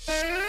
you.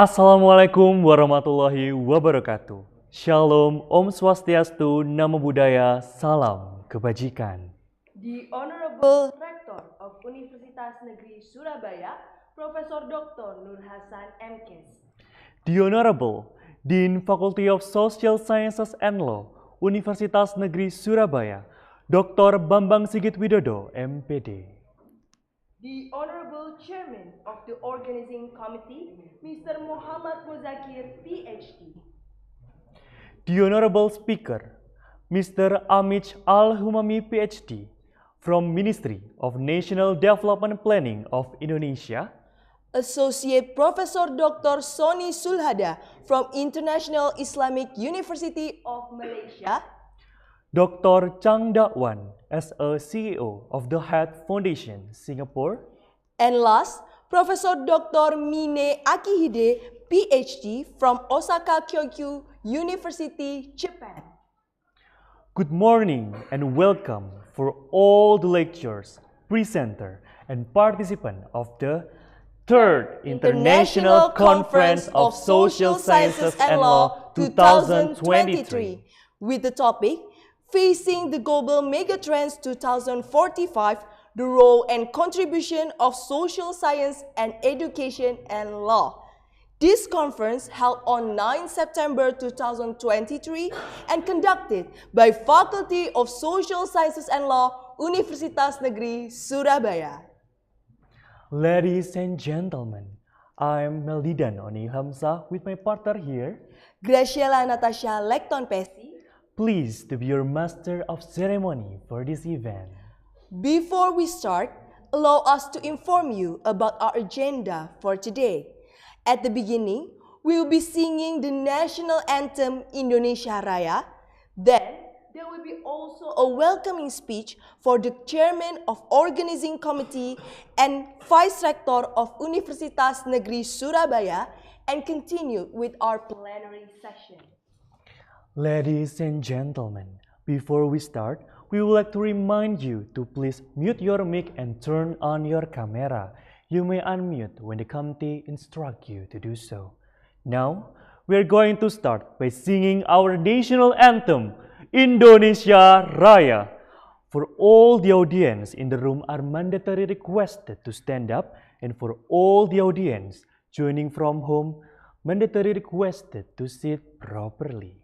Assalamualaikum warahmatullahi wabarakatuh. Shalom, Om Swastiastu, Namo Buddhaya, Salam Kebajikan. The Honorable Rector of Universitas Negeri Surabaya, Profesor Dr. Nur Hasan MKes. The Honorable Dean Faculty of Social Sciences and Law, Universitas Negeri Surabaya, Dr. Bambang Sigit Widodo, MPD. The Honorable Chairman of the Organizing Committee, Mr. Muhammad Muzakir, PhD. The Honorable Speaker, Mr. Amich Al-Humami, PhD, from Ministry of National Development Planning of Indonesia. Associate Professor Dr. Soni Sulhada from International Islamic University of Malaysia. Dr. Chang Dakwan as a CEO of the Head Foundation, Singapore. And last, Professor Dr. Mine Akihide, PhD from Osaka Kyokyu University, Japan. Good morning and welcome for all the lecturers, presenter, and participant of the Third International Conference of Social Sciences and Law 2023 with the topic Facing the Global Megatrends 2045, the Role and Contribution of Social Science and Education and Law. This conference held on 9 September 2023 and conducted by Faculty of Social Sciences and Law, Universitas Negeri Surabaya. Ladies and gentlemen, I'm Meldidan Oni Hamzah with my partner here, Graciela Natasha Lekton Pesi. Pleased to be your master of ceremony for this event. Before we start, allow us to inform you about our agenda for today. At the beginning, we will be singing the national anthem Indonesia Raya. Then, there will be also a welcoming speech for the chairman of organizing committee and vice rector of Universitas Negeri Surabaya, and continue with our plenary session. Ladies and gentlemen, before we start, we would like to remind you to please mute your mic and turn on your camera. You may unmute when the committee instructs you to do so. Now, we are going to start by singing our national anthem, Indonesia Raya. For all the audience in the room are mandatory requested to stand up, and for all the audience joining from home, mandatory requested to sit properly.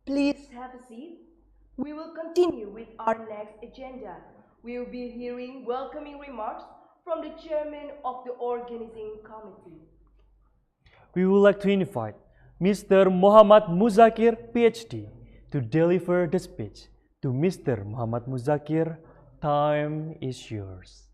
Please have a seat. We will continue with our next agenda. We will be hearing welcoming remarks from the chairman of the organizing committee. We would like to invite Mr. Muhammad Muzakir, PhD, to deliver the speech. To Mr. Muhammad Muzakir, time is yours.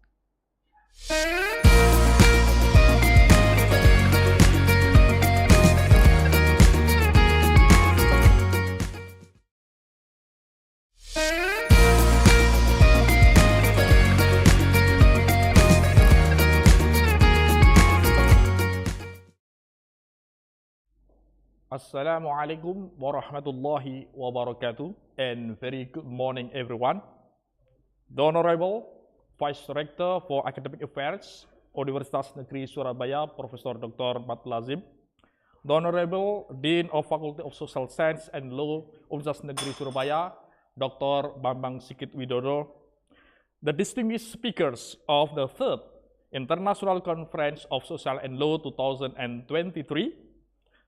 Assalamualaikum warahmatullahi wabarakatuh, and very good morning, everyone. The Honorable Vice Rector for Academic Affairs, Universitas Negeri Surabaya, Profesor Dr. Mat Lazim, the Honorable Dean of Faculty of Social Science and Law, Universitas Negeri Surabaya, Dr. Bambang Sigit Widodo, the distinguished speakers of the third International Conference of Social and Law 2023,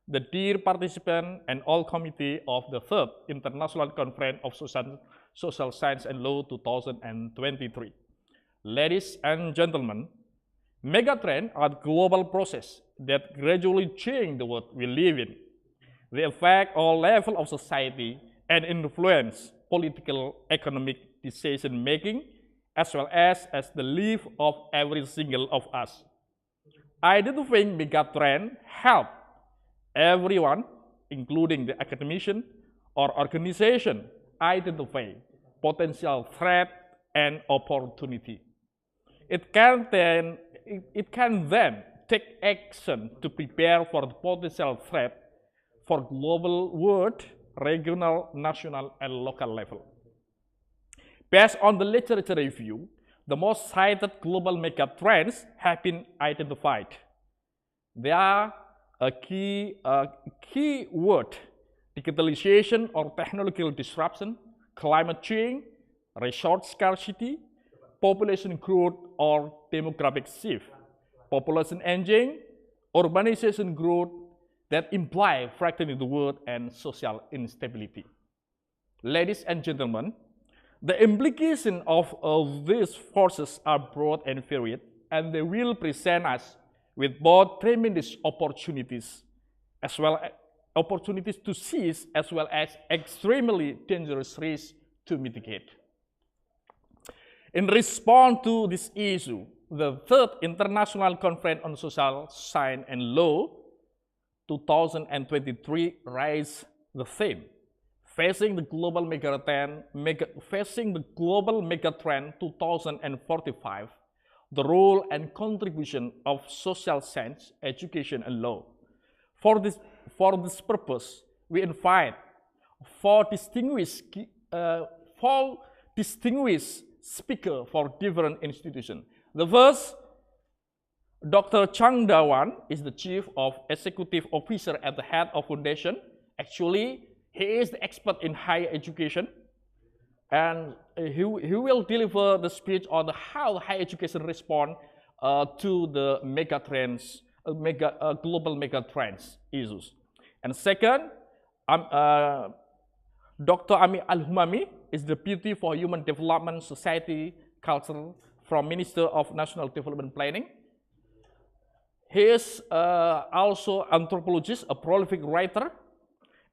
the dear participant and all committee of the third International Conference of Social Science and Law 2023. Ladies and gentlemen, Megatrend are global process that gradually change the world we live in. They affect all levels of society and influence political, economic decision-making, as well as the life of every single of us. Identifying megatrend help everyone, including the academician or organization, identify potential threat and opportunity. It can then take action to prepare for the potential threat for global, world, regional, national, and local level. Based on the literature review, the most cited global megatrends have been identified. They are a key word: digitalization or technological disruption, climate change, resource scarcity, population growth or demographic shift, population aging, urbanization growth that imply fragmenting the world, and social instability. Ladies and gentlemen, the implications of these forces are broad and varied, and they will present us with both tremendous opportunities, as well as opportunities to seize, as well as extremely dangerous risks to mitigate. In response to this issue, the third International Conference on Social Science and Law 2023 raised the theme, facing the global megatrend 2045, the role and contribution of social science, education, and law. For this purpose, we invite four distinguished speakers for different institutions. The first, Dr. Chang Dawan is the Chief of Executive Officer at the head of Foundation. Actually, he is the expert in higher education, and he will deliver the speech on how higher education respond to the megatrends, global megatrends issues. And second, Dr. Ami Al-Humami is the Deputy for Human Development, Society, Culture from Minister of National Development Planning. He is also anthropologist, a prolific writer.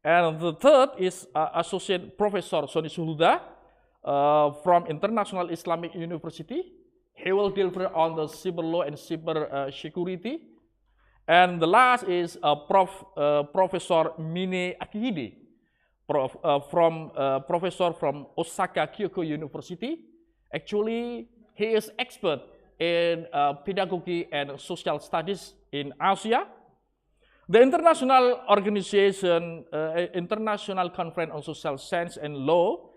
And the third is Associate Professor Soni Suhuda from International Islamic University. He will deliver on the cyber law and cyber security. And the last is Professor Mine Akihide, professor from Osaka Kyoko University. Actually, he is expert in pedagogy and social studies in Asia. The international organization, International Conference on Social Science and Law,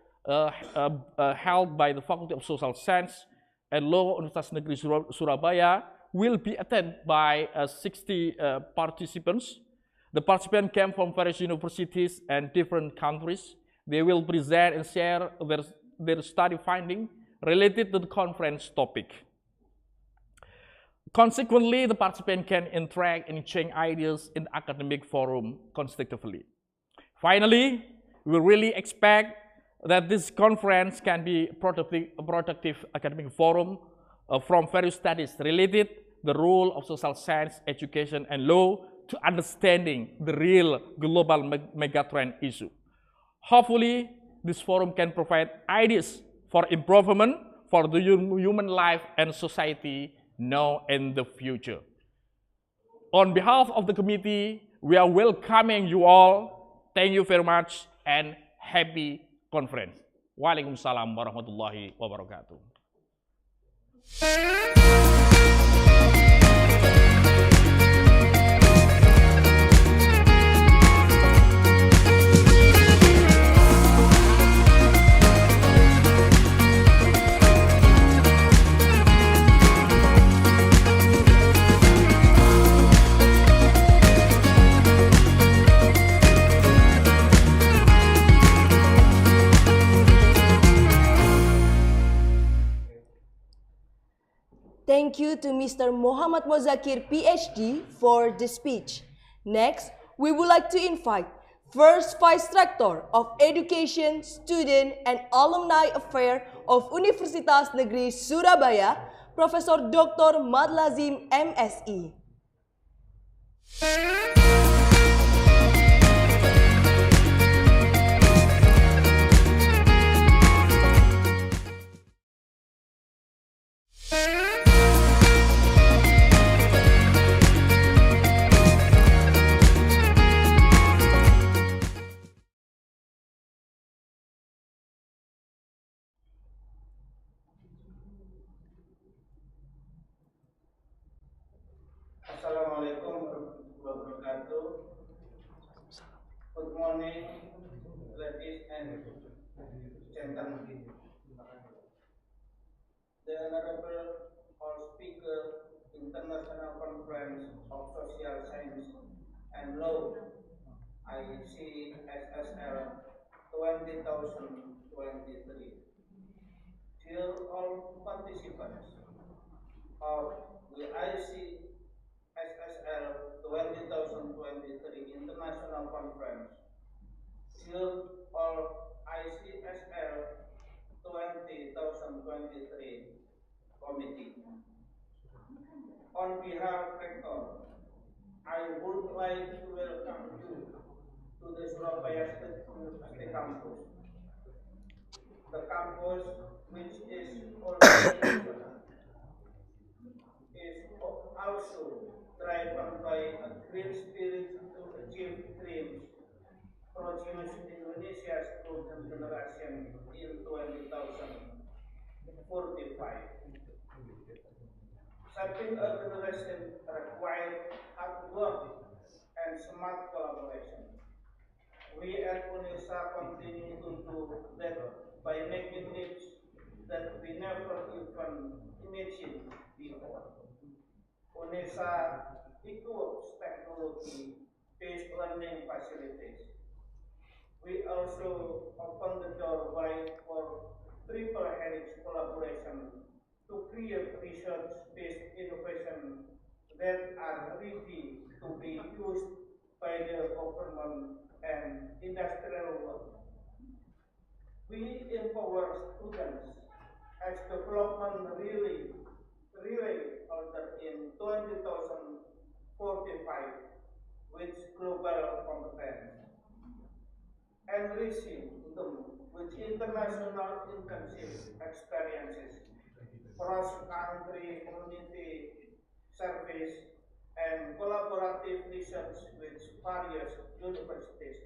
held by the Faculty of Social Science and Law, Universitas Negeri Surabaya, will be attended by 60 participants. The participants came from various universities and different countries. They will present and share their study findings related to the conference topic. Consequently, the participant can interact and exchange ideas in the academic forum constructively. Finally, we really expect that this conference can be a productive academic forum from various studies related the role of social science, education, and law to understanding the real global megatrend issue. Hopefully, this forum can provide ideas for improvement for the human life and society now and the future. On behalf of the committee, we are welcoming you all. Thank you very much and happy conference. Waalaikumsalam warahmatullahi wabarakatuh. Mr. Muhammad Mozakir, PhD, for the speech. Next, we would like to invite First Vice Rector of Education, Student, and Alumni Affairs of Universitas Negeri Surabaya, Profesor Dr. Madlazim, MSI. Assalamualaikum warahmatullahi wabarakatuh. Good morning, ladies and gentlemen. The Honorable All Speaker, International Conference of Social Science and Law, ICSSL 2023. Dear all participants of the ICSSL 2023 International Conference, dear all ICSL 2023 Committee. On behalf of Rector, I would like to welcome you to the Surabaya State University campus. The campus, which is already excellent, is also driven by a great spirit to achieve dreams, produce Indonesia's golden generation in 2045. Shaping a generation required hard work and smart collaboration. We at UNESA continue to do that by making leaps that we never even imagined before. UNESA equips technology-based learning facilities. We also open the door wide for triple helix collaboration to create research-based innovation that are ready to be used by the government and industrial world. We empower students as development really order in 2045 with global competence, enriching them with international intensive experiences, cross-country community service, and collaborative research with various universities.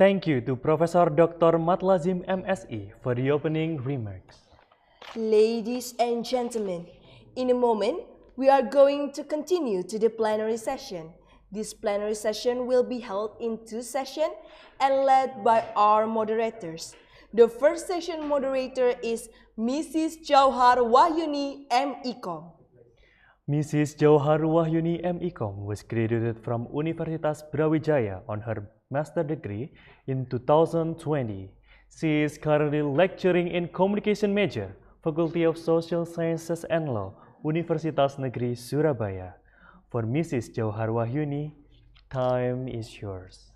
Thank you to Professor Dr. Matlazim MSI for the opening remarks. Ladies and gentlemen, in a moment, we are going to continue to the plenary session. This plenary session will be held in 2 sessions and led by our moderators. The first session moderator is Mrs. Jauhar Wahyuni M. Ikom. Mrs. Jauhar Wahyuni M. Ikom was graduated from Universitas Brawijaya on her master degree in 2020. She is currently lecturing in Communication Major, Faculty of Social Sciences and Law, Universitas Negeri Surabaya. For Mrs. Jauhar Wahyuni, time is yours.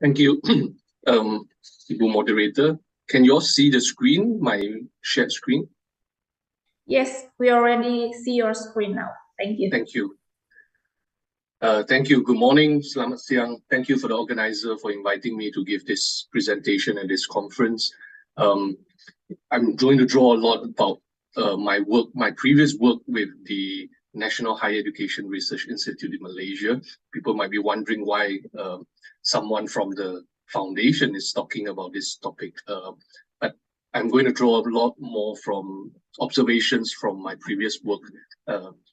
Thank you, Ibu moderator. Can you all see the screen, my shared screen? Yes, we already see your screen now. Thank you. Thank you. Thank you. Good morning. Selamat siang. Thank you for the organizer for inviting me to give this presentation at this conference. I'm going to draw a lot about my previous work with the National Higher Education Research Institute in Malaysia. People might be wondering why someone from the foundation is talking about this topic. But I'm going to draw a lot more from observations from my previous work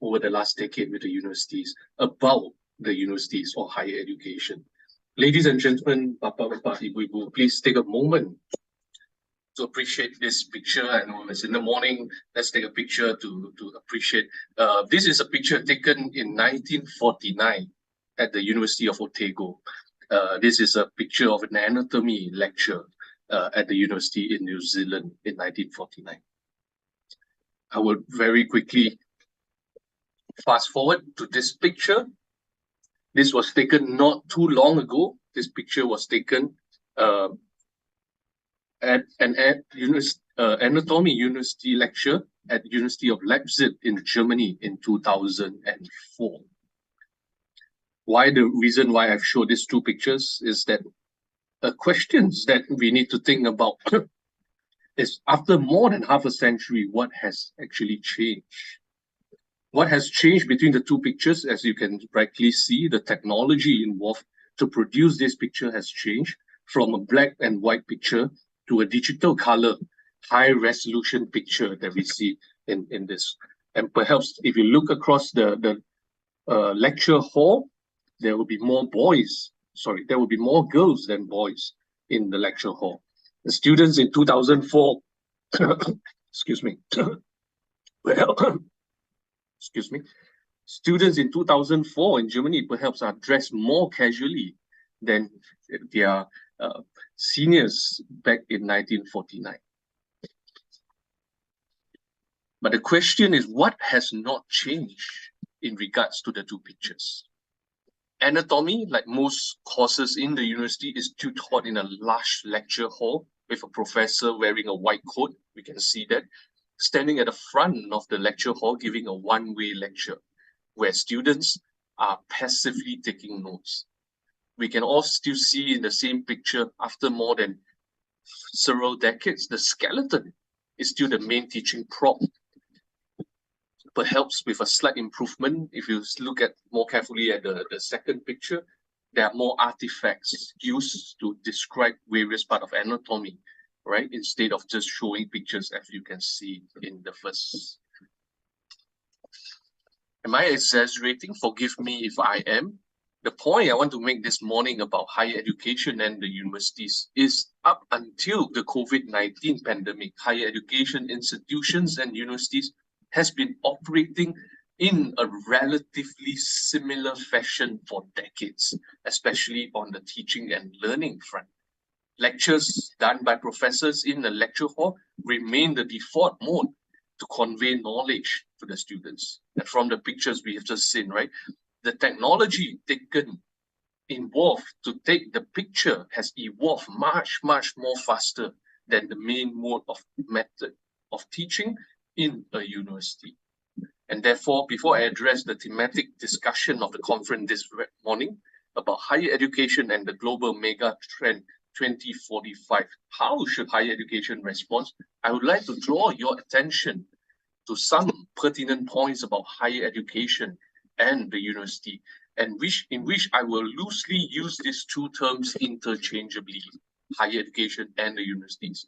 over the last decade with the universities about the universities or higher education. Ladies and gentlemen, Bapak, Ibu, Ibu, please take a moment to appreciate this picture. I know it's in the morning. Let's take a picture to appreciate. This is a picture taken in 1949 at the University of Otago. This is a picture of an anatomy lecture at the university in New Zealand in 1949. I will very quickly fast forward to this picture. This was taken not too long ago. This picture was taken at an anatomy university lecture at the University of Leipzig in Germany in 2004. The reason why I've showed these two pictures is that questions that we need to think about is, after more than half a century, what has actually changed? What has changed between the two pictures? As you can rightly see, the technology involved to produce this picture has changed from a black and white picture to a digital color, high resolution picture that we see in this. And perhaps if you look across the lecture hall, there will be more girls than boys in the lecture hall. The students in 2004, excuse me, excuse me, students in 2004 in Germany perhaps are dressed more casually than their seniors back in 1949. But the question is, what has not changed in regards to the two pictures? Anatomy, like most courses in the university, is still taught in a large lecture hall with a professor wearing a white coat. We can see that, standing at the front of the lecture hall giving a one-way lecture, where students are passively taking notes. We can all still see in the same picture, after more than several decades, the skeleton is still the main teaching prop. Perhaps with a slight improvement, if you look at more carefully at the second picture, there are more artifacts used to describe various parts of anatomy, right? Instead of just showing pictures, as you can see in the first. Am I exaggerating? Forgive me if I am. The point I want to make this morning about higher education and the universities is, up until the COVID-19 pandemic, higher education institutions and universities has been operating in a relatively similar fashion for decades, especially on the teaching and learning front. Lectures done by professors in the lecture hall remain the default mode to convey knowledge to the students. And from the pictures we have just seen, right, the technology involved to take the picture has evolved much more faster than the main method of teaching in a university. And therefore, before I address the thematic discussion of the conference this morning about higher education and the global mega trend 2045, how should higher education respond? I would like to draw your attention to some pertinent points about higher education and the university, and in which I will loosely use these two terms interchangeably, higher education and the universities.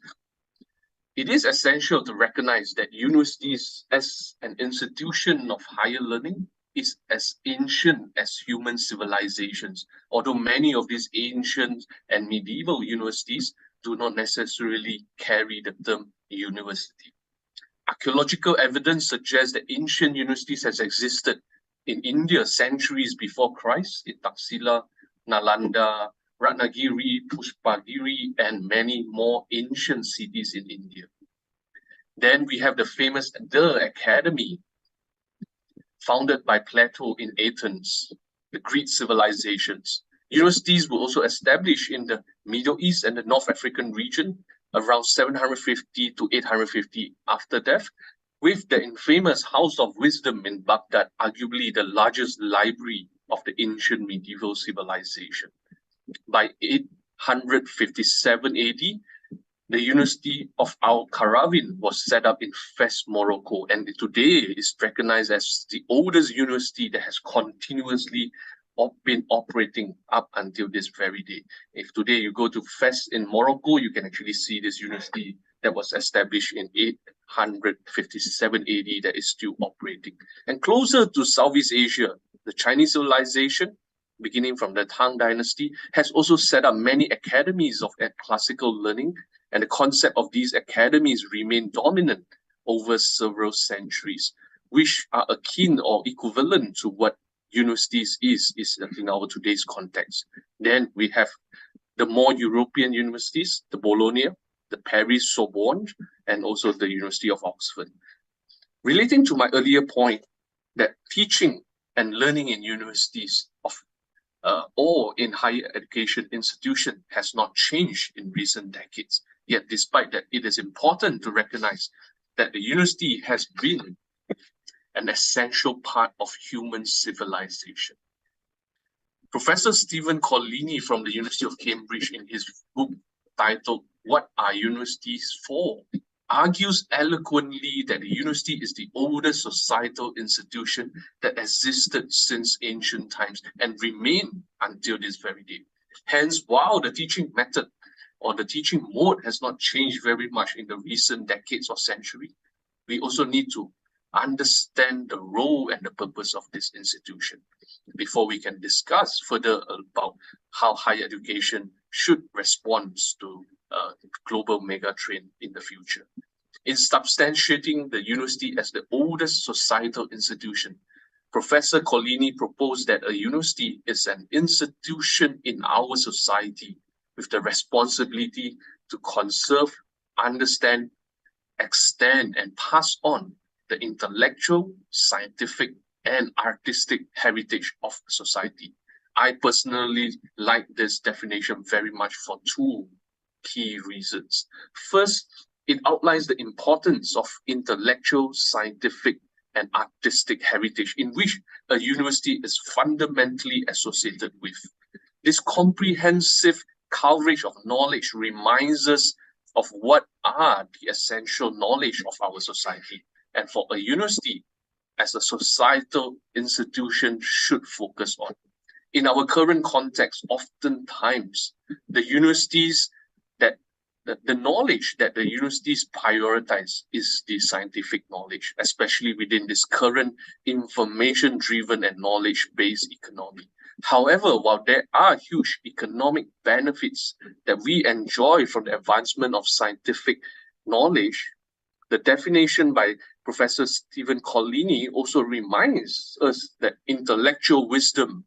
It is essential to recognize that universities as an institution of higher learning is as ancient as human civilizations, although many of these ancient and medieval universities do not necessarily carry the term university. Archaeological evidence suggests that ancient universities has existed in India centuries before Christ, in Taxila, Nalanda, Ratnagiri, Pushpagiri, and many more ancient cities in India. Then we have the famous The Academy, founded by Plato in Athens, the Greek civilizations. Universities were also established in the Middle East and the North African region around 750 to 850 after death, with the infamous House of Wisdom in Baghdad, arguably the largest library of the ancient medieval civilization. By 857 AD, the University of Al-Qarawin was set up in Fez, Morocco, and today is recognized as the oldest university that has continuously been operating up until this very day. If today you go to Fez in Morocco, you can actually see this university that was established in 857 AD that is still operating. And closer to Southeast Asia, the Chinese civilization, beginning from the Tang Dynasty, has also set up many academies of classical learning, and the concept of these academies remain dominant over several centuries, which are akin or equivalent to what universities is in our today's context. Then we have the more European universities, the Bologna, the Paris Sorbonne, and also the University of Oxford. Relating to my earlier point that teaching and learning in universities or in higher education institution has not changed in recent decades. Yet despite that, it is important to recognize that the university has been an essential part of human civilization. Professor Stephen Collini from the University of Cambridge, in his book titled "What Are Universities For?", argues eloquently that the university is the oldest societal institution that existed since ancient times and remain until this very day. Hence, while the teaching method or the teaching mode has not changed very much in the recent decades or century, we also need to understand the role and the purpose of this institution before we can discuss further about how higher education should respond to global megatrend in the future. In substantiating the university as the oldest societal institution, Professor Collini proposed that a university is an institution in our society with the responsibility to conserve, understand, extend, and pass on the intellectual, scientific, and artistic heritage of society. I personally like this definition very much for two key reasons. First, it outlines the importance of intellectual, scientific, and artistic heritage in which a university is fundamentally associated with. This comprehensive coverage of knowledge reminds us of what are the essential knowledge of our society, and for a university as a societal institution should focus on. In our current context, oftentimes the universities the knowledge that the universities prioritize is the scientific knowledge, especially within this current information-driven and knowledge-based economy. However, while there are huge economic benefits that we enjoy from the advancement of scientific knowledge, the definition by Professor Stephen Collini also reminds us that intellectual wisdom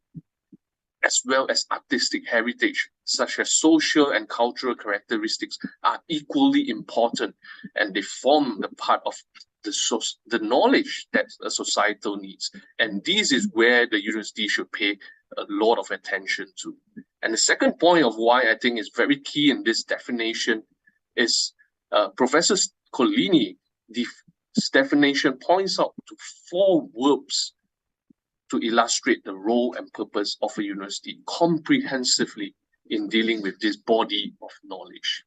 as well as artistic heritage, such as social and cultural characteristics, are equally important, and they form the part of the knowledge that a societal needs. And this is where the university should pay a lot of attention to. And the second point of why I think is very key in this definition is Professor Collini, this definition points out to 4 verbs to illustrate the role and purpose of a university comprehensively in dealing with this body of knowledge.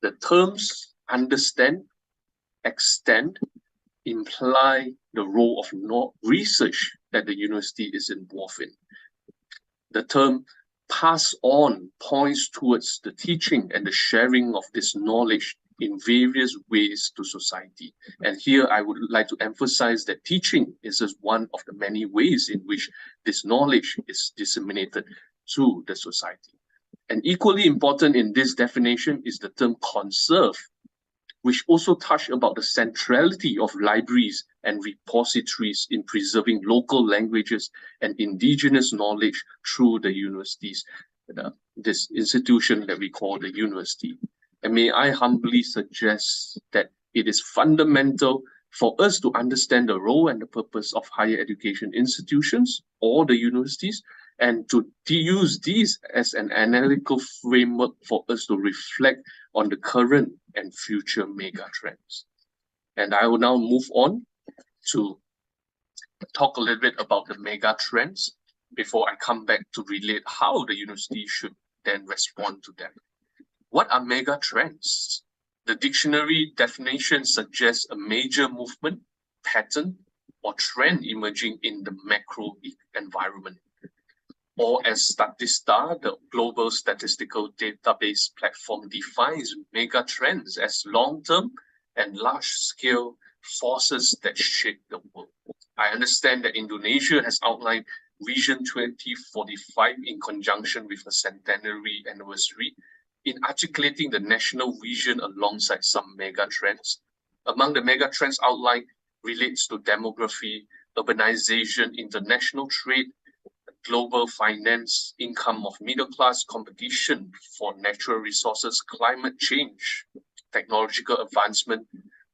The terms understand, extend, imply the role of research that the university is involved in. The term pass on points towards the teaching and the sharing of this knowledge in various ways to society. And here I would like to emphasize that teaching is just one of the many ways in which this knowledge is disseminated to the society. And equally important in this definition is the term conserve, which also touch about the centrality of libraries and repositories in preserving local languages and indigenous knowledge through the universities, this institution that we call the university. And may I humbly suggest that it is fundamental for us to understand the role and the purpose of higher education institutions or the universities and to use these as an analytical framework for us to reflect on the current and future mega trends. And I will now move on to talk a little bit about the mega trends before I come back to relate how the university should then respond to them. What are mega trends? The dictionary definition suggests a major movement, pattern, or trend emerging in the macro environment. Or as Statista, the global statistical database platform, defines mega trends as long-term and large-scale forces that shape the world. I understand that Indonesia has outlined Vision 2045 in conjunction with a centenary anniversary in articulating the national vision alongside some mega trends. Among the mega trends outlined relates to demography, urbanization, international trade, global finance, income of middle class, competition for natural resources, climate change, technological advancement,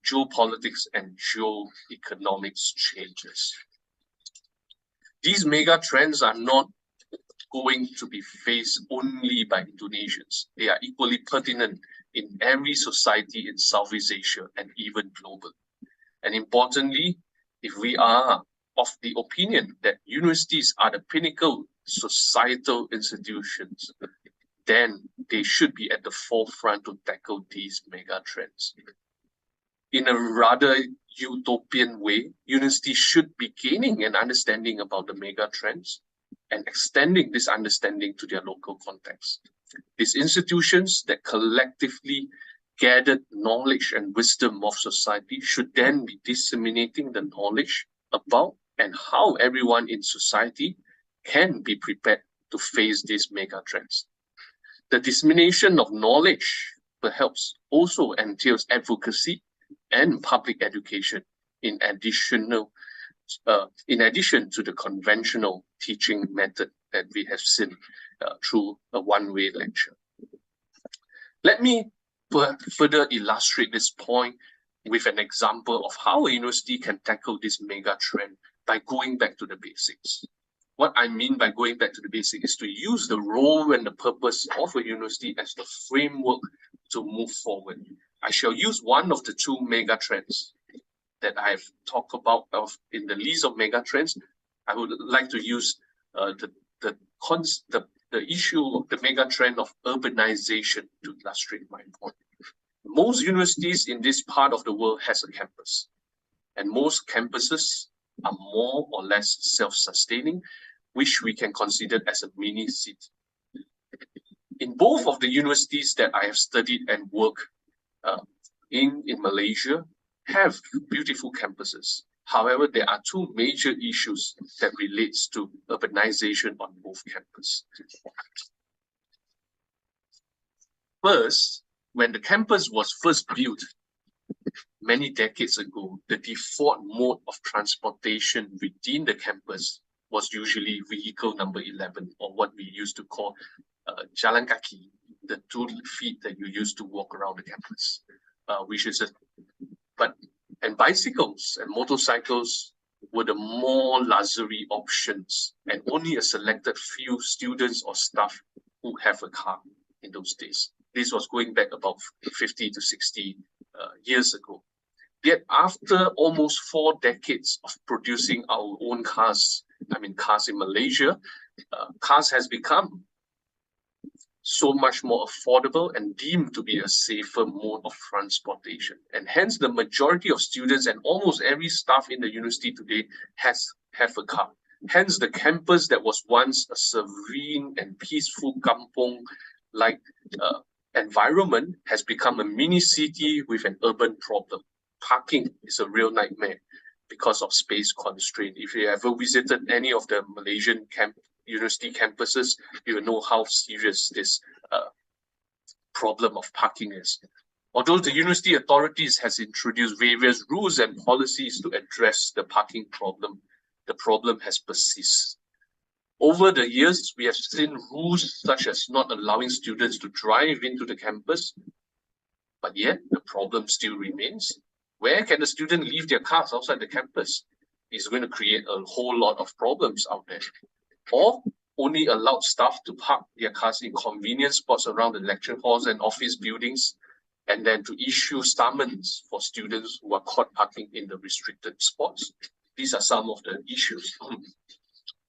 geopolitics, and geoeconomics changes. These mega trends are not going to be faced only by Indonesians. They are equally pertinent in every society in Southeast Asia and even global. And importantly, if we are of the opinion that universities are the pinnacle societal institutions, then they should be at the forefront to tackle these mega trends. In a rather utopian way, universities should be gaining an understanding about the mega trends and extending this understanding to their local context. These institutions that collectively gathered knowledge and wisdom of society should then be disseminating the knowledge about and how everyone in society can be prepared to face these mega trends. The dissemination of knowledge perhaps also entails advocacy and public education in addition to the conventional teaching method that we have seen through a one-way lecture. Let me further illustrate this point with an example of how a university can tackle this mega trend by going back to the basics. What I mean by going back to the basics is to use the role and the purpose of a university as the framework to move forward. I shall use one of the two mega trends that I've talked about in the list of mega trends. I would like to use the issue of the mega trend of urbanization to illustrate my point. Most universities in this part of the world has a campus, and most campuses are more or less self-sustaining, which we can consider as a mini city. In both of the universities that I have studied and worked in Malaysia have beautiful campuses. However, there are two major issues that relates to urbanization on both campuses. First, when the campus was first built many decades ago, the default mode of transportation within the campus was usually vehicle number 11, or what we used to call jalan kaki, the 2 feet that you used to walk around the campus, and bicycles and motorcycles were the more luxury options, and only a selected few students or staff who have a car in those days. This was going back about 50 to 60 years ago. Yet after almost 4 decades of producing our own cars, cars in Malaysia, cars has become so much more affordable and deemed to be a safer mode of transportation. And hence the majority of students and almost every staff in the university today have a car. Hence the campus that was once a serene and peaceful kampong-like environment has become a mini city with an urban problem. Parking is a real nightmare because of space constraint. If you ever visited any of the Malaysian university campuses, you will know how serious this problem of parking is. Although the university authorities has introduced various rules and policies to address the parking problem, the problem has persisted. Over the years, we have seen rules such as not allowing students to drive into the campus, but yet the problem still remains. Where can the student leave their cars outside the campus? It's going to create a whole lot of problems out there. Or only allowed staff to park their cars in convenient spots around the lecture halls and office buildings, and then to issue summons for students who are caught parking in the restricted spots. These are some of the issues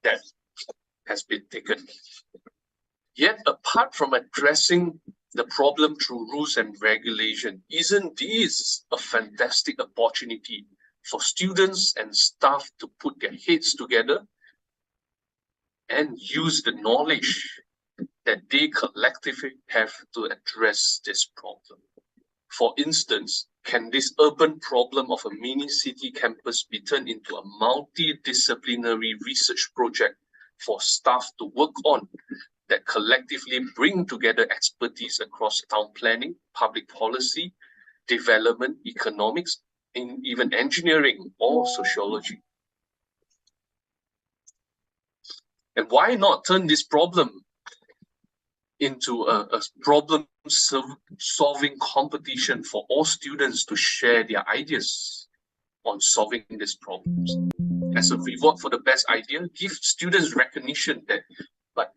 that has been taken. Yet, apart from addressing the problem through rules and regulation, isn't this a fantastic opportunity for students and staff to put their heads together and use the knowledge that they collectively have to address this problem? For instance, can this urban problem of a mini city campus be turned into a multidisciplinary research project for staff to work on that collectively bring together expertise across town planning, public policy, development, economics, and even engineering or sociology? And why not turn this problem into a problem-solving competition for all students to share their ideas on solving these problems? As a reward for the best idea, give students recognition that, but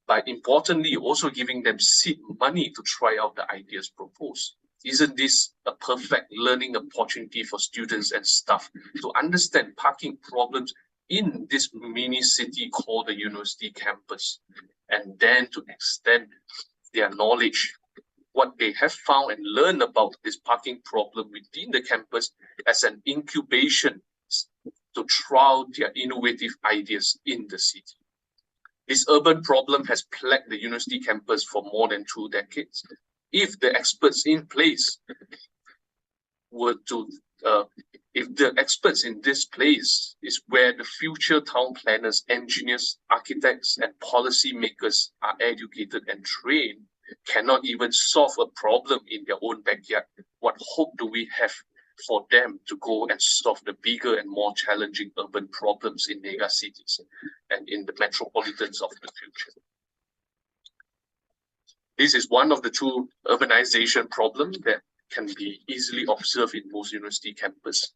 by importantly also giving them seed money to try out the ideas proposed. Isn't this a perfect learning opportunity for students and staff to understand parking problems in this mini city called the university campus, and then to extend their knowledge, what they have found and learned about this parking problem within the campus as an incubation to trial their innovative ideas in the city? This urban problem has plagued the university campus for more than 2 decades. If the experts in place were to, if the experts in this place is where the future town planners, engineers, architects, and policymakers are educated and trained, cannot even solve a problem in their own backyard, what hope do we have for them to go and solve the bigger and more challenging urban problems in mega cities and in the metropolitans of the future? This is one of the 2 urbanization problems that can be easily observed in most university campuses.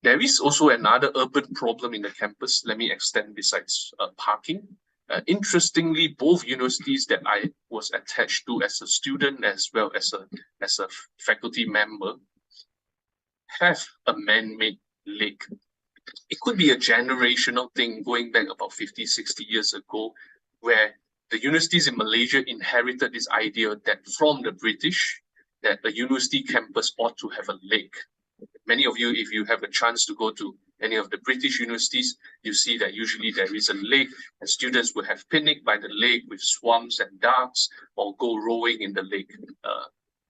There is also another urban problem in the campus. Let me extend besides parking. Interestingly, both universities that I was attached to as a student as well as a faculty member have a man-made lake. It could be a generational thing going back about 50, 60 years ago, where the universities in Malaysia inherited this idea that from the British, that the university campus ought to have a lake. Many of you, if you have a chance to go to any of the British universities, you see that usually there is a lake and students will have picnic by the lake with swans and ducks or go rowing in the lake.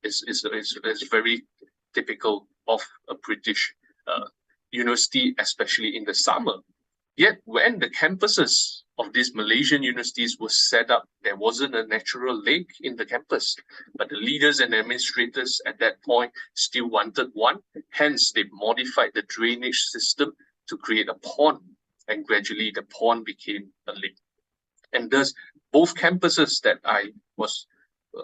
It's very typical of a British university, especially in the summer. Yet when the campuses of these Malaysian universities were set up, there wasn't a natural lake in the campus, but the leaders and administrators at that point still wanted one. Hence, they modified the drainage system to create a pond, and gradually the pond became a lake. And thus, both campuses that I was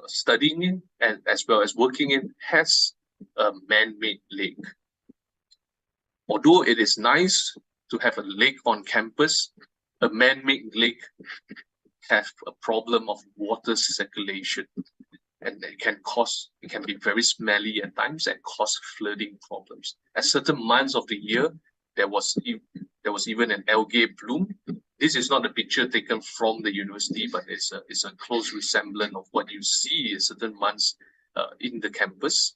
studying in and as well as working in has a man-made lake. Although it is nice to have a lake on campus, a man-made lake have a problem of water circulation, and it can be very smelly at times and cause flooding problems. At certain months of the year, there was even an algae bloom. This is not a picture taken from the university, but it's a close resemblance of what you see in certain months in the campus,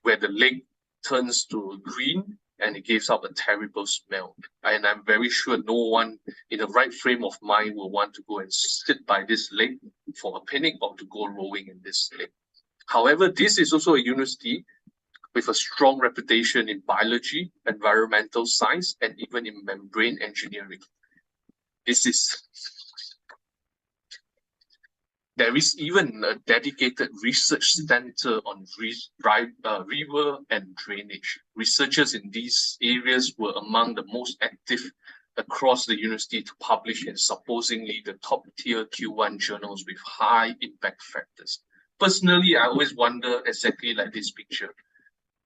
where the lake turns to green and it gives out a terrible smell. And I'm very sure no one in the right frame of mind will want to go and sit by this lake for a picnic or to go rowing in this lake. However, this is also a university with a strong reputation in biology, environmental science, and even in membrane engineering. There is even a dedicated research center on river and drainage. Researchers in these areas were among the most active across the university to publish in supposedly the top tier Q1 journals with high impact factors. Personally, I always wonder exactly like this picture.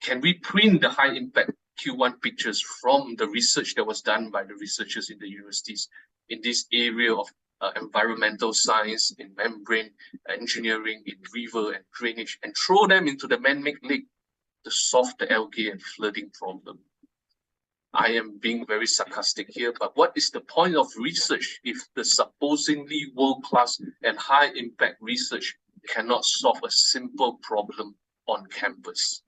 Can we print the high impact Q1 pictures from the research that was done by the researchers in the universities in this area of environmental science, in membrane engineering, in river and drainage, and throw them into the man-made lake to solve the algae and flooding problem. I am being very sarcastic here, but what is the point of research if the supposedly world-class and high-impact research cannot solve a simple problem on campus?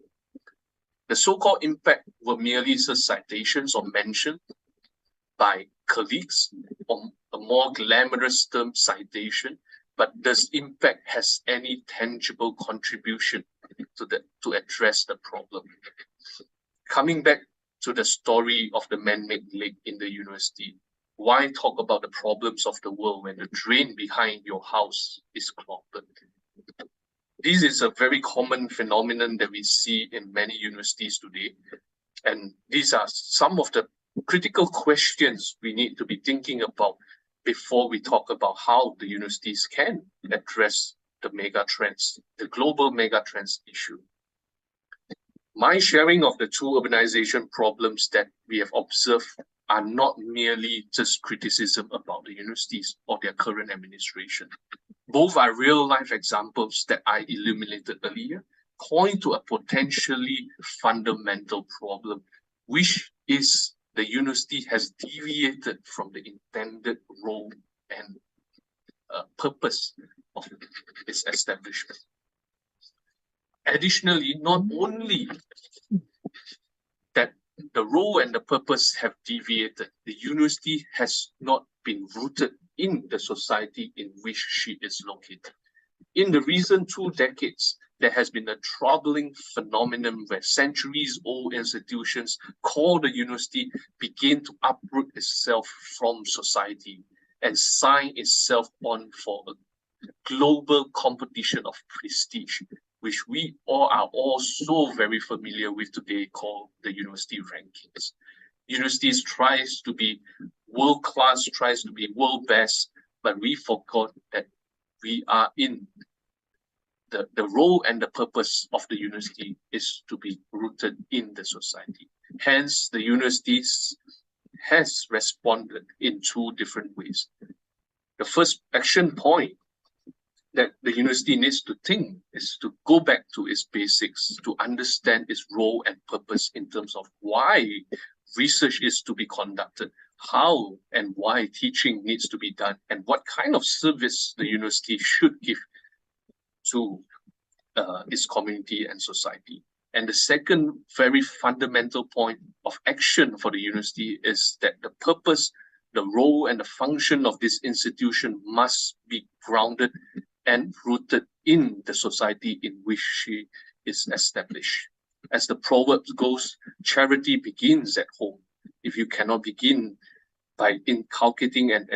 The so-called impact were merely citations or mention by colleagues, or a more glamorous term, citation, but does impact has any tangible contribution to address the problem? Coming back to the story of the man-made lake in the university, why talk about the problems of the world when the drain behind your house is clogged? This is a very common phenomenon that we see in many universities today. And these are some of the critical questions we need to be thinking about before we talk about how the universities can address the megatrends, the global megatrends issue. My sharing of the two urbanization problems that we have observed are not merely just criticism about the universities or their current administration. Both are real-life examples that I illuminated earlier, point to a potentially fundamental problem, which is the university has deviated from the intended role and purpose of its establishment. Additionally, not only that the role and the purpose have deviated, the university has not been rooted in the society in which she is located. In the recent 2 decades, there has been a troubling phenomenon where centuries-old institutions called the university begin to uproot itself from society and sign itself on for a global competition of prestige, which we all are so very familiar with today, called the university rankings. Universities tries to be world-class, tries to be world best, but we forgot that we are in the role and the purpose of the university is to be rooted in the society. Hence, the universities has responded in 2 different ways. The first action point that the university needs to think is to go back to its basics, to understand its role and purpose in terms of why research is to be conducted, how and why teaching needs to be done, and what kind of service the university should give to its community and society. And the second very fundamental point of action for the university is that the purpose, the role and the function of this institution must be grounded and rooted in the society in which she is established. As the proverb goes, charity begins at home. If you cannot begin by inculcating and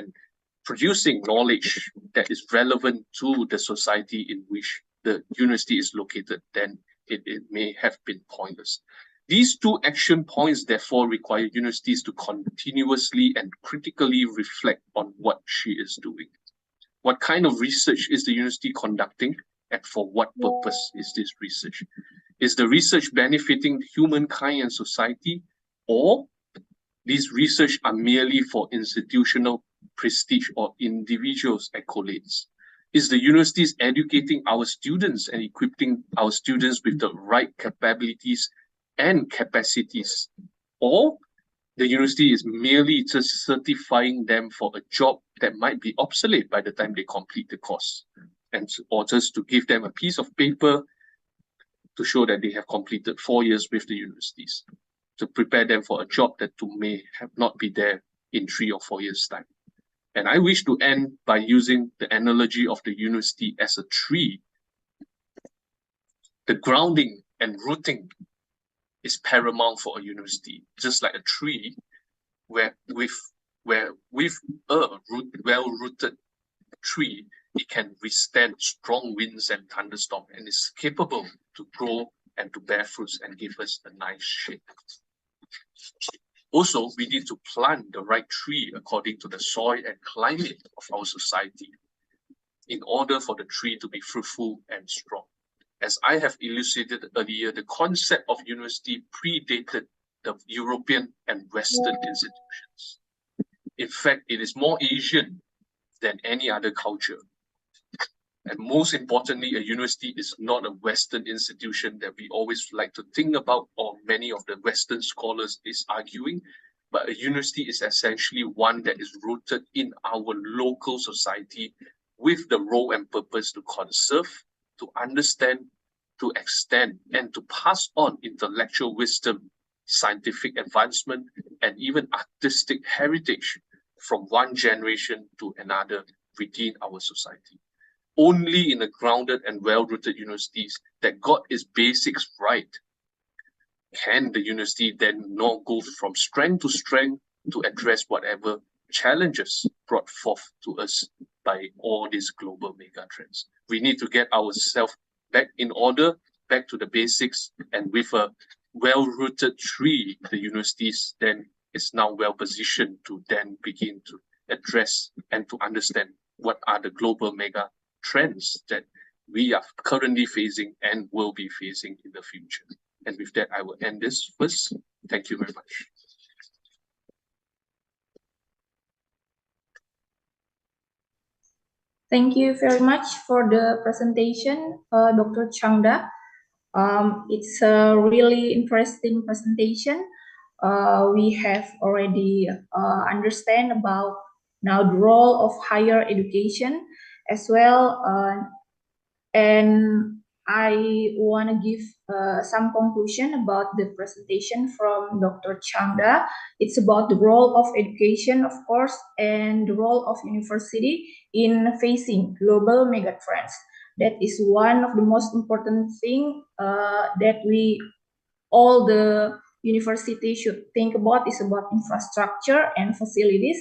producing knowledge that is relevant to the society in which the university is located, then it may have been pointless. These 2 action points therefore require universities to continuously and critically reflect on what she is doing. What kind of research is the university conducting, and for what purpose is this research? Is the research benefiting humankind and society, or these research are merely for institutional prestige or individuals' accolades? Is the universities educating our students and equipping our students with the right capabilities and capacities, or the university is merely just certifying them for a job that might be obsolete by the time they complete the course, or just to give them a piece of paper to show that they have completed 4 years with the universities, to prepare them for a job that may have not be there in 3 or 4 years' time. And I wish to end by using the analogy of the university as a tree. The grounding and rooting is paramount for a university, just like a tree, where with a well-rooted tree, it can withstand strong winds and thunderstorm and is capable to grow and to bear fruits and give us a nice shade. Also, we need to plant the right tree according to the soil and climate of our society in order for the tree to be fruitful and strong. As I have elucidated earlier, the concept of university predated the European and Western institutions. In fact, it is more Asian than any other culture. And most importantly, a university is not a Western institution that we always like to think about, or many of the Western scholars is arguing, but a university is essentially one that is rooted in our local society with the role and purpose to conserve, to understand, to extend, and to pass on intellectual wisdom, scientific advancement, and even artistic heritage from one generation to another within our society. Only in a grounded and well-rooted universities that got its basics right can the university then not go from strength to strength to address whatever challenges brought forth to us by all these global mega trends. We need to get ourselves back in order, back to the basics, and with a well-rooted tree, the universities then is now well positioned to then begin to address and to understand what are the global mega trends that we are currently facing and will be facing in the future. And with that, I will end this first. Thank you very much. Thank you very much for the presentation, Dr. Changda. It's a really interesting presentation. We have already understand about now the role of higher education as well, and I want to give some conclusion about the presentation from Dr. Changda. It's about the role of education, of course, and the role of university in facing global megatrends. That is one of the most important thing that we all the university should think about is about infrastructure and facilities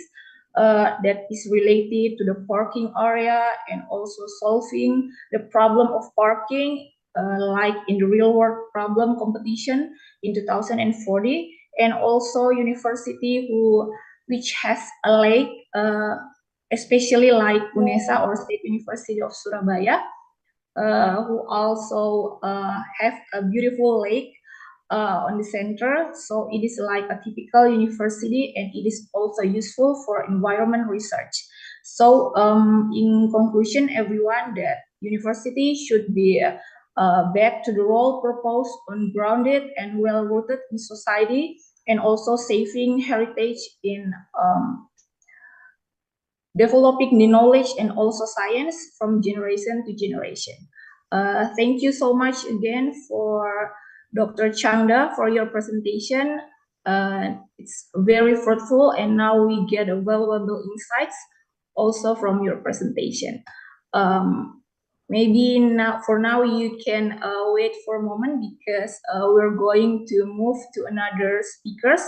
that is related to the parking area and also solving the problem of parking like in the real world problem competition in 2040, and also university which has a lake, especially like UNESA or State University of Surabaya, who also have a beautiful lake on the center. So it is like a typical university, and it is also useful for environment research. So in conclusion, everyone, that university should be back to the role proposed on grounded and well-rooted in society, and also saving heritage in developing the knowledge and also science from generation to generation. Thank you so much again for Dr. Changda for your presentation. It's very fruitful, and now we get a valuable insights also from your presentation. Maybe now, for now, you can wait for a moment, because we're going to move to another speakers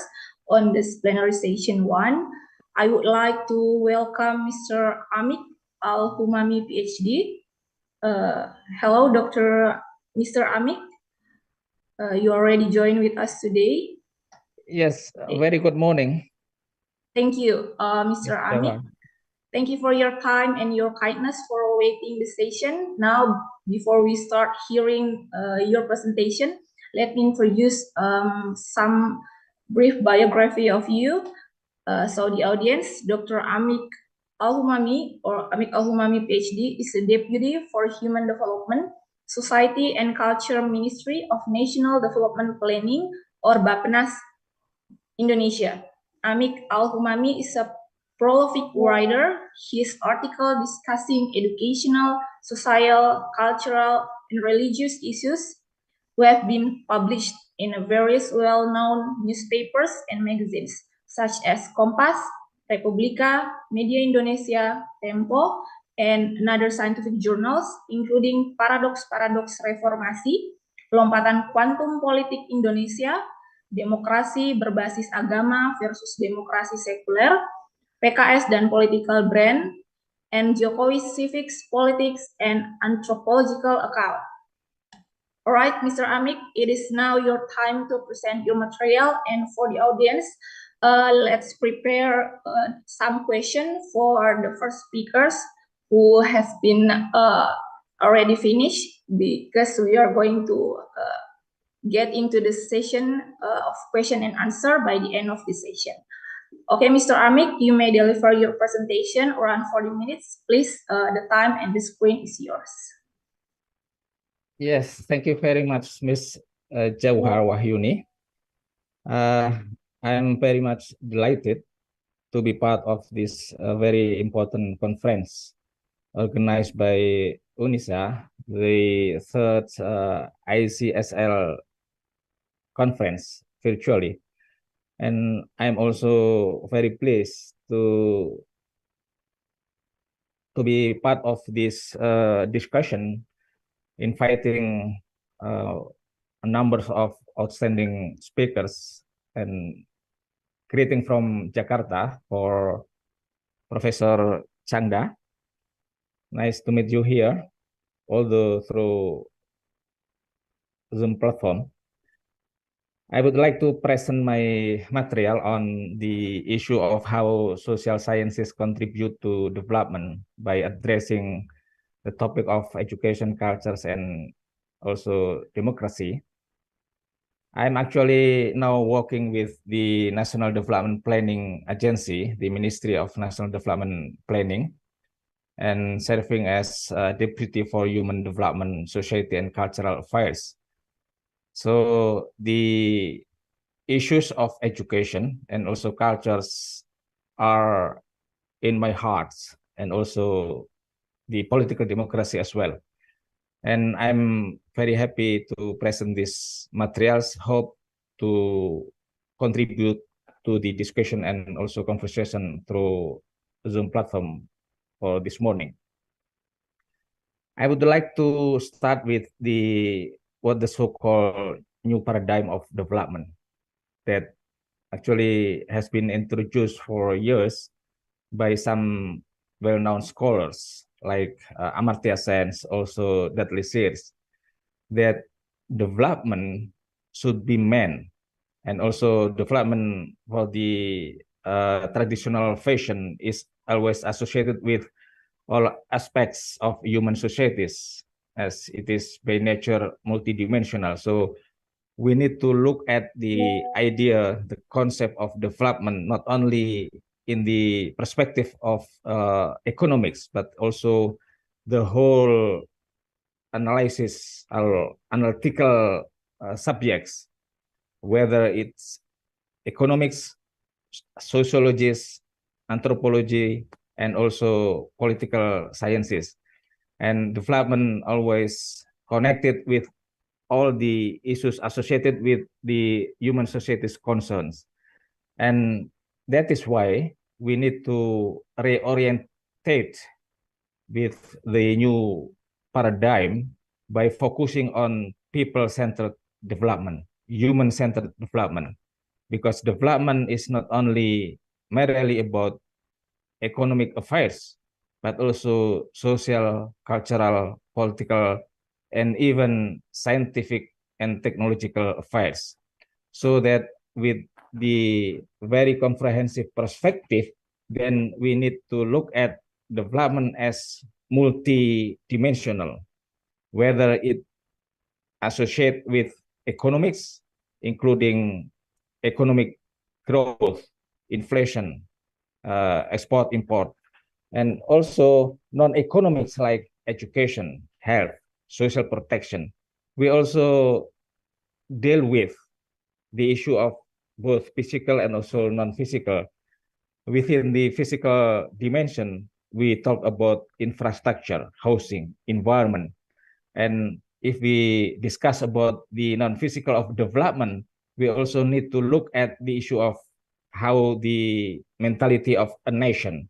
on this plenary session 1. I would like to welcome Mr. Amit Al-Humami, PhD. Hello, Mr. Amit. You already joined with us today. Yes, very good morning. Thank you, Mr. Amit. Thank you for your time and your kindness for waiting the session. Now, before we start hearing your presentation, let me introduce some brief biography of you. So the audience, Dr. Amit Al-Humami, or Amit Al-Humami, PhD, is a Deputy for Human Development, Society and Culture Ministry of National Development Planning, or Bappenas, Indonesia. Amit Al-Humami is a prolific writer. His article discussing educational, social, cultural, and religious issues who have been published in various well-known newspapers and magazines, such as Kompas, Republika, Media Indonesia, Tempo, and other scientific journals, including Paradoks-Paradoks Reformasi, Lompatan Kuantum Politik Indonesia, Demokrasi Berbasis Agama versus Demokrasi Sekuler, PKS dan Political Brand, and Jokowi's Civics, Politics, and Anthropological Account. All right, Mr. Amit, it is now your time to present your material, and for the audience, let's prepare some questions for the first speakers who has been already finished, because we are going to get into the session of question and answer by the end of the session. Okay, Mr. Amik, you may deliver your presentation around 40 minutes. Please, the time and the screen is yours. Yes, thank you very much, Ms. Jauhar Wahyuni. I'm very much delighted to be part of this very important conference organized by UNISA, the third ICSL conference virtually. And I'm also very pleased to be part of this discussion, inviting a number of outstanding speakers, and greeting from Jakarta for Professor Changda. Nice to meet you here, although through Zoom platform. I would like to present my material on the issue of how social sciences contribute to development by addressing the topic of education, cultures, and also democracy. I'm actually now working with the National Development Planning Agency, the Ministry of National Development Planning, and serving as Deputy for Human Development, Society, and Cultural Affairs. So the issues of education and also cultures are in my heart, and also the political democracy as well. And I'm very happy to present these materials, hope to contribute to the discussion and also conversation through Zoom platform for this morning. I would like to start with what the so-called new paradigm of development that actually has been introduced for years by some well-known scholars like Amartya Sen, also Dudley Sears, that development should be meant, and also development for the traditional fashion is always associated with all aspects of human societies, as it is by nature multidimensional. So we need to look at the idea, the concept of development, not only in the perspective of economics, but also the whole analysis or analytical subjects, whether it's economics, sociologies, anthropology, and also political sciences. And development always connected with all the issues associated with the human society's concerns. And that is why we need to reorientate with the new paradigm by focusing on people-centered development, human-centered development, because development is not only merely about economic affairs, but also social, cultural, political, and even scientific and technological affairs. So that with the very comprehensive perspective, then we need to look at development as multi-dimensional, whether it associate with economics, including economic growth, inflation, export, import, and also non-economics like education, health, social protection. We also deal with the issue of both physical and also non-physical. Within the physical dimension, we talk about infrastructure, housing, environment. And if we discuss about the non-physical of development, we also need to look at the issue of how the mentality of a nation,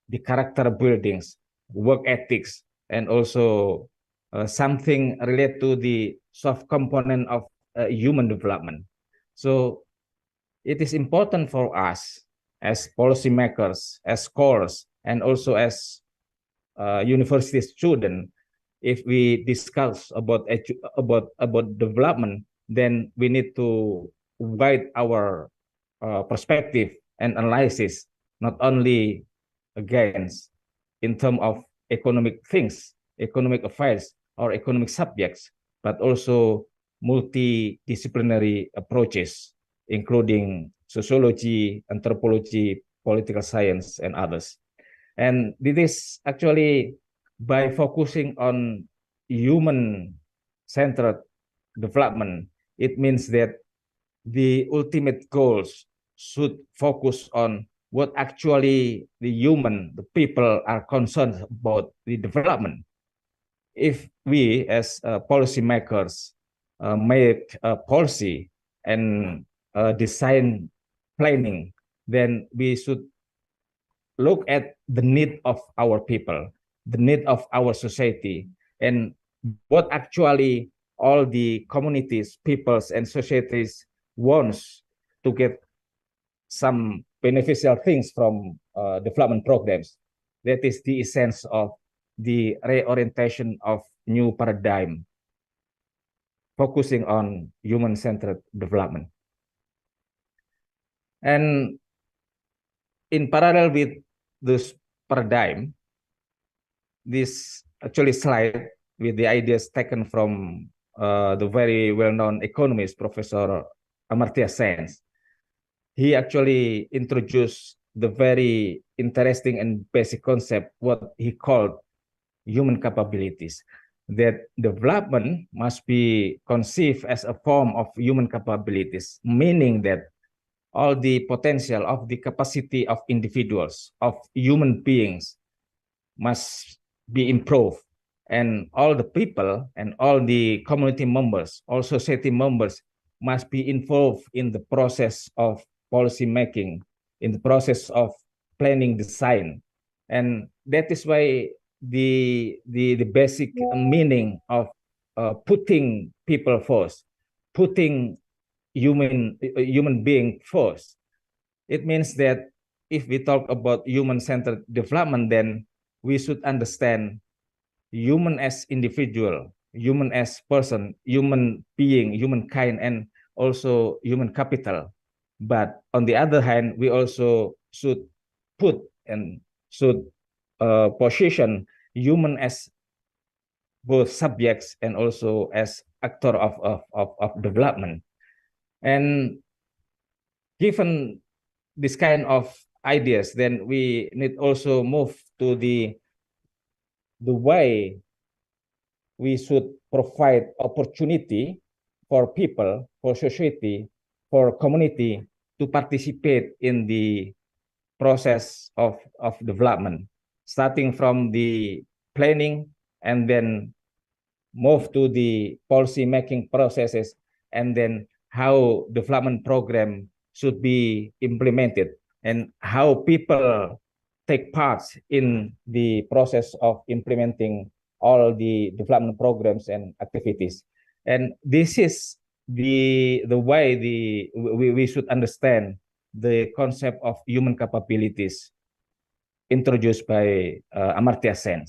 the character buildings, work ethics, and also something related to the soft component of human development. So it is important for us as policymakers, as scholars, and also as university students. If we discuss about development, then we need to guide our perspective and analysis not only against in terms of economic things, economic affairs, or economic subjects, but also multidisciplinary approaches, including sociology, anthropology, political science, and others. And this is actually by focusing on human-centered development, it means that the ultimate goals should focus on what actually the people are concerned about the development. If we as policymakers make policy and design planning, then we should look at the need of our people, the need of our society, and what actually all the communities, peoples, and societies wants to get some beneficial things from development programs. That is the essence of the reorientation of new paradigm, focusing on human-centered development. And in parallel with this paradigm, this actually slide with the ideas taken from the very well-known economist, Professor Amartya Sen. He actually introduced the very interesting and basic concept, what he called human capabilities, that development must be conceived as a form of human capabilities, meaning that all the potential of the capacity of individuals, of human beings, must be improved. And all the people and all the community members, all society members must be involved in the process of policy making, in the process of planning design. And that is why the basic meaning of putting people first, putting human being first. It means that if we talk about human-centered development, then we should understand human as individual, human as person, human being, humankind, and also human capital. But on the other hand, we also should put and should position human as both subjects and also as actor of development. And given this kind of ideas, then we need also move to the way we should provide opportunity for people, for society, for community to participate in the process of development, starting from the planning and then move to the policy making processes, and then how development program should be implemented and how people take part in the process of implementing all the development programs and activities. And this is the way we should understand the concept of human capabilities introduced by Amartya Sen.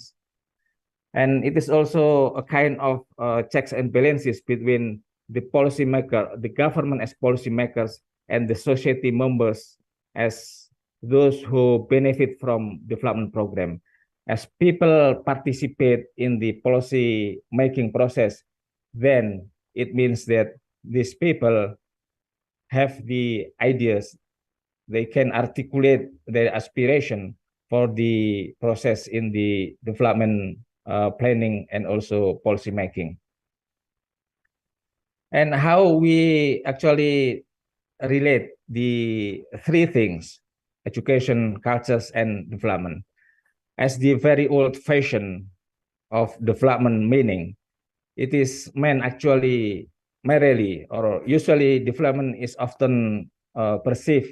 And it is also a kind of checks and balances between the policymaker, the government as policymakers, and the society members as those who benefit from development program. As people participate in the policy making process, then it means that these people have the ideas, they can articulate their aspiration for the process in the development planning and also policy making. And how we actually relate the three things, education, cultures, and development, as the very old fashion of development meaning. It is meant actually merely or usually development is often perceived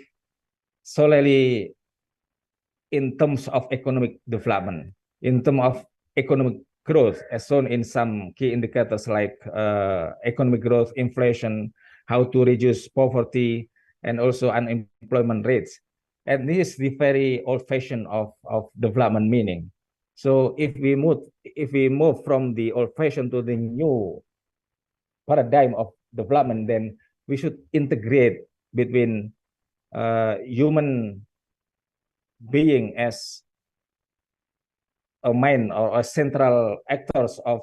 solely in terms of economic development, in terms of economic growth, as shown in some key indicators like economic growth, inflation, how to reduce poverty, and also unemployment rates. And this is the very old-fashioned of development meaning. So if we move from the old-fashioned to the new paradigm of development, then we should integrate between human being as a main or a central actors of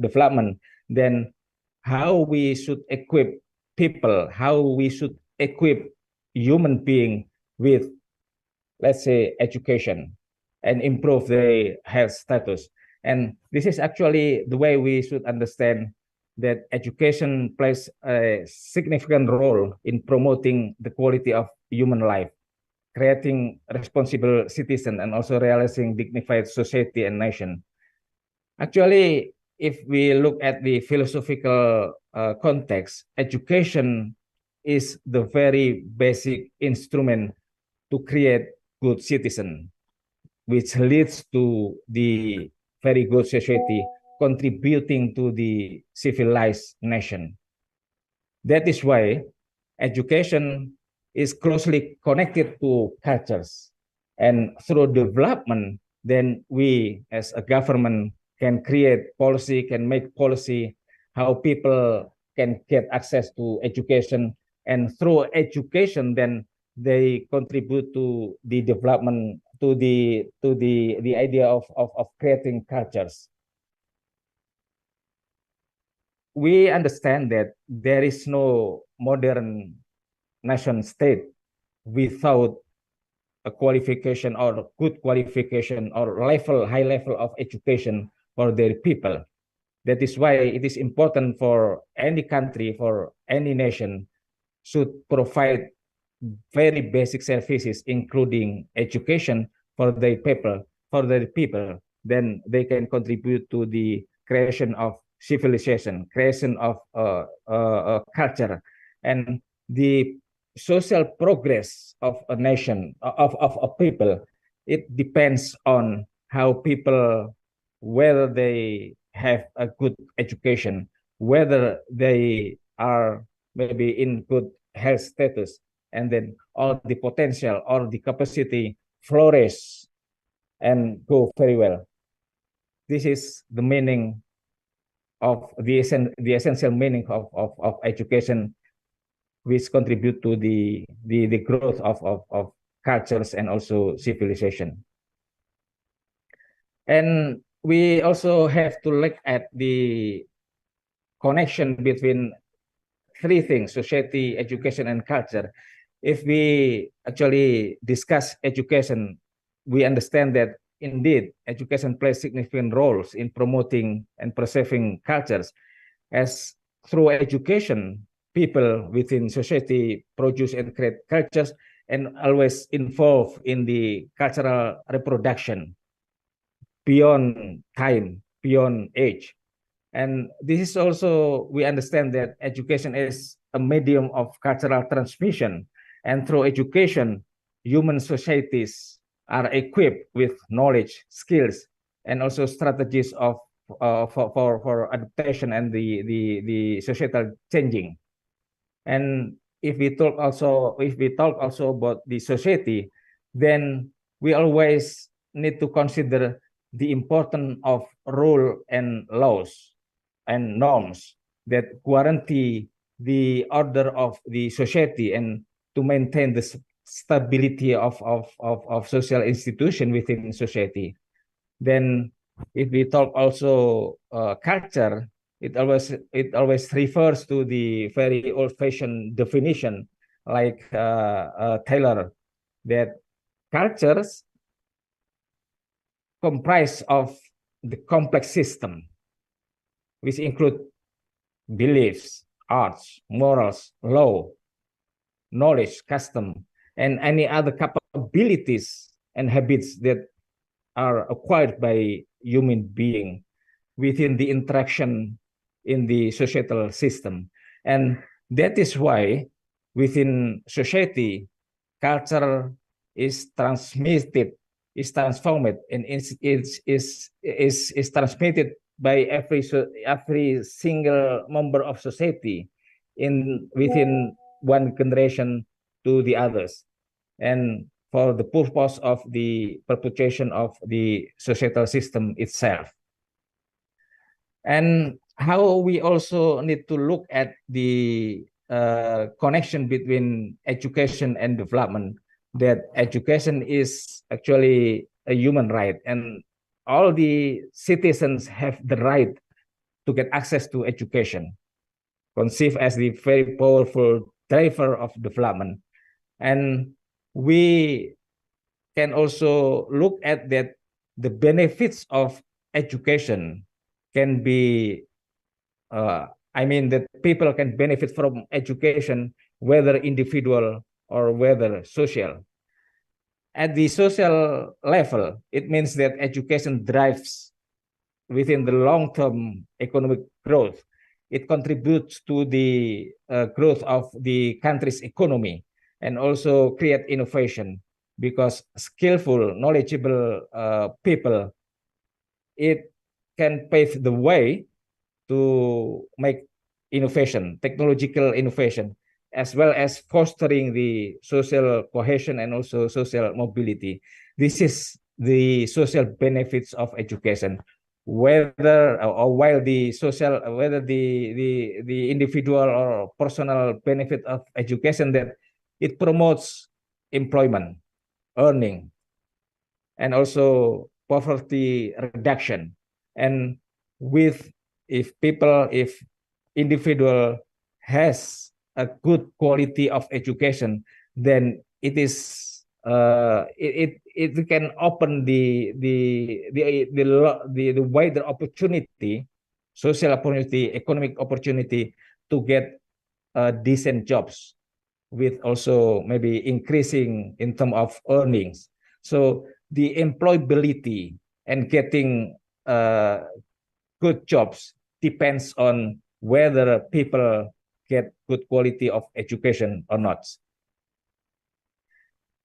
development, then how we should equip people, how we should equip human being with, let's say, education and improve their health status. And this is actually the way we should understand that education plays a significant role in promoting the quality of human life, creating responsible citizen, and also realizing dignified society and nation. Actually, if we look at the philosophical context, education is the very basic instrument to create good citizen, which leads to the very good society, contributing to the civilized nation. That is why education is closely connected to cultures. And through development, then we as a government can create policy, can make policy, how people can get access to education. And through education, then they contribute to the development, to the idea of creating cultures. We understand that there is no modern nation state without a qualification or good qualification or high level of education for their people. That is why it is important for any country, for any nation, should provide very basic services, including education for their people, then they can contribute to the creation of civilization, creation of culture, and the social progress of a nation, of a people. It depends on how people, whether they have a good education, whether they are maybe in good health status, and then all the potential or the capacity flourish and go very well. This is the meaning of the essential meaning of education, which contribute to the growth of cultures and also civilization. And we also have to look at the connection between three things: society, education, and culture. If we actually discuss education, we understand that indeed education plays significant roles in promoting and preserving cultures, as through education, people within society produce and create cultures and always involved in the cultural reproduction beyond time, beyond age. And this is also, we understand that education is a medium of cultural transmission. And through education, human societies are equipped with knowledge, skills, and also strategies of for adaptation and the societal changing. And if we talk also about the society, then we always need to consider the importance of rule and laws and norms that guarantee the order of the society and to maintain the stability of social institution within society. Then if we talk also culture, it always refers to the very old-fashioned definition like Taylor, that cultures comprise of the complex system, which include beliefs, arts, morals, law, knowledge, custom, and any other capabilities and habits that are acquired by human being within the interaction in the societal system. And that is why within society, culture is transmitted, is transformed, and is transmitted by every single member of society within one generation to the others, and for the purpose of the perpetuation of the societal system itself. And how we also need to look at the connection between education and development, that education is actually a human right, and all the citizens have the right to get access to education. conceived as the very powerful driver of development. And we can also look at that the benefits of education can be, that people can benefit from education, whether individual or whether social. At the social level, it means that education drives within the long-term economic growth. It contributes to the growth of the country's economy and also create innovation, because skillful, knowledgeable people, it can pave the way to make innovation, technological innovation, as well as fostering the social cohesion and also social mobility. This is the social benefits of education. Whether or while the social, whether the individual or personal benefit of education, that it promotes employment, earning, and also poverty reduction. And with, if individual has a good quality of education, then it is it can open the wider opportunity, social opportunity, economic opportunity to get decent jobs, with also maybe increasing in terms of earnings. So the employability and getting good jobs depends on whether people get good quality of education or not.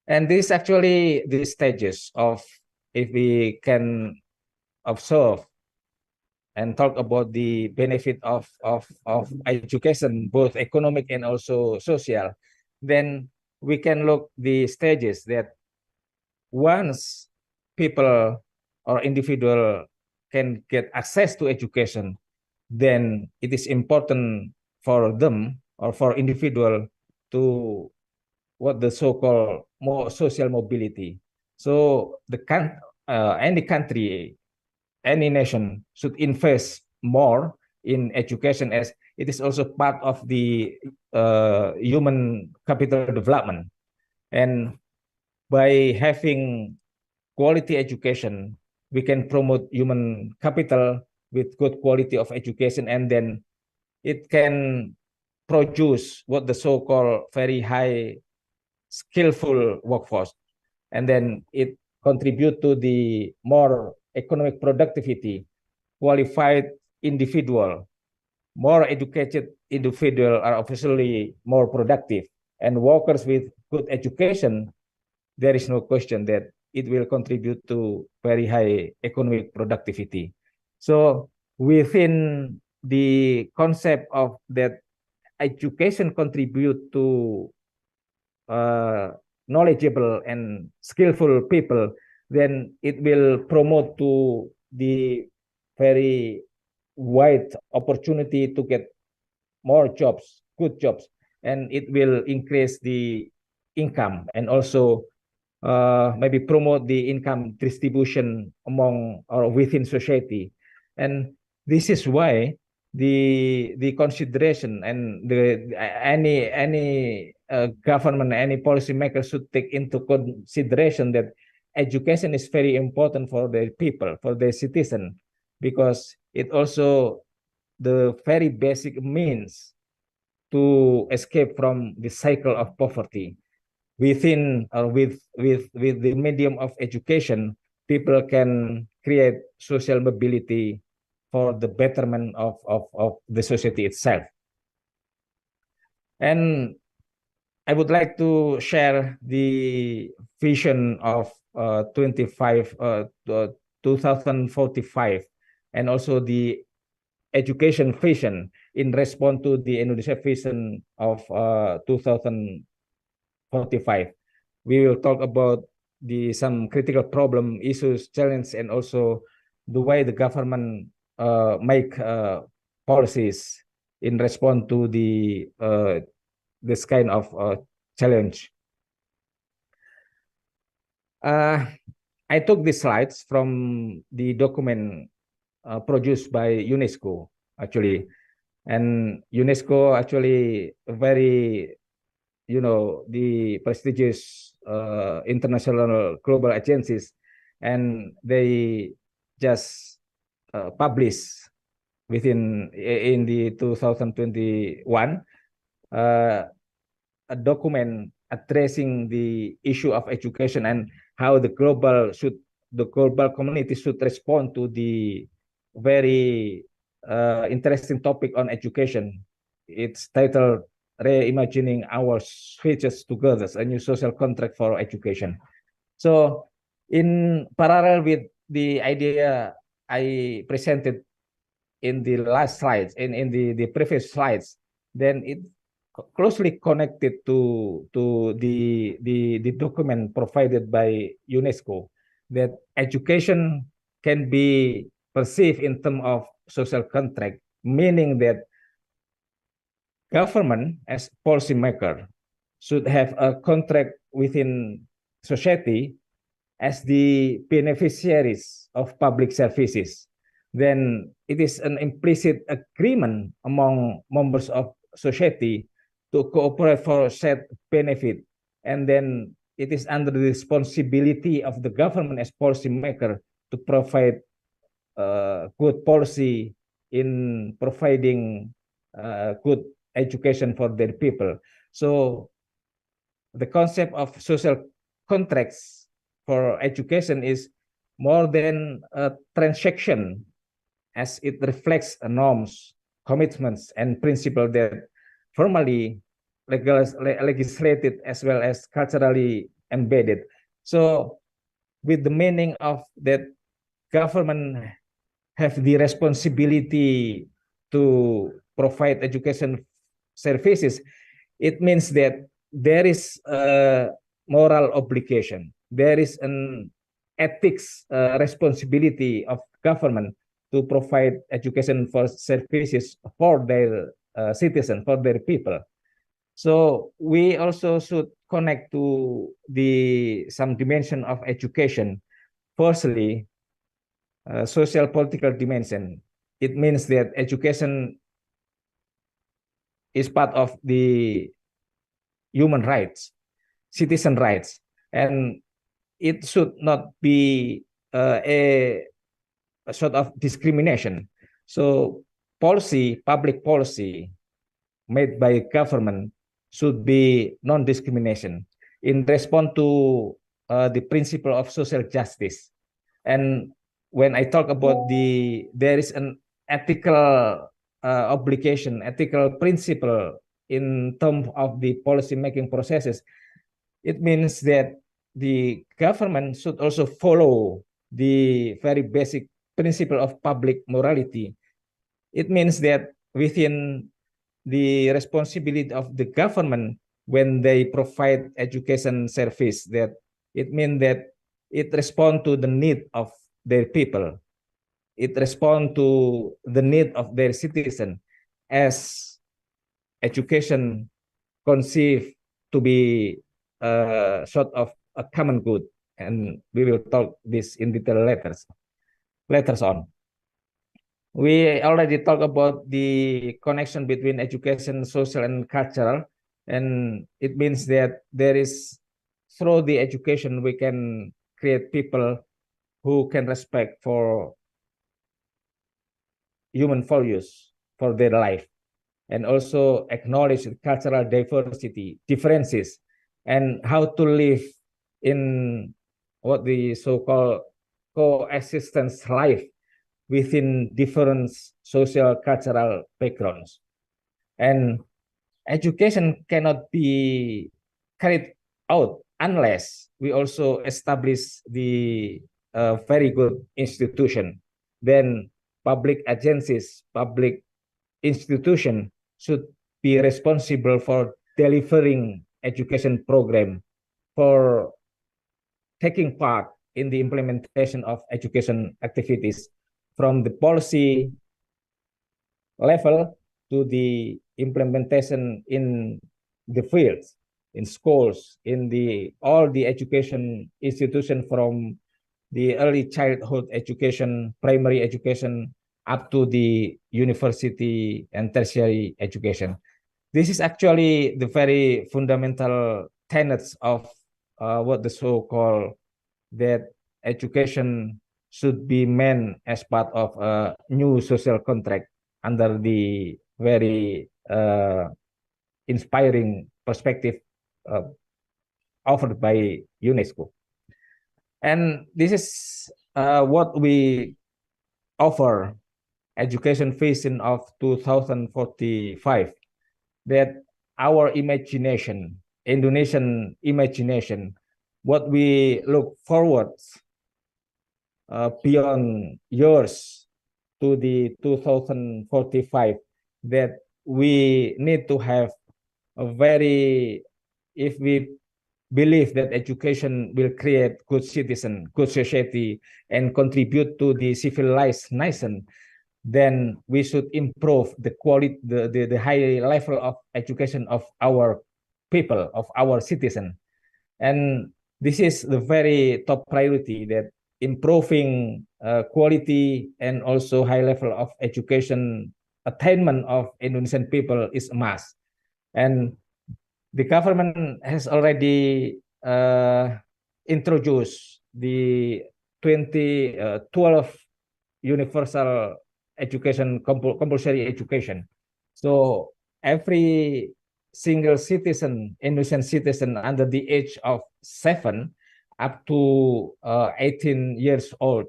And this actually the stages of, if we can observe and talk about the benefit of education, both economic and also social, then we can look the stages that once people or individual can get access to education, then it is important for them or for individual to what the so-called more social mobility. So any country, any nation should invest more in education, as it is also part of the human capital development. And by having quality education, we can promote human capital with good quality of education, and then it can produce what the so-called very high skillful workforce, and then it contribute to the more economic productivity, qualified individual, more educated individual are obviously more productive, and workers with good education, there is no question that it will contribute to very high economic productivity. So within the concept of that education contribute to knowledgeable and skillful people, then it will promote to the very wide opportunity to get more jobs, good jobs, and it will increase the income and also maybe promote the income distribution among or within society. And this is why the consideration and any government, any policymaker should take into consideration that education is very important for the people, for the citizen, because it also the very basic means to escape from the cycle of poverty. Within or with the medium of education, people can create social mobility for the betterment of the society itself. And I would like to share the vision of 2045 and also the education vision in response to the Indonesia vision of 2045. We will talk about some critical problem, issues, challenge, and also the way the government make policies in response to this kind of challenge. I took these slides from the document produced by UNESCO, actually. And UNESCO actually very, the prestigious international global agencies, and they just publish in the 2021 a document addressing the issue of education and how the global community should respond to the very interesting topic on education. It's titled Reimagining Our Futures Together, a New Social Contract for Education. So in parallel with the idea I presented in the last slides, in the previous slides, then it closely connected to the document provided by UNESCO, that education can be perceived in terms of social contract, meaning that government as policymaker should have a contract within society as the beneficiaries of public services. Then it is an implicit agreement among members of society to cooperate for shared benefit. And then it is under the responsibility of the government as policymaker to provide good policy in providing good education for their people. So the concept of social contracts for education is more than a transaction, as it reflects norms, commitments, and principles that formally legislated as well as culturally embedded. So with the meaning of that government have the responsibility to provide education services, it means that there is a moral obligation. There is an ethics responsibility of government to provide education for services for their citizens, for their people. So we also should connect to some dimension of education. Firstly, social political dimension. It means that education is part of the human rights, citizen rights, and it should not be a sort of discrimination. So public policy made by government should be non-discrimination in response to the principle of social justice. And when I talk about there is an ethical obligation, ethical principle in terms of the policy making processes, it means that the government should also follow the very basic principle of public morality. It means that within the responsibility of the government when they provide education service, that it means that it responds to the need of their people. It responds to the need of their citizen, as education conceived to be sort of a common good. And we will talk this in detail later on. We already talked about the connection between education, social, and cultural. And it means that there is, through the education, we can create people who can respect for human values for their life, and also acknowledge cultural diversity, differences, and how to live in what the so-called coexistence life within different social cultural backgrounds. And education cannot be carried out unless we also establish the very good institution. Then public agencies, public institution should be responsible for delivering education program, for taking part in the implementation of education activities from the policy level to the implementation in the fields, in schools, in all the education institution, from the early childhood education, primary education, up to the university and tertiary education. This is actually the very fundamental tenets of what the so-called that education should be meant as part of a new social contract under the very inspiring perspective offered by UNESCO. And this is what we offer, Education Vision of 2045, that our imagination, Indonesian imagination, what we look forward beyond years to the 2045, that we need to have a very, if we believe that education will create good citizen, good society, and contribute to the civilized nation, then we should improve the quality, the high level of education of our people, of our citizen. And this is the very top priority, that improving quality and also high level of education attainment of Indonesian people is a must. And the government has already introduced the 2012 universal education, compulsory education. So every single citizen, Indonesian citizen under the age of 7 up to 18 years old,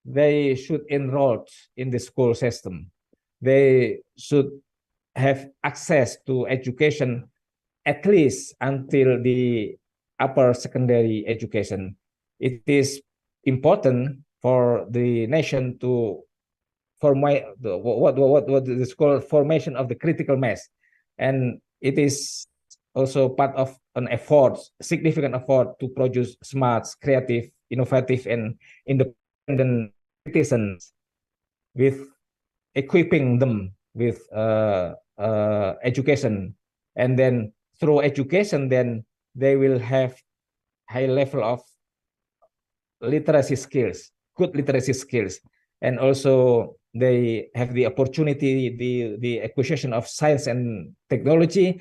they should enroll in the school system. They should have access to education at least until the upper secondary education. It is important for the nation to form what is called formation of the critical mass, and it is also part of an effort, significant effort, to produce smart, creative, innovative, and independent citizens, with equipping them with education, and then through education, then they will have high level of literacy skills, good literacy skills, and also they have the opportunity, the acquisition of science and technology,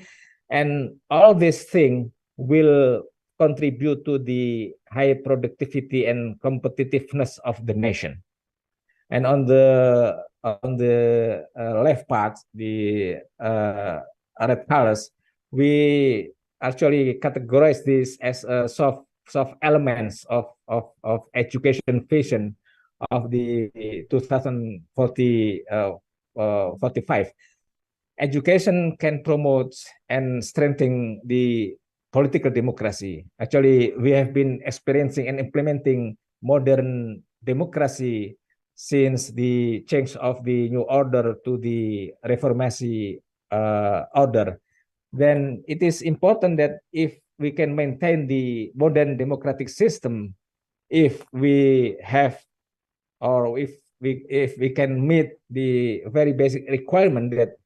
and all these things will contribute to the high productivity and competitiveness of the nation. And on the left part, the red colors, we actually categorize this as a soft elements of education vision of the 2045. Education can promote and strengthen the political democracy. Actually, we have been experiencing and implementing modern democracy since the change of the new order to the reformasi order. Then it is important that if we can maintain the modern democratic system, if we have, or if we can meet the very basic requirement that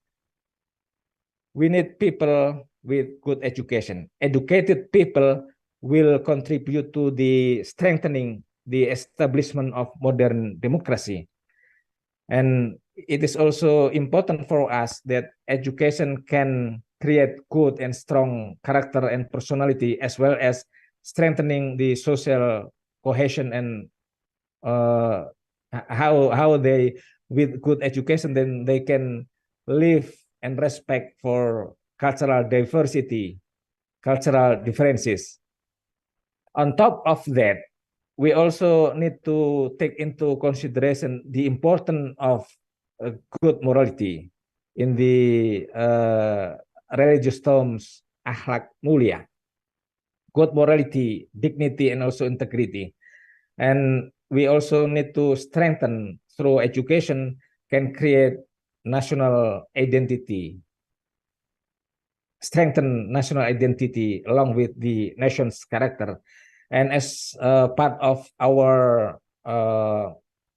we need people with good education. Educated people will contribute to the strengthening the establishment of modern democracy. And it is also important for us that education can create good and strong character and personality, as well as strengthening the social cohesion, and how they, with good education, then they can live and respect for cultural diversity, cultural differences. On top of that, we also need to take into consideration the importance of good morality in the religious terms, akhlak mulia, good morality, dignity, and also integrity. And we also need to strengthen through education, can create national identity, strengthen national identity along with the nation's character. And as part of our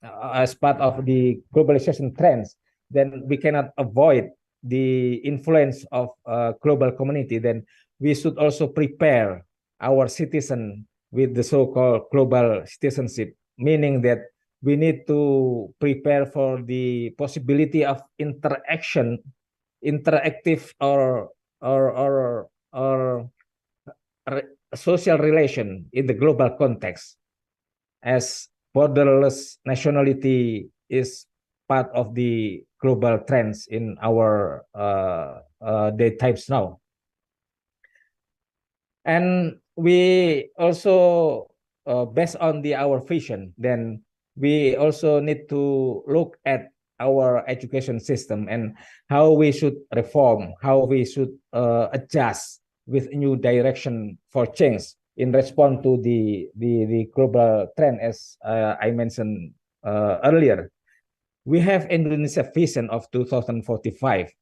as part of the globalization trends, then we cannot avoid the influence of global community. Then we should also prepare our citizen with the so-called global citizenship, meaning that we need to prepare for the possibility of interactive or social relation in the global context, as borderless nationality is part of the global trends in our day types now. And we also, based on our vision, then we also need to look at our education system and how we should reform, how we should adjust with new direction for change in response to the global trend, as I mentioned earlier. We have Indonesia vision of 2045.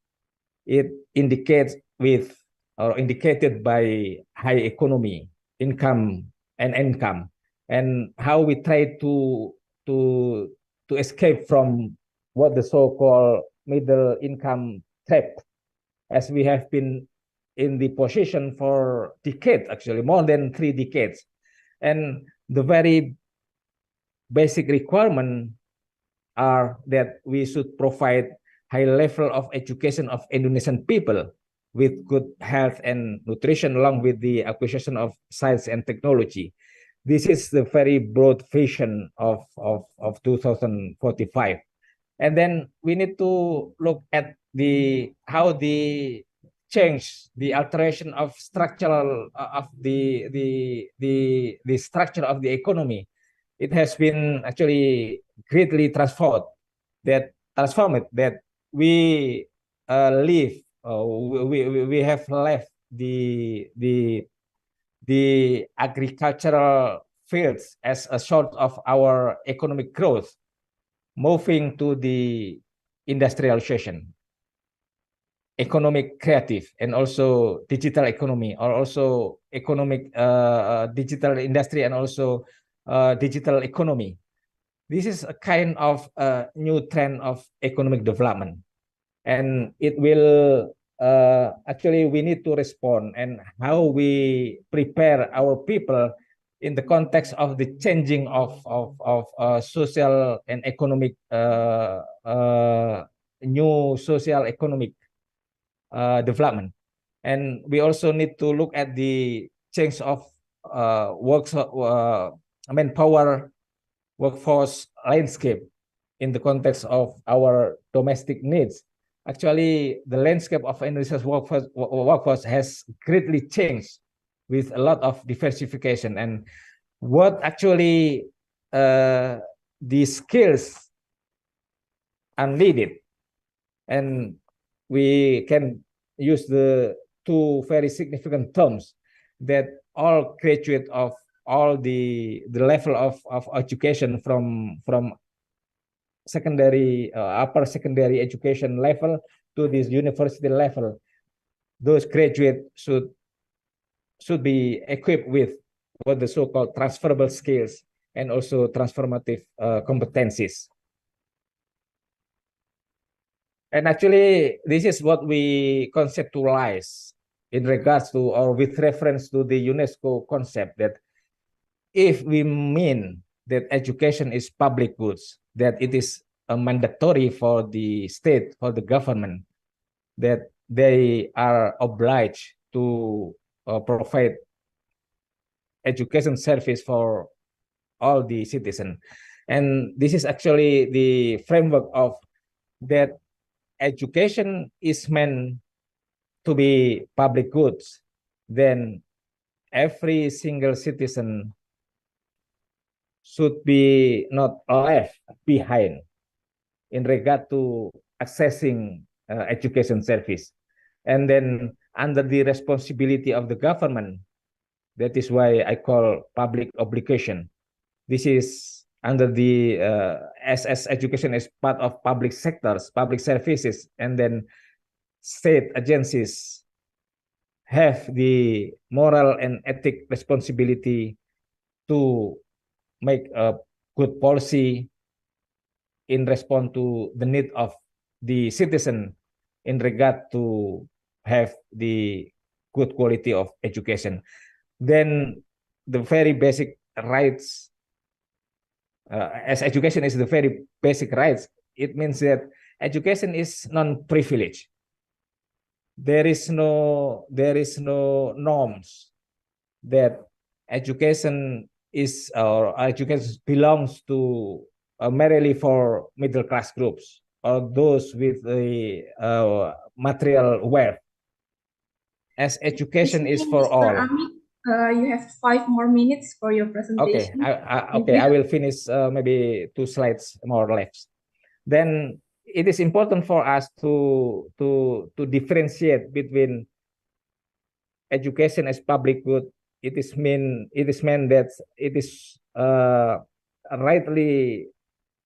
It indicates with or indicated by high economy, income, and how we try to escape from what the so-called middle income trap, as we have been in the position for decades, actually more than 3 decades. And the very basic requirement are that we should provide high level of education of Indonesian people with good health and nutrition, along with the acquisition of science and technology. This is the very broad vision of 2045. And then we need to look at how the change, the alteration of structural of the structure of the economy. It has been actually greatly transformed that we live, we have left the agricultural fields as a sort of our economic growth, moving to the industrialization, economic creative, and also digital economy, or also economic digital industry, and also digital economy. This is a kind of new trend of economic development, and it will actually we need to respond, and how we prepare our people in the context of the changing of social and economic new social economic development. And we also need to look at the change of manpower workforce landscape in the context of our domestic needs. Actually, the landscape of Indonesia's workforce has greatly changed with a lot of diversification. And what actually the skills are needed, and we can use the two very significant terms, that all graduate of all the level of education from secondary upper secondary education level to this university level, those graduates should be equipped with what the so-called transferable skills and also transformative competencies. And actually, this is what we conceptualize in regards to, or with reference to, the UNESCO concept, that if we mean that education is public goods, that it is mandatory for the state, for the government, that they are obliged to provide education service for all the citizens. And this is actually the framework of that education is meant to be public goods, then every single citizen should be not left behind in regard to accessing education service. And then under the responsibility of the government, that is why I call public obligation. This is under the as education is part of public sectors, public services, and then state agencies have the moral and ethic responsibility to make a good policy in response to the need of the citizen in regard to have the good quality of education. Then the very basic rights as education is the very basic rights, it means that education is non-privilege. There is no norms that education is or education belongs to merely for middle class groups or those with the material wealth. As education is for Mr. all. Amit, you have 5 more minutes for your presentation. Okay, I will finish maybe 2 slides more or less. Then it is important for us to differentiate between education as public good. It is meant that it is rightly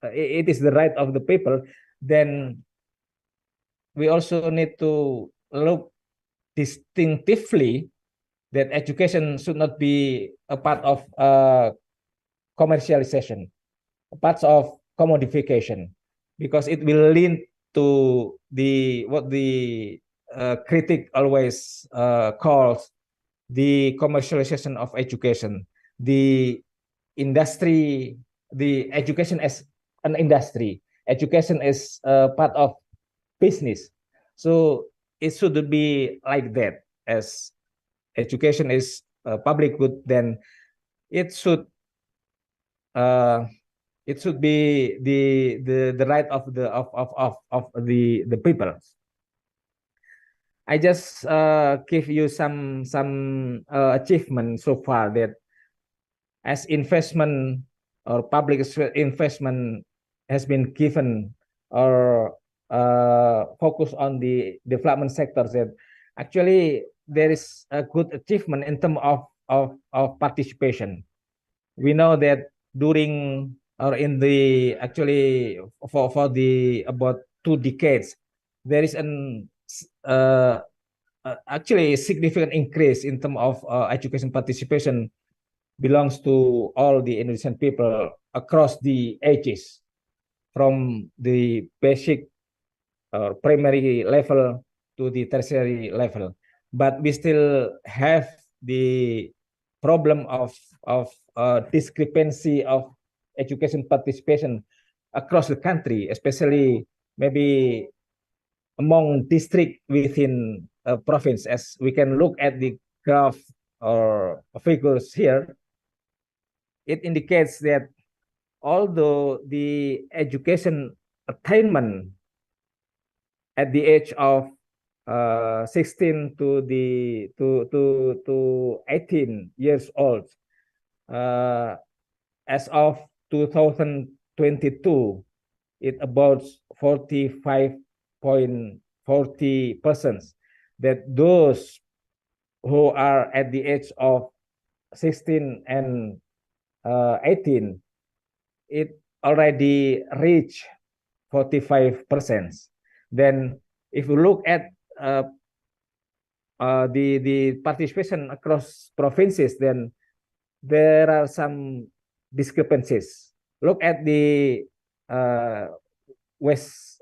it is the right of the people. Then we also need to look distinctively that education should not be a part of commercialization, a part of commodification, because it will lead to what the critic always calls the commercialization of education, the industry, the education as an industry, education is part of business. So it should be like that. As education is public good, then it should be the right of the people. I just give you some achievement so far, that as investment or public investment has been given or focus on the development sectors, that actually there is a good achievement in terms of participation. We know that during or in the actually for the about 2 decades, there is an actually a significant increase in terms of education participation belongs to all the Indonesian people across the ages, from the basic or primary level to the tertiary level. But we still have the problem of discrepancy of education participation across the country, especially maybe among district within a province. As we can look at the graph or figures here, it indicates that although the education attainment at the age of 16 to 18 years old, as of 2022, it about 45.40%, that those who are at the age of 16 and 18, it already reached 45%. Then if you look at the participation across provinces, then there are some discrepancies. Look at the West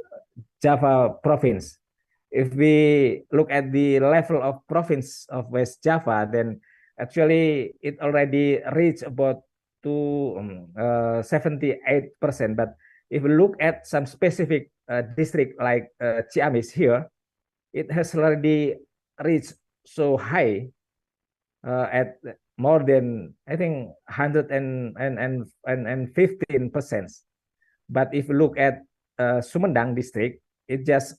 Java province. If we look at the level of province of West Java, then actually it already reached about to 78%. But if we look at some specific district like Ciamis here, it has already reached so high at more than, I think, 115%. But if you look at Sumedang district, it just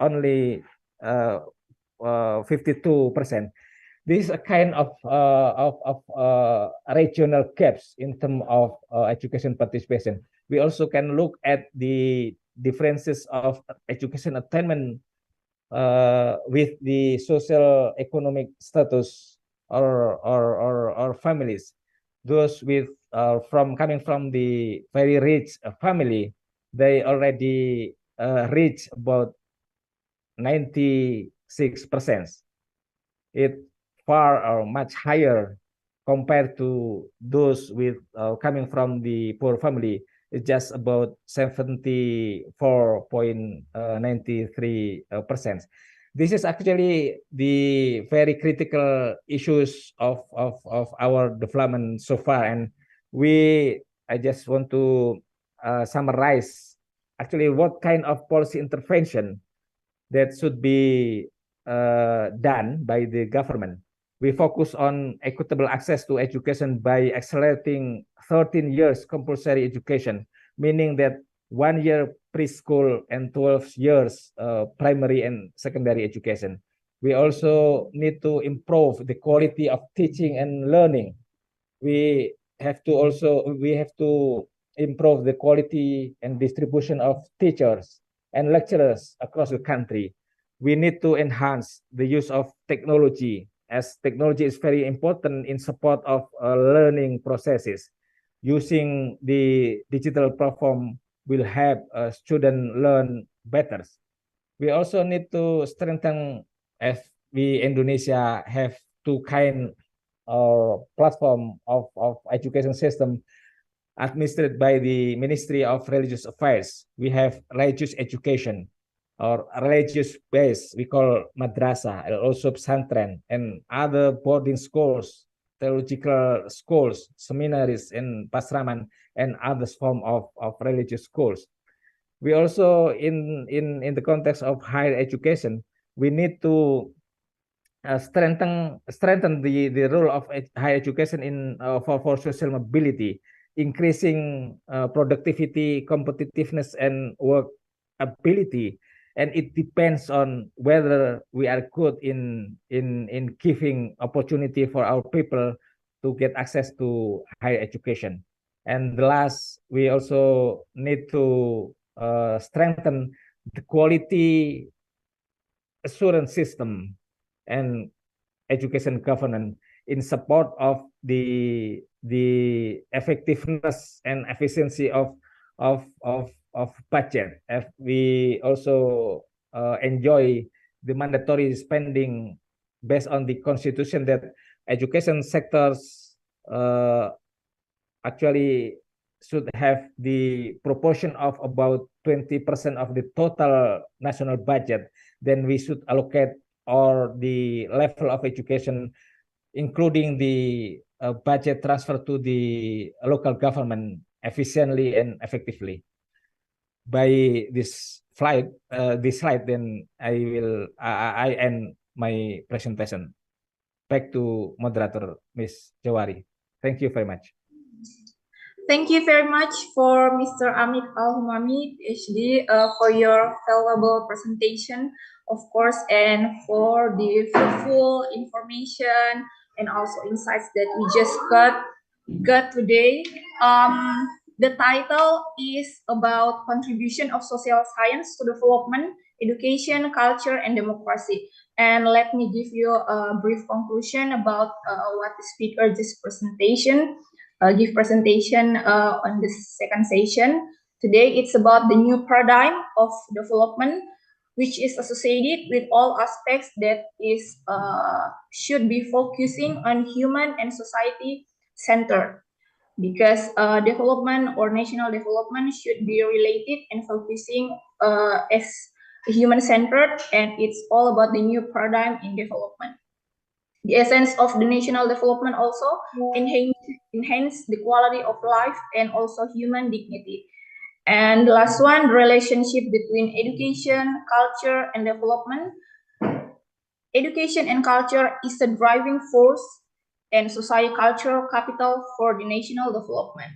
only 52%. This is a kind of regional gaps in terms of education participation. We also can look at the differences of education attainment with the social economic status or families. Those with coming from the very rich family, they already reach about 96%. It far or much higher compared to those with coming from the poor family. It's just about 74.93%. This is actually the very critical issues of our development so far, and we I just want to summarize actually what kind of policy intervention that should be done by the government. We focus on equitable access to education by accelerating 13 years compulsory education, meaning that 1 year preschool and 12 years primary and secondary education. We also need to improve the quality of teaching and learning. We have to improve the quality and distribution of teachers and lecturers across the country. We need to enhance the use of technology, as technology is very important in support of learning processes. Using the digital platform will help students learn better. We also need to strengthen, as we Indonesia have two kind or platform of education system administered by the Ministry of Religious Affairs. We have religious education or religious base, we call madrasah, and also pesantren, and other boarding schools, theological schools, seminaries, and pasraman, and other form of religious schools. We also, in the context of higher education, we need to strengthen the role of higher education in for social mobility, increasing productivity, competitiveness, and work ability. And it depends on whether we are good in giving opportunity for our people to get access to higher education. And the last, we also need to strengthen the quality assurance system and education governance in support of the effectiveness and efficiency of budget. If we also enjoy the mandatory spending based on the constitution that education sectors actually should have the proportion of about 20% of the total national budget, then we should allocate or the level of education, including the budget transfer to the local government efficiently and effectively. By this slide, then I end my presentation. Back to moderator, Ms. Jawari. Thank you very much. Thank you very much for Mr. Amit Al-Humami, PhD, for your valuable presentation, of course, and for the full information and also insights that we just got today. The title is about contribution of social science to development, education, culture, and democracy. And let me give you a brief conclusion about what the speaker just give presentation on the second session. Today, it's about the new paradigm of development, which is associated with all aspects that is should be focusing on human and society centered. Because development or national development should be related and focusing as human-centered, and it's all about the new paradigm in development. The essence of the national development also enhance the quality of life and also human dignity. And the last one, relationship between education, culture, and development. Education and culture is the driving force and socio-cultural capital for the national development.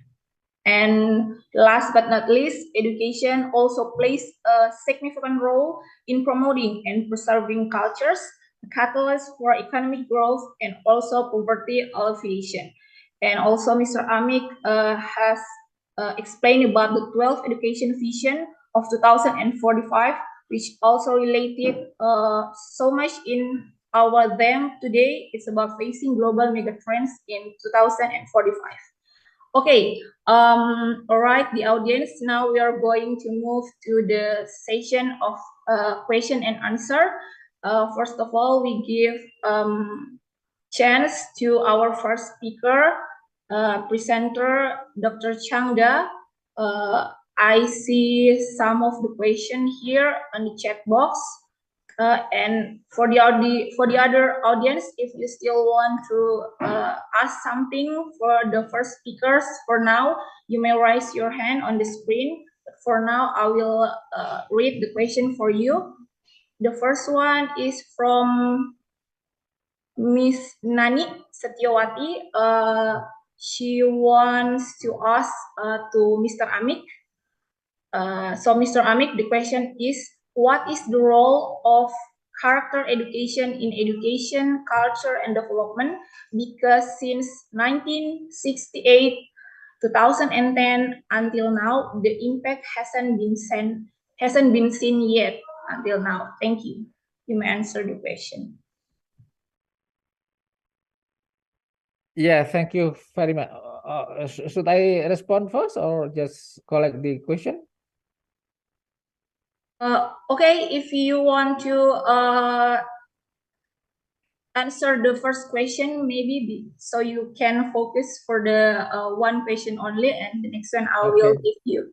And last but not least, education also plays a significant role in promoting and preserving cultures, a catalyst for economic growth and also poverty alleviation. And also Mr. Amit has explained about the 12th education vision of 2045, which also related so much in our them today. It's about facing global megatrends in 2045. Okay, all right, the audience, now we are going to move to the session of question and answer. First of all, we give chance to our first speaker, presenter, Dr. Changda. I see some of the question here on the chat box. And for the other audience, if you still want to ask something for the first speakers, for now you may raise your hand on the screen. But for now, I will read the question for you. The first one is from Miss Nani Setiawati. She wants to ask to Mr. Amik. So Mr. Amik, the question is, what is the role of character education in education, culture, and development? Because since 1968, 2010 until now, the impact hasn't been seen yet until now. Thank you. You may answer the question. Yeah, thank you very much. Should I respond first or just collect the question? Okay, if you want to answer the first question, maybe so you can focus for the one question only, and the next one I will give you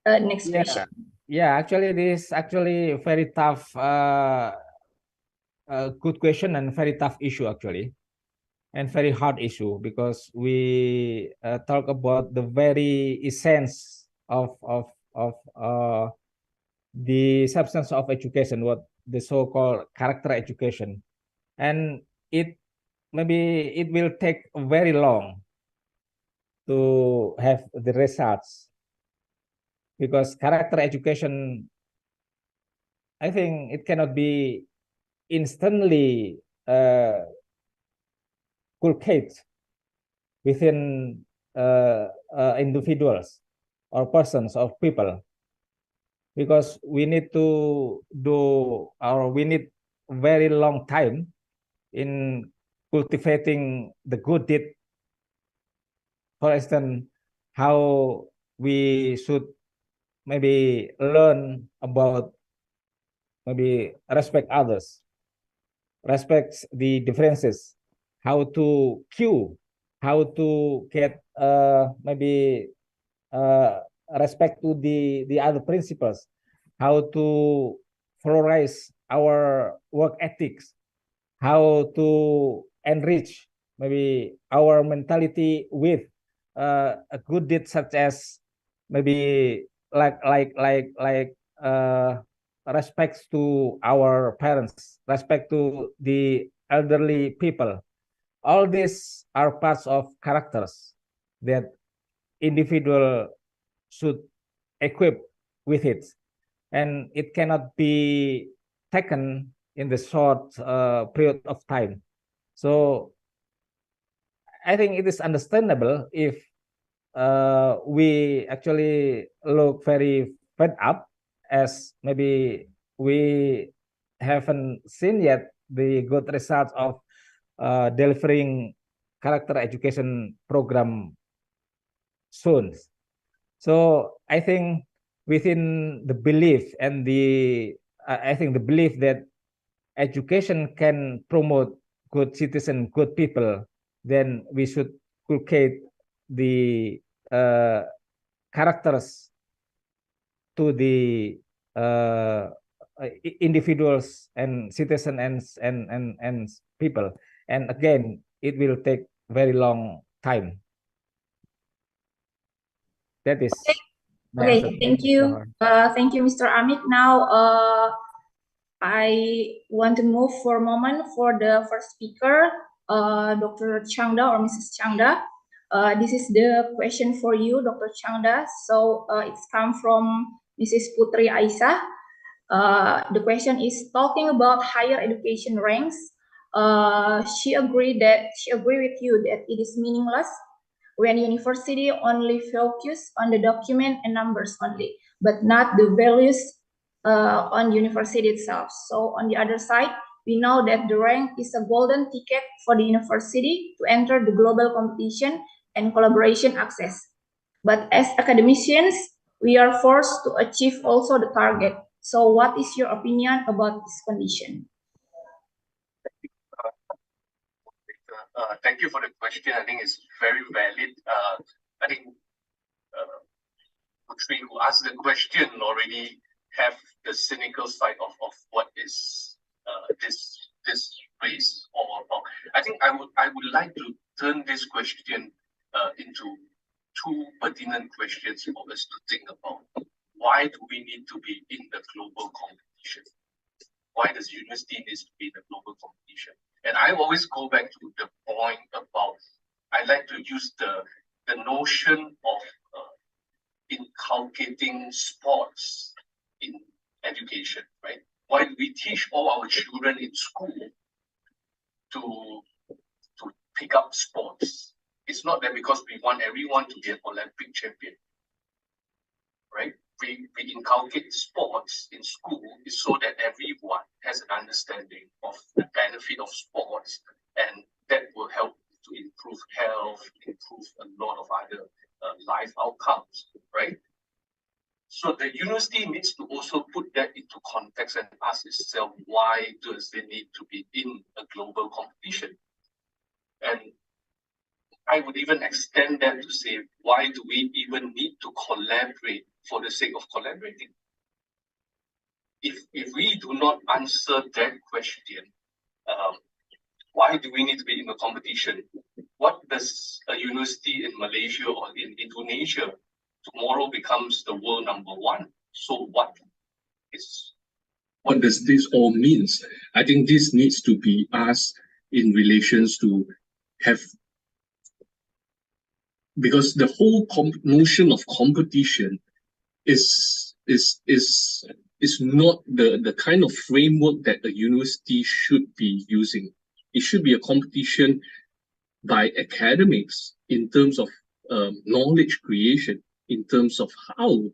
next question. Yeah, actually, this actually very tough, good question and very tough issue actually, and very hard issue because we talk about the very essence of the substance of education, what the so-called character education, and maybe it will take very long to have the results because character education, I think it cannot be instantly cultivate within individuals or persons or people, because we need to do, or we need very long time in cultivating the good deed. For instance, how we should maybe learn about maybe respect others, respect the differences, how to queue, how to get maybe respect to the other principles, how to valorize our work ethics, how to enrich maybe our mentality with a good deed such as maybe like respects to our parents, respect to the elderly people. All these are parts of characters that individual should equip with it, and it cannot be taken in the short period of time. So I think it is understandable if we actually look very fed up, as maybe we haven't seen yet the good results of delivering character education program soon. So I think within the belief and I think the belief that education can promote good citizen, good people, then we should cultivate the characters to the individuals and citizen and people. And again, it will take very long time. That is okay. Thank you. Thank you, Mr. Amit. Now, I want to move for a moment for the first speaker, Dr. Changda or Mrs. Changda. This is the question for you, Dr. Changda. So it's come from Mrs. Putri Aisyah. The question is talking about higher education ranks. She agreed with you that it is meaningless when university only focus on the document and numbers only, but not the values on university itself. So on the other side, we know that the rank is a golden ticket for the university to enter the global competition and collaboration access. But as academicians, we are forced to achieve also the target. So what is your opinion about this condition? Thank you for the question. I think it's very valid. I think Putri, who asked the question, already have the cynical side of what is this race all about. I think I would like to turn this question into two pertinent questions for us to think about. Why do we need to be in the global competition? Why does university need to be in the global competition? And I always go back to the point about, I like to use the notion of inculcating sports in education, right? Why do we teach all our children in school to pick up sports? It's not that because we want everyone to be an Olympic champion, right? We inculcate sports in school is so that everyone has an understanding of the benefit of sports, and that will help to improve health, improve a lot of other life outcomes, right? So the university needs to also put that into context and ask itself, why does it need to be in a global competition? And I would even extend that to say, why do we even need to collaborate for the sake of collaborating? If we do not answer that question, why do we need to be in a competition? What does a university in Malaysia or in Indonesia tomorrow becomes the world number one? So what does this all means? I think this needs to be asked in relations to have, because the whole notion of competition is not the kind of framework that a university should be using. It should be a competition by academics in terms of knowledge creation, in terms of how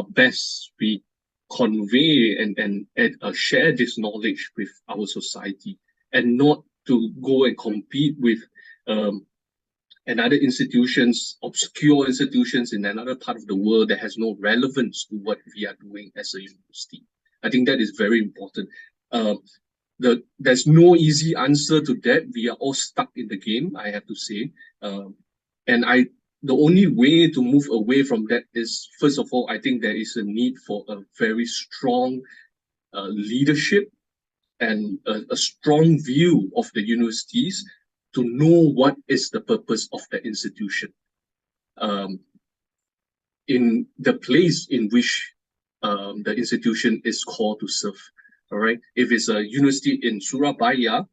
best we convey and share this knowledge with our society, and not to go and compete with another institutions, obscure institutions in another part of the world that has no relevance to what we are doing as a university. I think that is very important. There's no easy answer to that. We are all stuck in the game, I have to say. The only way to move away from that is, first of all, I think there is a need for a very strong leadership and a strong view of the universities to know what is the purpose of the institution, in the place in which the institution is called to serve. All right. If it's a university in Surabaya,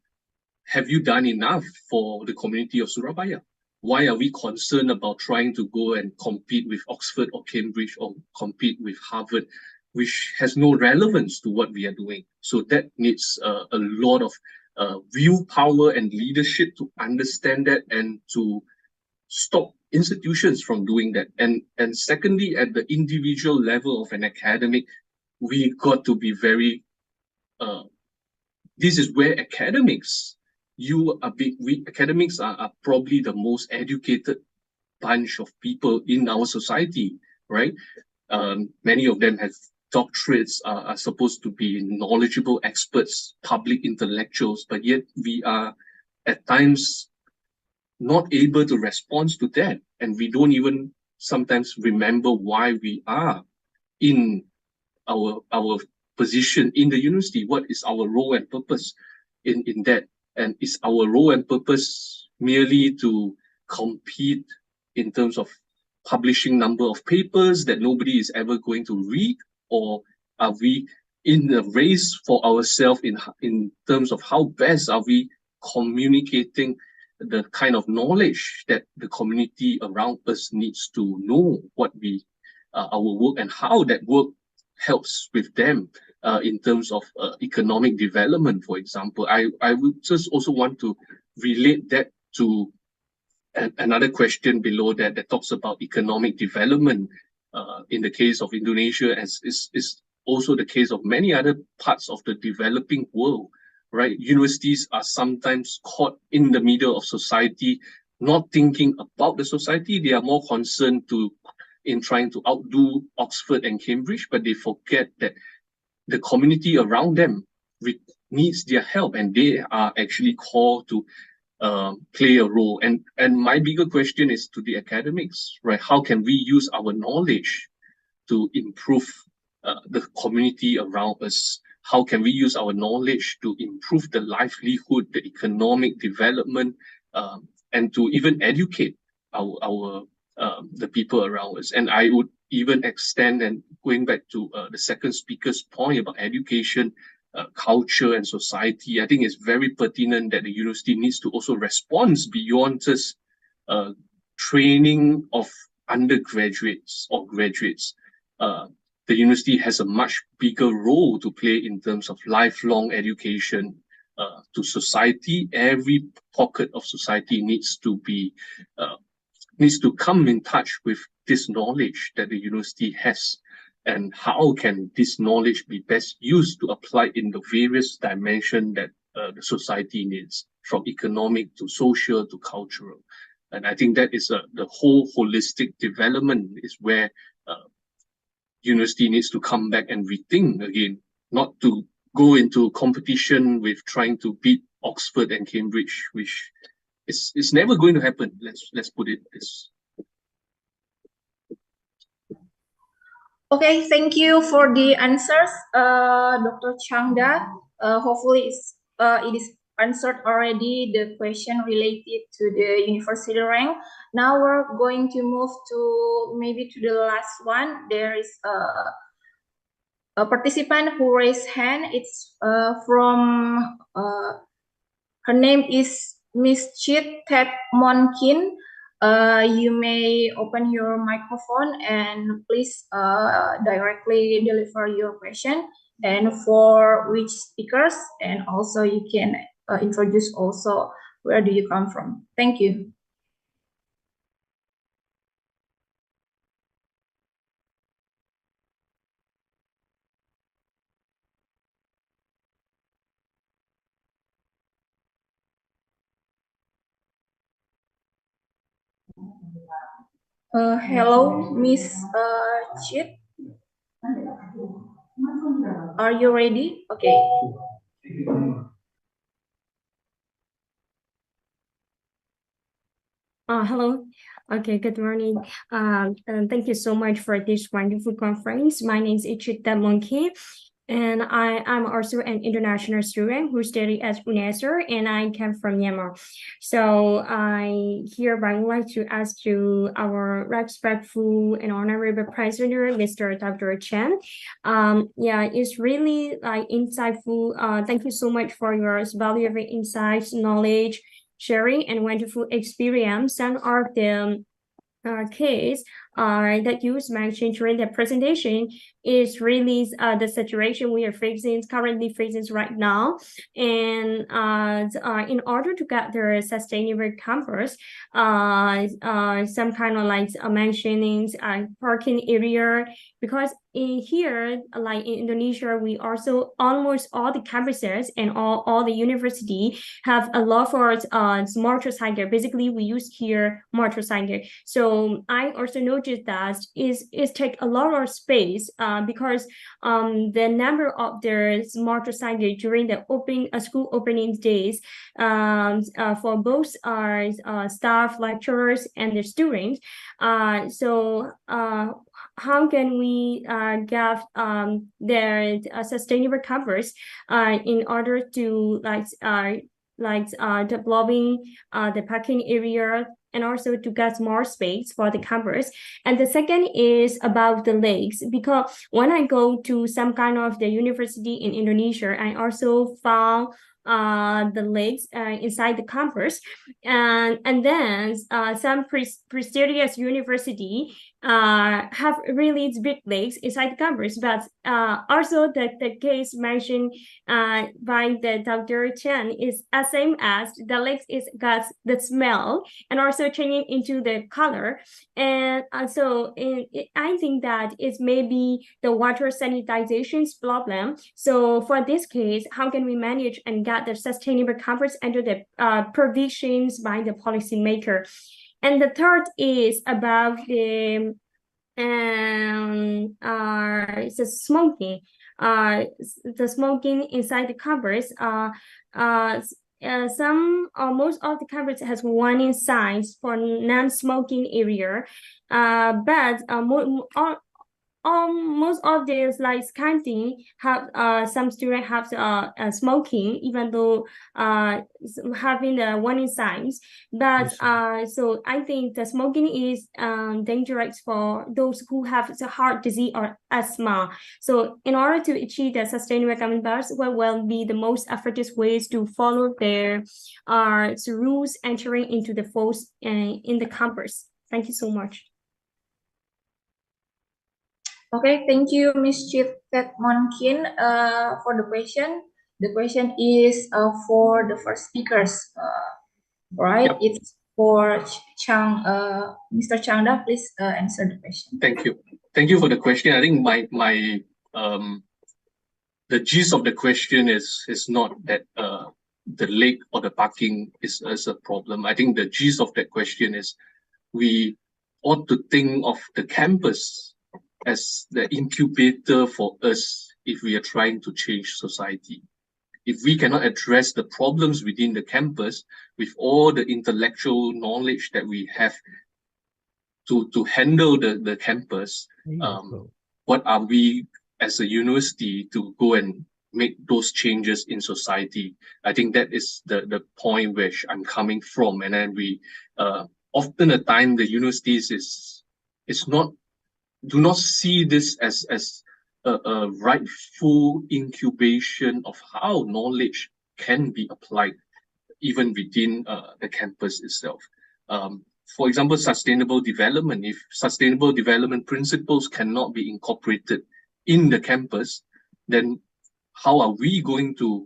have you done enough for the community of Surabaya? Why are we concerned about trying to go and compete with Oxford or Cambridge or compete with Harvard, which has no relevance to what we are doing? So that needs a lot of willpower and leadership to understand that and to stop institutions from doing that. And secondly, at the individual level of an academic, we got to be very this is where academics are probably the most educated bunch of people in our society, right? Many of them have doctorates, are supposed to be knowledgeable experts, public intellectuals, but yet we are at times not able to respond to that. And we don't even sometimes remember why we are in our position in the university. What is our role and purpose in that? And is our role and purpose merely to compete in terms of publishing number of papers that nobody is ever going to read? Or are we in a race for ourselves in terms of how best are we communicating the kind of knowledge that the community around us needs to know what our work and how that work helps with them in terms of economic development, for example. I would just also want to relate that to another question below that talks about economic development. In the case of Indonesia, as is also the case of many other parts of the developing world, right? Universities are sometimes caught in the middle of society, not thinking about the society. They are more concerned in trying to outdo Oxford and Cambridge, but they forget that the community around them needs their help, and they are actually called to play a role. And my bigger question is to the academics, right? How can we use our knowledge to improve the community around us? How can we use our knowledge to improve the livelihood, the economic development, and to even educate our the people around us? And I would even extend, and going back to the second speaker's point about education, culture and society, I think it's very pertinent that the university needs to also respond beyond just training of undergraduates or graduates. The university has a much bigger role to play in terms of lifelong education to society. Every pocket of society needs to come in touch with this knowledge that the university has, and how can this knowledge be best used to apply in the various dimensions that the society needs, from economic to social to cultural. And I think that is the whole holistic development is where university needs to come back and rethink again, not to go into competition with trying to beat Oxford and Cambridge, which is never going to happen. Let's put it this. Okay, thank you for the answers, Dr. Changda. Hopefully it is answered already the question related to the university rank. Now we're going to move to maybe to the last one. There is a participant who raised hand. It's from her name is Miss Chit Ted Monkin. You may open your microphone and please directly deliver your question, and for which speakers, and also you can introduce also where do you come from. Thank you. Hello, Miss Chit. Are you ready? Okay. Hello. Okay, good morning. And thank you so much for this wonderful conference. My name is Ichita Monkey, and I'm also an international student who study at UNESCO, and I come from Myanmar. So I hereby would like to ask to our respectful and honorable President, Mr. Dr. Chen. Yeah, it's really insightful. Thank you so much for your valuable insights, knowledge, sharing, and wonderful experience. Some of the case that you mentioned during the presentation is really the situation we are currently facing right now. And in order to get the sustainable campus, some kind of mentioning parking area, because in here, like in Indonesia, we also almost all the campuses and all the university have a lot for motorcycle. Basically, we use here motorcycle. So I also noticed that is take a lot of space because the number of their motorcycle during the school opening days for both staff, lecturers, and the students. So how can we get their sustainable campus in order to developing the parking area, and also to get more space for the campus. And the second is about the lakes, because when I go to some kind of the university in Indonesia, I also found the lakes inside the campus, and then some prestigious university have really big lakes inside the campus, but also the case mentioned by the Dr. Chen is the same as the lakes is got the smell and also changing into the color, and so I think that it's maybe the water sanitization's problem. So for this case, how can we manage and get the sustainable campus under the provisions by the policymaker? And the third is about the smoking. The smoking inside the campus. Some or most of the campus has warning signs for non-smoking area, but Most of this like scanting have some students have smoking, even though having the warning signs. But so I think the smoking is dangerous for those who have the heart disease or asthma. So in order to achieve the sustainable recommendations, what will be the most effective ways to follow their rules entering into the force in the campus? Thank you so much. Okay, thank you, Ms. Chitet Monkin, for the question. The question is for the first speakers, right? Yep. It's for Chang. Mr. Changda, please answer the question. Thank you. Thank you for the question. I think the gist of the question is not that the lake or the parking is a problem. I think the gist of that question is we ought to think of the campus as the incubator for us if we are trying to change society. If we cannot address the problems within the campus with all the intellectual knowledge that we have to handle the campus, what are we as a university to go and make those changes in society? I think that is the point where I'm coming from. And then we often the time the universities do not see this as a rightful incubation of how knowledge can be applied even within the campus itself. For example, sustainable development. If sustainable development principles cannot be incorporated in the campus, then how are we going to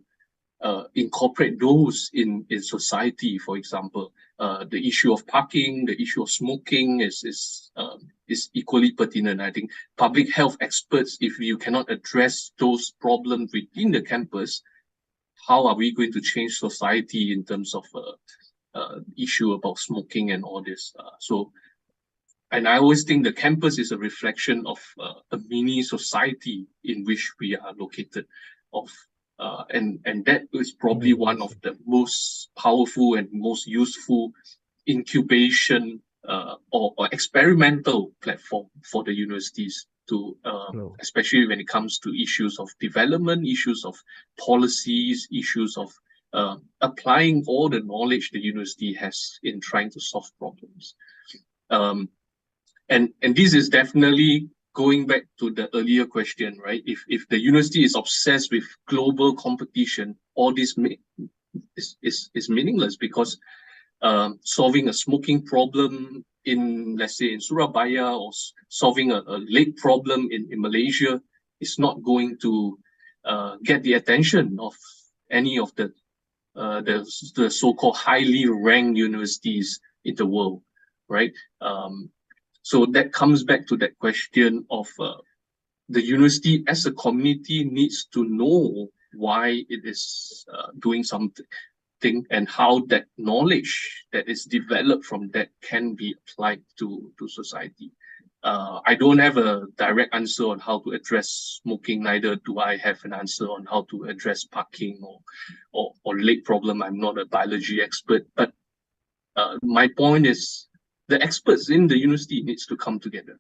incorporate those in society? For example, the issue of parking, the issue of smoking is equally pertinent. I think public health experts, if you cannot address those problems within the campus, how are we going to change society in terms of issue about smoking and all this? And I always think the campus is a reflection of a mini society in which we are located of. And that is probably one of the most powerful and most useful incubation or experimental platform for the universities to, especially when it comes to issues of development, issues of policies, issues of applying all the knowledge the university has in trying to solve problems. And this is definitely going back to the earlier question, right? If the university is obsessed with global competition, all this is meaningless, because solving a smoking problem in, let's say, in Surabaya, or solving a lake problem in Malaysia is not going to get the attention of any of the so-called highly ranked universities in the world, right? So that comes back to that question of the university as a community needs to know why it is doing something and how that knowledge that is developed from that can be applied to society. I don't have a direct answer on how to address smoking, neither do I have an answer on how to address parking or lake problem. I'm not a biology expert, but my point is the experts in the university needs to come together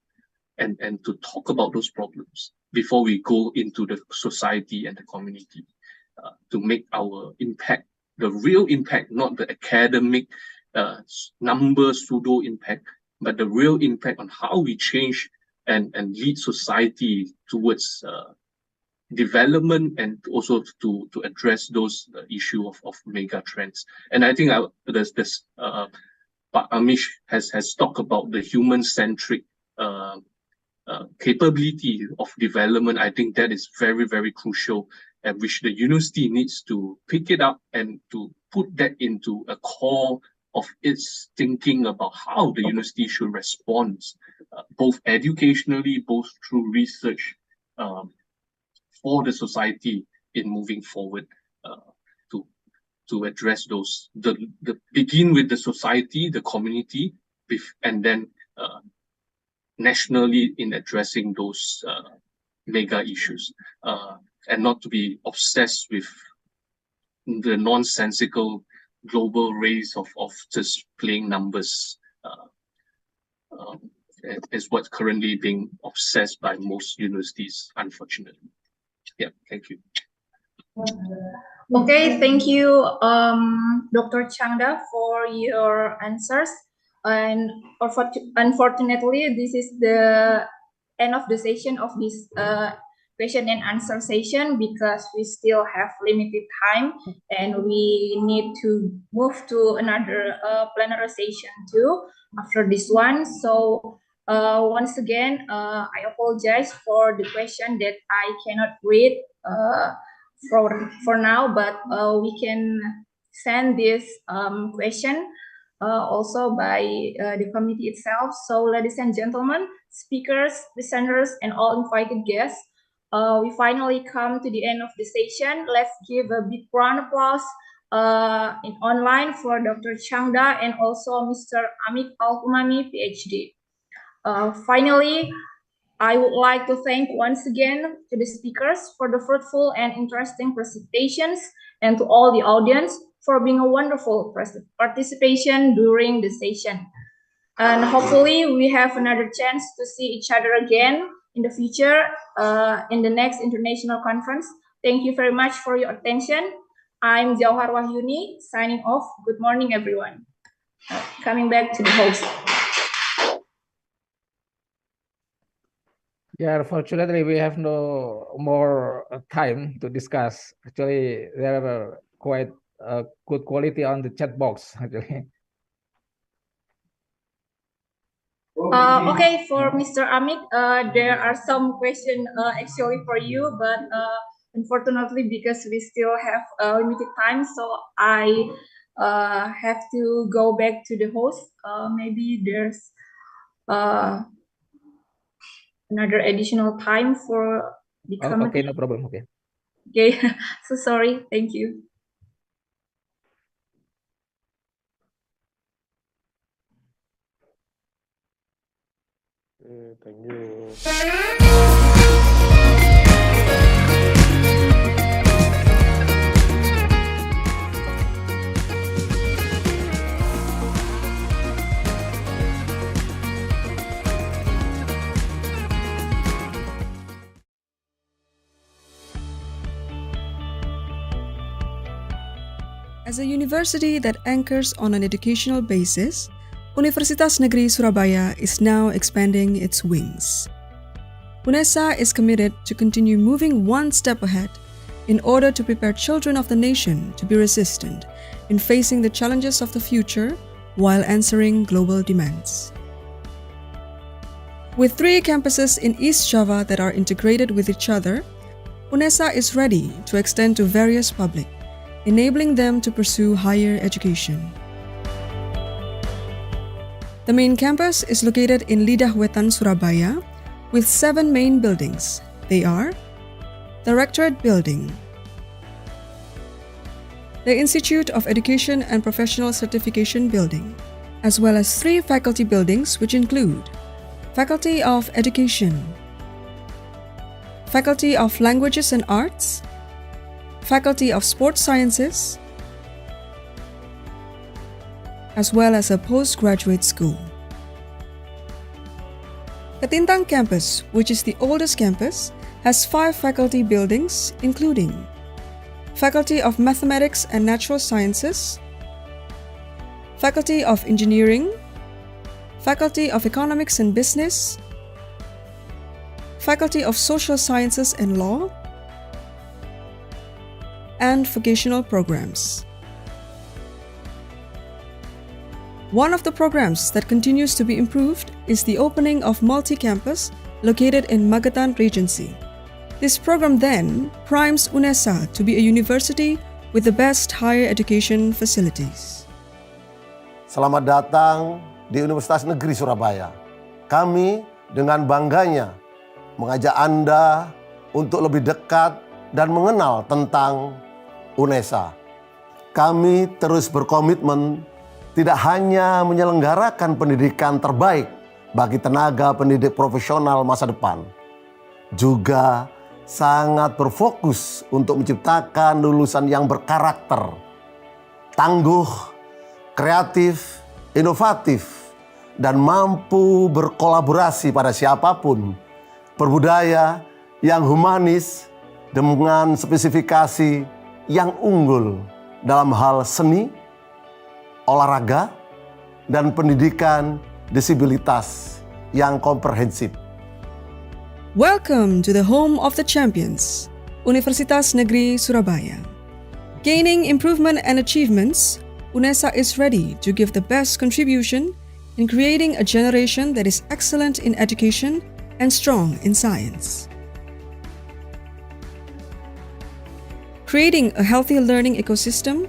and to talk about those problems before we go into the society and the community to make our impact, the real impact, not the academic number pseudo impact, but the real impact on how we change and lead society towards development, and also to address those issue of mega trends. And I think Amish has talked about the human-centric capability of development. I think that is very, very crucial, and which the university needs to pick it up and to put that into a core of its thinking about how the university should respond, both educationally, both through research, for the society in moving forward, to address those, the begin with the society, the community, and then nationally in addressing those mega issues, and not to be obsessed with the nonsensical global race of just playing numbers. is what's currently being obsessed by most universities, unfortunately. Yeah, thank you. Okay, thank you, Dr. Changda, for your answers. And unfortunately, this is the end of the session of this question and answer session because we still have limited time and we need to move to another plenary session too after this one. So once again, I apologize for the question that I cannot read for now, but we can send this question also by the committee itself. So ladies and gentlemen, speakers, listeners, and all invited guests, we finally come to the end of the session. Let's give a big round of applause in online for Dr. Changda and also Mr. Amit Al-Umami, PhD. Finally, I would like to thank once again to the speakers for the fruitful and interesting presentations and to all the audience for being a wonderful participation during the session. And hopefully we have another chance to see each other again in the future in the next international conference. Thank you very much for your attention. I'm Jauhar Wahyuni signing off. Good morning, everyone. Coming back to the host. Yeah, unfortunately, we have no more time to discuss. Actually, there are quite good quality on the chat box, actually. Okay, for Mr. Amit, there are some questions actually for you, but unfortunately, because we still have limited time, so I have to go back to the host. Maybe there's another additional time for the committee. Okay, no problem. Okay. Okay, so sorry. Thank you. Thank you. As a university that anchors on an educational basis, Universitas Negeri Surabaya is now expanding its wings. UNESA is committed to continue moving one step ahead in order to prepare children of the nation to be resistant in facing the challenges of the future while answering global demands. With 3 campuses in East Java that are integrated with each other, UNESA is ready to extend to various public, enabling them to pursue higher education. The main campus is located in Lidah Wetan, Surabaya, with 7 main buildings. They are the Rectorate Building, the Institute of Education and Professional Certification Building, as well as 3 faculty buildings which include Faculty of Education, Faculty of Languages and Arts, Faculty of Sports Sciences, as well as a postgraduate school. Ketintang campus, which is the oldest campus, has 5 faculty buildings including Faculty of Mathematics and Natural Sciences, Faculty of Engineering, Faculty of Economics and Business, Faculty of Social Sciences and Law, and vocational programs. One of the programs that continues to be improved is the opening of multi-campus located in Megatrend Regency. This program then primes UNESA to be a university with the best higher education facilities. Selamat datang di Universitas Negeri Surabaya. Kami dengan bangganya mengajak Anda untuk lebih dekat dan mengenal tentang UNESA. Kami terus berkomitmen tidak hanya menyelenggarakan pendidikan terbaik bagi tenaga pendidik profesional masa depan, juga sangat berfokus untuk menciptakan lulusan yang berkarakter, tangguh, kreatif, inovatif, dan mampu berkolaborasi pada siapapun, berbudaya yang humanis dengan spesifikasi yang unggul dalam hal seni, olahraga, dan pendidikan disabilitas yang komprehensif. Welcome to the home of the champions, Universitas Negeri Surabaya. Gaining improvement and achievements, UNESA is ready to give the best contribution in creating a generation that is excellent in education and strong in science. Creating a healthy learning ecosystem,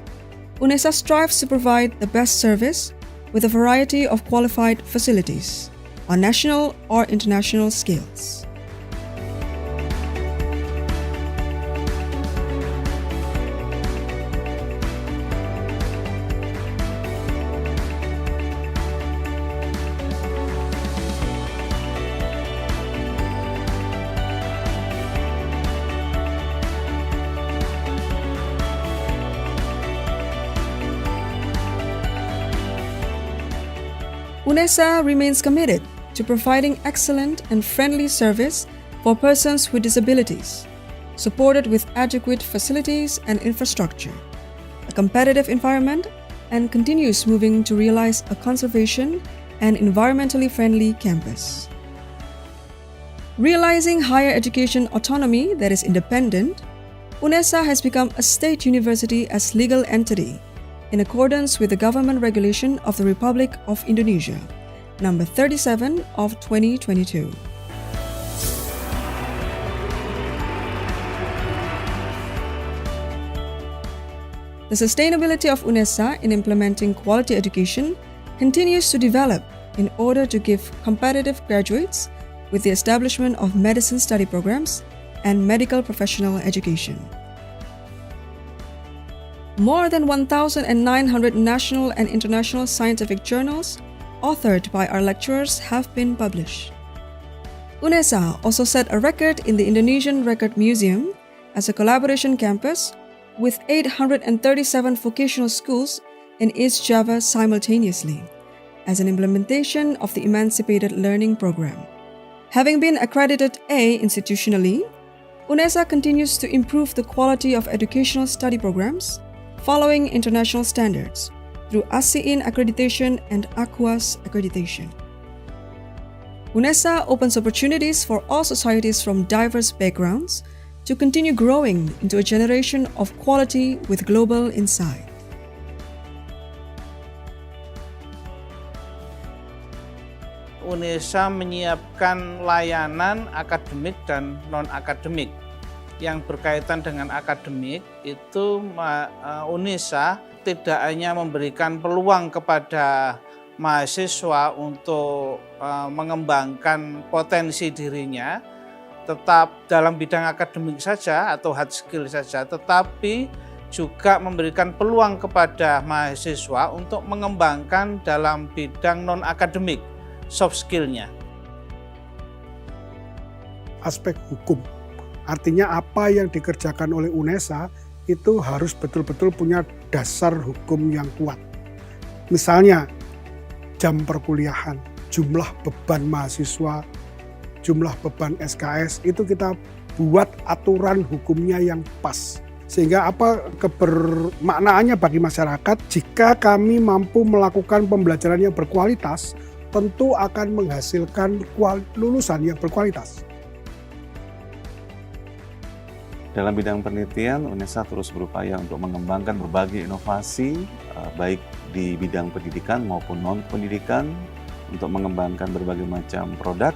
UNESA strives to provide the best service with a variety of qualified facilities on national or international scales. UNESA remains committed to providing excellent and friendly service for persons with disabilities, supported with adequate facilities and infrastructure, a competitive environment, and continues moving to realize a conservation and environmentally friendly campus. Realizing higher education autonomy that is independent, UNESA has become a state university as legal entity in accordance with the government regulation of the Republic of Indonesia, number 37 of 2022. The sustainability of UNESA in implementing quality education continues to develop in order to give competitive graduates with the establishment of medicine study programs and medical professional education. More than 1,900 national and international scientific journals authored by our lecturers have been published. UNESA also set a record in the Indonesian Record Museum as a collaboration campus with 837 vocational schools in East Java simultaneously as an implementation of the Emancipated Learning Program. Having been accredited A institutionally, UNESA continues to improve the quality of educational study programs following international standards through ASEAN accreditation and AQUAS accreditation. UNESA opens opportunities for all societies from diverse backgrounds to continue growing into a generation of quality with global insight. UNESA menyiapkan layanan akademik dan non-akademik. Yang berkaitan dengan akademik itu UNESA tidak hanya memberikan peluang kepada mahasiswa untuk mengembangkan potensi dirinya, tetap dalam bidang akademik saja atau hard skill saja, tetapi juga memberikan peluang kepada mahasiswa untuk mengembangkan dalam bidang non-akademik, soft skill-nya. Aspek hukum. Artinya apa yang dikerjakan oleh UNESA itu harus betul-betul punya dasar hukum yang kuat. Misalnya jam perkuliahan, jumlah beban mahasiswa, jumlah beban SKS, itu kita buat aturan hukumnya yang pas. Sehingga apa kebermaknaannya bagi masyarakat, jika kami mampu melakukan pembelajaran yang berkualitas, tentu akan menghasilkan lulusan yang berkualitas. Dalam bidang penelitian, UNESA terus berupaya untuk mengembangkan berbagai inovasi, baik di bidang pendidikan maupun non-pendidikan, untuk mengembangkan berbagai macam produk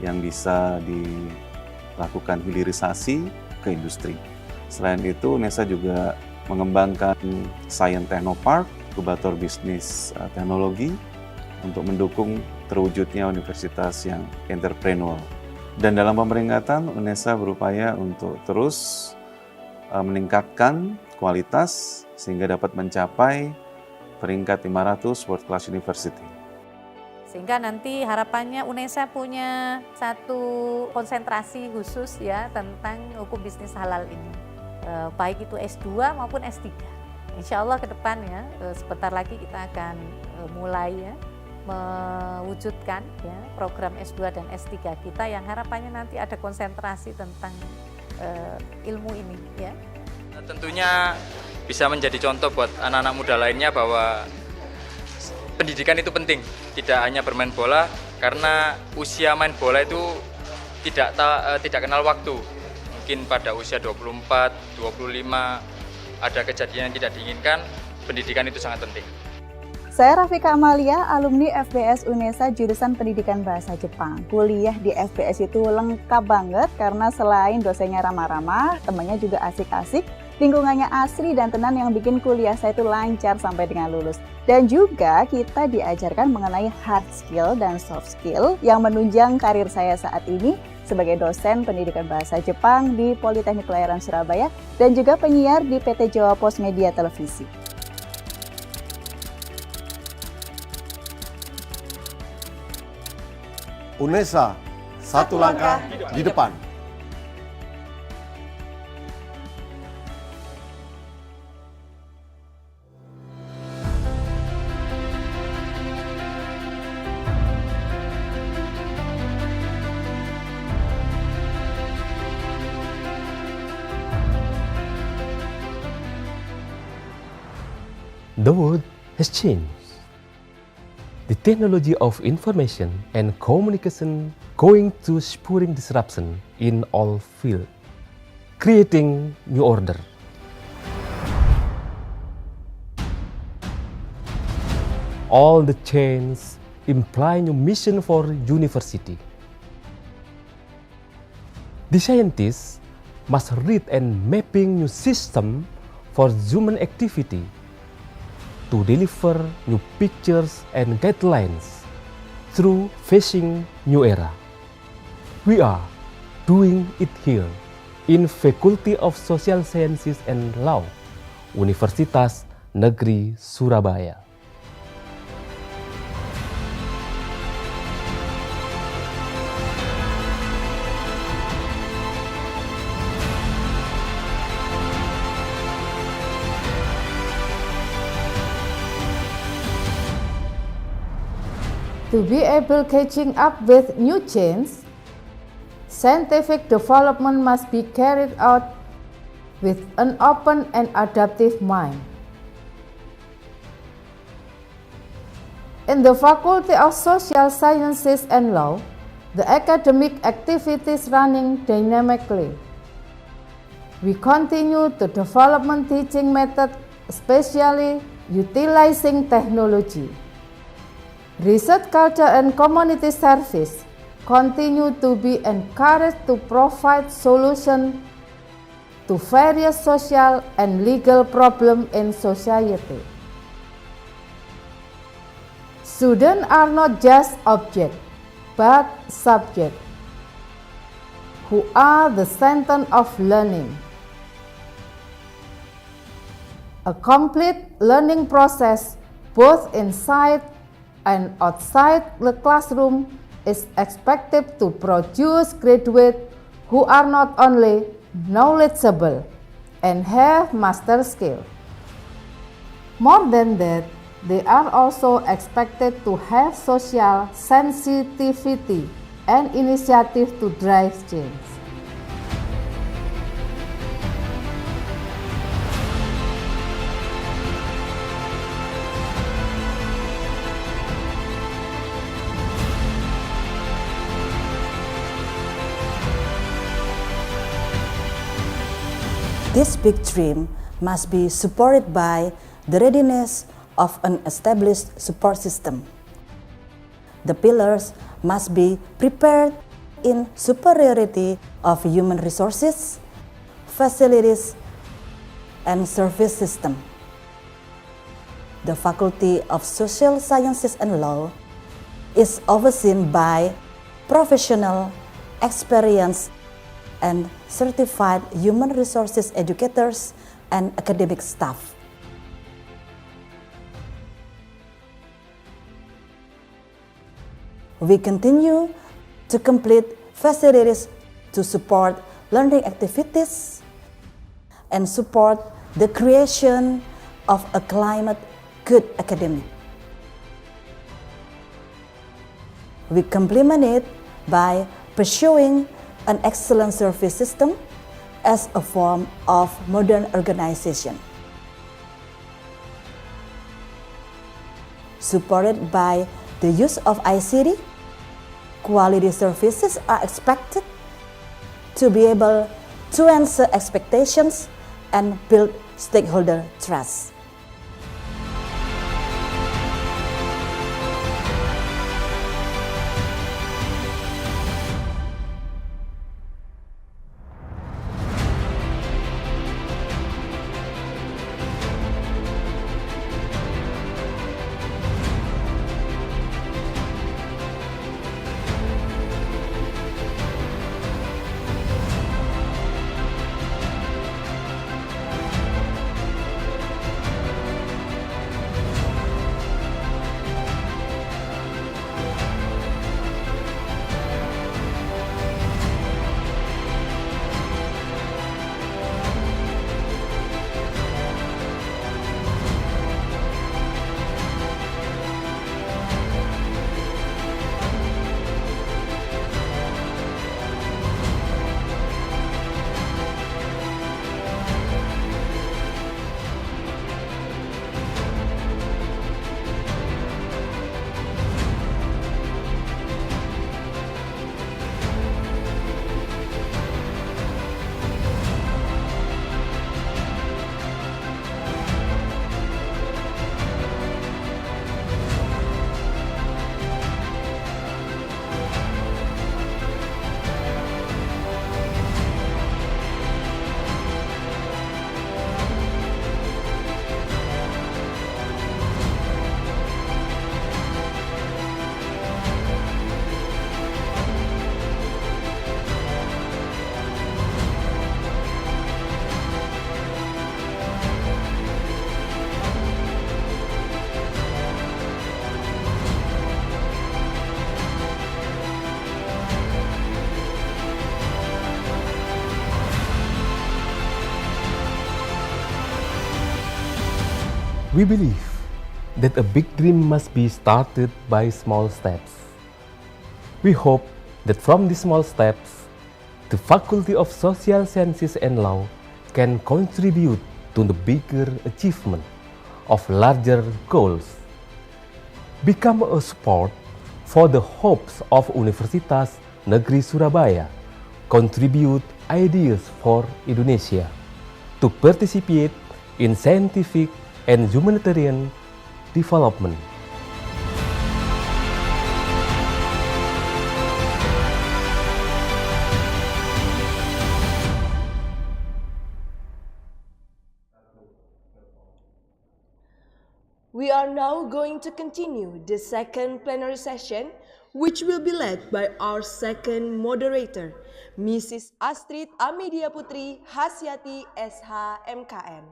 yang bisa dilakukan hilirisasi ke industri. Selain itu, UNESA juga mengembangkan Science Technopark, inkubator bisnis teknologi, untuk mendukung terwujudnya universitas yang entrepreneurial. Dan dalam pemeringkatan, UNESA berupaya untuk terus meningkatkan kualitas sehingga dapat mencapai peringkat 500 World Class University. Sehingga nanti harapannya UNESA punya satu konsentrasi khusus ya tentang hukum bisnis halal ini. Baik itu S2 maupun S3. Insya Allah ke depan ya, sebentar lagi kita akan mulai ya mewujudkan ya program S2 dan S3 kita yang harapannya nanti ada konsentrasi tentang ilmu ini ya. Tentunya bisa menjadi contoh buat anak-anak muda lainnya bahwa pendidikan itu penting, tidak hanya bermain bola, karena usia main bola itu tidak kenal waktu. Mungkin pada usia 24, 25 ada kejadian yang tidak diinginkan, pendidikan itu sangat penting. Saya Rafika Amalia, alumni FBS UNESA jurusan Pendidikan Bahasa Jepang. Kuliah di FBS itu lengkap banget karena selain dosennya ramah-ramah, temannya juga asik-asik, lingkungannya asri dan tenang yang bikin kuliah saya itu lancar sampai dengan lulus. Dan juga kita diajarkan mengenai hard skill dan soft skill yang menunjang karir saya saat ini sebagai dosen pendidikan bahasa Jepang di Politeknik Pelayaran Surabaya dan juga penyiar di PT Jawa Pos Media Televisi. UNESA, satu langkah di depan. The world has changed. The technology of information and communication going through spurring disruption in all fields, creating new order. All the change imply new mission for university. The scientists must read and mapping new system for human activity to deliver new pictures and guidelines through facing new era. We are doing it here in Faculty of Social Sciences and Law, Universitas Negeri Surabaya. To be able catching up with new change, scientific development must be carried out with an open and adaptive mind. In the Faculty of Social Sciences and Law, the academic activities running dynamically. We continue to develop teaching method, especially utilizing technology. Research culture and community service continue to be encouraged to provide solutions to various social and legal problems in society. Students are not just objects, but subjects, who are the center of learning. A complete learning process, both inside and outside the classroom, is expected to produce graduates who are not only knowledgeable and have master skill. More than that, they are also expected to have social sensitivity and initiative to drive change. This big dream must be supported by the readiness of an established support system. The pillars must be prepared in superiority of human resources, facilities, and service system. The Faculty of Social Sciences and Law is overseen by professional, experienced, and certified human resources educators and academic staff. We continue to complete facilities to support learning activities and support the creation of a climate good academic. We complement it by pursuing an excellent service system as a form of modern organization. Supported by the use of ICT, quality services are expected to be able to answer expectations and build stakeholder trust. We believe that a big dream must be started by small steps. We hope that from these small steps, the Faculty of Social Sciences and Law can contribute to the bigger achievement of larger goals. Become a support for the hopes of Universitas Negeri Surabaya. Contribute ideas for Indonesia to participate in scientific and humanitarian development. We are now going to continue the second plenary session, which will be led by our second moderator, Mrs. Astrid Amedia Putri Hasyati SH MKN.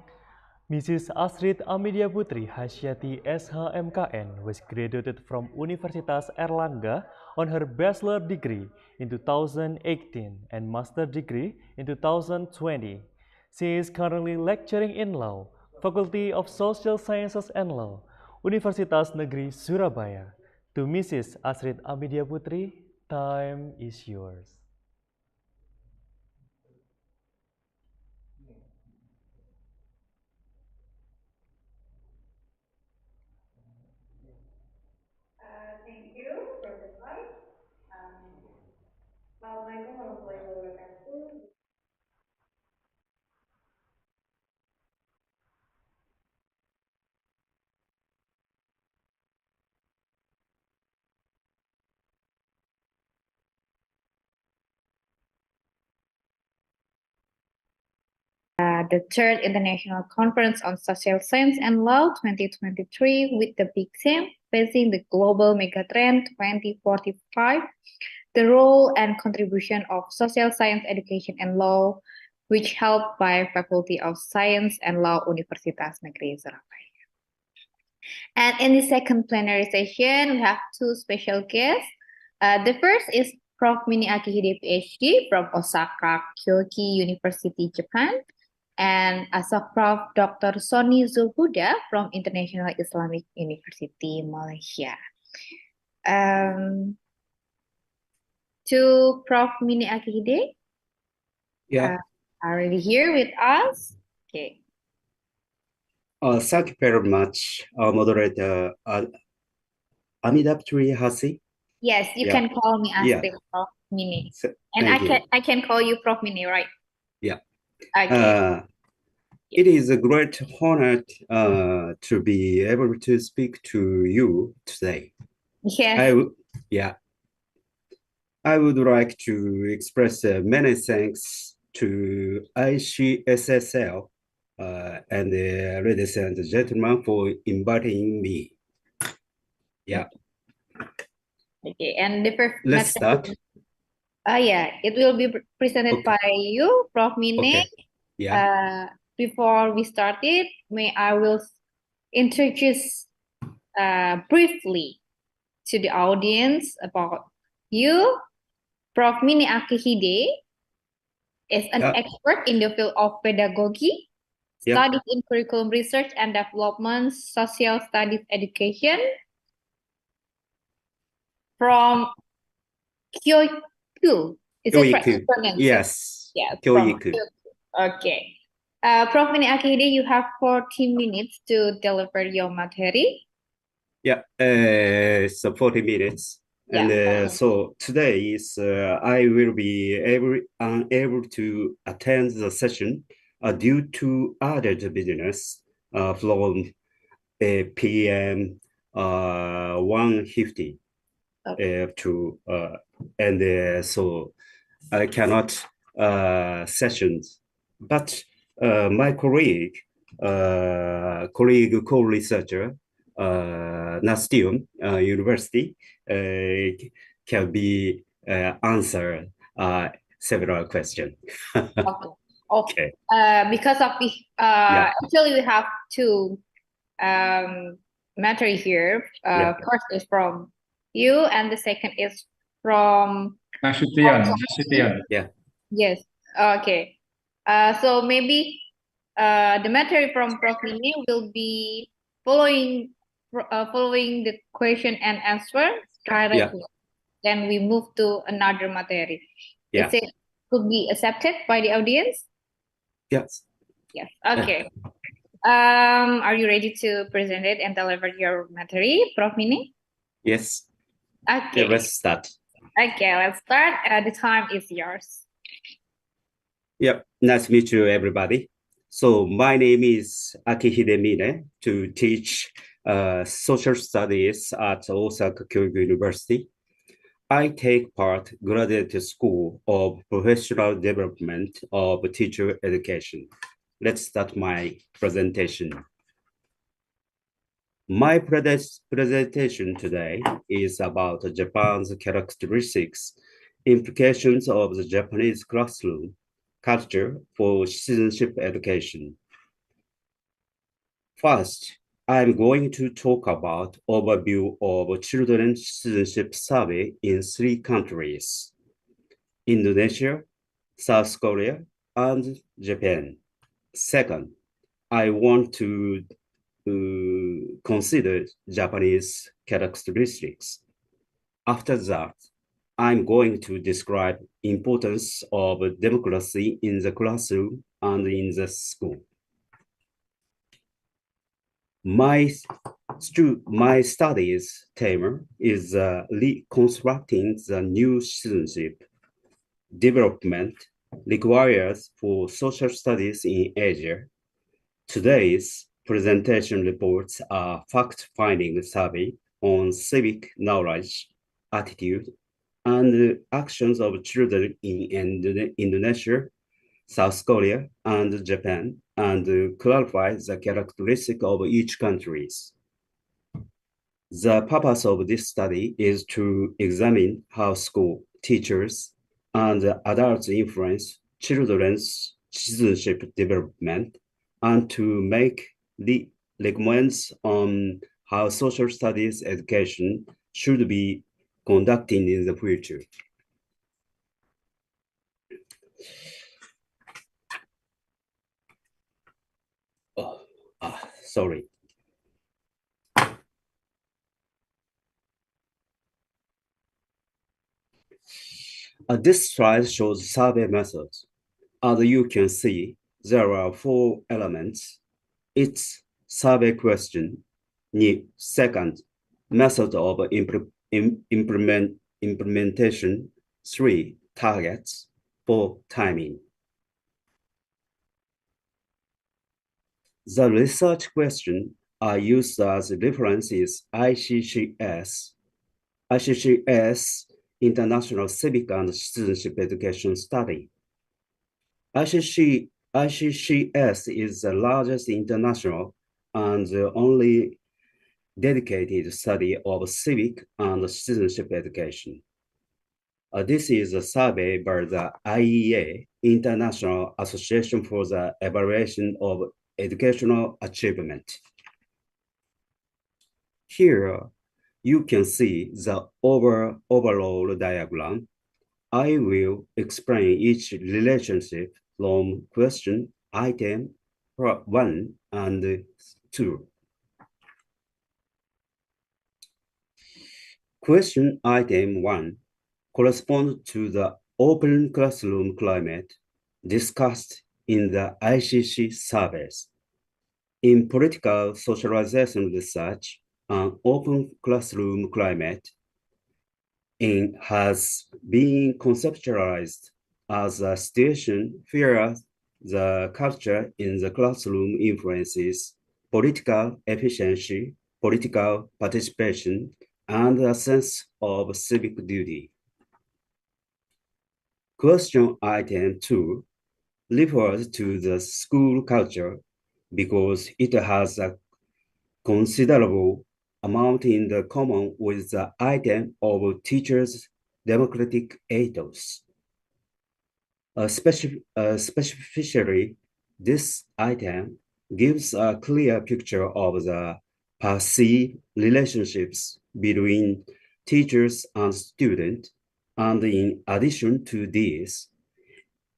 Mrs. Astrid Amedia Putri Hasyati SH MKN was graduated from Universitas Erlangga on her bachelor degree in 2018 and master degree in 2020. She is currently lecturing in law, Faculty of Social Sciences and Law, Universitas Negeri Surabaya. To Mrs. Astrid Amedia Putri, time is yours. Thank you, Professor. Assalamualaikum warahmatullahi wabarakatuh. The third International Conference on Social Science and Law 2023 with the big theme Facing the Global Megatrend 2045, the role and contribution of social science education and law, which held by Faculty of Science and Law Universitas Negeri Surabaya. And in the second plenary session, we have two special guests. The first is Prof. Mini Akihide, PhD from Osaka Kyoki University, Japan. And Prof. Dr. Sony Zulhuda from International Islamic University, Malaysia. to Prof. Mini Akihide. Yeah. Already here with us. Okay. Thank you very much, moderator Amidaptri Hasi. Yes, you can call me as the Prof. Mini. And I can call you Prof. Mini, right? Yeah. Okay. It is a great honor to be able to speak to you today. Yes. I would like to express many thanks to ICSSL and ladies and gentlemen for inviting me. Yeah. Okay, and the first Let's start. Yeah, it will be presented by you, Prof. Mine. Okay. Yeah. Before we start it, I will introduce briefly to the audience about you. Prof. Mini Akihide is an expert in the field of pedagogy, studies in curriculum research and development, social studies education from Kyoiku. Is it correct? Yes. Yes. Kyoiku. Okay. Prof. Mini Akihide, you have 40 minutes to deliver your material. Yeah, so 40 minutes. And so today is I will be unable to attend the session due to other business from PM 1:50 to so I cannot sessions. But my colleague, co-researcher, Nastion University, can be answer several questions. Okay. Because of the actually we have two matter here. First is from you, and the second is from Nasution. Yeah. Yes. Okay. So maybe the material from Prof. Mini will be following the question and answer directly. Then we move to another material. Is it could be accepted by the audience? Yes. Yes. Okay. Are you ready to present it and deliver your material, Prof. Mini? Yes. Okay. Yeah, let's start. Okay, let's start. The time is yours. Yep, nice to meet you, everybody. So my name is Akihide Mine to teach social studies at Osaka Kyogo University. I take part graduate school of professional development of teacher education. Let's start my presentation. My presentation today is about Japan's characteristics, implications of the Japanese classroom culture for citizenship education. First, I'm going to talk about overview of children's citizenship survey in 3 countries: Indonesia, South Korea, and Japan. Second, I want to consider Japanese characteristics. After that, I'm going to describe importance of democracy in the classroom and in the school. My studies theme is reconstructing the new citizenship development requires for social studies in Asia. Today's presentation reports a fact-finding survey on civic knowledge, attitude, and actions of children in Indonesia, South Korea, and Japan, and clarify the characteristics of each country. The purpose of this study is to examine how school, teachers, and adults influence children's citizenship development, and to make the recommends on how social studies education should be conducted in the future. Sorry. This slide shows survey methods. As you can see, there are 4 elements. It's survey question. Second, method of implementation. 3, targets. 4, timing. The research questions are used as references ICCS, International Civic and Citizenship Education Study. ICCS is the largest international and the only dedicated study of civic and citizenship education. This is a survey by the IEA, International Association for the Evaluation of Educational Achievement. Here, you can see the overall diagram. I will explain each relationship from question item 1 and 2. Question item 1 corresponds to the open classroom climate discussed in the ICC surveys. In political socialization research, an open classroom climate has been conceptualized as a situation where the culture in the classroom influences political efficiency, political participation, and a sense of civic duty. Question item 2 refers to the school culture because it has a considerable amount in the common with the item of teachers' democratic ethos. Specifically, this item gives a clear picture of the perceived relationships between teachers and students, and in addition to this,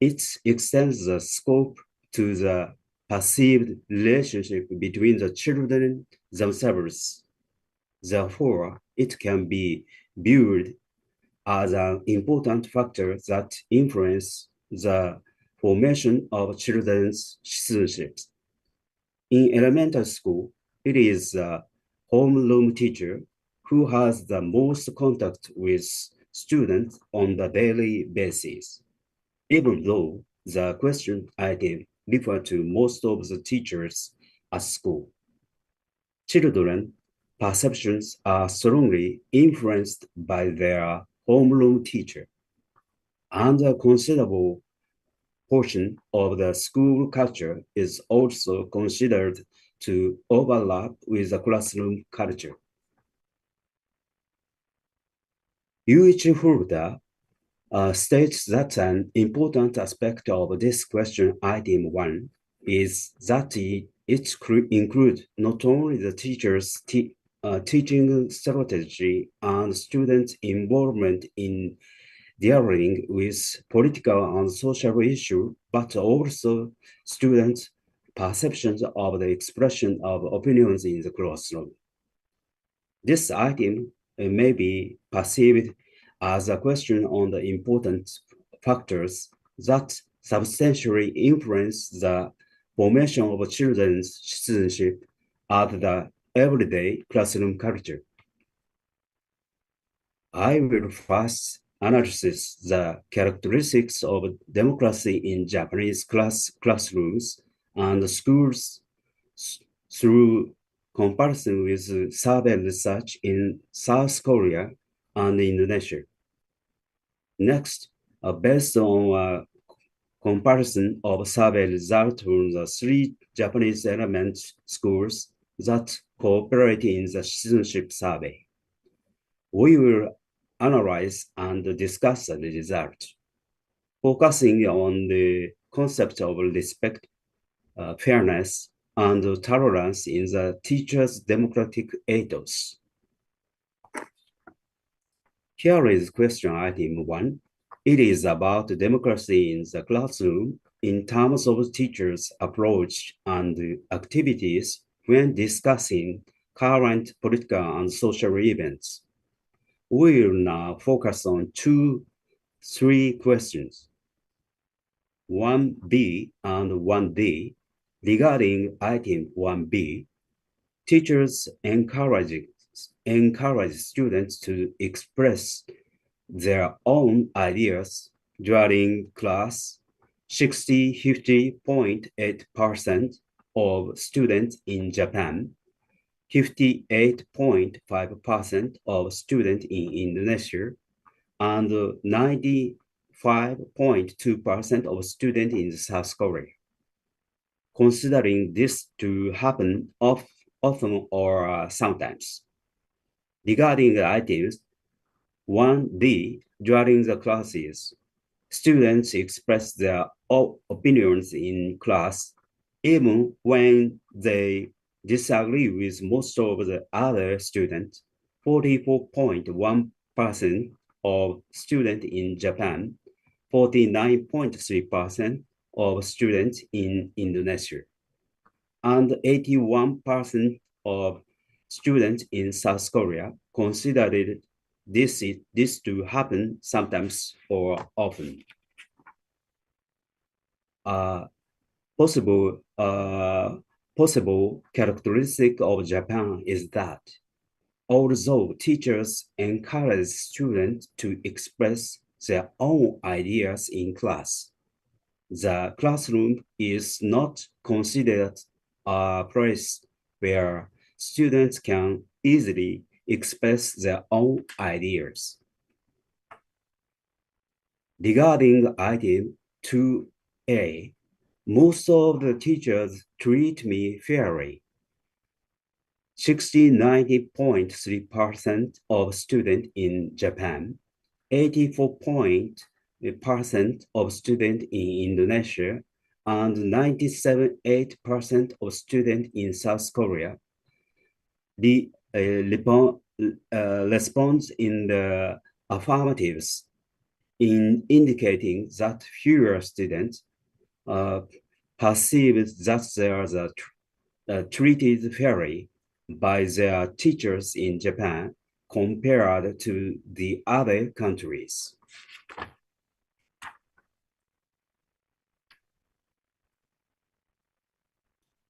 it extends the scope to the perceived relationship between the children themselves. Therefore, it can be viewed as an important factor that influences the formation of children's citizenships. In elementary school, it is the homeroom teacher who has the most contact with students on the daily basis. Even though the question item refers to most of the teachers at school, children perceptions are strongly influenced by their homeroom teacher, and a considerable portion of the school culture is also considered to overlap with the classroom culture. Yuichi Furuta states that an important aspect of this question item 1 is that it includes not only the teacher's teaching strategy and students' involvement in dealing with political and social issues, but also students' perceptions of the expression of opinions in the classroom. This item may be perceived as a question on the important factors that substantially influence the formation of children's citizenship at the everyday classroom culture. I will first analyze the characteristics of democracy in Japanese classrooms and schools through comparison with survey research in South Korea and Indonesia. Next, based on a comparison of survey results from the 3 Japanese elementary schools that cooperate in the citizenship survey, we will analyze and discuss the result, focusing on the concept of respect, fairness, and tolerance in the teacher's democratic ethos. Here is question item 1. It is about democracy in the classroom in terms of teachers' approach and activities when discussing current political and social events. We will now focus on 2 3 questions, 1B and 1D. Regarding item 1B, teachers encourage students to express their own ideas during class. 50.8% of students in Japan, 58.5% of students in Indonesia, and 95.2% of students in South Korea. Considering this to happen often or sometimes. Regarding the items 1D, during the classes, students express their opinions in class, even when they disagree with most of the other students. 44.1% of students in Japan, 49.3% of students in Indonesia, and 81% of students in South Korea considered this to happen sometimes or often. Possible characteristic of Japan is that although teachers encourage students to express their own ideas in class, the classroom is not considered a place where students can easily express their own ideas. Regarding item 2A, most of the teachers treat me fairly. 90.3% of students in Japan, 84% of students in Indonesia, and 97.8% of students in South Korea responds in the affirmatives, in indicating that fewer students perceive that they are treated fairly by their teachers in Japan compared to the other countries.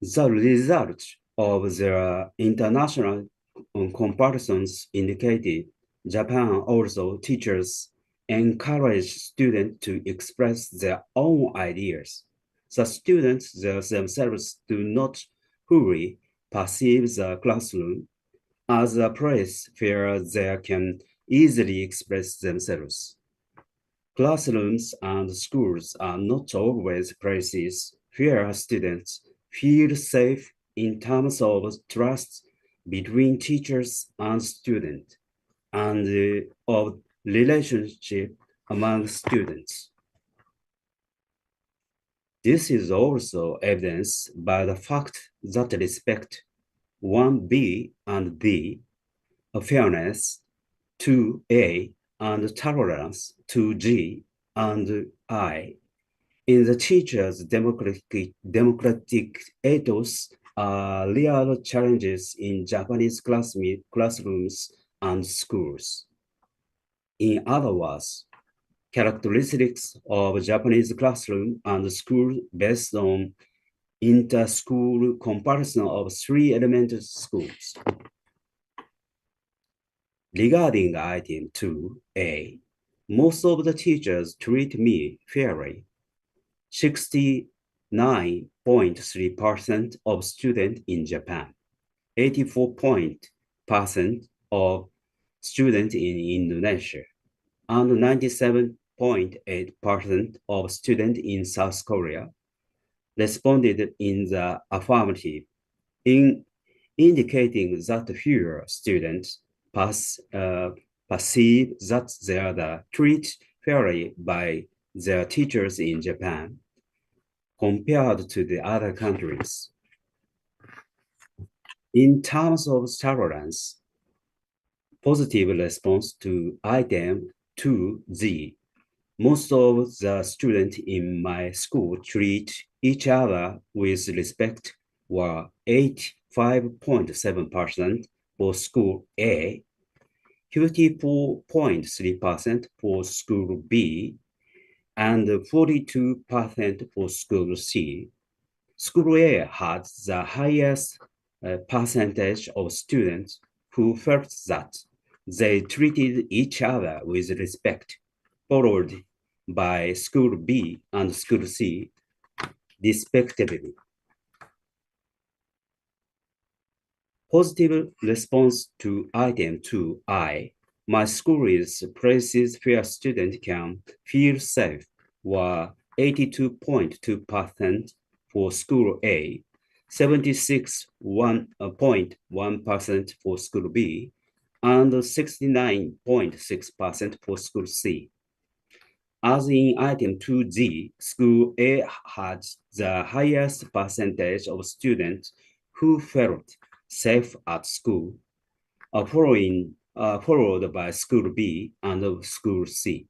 The result of their international comparisons indicated Japan also teachers encourage students to express their own ideas. The students themselves do not fully perceive the classroom as a place where they can easily express themselves. Classrooms and schools are not always places where students feel safe in terms of trust between teachers and students, and of relationship among students. This is also evidenced by the fact that respect 1B and D, fairness 2A, and tolerance 2G and I, in the teachers' democratic ethos are real challenges in Japanese classrooms and schools. In other words, characteristics of Japanese classroom and school based on inter-school comparison of 3 elementary schools. Regarding item 2A, most of the teachers treat me fairly. 69.3% of students in Japan, 84% of students in Indonesia, and 97.8% of students in South Korea responded in the affirmative, in indicating that fewer students perceive that they are treated fairly by their teachers in Japan compared to the other countries. In terms of tolerance, positive response to item 2Z, most of the students in my school treat each other with respect were 85.7% for school A, 54.3% for School B, and 42% for School C. School A had the highest percentage of students who felt that they treated each other with respect, followed by School B and School C, respectively. Positive response to item 2I. My school is places where students can feel safe were 82.2% for School A, 76.1% for School B, and 69.6% for School C. As in item 2G, School A had the highest percentage of students who felt safe at school, followed by School B and School C.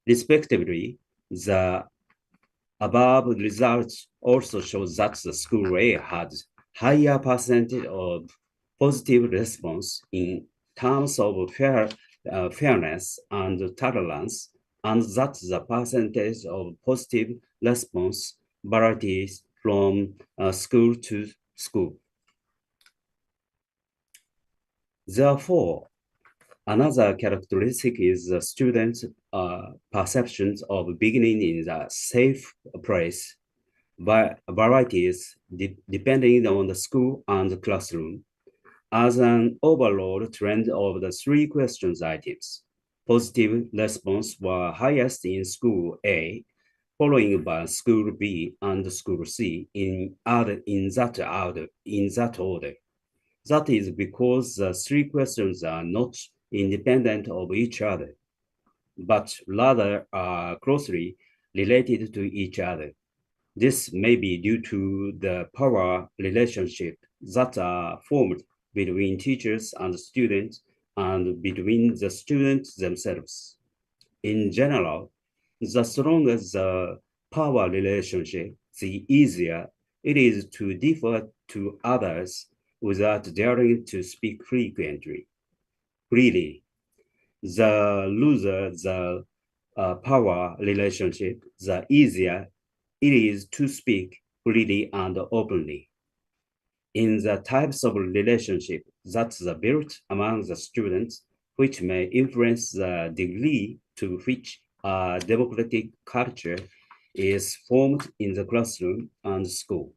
Respectively, the above results also show that the School A had higher percentage of positive response in terms of fairness and tolerance, and that the percentage of positive response varies from school to school. Therefore, another characteristic is the students' perceptions of beginning in the safe place varieties depending on the school and the classroom. As an overall trend of the three questions items, positive response were highest in School A, following by School B and School C in that order. That is because the three questions are not independent of each other, but rather are closely related to each other. This may be due to the power relationship that are formed between teachers and students and between the students themselves. In general, the stronger the power relationship, the easier it is to defer to others without daring to speak freely. The looser the power relationship, the easier it is to speak freely and openly. In the types of relationship that are built among the students, which may influence the degree to which a democratic culture is formed in the classroom and school.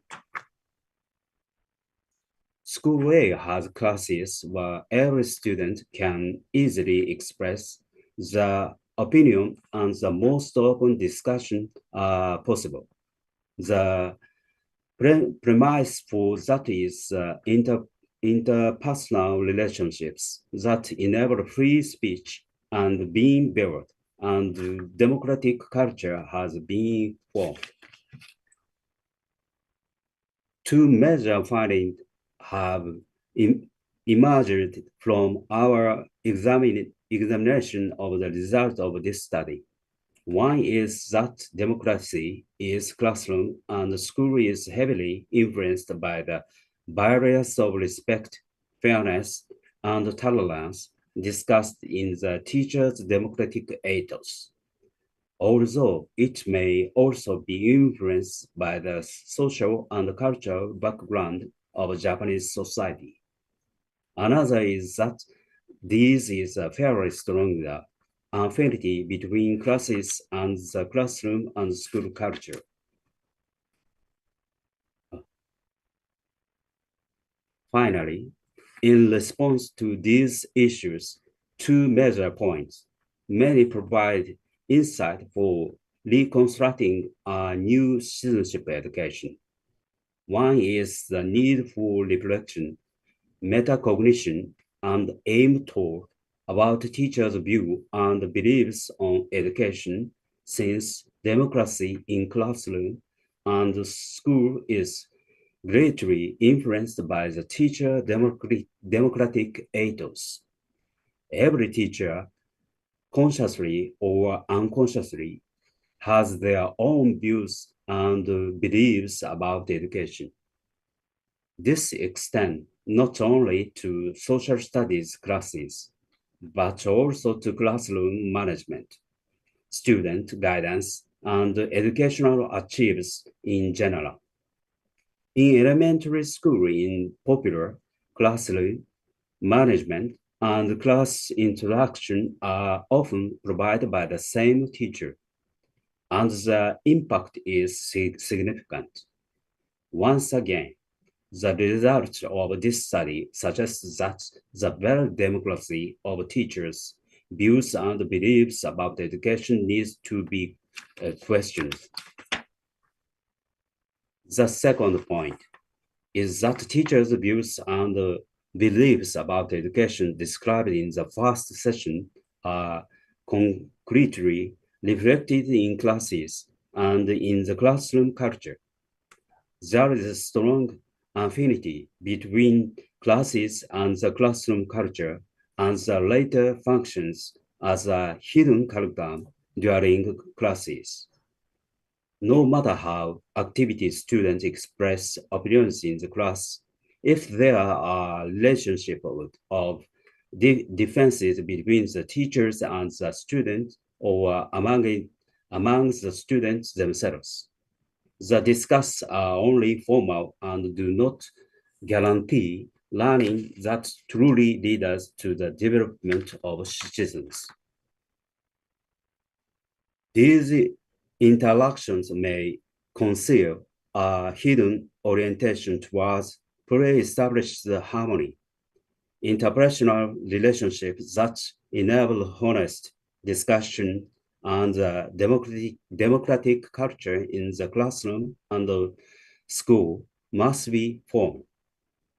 School A has classes where every student can easily express the opinion and the most open discussion possible. The premise for that is interpersonal relationships that enable free speech and being built, and democratic culture has been formed. Two major findings have emerged from our examination of the result of this study. One is that democracy is classroom and school is heavily influenced by the barriers of respect, fairness, and tolerance discussed in the teacher's democratic ethos, although it may also be influenced by the social and cultural background of Japanese society. Another is that this is a fairly strong affinity between classes and the classroom and school culture. Finally, in response to these issues, two major points may provide insight for reconstructing a new citizenship education. One is the need for reflection, metacognition, and aim toward about teachers' view and beliefs on education, since democracy in classroom and school is greatly influenced by the teacher democratic ethos. Every teacher, consciously or unconsciously, has their own views and beliefs about education. This extends not only to social studies classes, but also to classroom management, student guidance, and educational achievements in general. In elementary school, in popular classroom management and class interaction are often provided by the same teacher, and the impact is significant. Once again, the results of this study suggests that the very democracy of teachers' views and beliefs about education needs to be questioned. The second point is that teachers' views and beliefs about education described in the first session are concretely reflected in classes and in the classroom culture. There is a strong affinity between classes and the classroom culture, and the latter functions as a hidden curriculum during classes. No matter how activity students express opinions in the class, if there are relationship of differences between the teachers and the students or among the students themselves, the discussions are only formal and do not guarantee learning that truly leads to the development of citizens. These interactions may conceal a hidden orientation towards pre-established harmony, interpersonal relationships that enable honest discussion and democratic culture in the classroom and the school must be formed.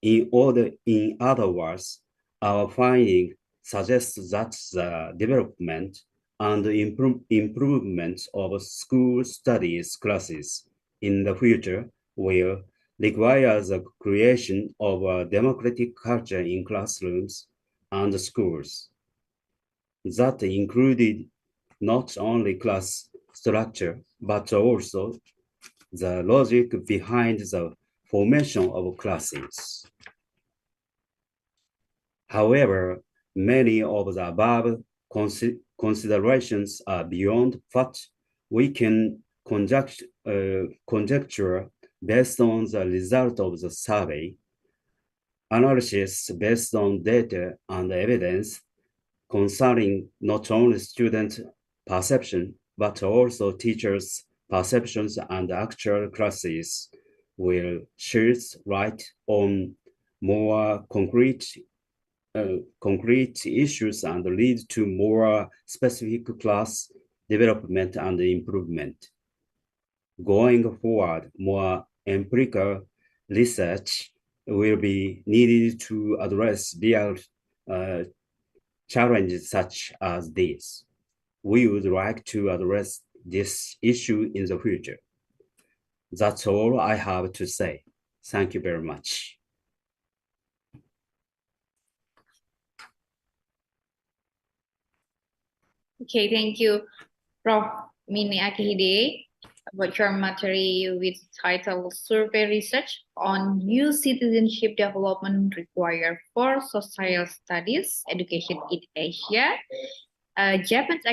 In other words, our finding suggests that the development and improvement of school studies classes in the future will require the creation of a democratic culture in classrooms and schools that included not only class structure, but also the logic behind the formation of classes. However, many of the above considerations are beyond what we can conjecture based on the result of the survey. Analysis based on data and evidence concerning not only student perception, but also teachers' perceptions and actual classes will shed light on more concrete issues and lead to more specific class development and improvement. Going forward, more empirical research will be needed to address real challenges such as this. We would like to address this issue in the future. That's all I have to say. Thank you very much. Okay, thank you, Prof. Mine Akihide, about your material with title Survey Research on New Citizenship Development Required for Social Studies Education in Asia, Japan's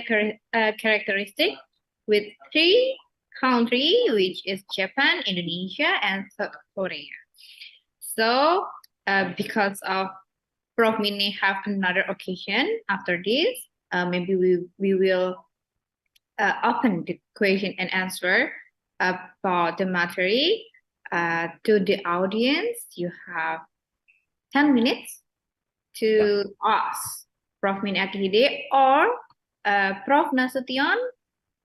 characteristic with 3 countries, which is Japan, Indonesia, and South Korea. So, because of Prof. Mine have another occasion after this, maybe we will open the question and answer about the material to the audience. You have 10 minutes to ask Prof. Mine Akihide or Prof. Nasution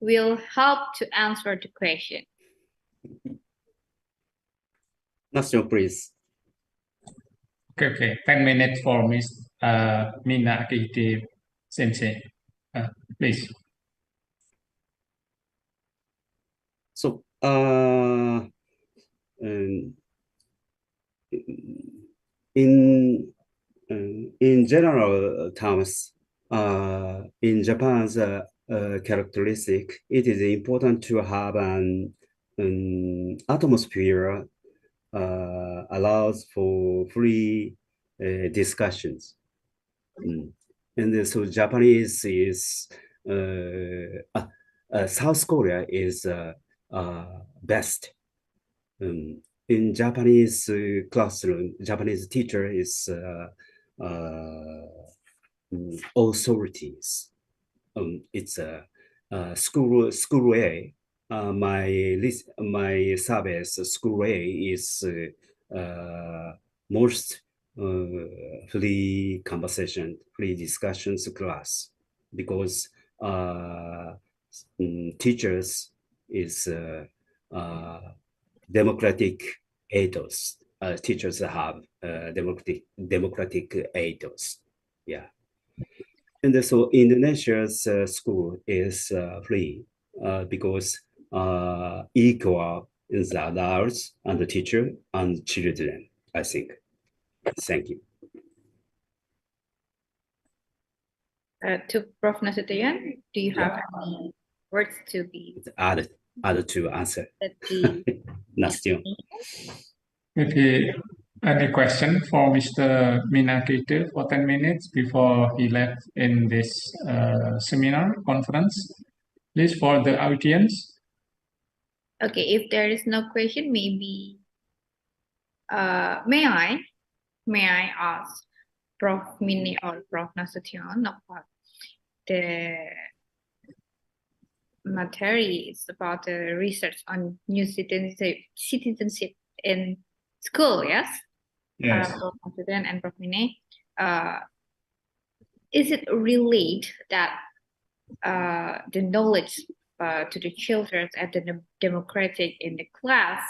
will help to answer the question. Nasution, please. Okay. 10 minutes for Ms. Mine Akihide Sensei. Please. So, in general terms, in Japan's characteristic, it is important to have an atmosphere allows for free discussions. And then, so Japanese is South Korea is best. In Japanese classroom, Japanese teacher is authorities. It's a school A. My service school A is most free conversation, free discussions class, because teachers is democratic ethos. Teachers have democratic ethos. Yeah. And so Indonesia's school is free because equal in the adults and the teacher and children, I think. Thank you. To Prof. Nasution, do you have any words to be Add to answer. Nasution. Maybe any question for Mr. Minakite for 10 minutes before he left in this seminar conference? Please, for the audience. Okay, if there is no question, maybe may I ask Prof. Mini or Prof. Nasution about the materials about the research on new citizenship in school, yes? Yes. Prof. Nasution and Prof. Mini, is it related that the knowledge to the children and the democratic in the class,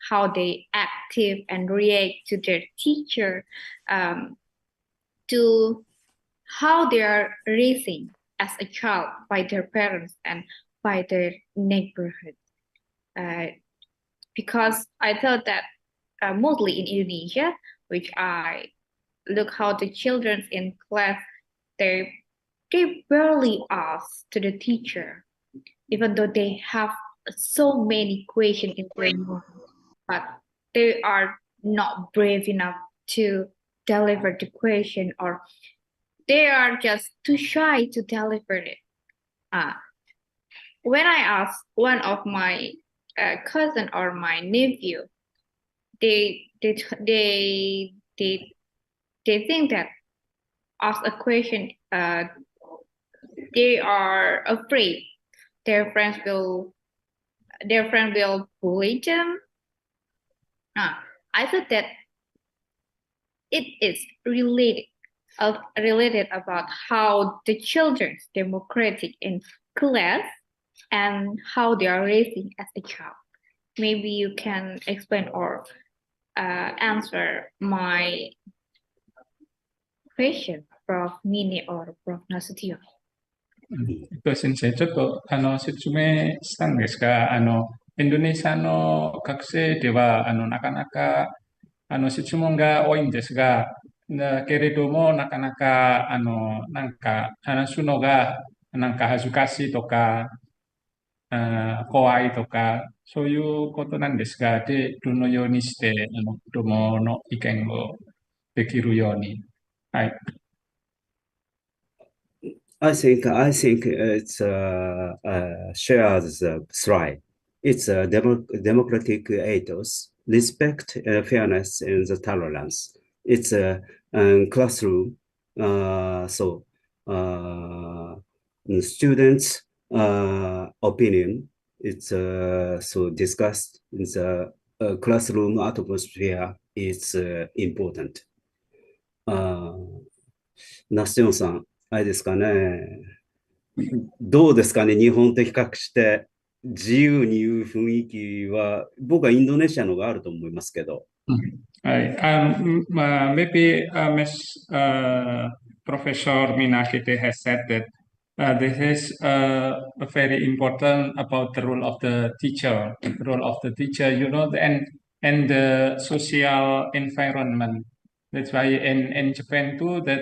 how they active and react to their teacher, to how they are raising as a child by their parents and by their neighborhood. Because I thought that mostly in Indonesia, which I look how the children in class, they barely ask to the teacher, even though they have so many questions in their mind, but they are not brave enough to deliver the question, or they are just too shy to deliver it. When I asked one of my cousin or my nephew, they think that ask a question, they are afraid their friends will bully them. I thought that it is related about how the children's democratic in class and how they are raising as a child. Maybe you can explain or answer my question, Prof. Mini or Prof. Nasution. 先生、ちょっと説明したんですが、インドネシアの学生ではなかなか質問が多いんですが、だけれどもなかなかなんか話すのがなんか恥ずかしいとか怖いとかそういうことなんですが、でどのようにして子どもの意見をできるように、はい。I think it's shared slide. It's a democratic ethos, respect, fairness, and the tolerance. It's a classroom. So students' opinion. It's so discussed in the classroom atmosphere. It's important. ナスヨンさん、あれですかね。どうですかね、日本と比較して自由に言う雰囲気は、僕はインドネシアのがあると思いますけど。はい。Maybe Professor Minakite has said that this is very important about the role of the teacher, and the social environment. That's why in Japan too, that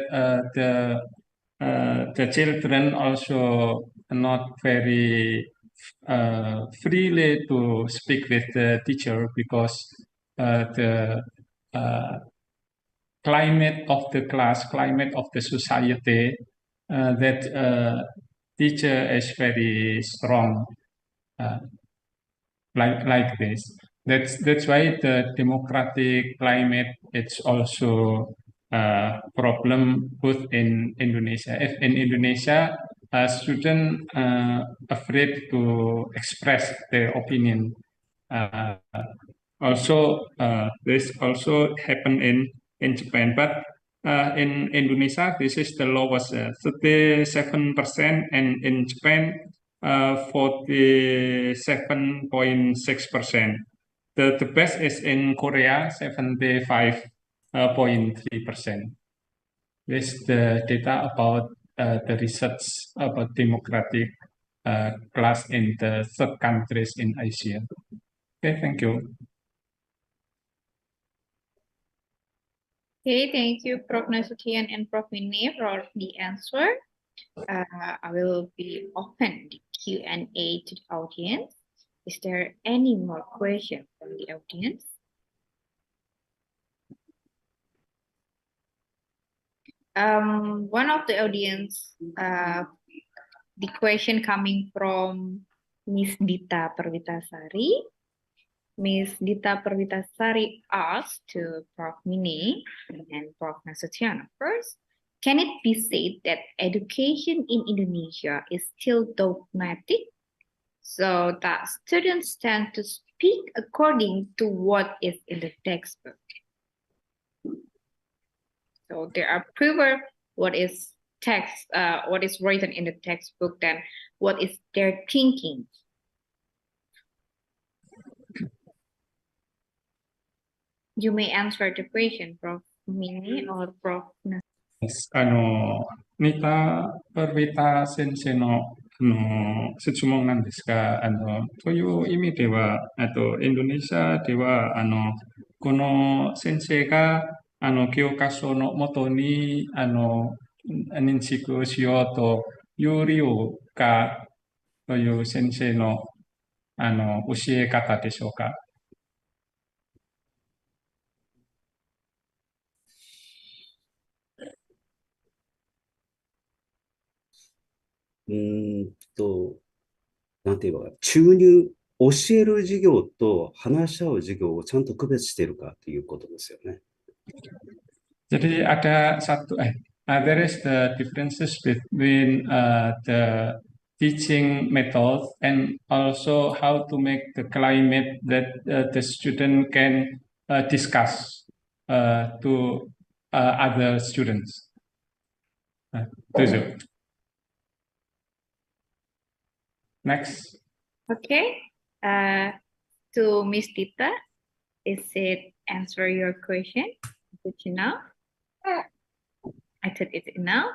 the children also not very freely to speak with the teacher because the climate of the class, climate of the society that teacher is very strong, like this. That's why the democratic climate it's also a problem both in Indonesia. If in Indonesia, a student afraid to express their opinion. Also, this also happen in Japan, but in Indonesia, this is the lowest, 37%, and in Japan, 47.6%. The best is in Korea, 75.3%. This is the data about the research about democratic class in the third countries in Asia. Okay, thank you. Okay, thank you, Prof. Nasution and Prof. Mine for the answer. I will be open the Q&A to the audience. Is there any more questions from the audience? One of the audience, the question coming from Miss Dita Perwitasari. Miss Dita Perwitasari asked to Prof. Mine and Prof. Nasution first, can it be said that education in Indonesia is still dogmatic, so that students tend to speak according to what is in the textbook? So there are prefer what is written in the textbook than what is their thinking. You may answer the question, Prof. Mine or Prof. Yes, Nita Perwita Sensei no setsumong nan desu ka? Toyu imi de wa Indonesia de wa kono sensei ga kyokaso no moto ni ninshiku shiyou to yuriu ka toyu sensei no ushiekata deshou ka?なんていうか、注入、教える授業と話し合う授業をちゃんと区別しているかということですよね。Jadi there is the differences between the teaching methods and also how to make the climate that the student can discuss to other students. Next. Okay. To Miss Dita, is it answer your question? Is it enough? I thought it's enough.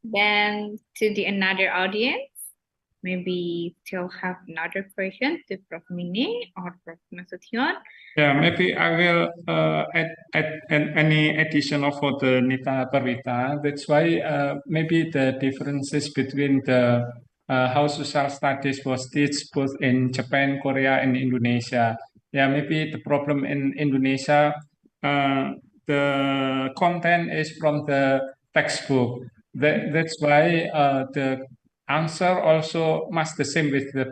Then to the another audience, maybe still have another question to Prof. Mine or Prof. Nasution. Yeah, maybe I will add any additional for the Nita Perwita. That's why maybe the differences between the how social studies was taught both in Japan, Korea, and Indonesia. Yeah, maybe the problem in Indonesia, the content is from the textbook. That's why the answer also must the same with the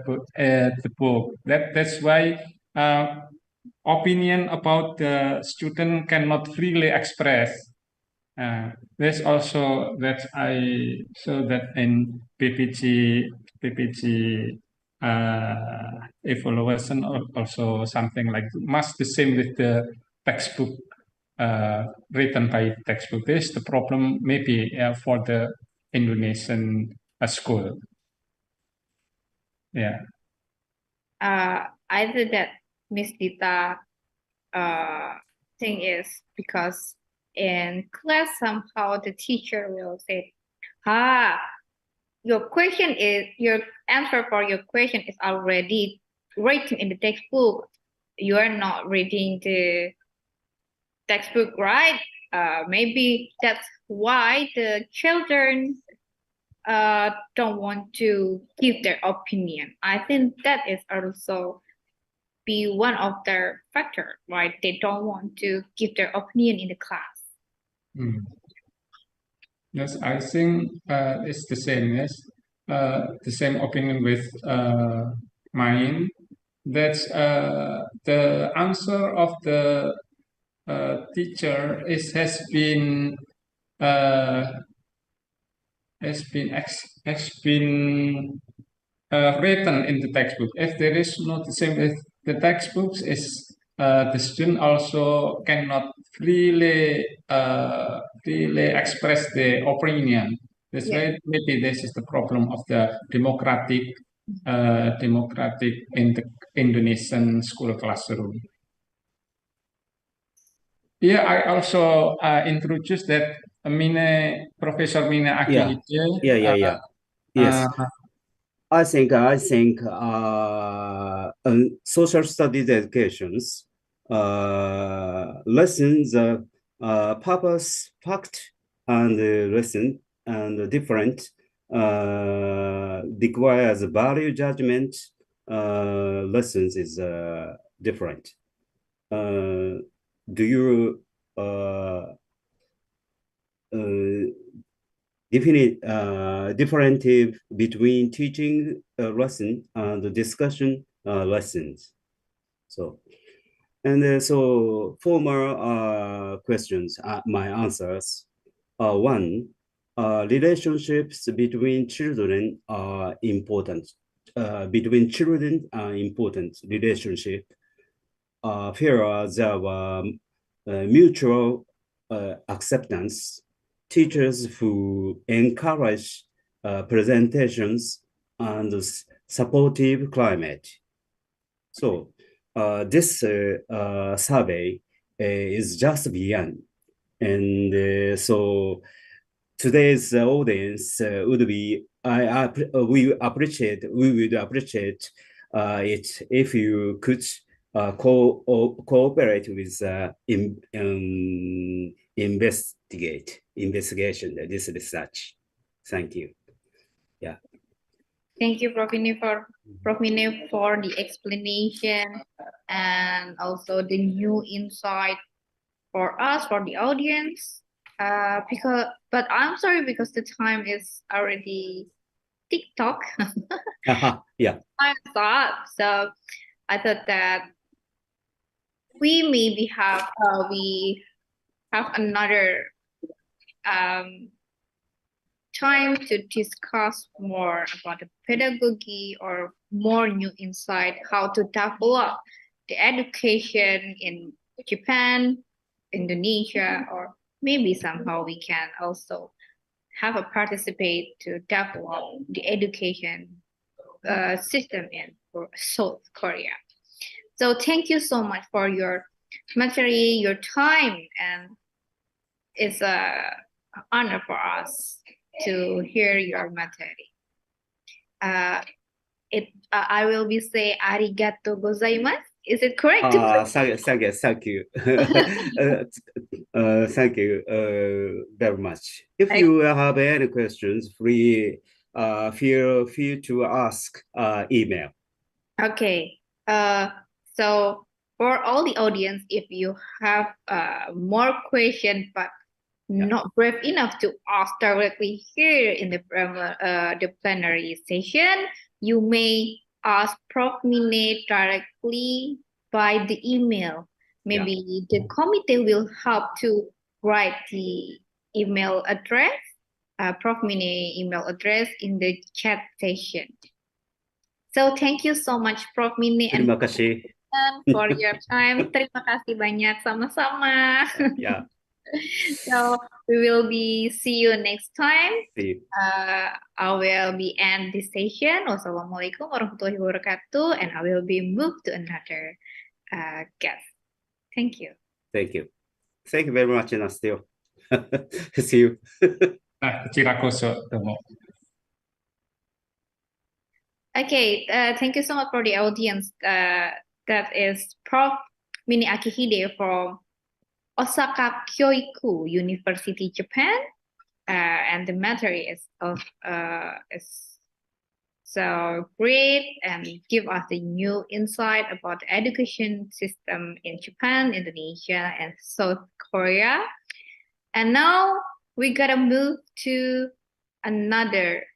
book. That's why opinion about the student cannot freely express. There's also that I saw that in PPG evaluation also something like must the same with the textbook written by textbook. This is the problem maybe for the Indonesian school. Yeah. Either that Miss Dita thing is because in class somehow the teacher will say, your answer for your question is already written in the textbook. You are not reading the textbook, right? Maybe that's why the children don't want to give their opinion. I think that is also be one of their factors, right? They don't want to give their opinion in the class. Yes, I think it's the same. Yes, the same opinion with mine. That the answer of the teacher uh, has been written in the textbook. If there is not the same with the textbooks, is the student also cannot really express the opinion. That's why maybe this is the problem of the democratic in the Indonesian school classroom. Yeah, I also introduced that Professor Mine Akihide. Yes. I think social studies educations lessons purpose, fact, and lesson and different requires value judgment. Lessons is different. Do you differentiate between teaching lesson and discussion lessons? So, and so former questions, my answers. One, relationships between children are important. Between children are important relationship. Here there were mutual acceptance. Teachers who encourage presentations and supportive climate. So this survey is just begun. And so today's audience would be, we would appreciate it if you could cooperate with investigation, this research. Thank you. Yeah. Thank you, Prof. Mine, for the explanation and also the new insight for us, for the audience. But I'm sorry because the time is already TikTok. Yeah. I thought that we maybe have another time to discuss more about the pedagogy or more new insight how to develop the education in Japan, Indonesia, or maybe somehow we can also have a participate to develop the education system in South Korea. So thank you so much for your material, your time, and it's an honor for us to hear your material. I will be say arigato gozaimasu. Is it correct? Thank you. Thank you very much. If you have any questions, feel free to ask email. Okay. So for all the audience, if you have more questions but not brave enough to ask directly here in the plenary session, you may ask Prof. Mine directly by the email. Maybe the committee will help to write the email address, Prof. Mine email address in the chat session. So thank you so much, Prof. Mine, Terima kasih for your time. Terima kasih banyak, sama-sama. Yeah. So we will be see you next time. See you. I will be end this session. Wassalamualaikum warahmatullahi wabarakatuh, and I will be moved to another guest. Thank you. Thank you. Thank you very much, Nastio. See you. Okay, thank you so much for the audience. That is Prof. Mine Akihide from Osaka Kyoiku University, Japan, and the material is so great and give us a new insight about the education system in Japan, Indonesia, and South Korea. And now we gotta move to another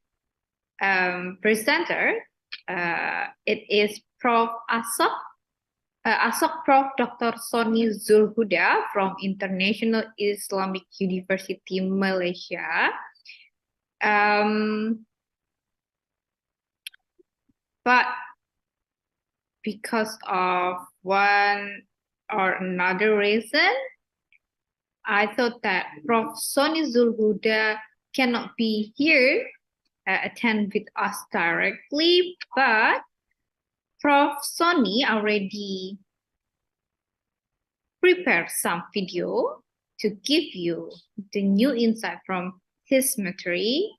presenter. It is Prof. Prof. Dr. Sony Zulhuda from International Islamic University, Malaysia. But because of one or another reason, I thought that Prof. Sony Zulhuda cannot be here, attend with us directly, but Prof. Sony already prepared some video to give you the new insight from his material.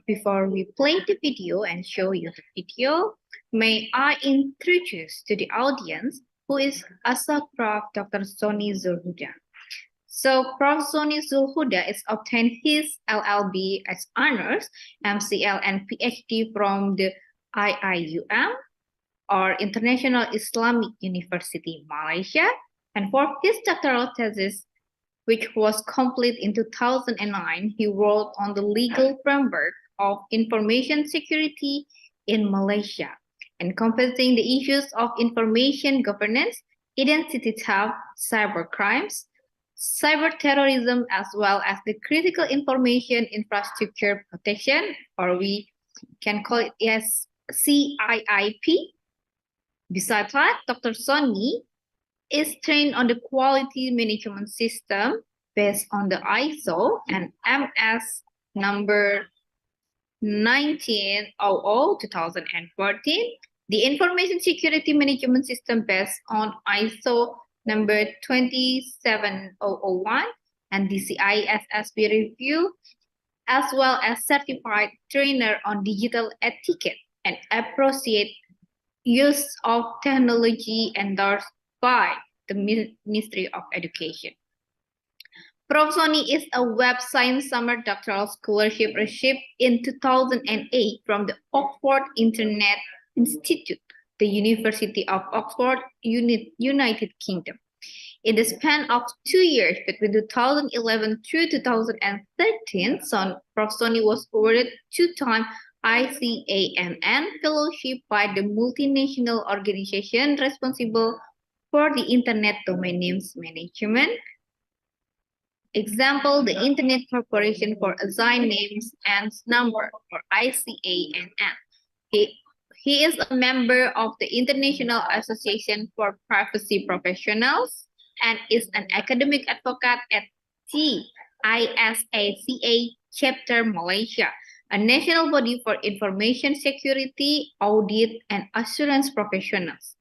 Before we play the video and show you the video, may I introduce to the audience who is Asal Prof. Dr. Sony Zulhuda. So Prof. Sony Zulhuda is obtained his LLB as honors, MCL and PhD from the IIUM or International Islamic University, Malaysia. And for his doctoral thesis, which was complete in 2009, he wrote on the legal framework of information security in Malaysia, encompassing the issues of information governance, identity theft, cyber crimes, cyber terrorism, as well as the critical information infrastructure protection, or we can call it as CIIP. Besides that, Dr. Sony is trained on the quality management system based on the ISO and MS number 1900-2014, the information security management system based on ISO number 27001 and the CISSP review, as well as certified trainer on digital etiquette and appropriate use of technology endorsed by the Ministry of Education. Prof. Sony is a Web Science Summer Doctoral Scholarship received in 2008 from the Oxford Internet Institute, the University of Oxford, United Kingdom. In the span of 2 years, between 2011 through 2013, Prof. Sony was awarded 2-time ICANN Fellowship by the multinational organization responsible for the Internet Domain Names Management. Example, the Internet Corporation for Assigned Names and Number, or ICANN. He is a member of the International Association for Privacy Professionals and is an academic advocate at ISACA Chapter Malaysia, a national body for information security, audit, and assurance professionals.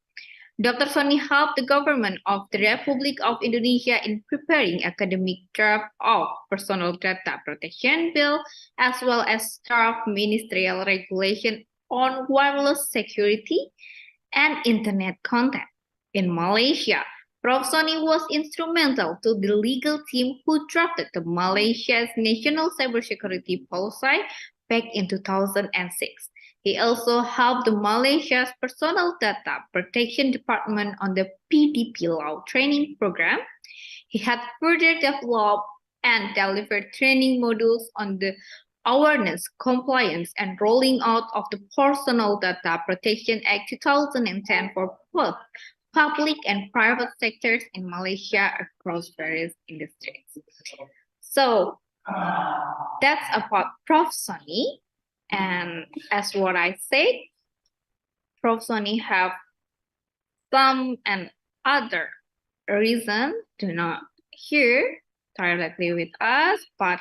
Dr. Sony helped the government of the Republic of Indonesia in preparing academic draft of Personal Data Protection Bill, as well as draft ministerial regulation on wireless security and internet content. In Malaysia, Prof. Sony was instrumental to the legal team who drafted the Malaysia's National Cybersecurity Policy back in 2006. He also helped the Malaysia's Personal Data Protection Department on the PDP law training program. He had further developed and delivered training modules on the awareness, compliance, and rolling out of the Personal Data Protection Act 2010 for both public and private sectors in Malaysia across various industries. So that's about Prof. Sony. And as what I said, Prof. Sony have some and other reason to not here directly with us, but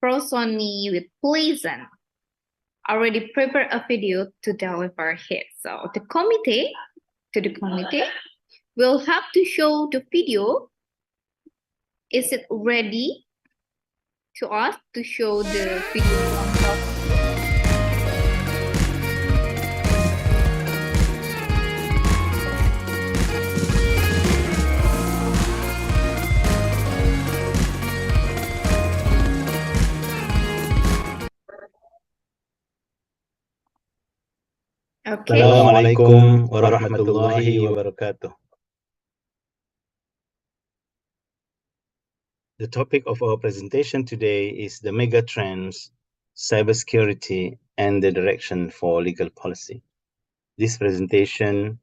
Prof. Sony with pleasant already prepared a video to deliver his. So the committee will have to show the video. Is it ready to us to show the video from Prof. Okay. Assalamualaikum warahmatullahi wabarakatuh. The topic of our presentation today is the megatrends, cybersecurity, and the direction for legal policy. This presentation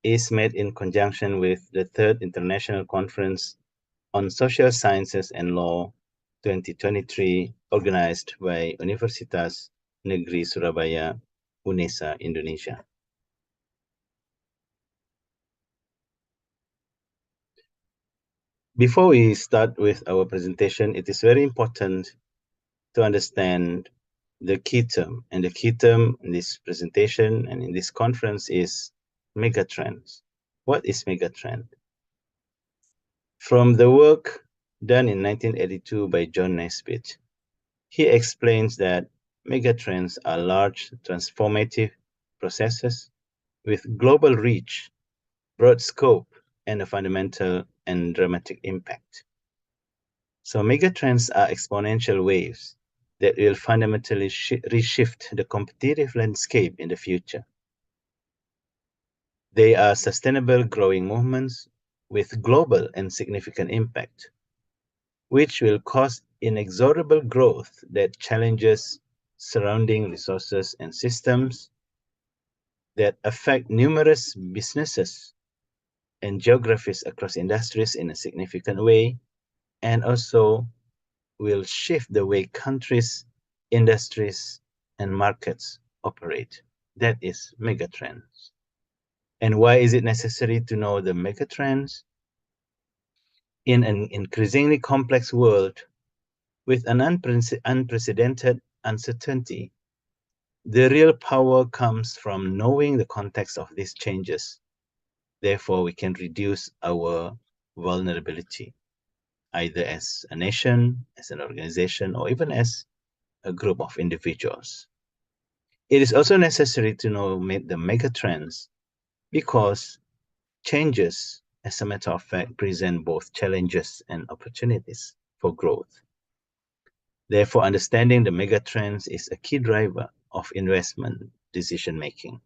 is made in conjunction with the Third International Conference on Social Sciences and Law 2023, organized by Universitas Negeri Surabaya, UNESA, Indonesia. Before we start with our presentation, it is very important to understand the key term. And the key term in this presentation and in this conference is megatrends. What is megatrend? From the work done in 1982 by John Naisbitt, he explains that megatrends are large transformative processes with global reach, broad scope, and a fundamental and dramatic impact. So megatrends are exponential waves that will fundamentally reshift the competitive landscape in the future. They are sustainable growing movements with global and significant impact, which will cause inexorable growth that challenges surrounding resources and systems, that affect numerous businesses and geographies across industries in a significant way, and also will shift the way countries, industries, and markets operate. That is megatrends. And why is it necessary to know the megatrends? In an increasingly complex world with an unprecedented uncertainty, the real power comes from knowing the context of these changes. Therefore, we can reduce our vulnerability, either as a nation, as an organization, or even as a group of individuals. It is also necessary to know the megatrends because changes, as a matter of fact, present both challenges and opportunities for growth. Therefore, understanding the megatrends is a key driver of investment decision-making.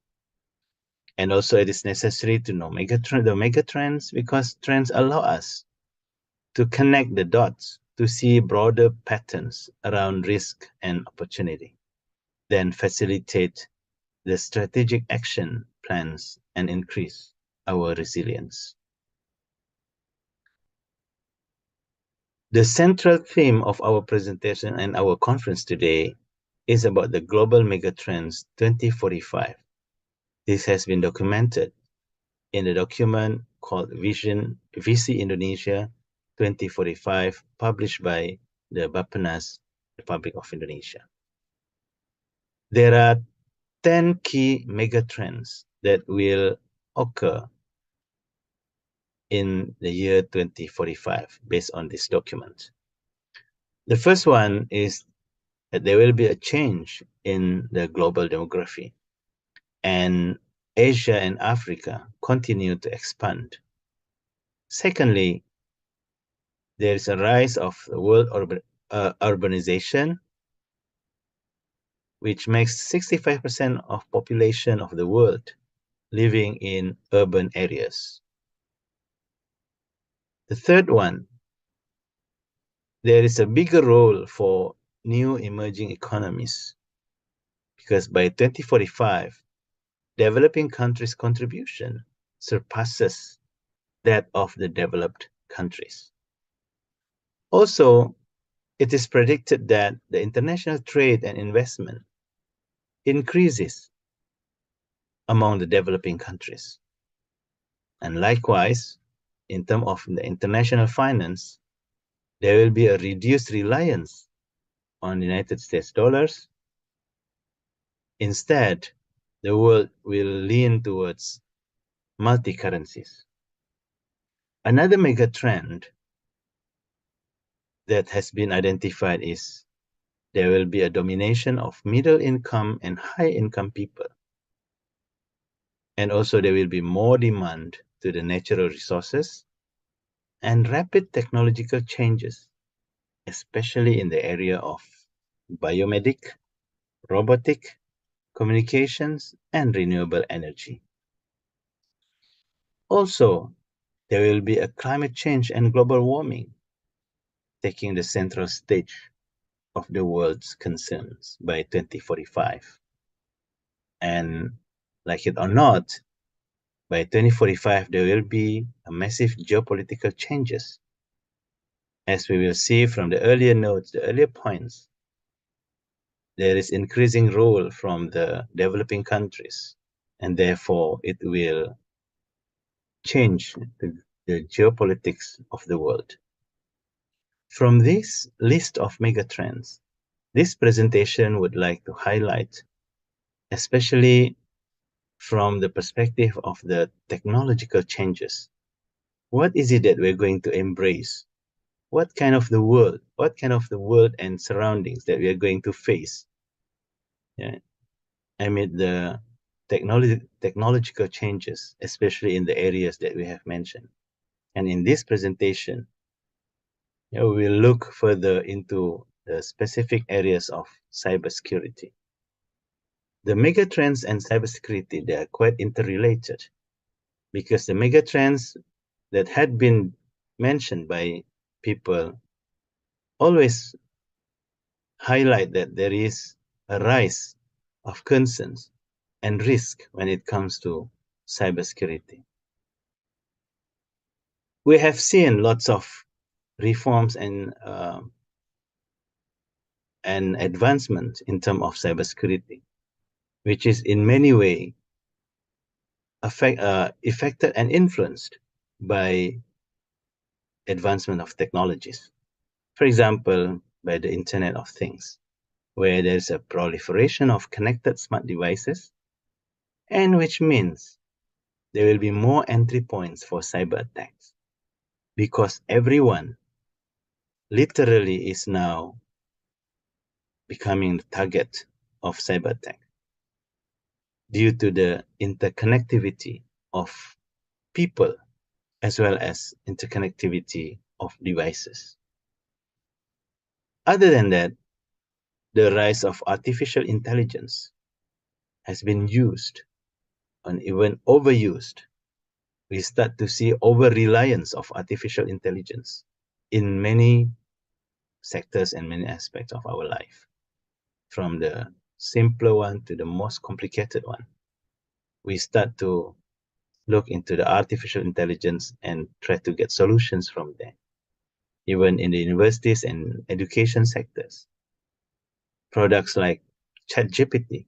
And also it is necessary to know the megatrends because trends allow us to connect the dots to see broader patterns around risk and opportunity, then facilitate the strategic action plans and increase our resilience. The central theme of our presentation and our conference today is about the Global Megatrends 2045. This has been documented in a document called Visi Indonesia 2045, published by the Bappenas, Republic of Indonesia. There are 10 key megatrends that will occur in the year 2045 based on this document. The first one is that there will be a change in the global demography, and Asia and Africa continue to expand. Secondly, there is a rise of the world urbanization, which makes 65% of population of the world living in urban areas. The third one, there is a bigger role for new emerging economies because by 2045, developing countries' contribution surpasses that of the developed countries. Also, it is predicted that the international trade and investment increases among the developing countries. And likewise, in terms of the international finance, there will be a reduced reliance on United States dollars. Instead, the world will lean towards multi-currencies. Another mega trend that has been identified is there will be a domination of middle income and high income people. And also there will be more demand to the natural resources and rapid technological changes, especially in the area of biomedic, robotic, communications, and renewable energy. Also, there will be a climate change and global warming, taking the central stage of the world's concerns by 2045. And like it or not, by 2045, there will be a massive geopolitical changes. As we will see from the earlier notes, the earlier points, there is increasing role from the developing countries, and therefore it will change the geopolitics of the world. From this list of megatrends, this presentation would like to highlight, especially from the perspective of the technological changes, what is it that we're going to embrace? What kind of the world and surroundings that we are going to face amid the technological changes, especially in the areas that we have mentioned. And in this presentation, we will look further into the specific areas of cybersecurity. The megatrends and cybersecurity, they are quite interrelated, because the megatrends that had been mentioned by people always highlight that there is a rise of concerns and risk when it comes to cybersecurity. We have seen lots of reforms and advancement in terms of cybersecurity, which is in many ways affected and influenced by advancement of technologies. For example, by the Internet of Things, where there's a proliferation of connected smart devices, and which means there will be more entry points for cyber attacks, because everyone literally is now becoming the target of cyber attack due to the interconnectivity of people as well as interconnectivity of devices. Other than that, the rise of artificial intelligence has been used and even overused. We start to see over-reliance of artificial intelligence in many sectors and many aspects of our life, from the simpler one to the most complicated one. We start to look into the artificial intelligence and try to get solutions from there. Even in the universities and education sectors, products like ChatGPT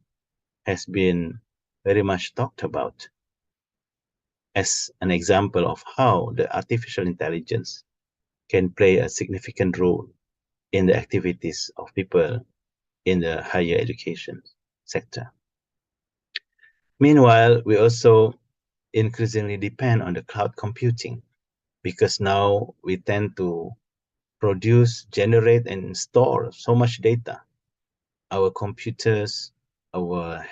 has been very much talked about as an example of how the artificial intelligence can play a significant role in the activities of people in the higher education sector. Meanwhile, we also increasingly depend on the cloud computing, because now we tend to produce, generate, and store so much data. Our computers, our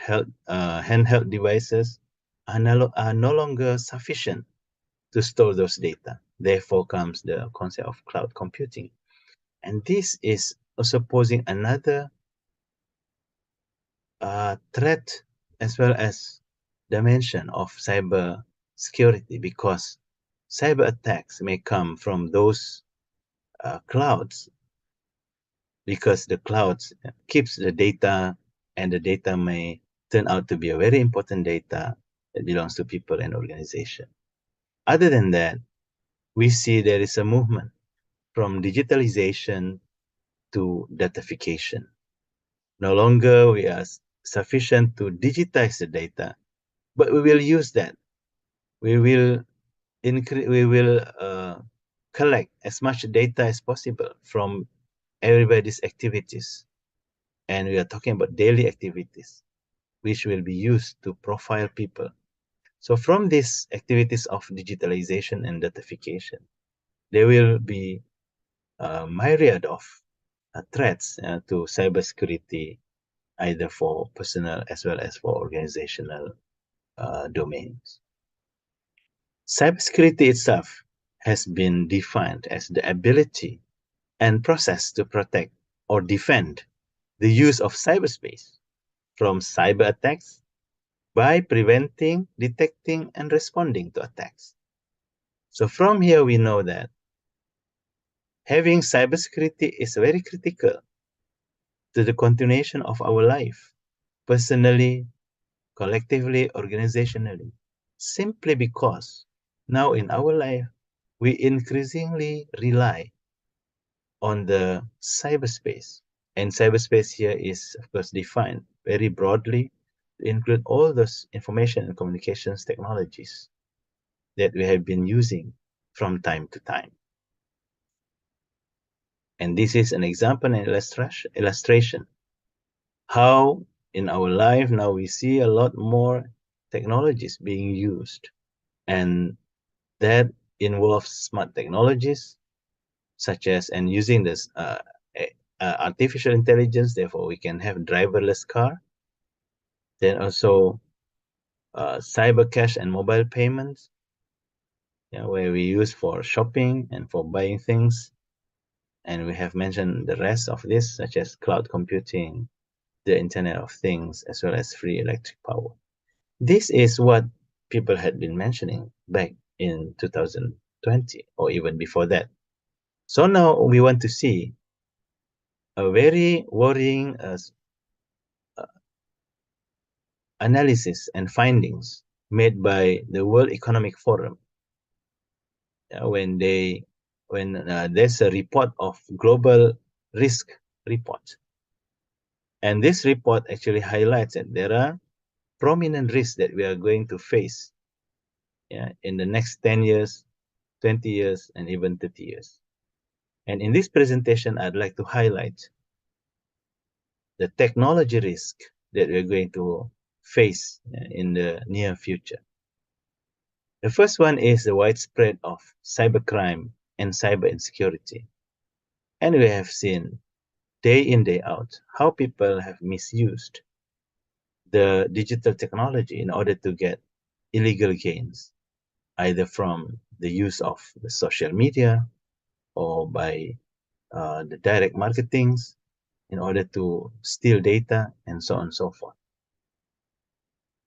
handheld devices are no longer sufficient to store those data. Therefore comes the concept of cloud computing. And this is also posing another threat as well as dimension of cyber security, because cyber attacks may come from those clouds, because the clouds keeps the data, and the data may turn out to be a very important data that belongs to people and organization. Other than that, we see there is a movement from digitalization to datafication. No longer we are sufficient to digitize the data, but we will use that. We will collect as much data as possible from everybody's activities. And we are talking about daily activities, which will be used to profile people. So from these activities of digitalization and datafication, there will be a myriad of threats to cybersecurity, either for personal as well as for organizational domains. Cybersecurity itself has been defined as the ability and process to protect or defend the use of cyberspace from cyber attacks by preventing, detecting, and responding to attacks. So from here, we know that having cybersecurity is very critical to the continuation of our life, personally, collectively, organizationally, simply because now in our life, we increasingly rely on the cyberspace. And cyberspace here is, of course, defined very broadly to include all those information and communications technologies that we have been using from time to time. And this is an example and illustration how in our life now we see a lot more technologies being used, and that involves smart technologies such as and using this artificial intelligence. Therefore, we can have driverless car. Then also cyber cash and mobile payments, where we use for shopping and for buying things. And we have mentioned the rest of this, such as cloud computing, the Internet of Things, as well as free electric power. This is what people had been mentioning back in 2020 or even before that. So now we want to see a very worrying analysis and findings made by the World Economic Forum when there's a report of global risk report. And this report actually highlights that there are prominent risks that we are going to face in the next 10 years, 20 years, and even 30 years. And in this presentation, I'd like to highlight the technology risk that we're going to face in the near future. The first one is the widespread of cybercrime and cyber insecurity. And we have seen day in, day out, how people have misused the digital technology in order to get illegal gains, either from the use of the social media or by the direct marketings in order to steal data and so on and so forth.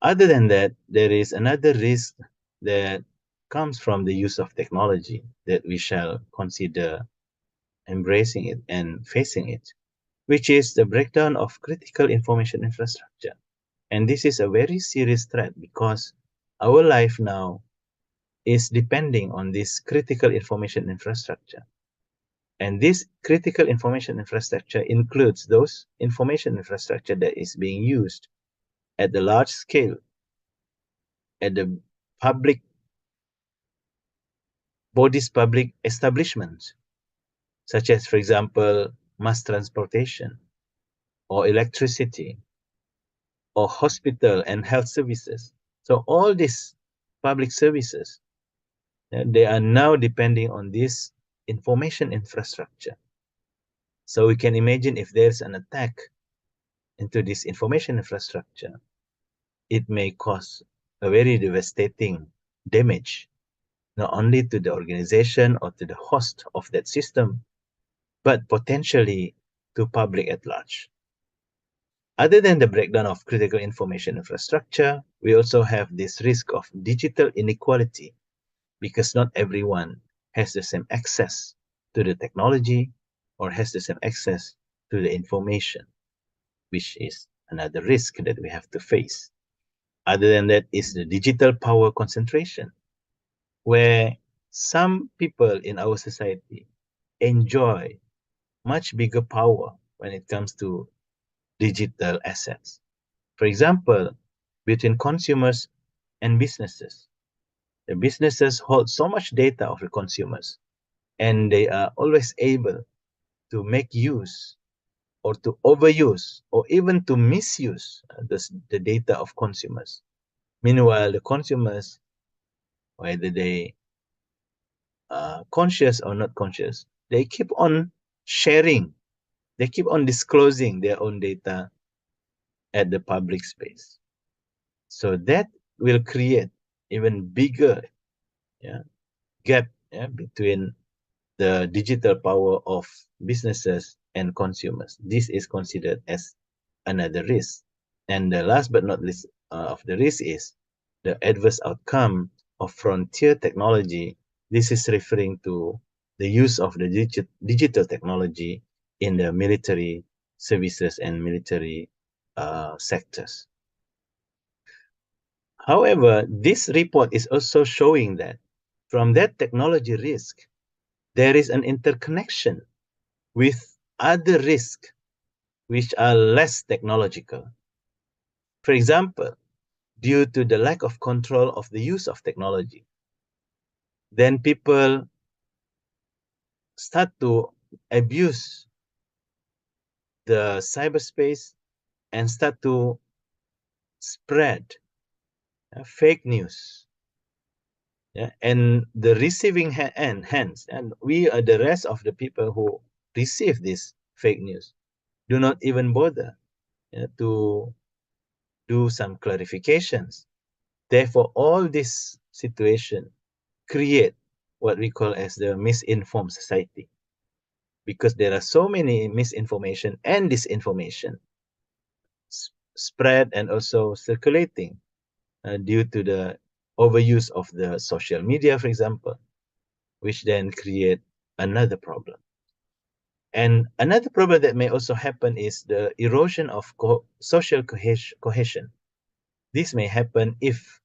Other than that, there is another risk that comes from the use of technology that we shall consider embracing it and facing it, which is the breakdown of critical information infrastructure. And this is a very serious threat because our life now is depending on this critical information infrastructure. And this critical information infrastructure includes those information infrastructure that is being used at the large scale, at the public bodies, public establishments, such as, for example, mass transportation or electricity or hospital and health services. So all these public services, they are now depending on this information infrastructure. So we can imagine if there's an attack into this information infrastructure, it may cause a very devastating damage, not only to the organization or to the host of that system, but potentially to public at large. Other than the breakdown of critical information infrastructure, we also have this risk of digital inequality because not everyone has the same access to the technology or has the same access to the information, which is another risk that we have to face. Other than that is the digital power concentration, where some people in our society enjoy much bigger power when it comes to digital assets. For example, between consumers and businesses, the businesses hold so much data of the consumers, and they are always able to make use or to overuse or even to misuse the data of consumers. Meanwhile, the consumers, whether they are conscious or not conscious, they keep on sharing, they keep on disclosing their own data at the public space. So that will create even bigger gap between the digital power of businesses and consumers. This is considered as another risk. And the last but not least of the risk is the adverse outcome of frontier technology. This is referring to the use of the digital technology in the military services and military sectors. However, this report is also showing that from that technology risk, there is an interconnection with other risks which are less technological. For example, due to the lack of control of the use of technology, then people start to abuse the cyberspace and start to spread fake news. And the receiving hands, and we are the rest of the people who receive this fake news, do not even bother to do some clarifications. Therefore, all this situation create what we call as the misinformed society, because there are so many misinformation and disinformation spread and also circulating due to the overuse of the social media, for example, which then create another problem. And another problem that may also happen is the erosion of social cohesion. This may happen if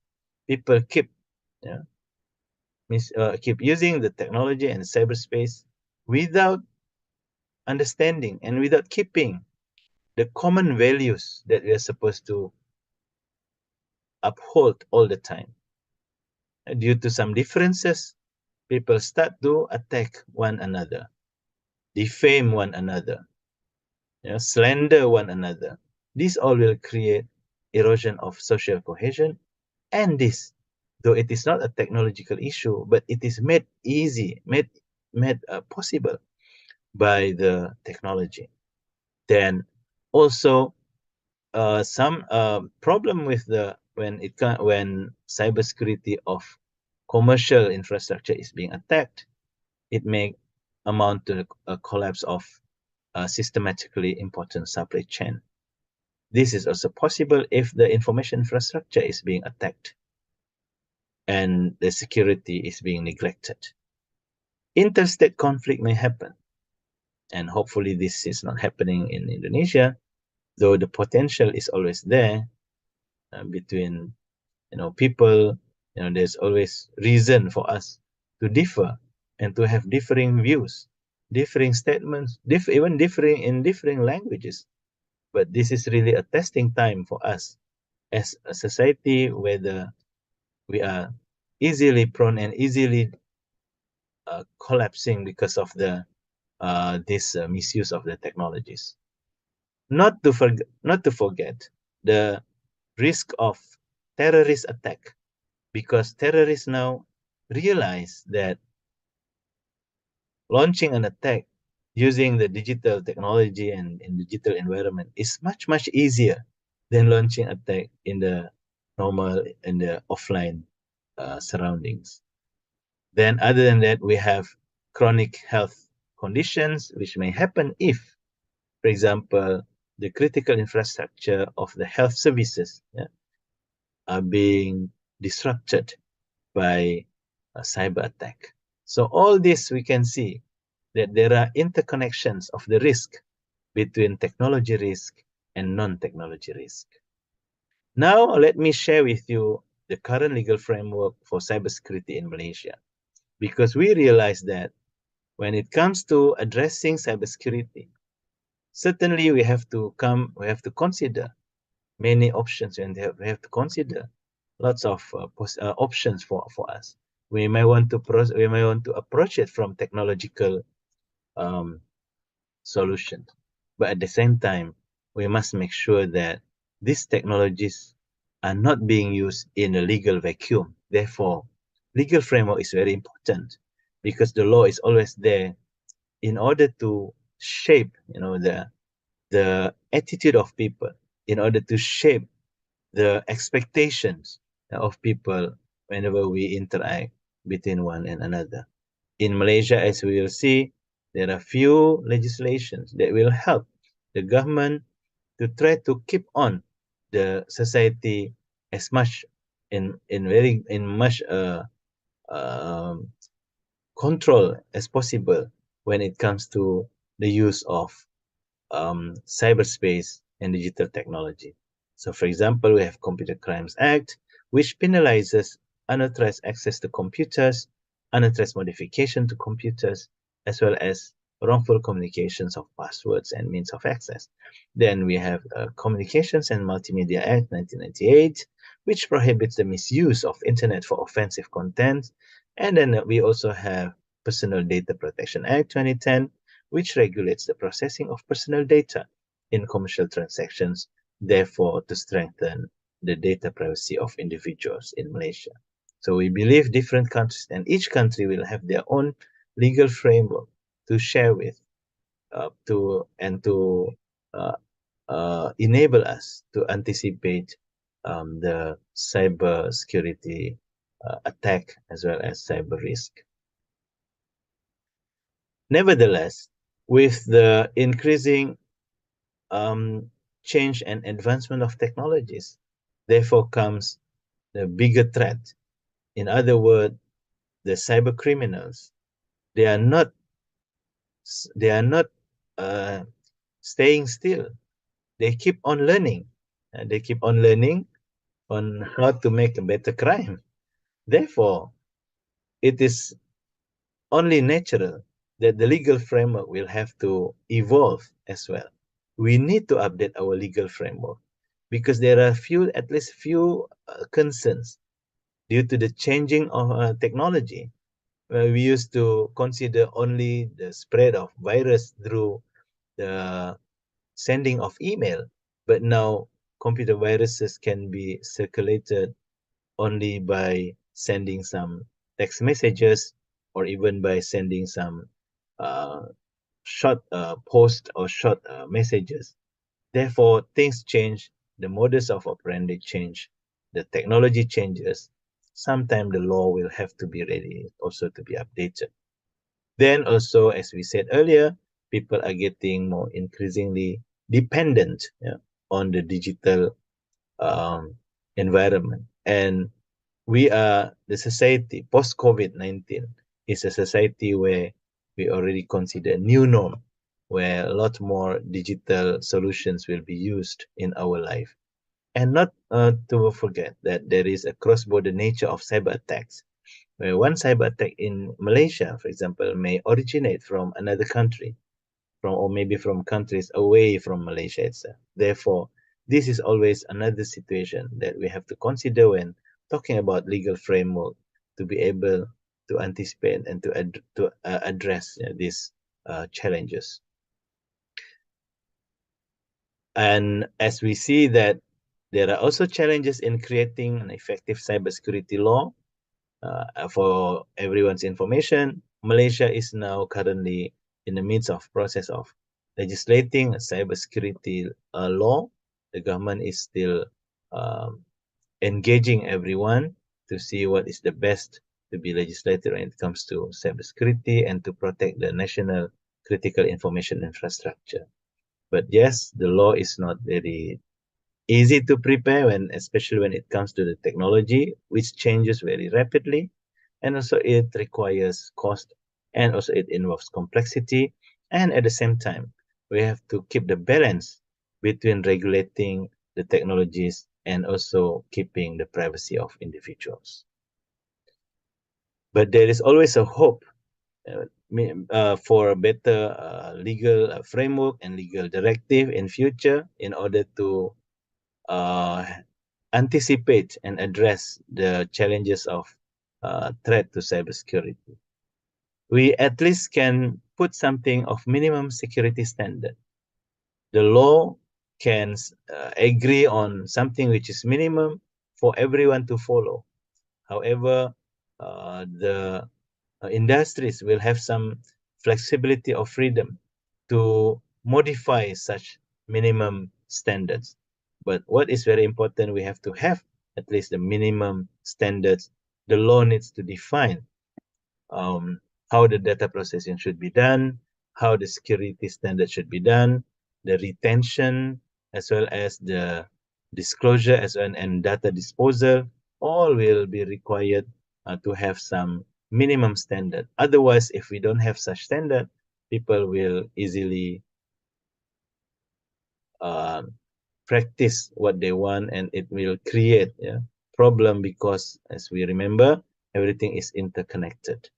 people keep keep using the technology and cyberspace without understanding and without keeping the common values that we are supposed to uphold all the time. Due to some differences, people start to attack one another, defame one another, slander one another. This all will create erosion of social cohesion. And this, though it is not a technological issue, but it is made easy, made possible by the technology. Then also some problem with when cybersecurity of commercial infrastructure is being attacked, it may amount to a collapse of a systematically important supply chain. This is also possible if the information infrastructure is being attacked and the security is being neglected. Interstate conflict may happen, and hopefully this is not happening in Indonesia, though the potential is always there between people. There's always reason for us to differ and to have differing views, differing statements, even differing in differing languages. But this is really a testing time for us as a society, whether we are easily prone and easily collapsing because of the this misuse of the technologies. Not to forget the risk of terrorist attack, because terrorists now realize that launching an attack using the digital technology and in digital environment is much easier than launching attack in the normal in the offline surroundings. Then other than that, we have chronic health conditions which may happen if, for example, the critical infrastructure of the health services are being disrupted by a cyber attack. So all this we can see that there are interconnections of the risk between technology risk and non-technology risk. Now let me share with you the current legal framework for cybersecurity in Malaysia, because we realize that when it comes to addressing cybersecurity, certainly we have to consider many options, and we have to consider lots of options for us. We may want to approach it from technological solutions, but at the same time, we must make sure that these technologies are not being used in a legal vacuum. Therefore, legal framework is very important, because the law is always there in order to shape, the attitude of people, in order to shape the expectations of people whenever we interact between one and another. In Malaysia, as we will see, there are few legislations that will help the government to try to keep on the society as much in much control as possible when it comes to the use of cyberspace and digital technology. So, for example, we have Computer Crimes Act, which penalizes unauthorized access to computers, unauthorized modification to computers, as well as wrongful communications of passwords and means of access. Then we have Communications and Multimedia Act 1998, which prohibits the misuse of internet for offensive content. And then we also have Personal Data Protection Act 2010, which regulates the processing of personal data in commercial transactions, therefore to strengthen the data privacy of individuals in Malaysia. So we believe different countries and each country will have their own legal framework to share with, to enable us to anticipate the cyber security attack as well as cyber risk. Nevertheless, with the increasing change and advancement of technologies, therefore comes the bigger threat. In other words, the cyber criminals, they are not staying still. They keep on learning. They keep on learning on how to make a better crime. Therefore, it is only natural that the legal framework will have to evolve as well. We need to update our legal framework because there are at least few concerns due to the changing of technology. We used to consider only the spread of virus through the sending of email, but now computer viruses can be circulated only by sending some text messages or even by sending some short post or short messages. Therefore, things change, the modus of operandi change, the technology changes. Sometimes the law will have to be ready also to be updated. Then also, as we said earlier, people are getting more increasingly dependent on the digital environment. And we are the society post-COVID-19 is a society where we already consider a new norm, where a lot more digital solutions will be used in our life. And not to forget that there is a cross-border nature of cyber attacks, where one cyber attack in Malaysia, for example, may originate from another country, or maybe from countries away from Malaysia itself. Therefore, this is always another situation that we have to consider when talking about legal framework to be able to anticipate and to address these challenges. And as we see that there are also challenges in creating an effective cybersecurity law. For everyone's information, Malaysia is now currently in the midst of process of legislating a cybersecurity law. The government is still engaging everyone to see what is the best to be legislated when it comes to cybersecurity and to protect the national critical information infrastructure. But yes, the law is not very easy to prepare, especially when it comes to the technology, which changes very rapidly. And also it requires cost, and also it involves complexity. And at the same time, we have to keep the balance between regulating the technologies and also keeping the privacy of individuals. But there is always a hope for a better legal framework and legal directive in future in order to anticipate and address the challenges of threat to cybersecurity. We at least can put something of minimum security standard. The law can agree on something which is minimum for everyone to follow. However, the industries will have some flexibility of freedom to modify such minimum standards. But what is very important, we have to have at least the minimum standards. The law needs to define how the data processing should be done, how the security standards should be done, the retention, as well as the disclosure and data disposal, all will be required to have some minimum standard. Otherwise, if we don't have such standard, people will easily practice what they want, and it will create problem, because as we remember, everything is interconnected.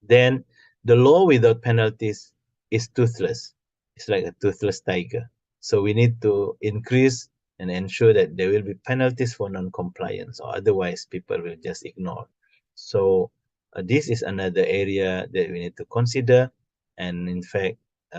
Then the law without penalties is toothless. It's like a toothless tiger. So we need to increase and ensure that there will be penalties for non-compliance, or otherwise people will just ignore. So this is another area that we need to consider. And in fact,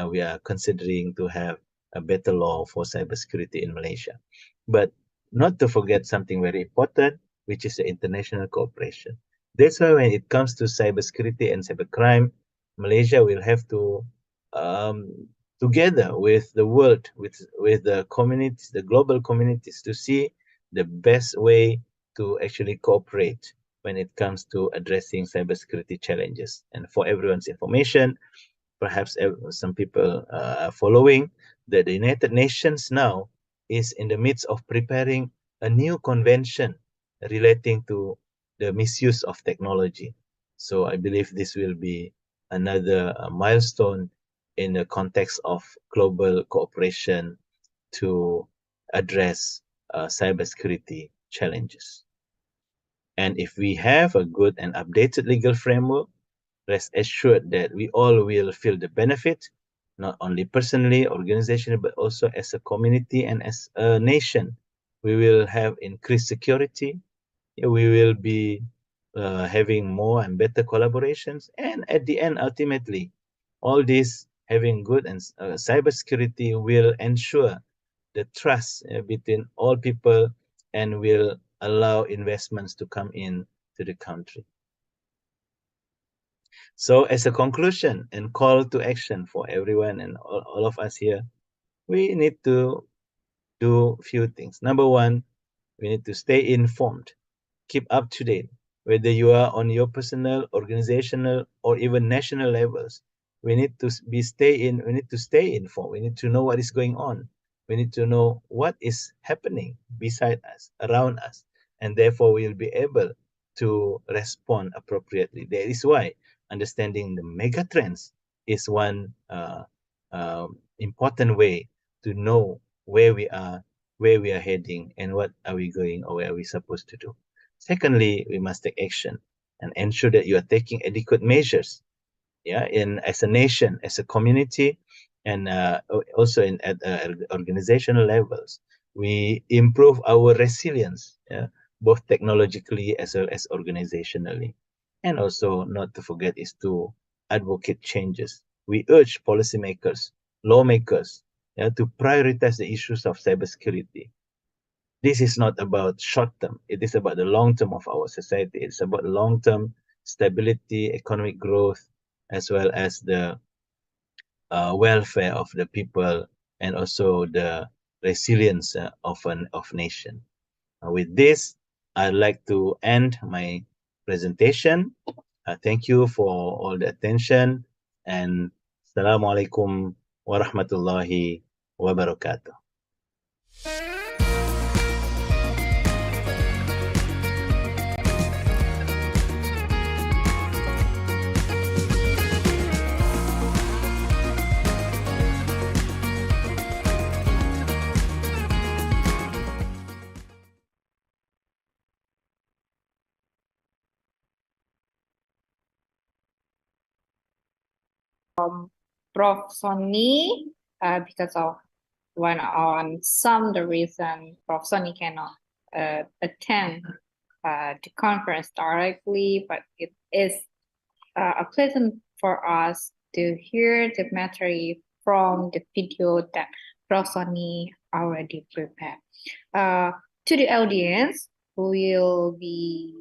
we are considering to have a better law for cybersecurity in Malaysia. But not to forget something very important, which is the international cooperation. That's why when it comes to cybersecurity and cybercrime, Malaysia will have to, together with the world, with the communities, the global communities, to see the best way to actually cooperate when it comes to addressing cybersecurity challenges. And for everyone's information, perhaps some people are following that the United Nations now is in the midst of preparing a new convention relating to the misuse of technology. So I believe this will be another milestone in the context of global cooperation to address cybersecurity challenges. And if we have a good and updated legal framework, rest assured that we all will feel the benefit, not only personally, organizationally, but also as a community and as a nation. We will have increased security. We will be having more and better collaborations. And at the end, ultimately, all this having good and cybersecurity will ensure the trust between all people and will allow investments to come in to the country. So as a conclusion and call to action for everyone and all of us here, we need to do a few things. Number one, we need to stay informed, keep up to date, whether you are on your personal, organizational, or even national levels. We need to stay informed. We need to know what is going on. We need to know what is happening beside us, around us, and therefore we will be able to respond appropriately. That is why understanding the megatrends is one important way to know where we are heading, and what are we going, or where are we supposed to do. Secondly, we must take action and ensure that you are taking adequate measures, as a nation, as a community, and also at organizational levels. We improve our resilience, both technologically as well as organizationally. And also, not to forget, is to advocate changes. We urge policymakers, lawmakers, to prioritize the issues of cybersecurity. This is not about short term. It is about the long term of our society. It's about long term stability, economic growth, as well as the welfare of the people, and also the resilience of nation. With this, I'd like to end my presentation. Thank you for all the attention, and Assalamualaikum warahmatullahi wabarakatuh. Prof. Sony, because of the reason Prof. Sony cannot attend the conference directly, but it is a pleasant for us to hear the material from the video that Prof. Sony already prepared. To the audience who will be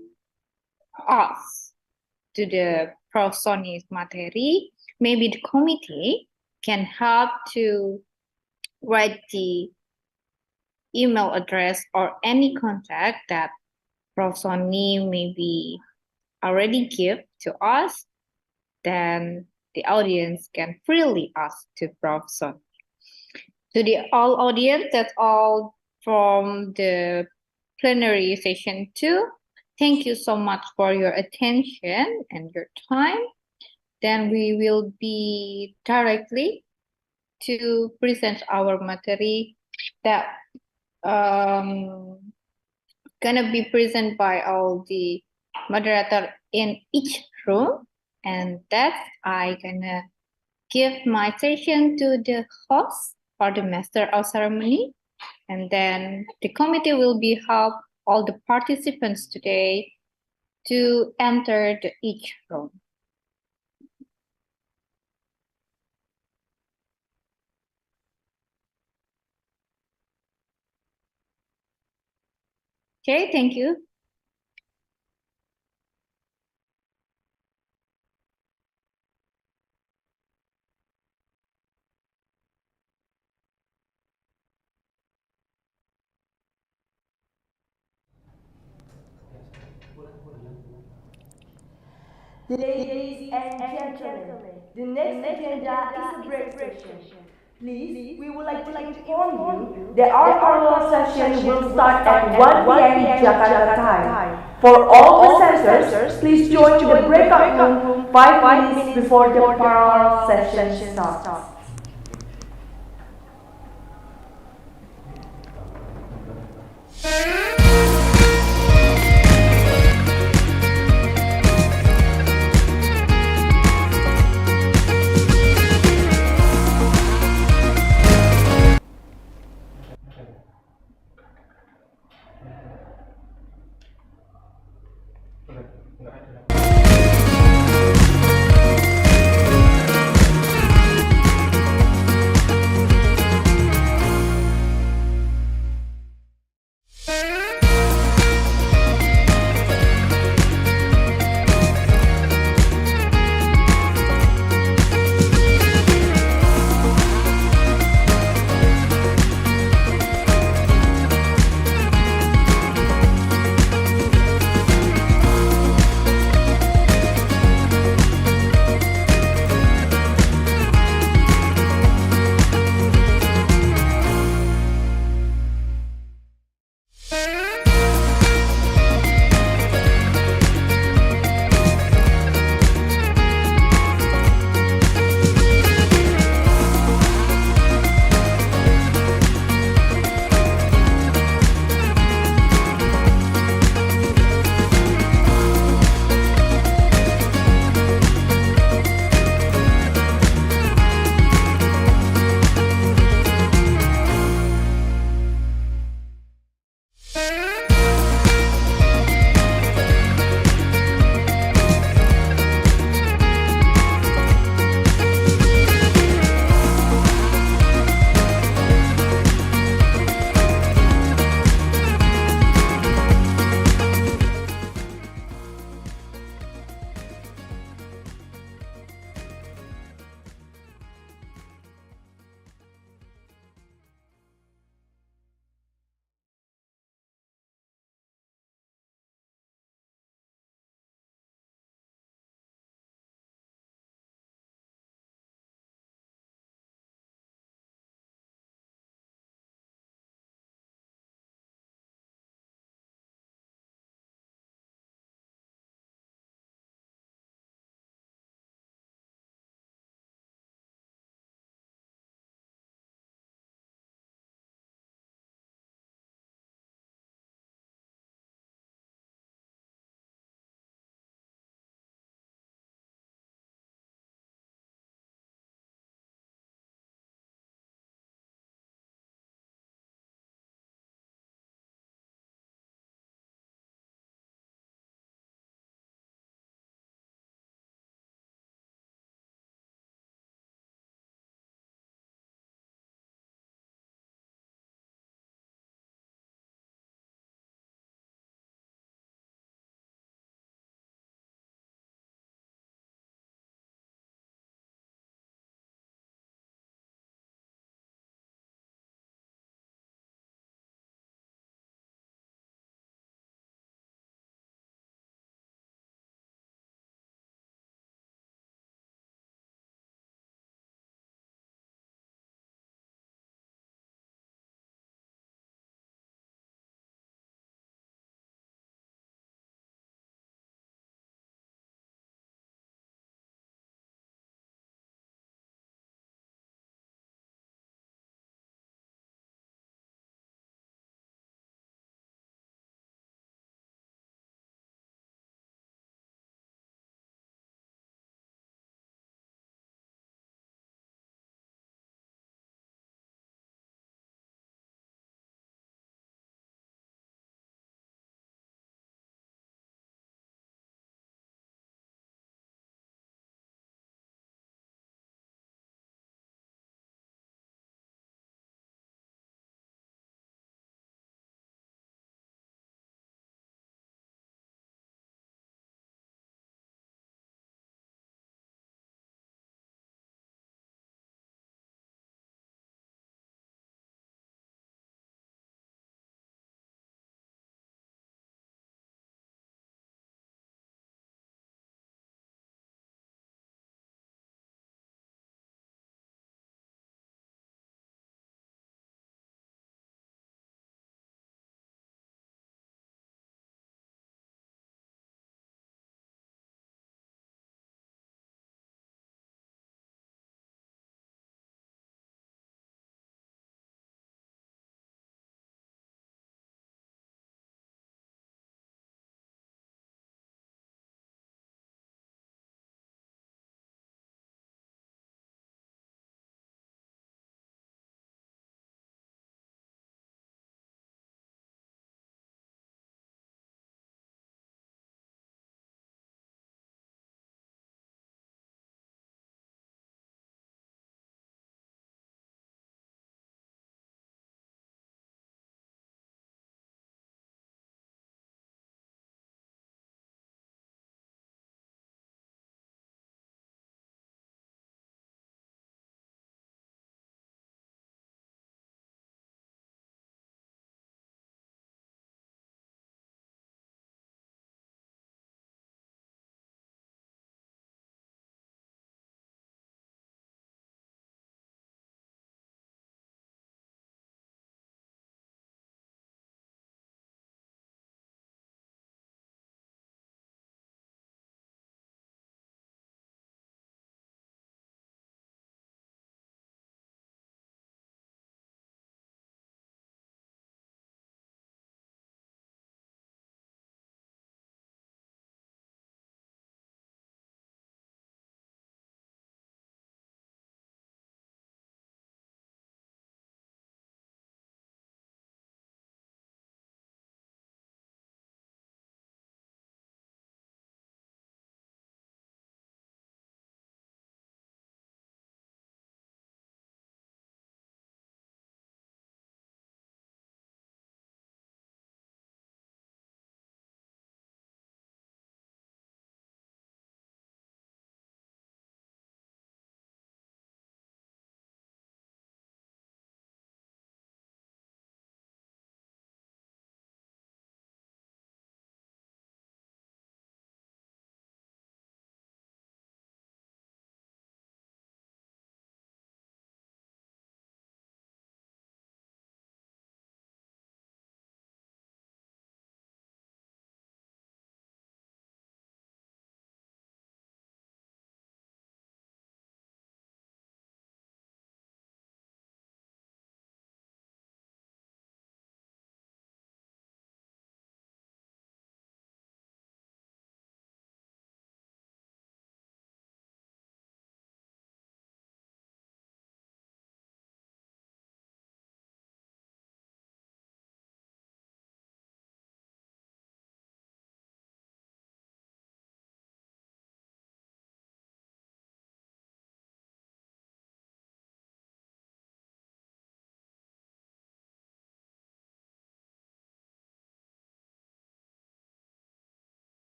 asked to the Prof. Sony's material, maybe the committee can help to write the email address or any contact that Prof. Sony maybe already give to us. Then the audience can freely ask to Prof. Sony. To the all audience, that's all from the plenary session 2. Thank you so much for your attention and your time. Then we will be directly to present our material that gonna be presented by all the moderator in each room, and that's I gonna give my session to the host or the master of ceremony, and then the committee will be help all the participants today to enter each room. Okay, thank you. Ladies and gentlemen, the next agenda is a break session. Please, we would like to inform you that our parallel session will start at 1 p.m. Jakarta time. For all presenters, please join the breakout room 5 minutes before the parallel session starts.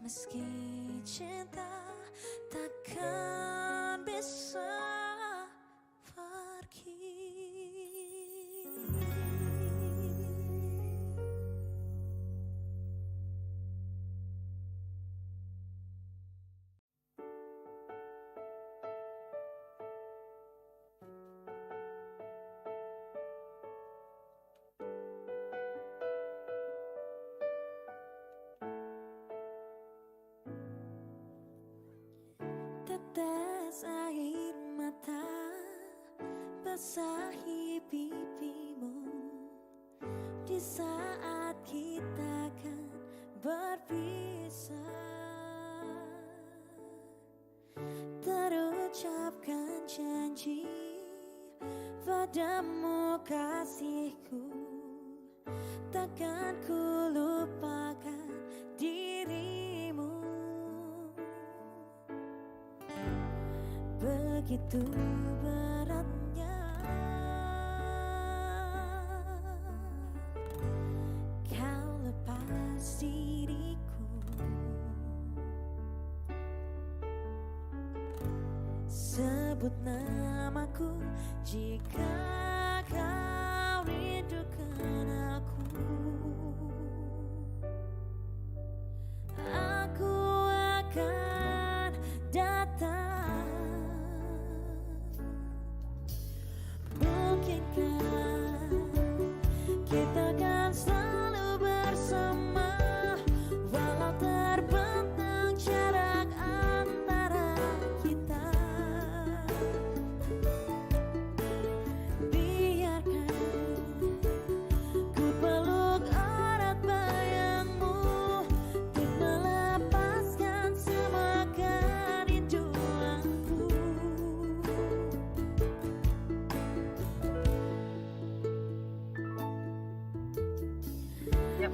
meski cinta takkan bisa pergi. Tetes air mata basahi pipimu di saat kita kan berpisah. Terucapkan janji padamu kasihku, takkan ku lupakan dirimu. Begitu beratnya kau lepas diriku. Sebut namaku jika kau rindukan aku. Aku akan datang. Kita kan selalu bersama, walau terbentang jarak antara kita. Biarkan ku peluk erat bayangmu dan melepaskan semua kerinduanku.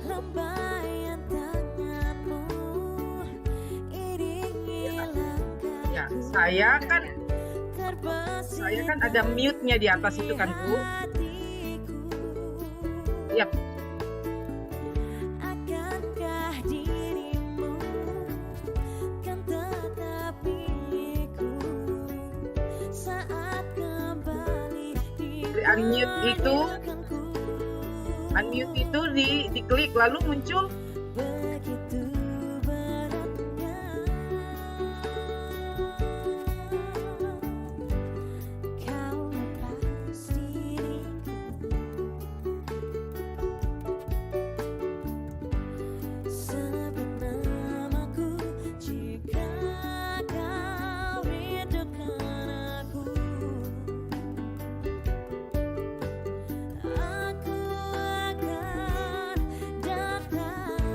Lambaian tanganmu iringi langkahku. Ya, saya kan ada mute-nya di atas itu kan, Bu. Yap. Akankah dirimu kan tetap milikku saat kembali di Unmute itu diklik lalu muncul begitu beratnya kau lepas diriku. Sebut namaku jika kau rindukan aku. Aku akan datang.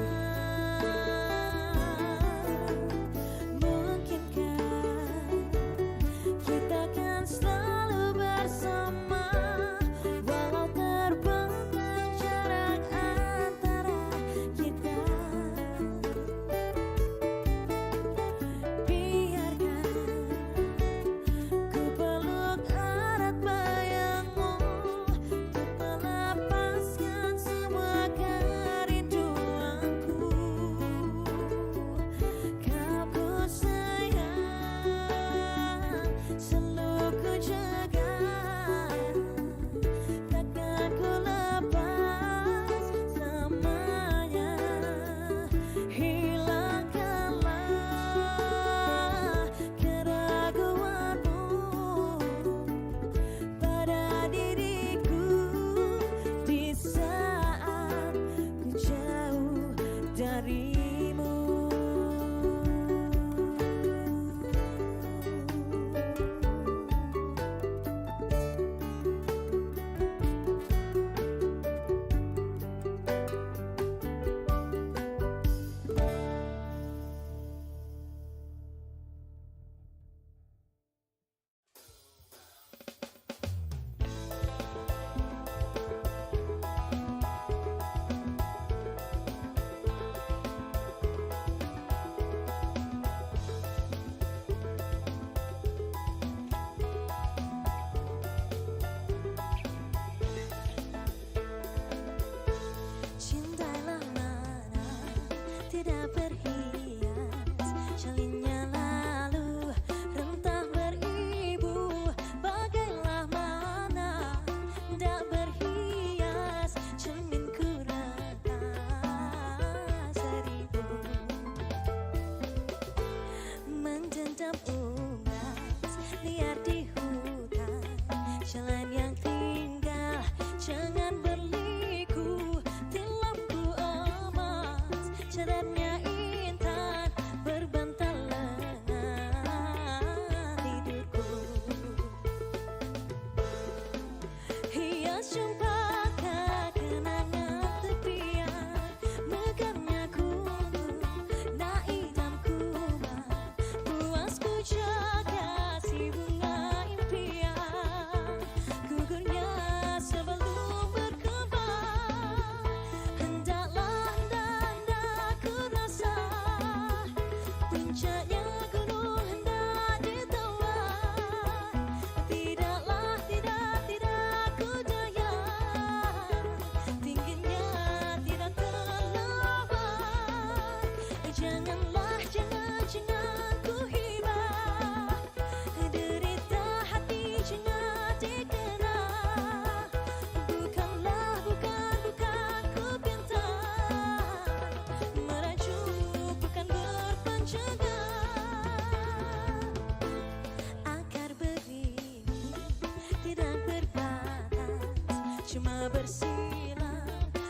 cuma bersila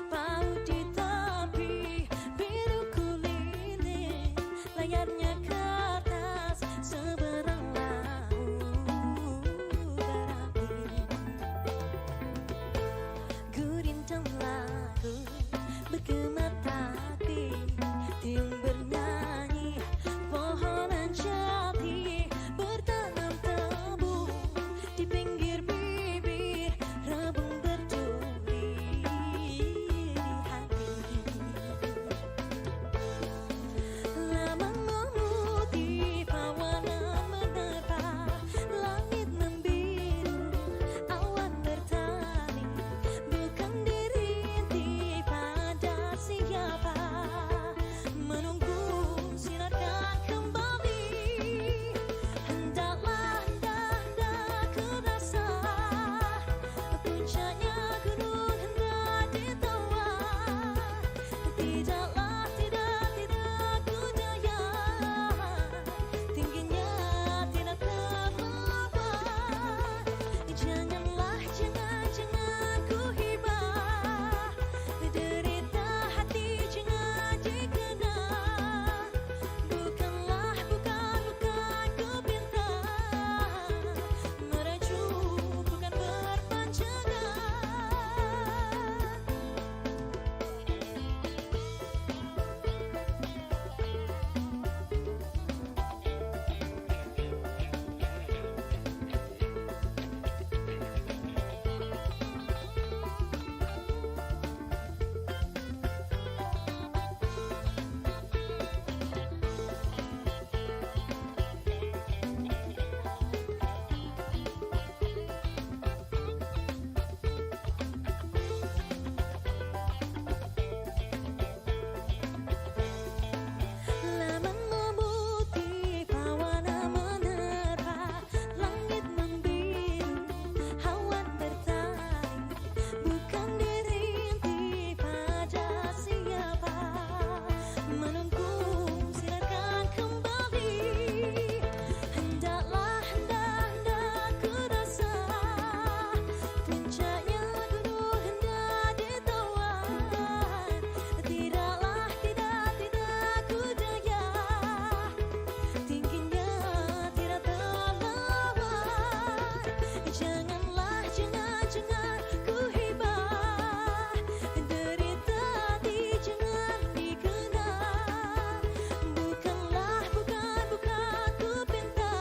paut di tepi biru keliling, layarnya kertas seberang laut berapi. Gurintang lagu bergema tapi tiung bernyanyi, pohonan jati bertanam tebu di pinggir bibir rebung berduri di hati. Lama memutih pewarna menerpa, langit membiru, awan bertani, bukan dirintih pada siapa, menunggu sinarkan kembali. Hendaklah hendak ku rasa, puncaknya gunung hendak ditawar. Tidaklah tidak ku daya, tingginya tidak terlampau. Janganlah jangan ku hibah, derita hati jangan dikena. Bukanlah bukan ku pinta, merajuk bukan berpanjangan. Lama memutih pewarna menerpa, langit membiru, awan bertani, bukan dirintih pada siapa, menunggu sinarkan kembali. Hendaklah hendak ku rasa, puncaknya gunung hendak ditawar. Tidaklah tidak ku daya, tingginya tidak terlawar. Janganlah jangan ku hibah, derita hati jangan dikena. Bukanlah bukan ku pinta,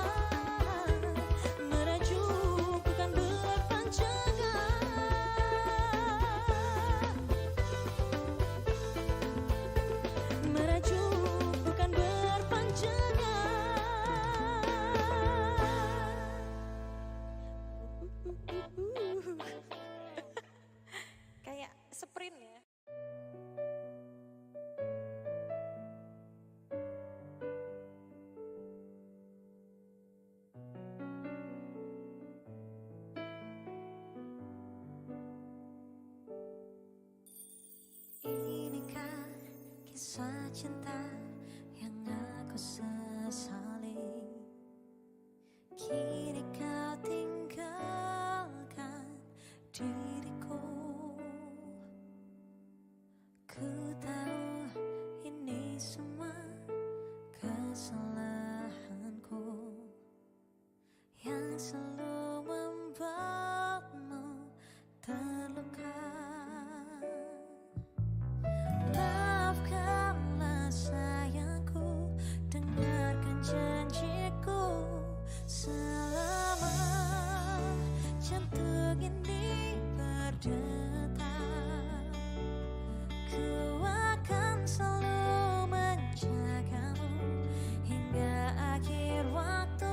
merajuk bukan berpanjangan. Merajuk bukan berpanjangan. Kayak sprint ya. Inikah kisah cinta yang aku sesali? Kini kau tinggalkan diriku. Ku tahu ini semua kesalahanku yang selalu membuatmu terluka. Maafkanlah sayangku, dengarkan janjiku. Selama jantung ini berdetak, ku akan selalu menjagamu hingga akhir waktu.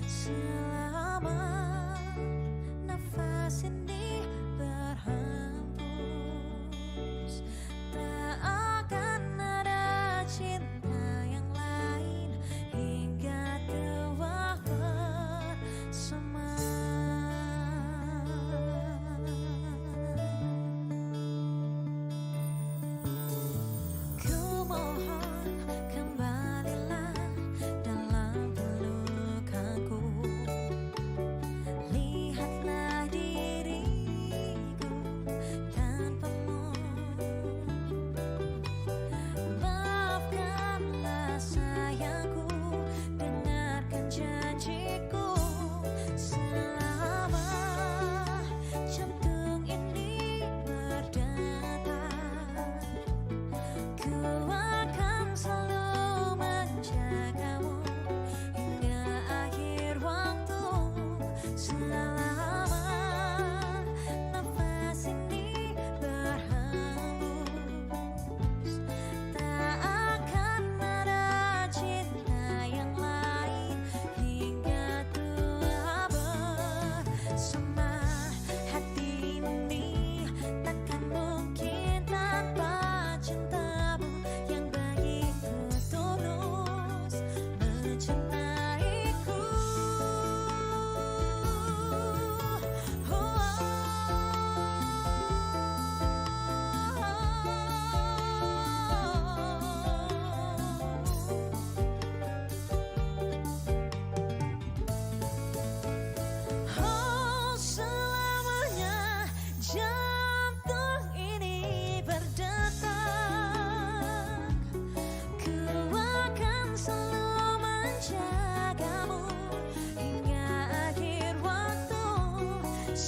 Selama nafas ini berhembus, tak akan ada cinta yang lain hingga tua bersama.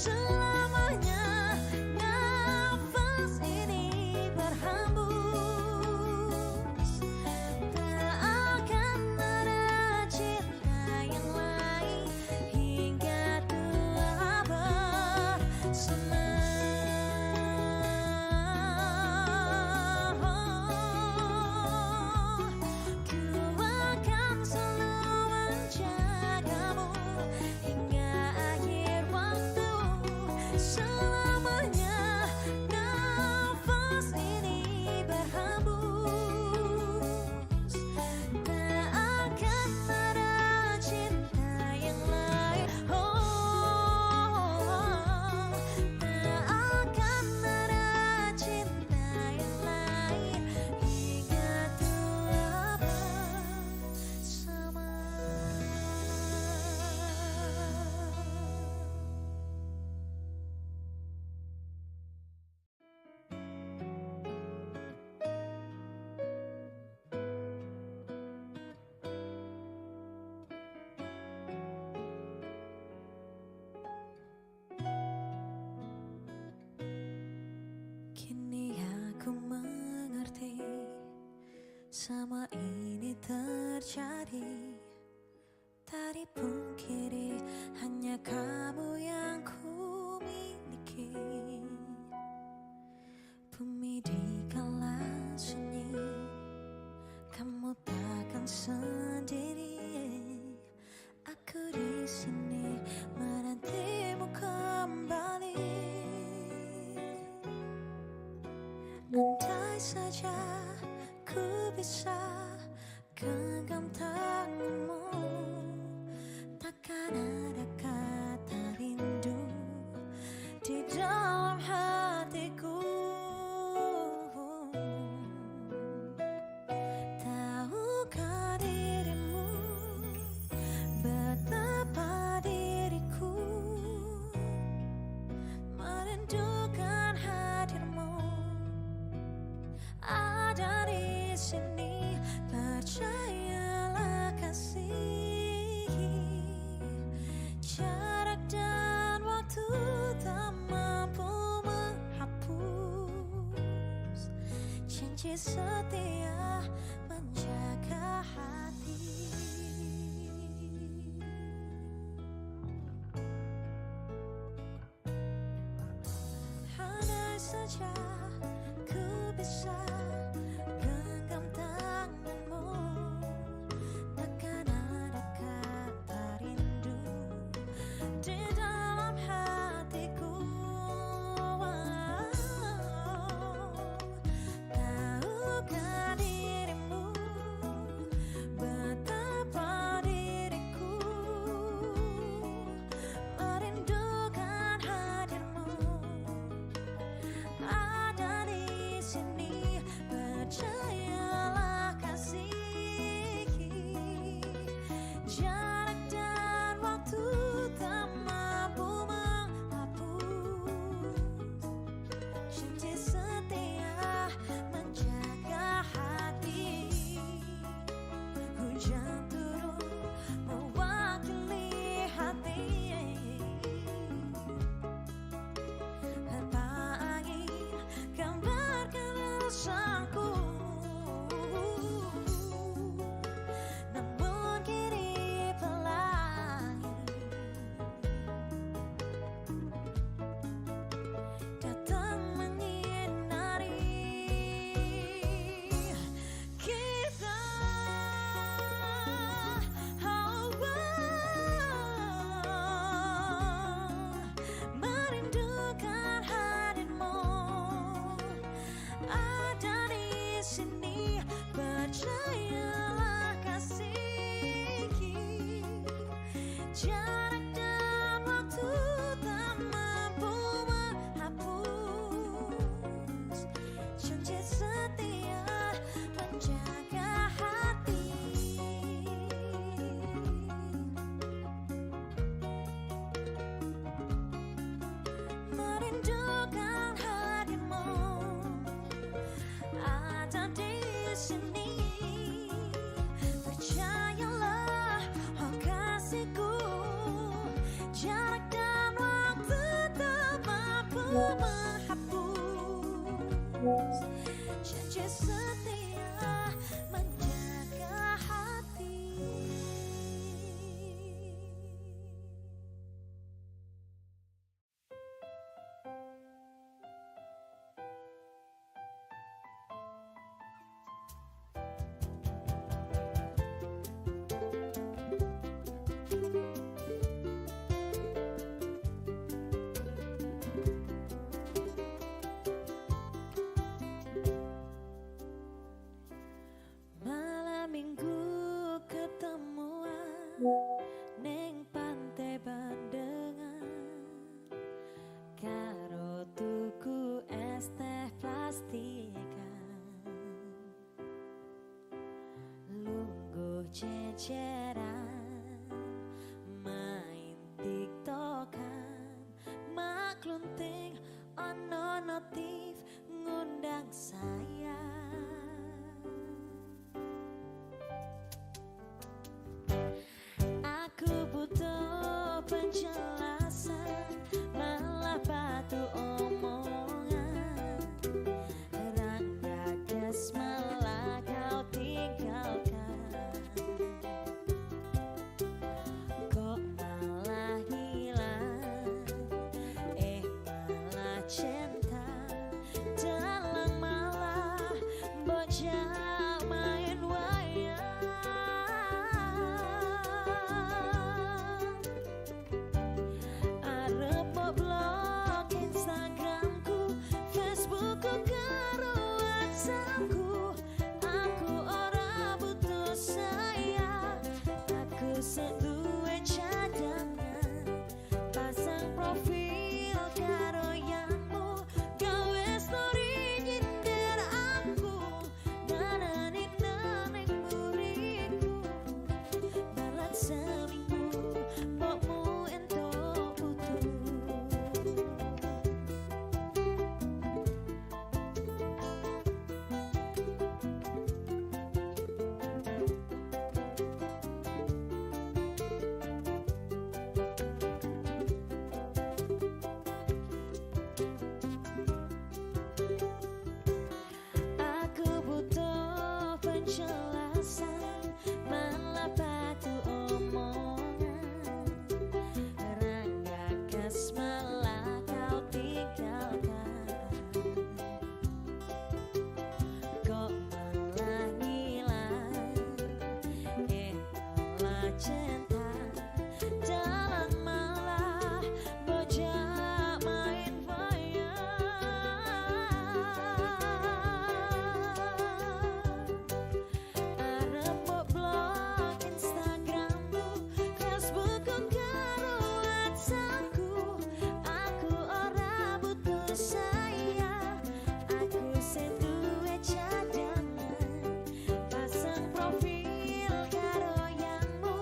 selamanya nafas ini berhembus. Tak akan ada cinta yang lain hingga tua bersama. Kini aku mengerti semua ini terjadi. Tak dipungkiri hanya kamu yang ku miliki. Bumi di kala sunyi, kamu takkan sendiri. Aku di sini menantimu kembali. Andai saja ku bisa genggam tanganmu, takkan ada kata rindu di dalam hatiku. Tahukah dirimu betapa diriku merindukan hadirmu. Ada di sini, percayalah kasih. Jarak dan waktu tak mampu menghapus janji setia menjaga hati. Andai saja ku bisa genggam tanganmu, takkan ada kata rindu di dalam hatiku. Tahukah dirimu betapa diriku merindukan hadirmu. Ada di sini, menghapus janji setia menjaga hati. Malam minggu ketemuan neng pantai Bandengan, karo tuku es teh plastikan, lungguh ceceran, main tiktokan, maklunting ono notif ngundang saya. Aku butuh penjelasan, malah batu omongan. Ranggagas malah kau tinggalkan. Kok malah hilang, malah cinta. Dalang malah bocah main wayang. Arep mau blog Instagramku, Facebookku, karo WhatsAppku. Aku ora butuh sayang, aku seduwe cadangan. Pasang profil karo yanmu, gawe story nyindir aku. Nananin neng buriku, balat seminggu pokmu entuk putu. Aku butuh penjelasan, malah batu omongan. Ranggagas malah kau tinggalkan. Kok malah ngilang, malah cinta. Dalang malah bocah main arep mbok blog Instagramku, Facebookku, karo WhatsAppku. Aku ora butuh sayang, aku sing duwe cadangan. Pasang profil karo yanmu,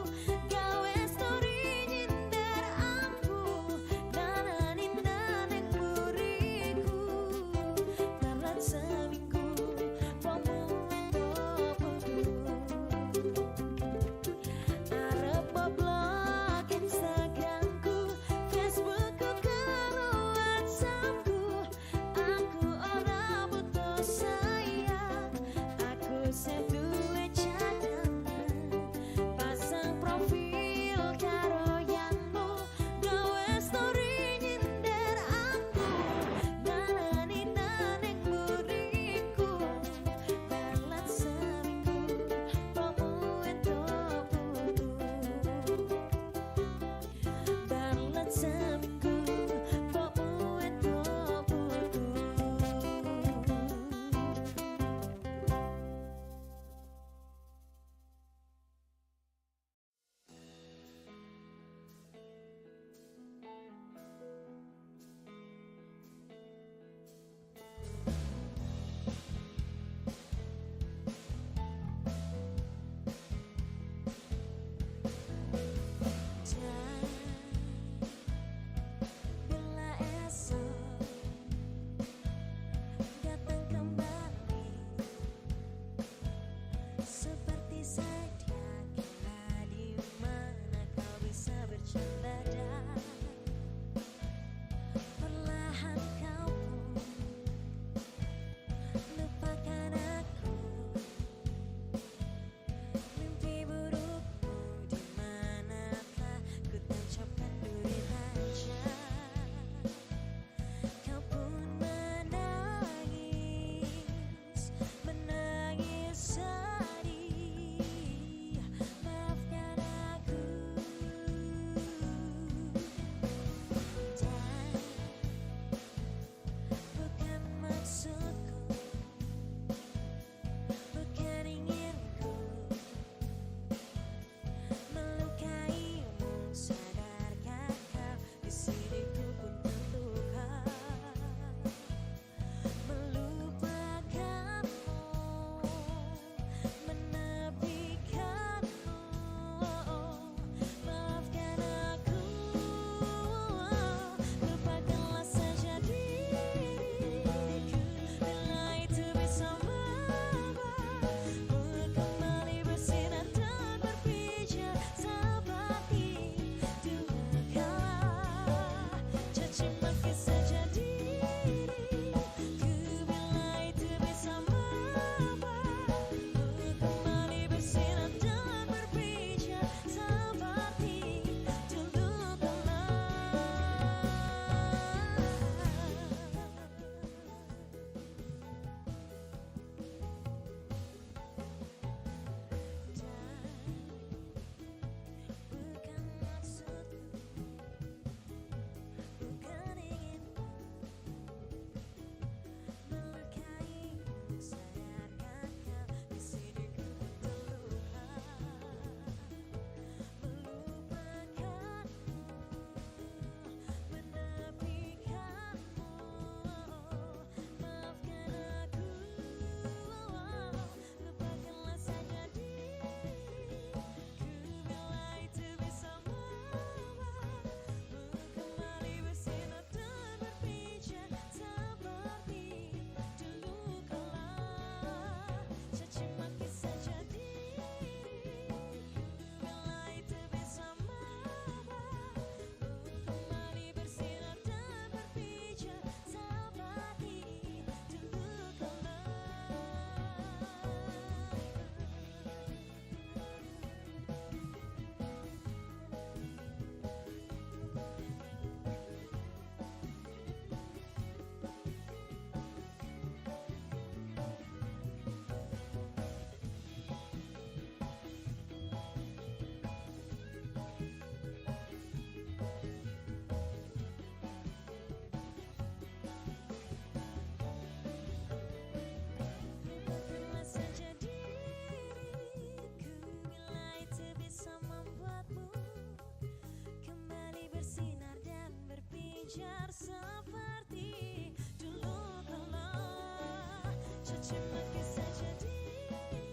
berbicara seperti dulu kalau caci maki saja diri,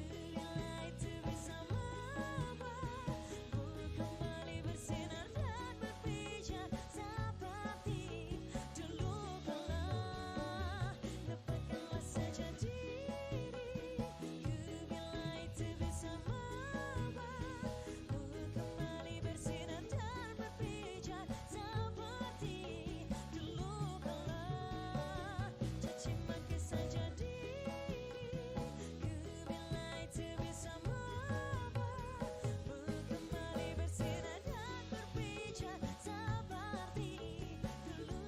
bila itu bisa membuatmu kembali bersinar dan berpijak seperti dulu kalau lepaskanlah saja diri, bila itu bisa membuatmu kembali bersinar dan berpijak seperti dulu kalau caci maki saja diri, bila itu bisa membuatmu kembali bersinar dan berpijak seperti dulu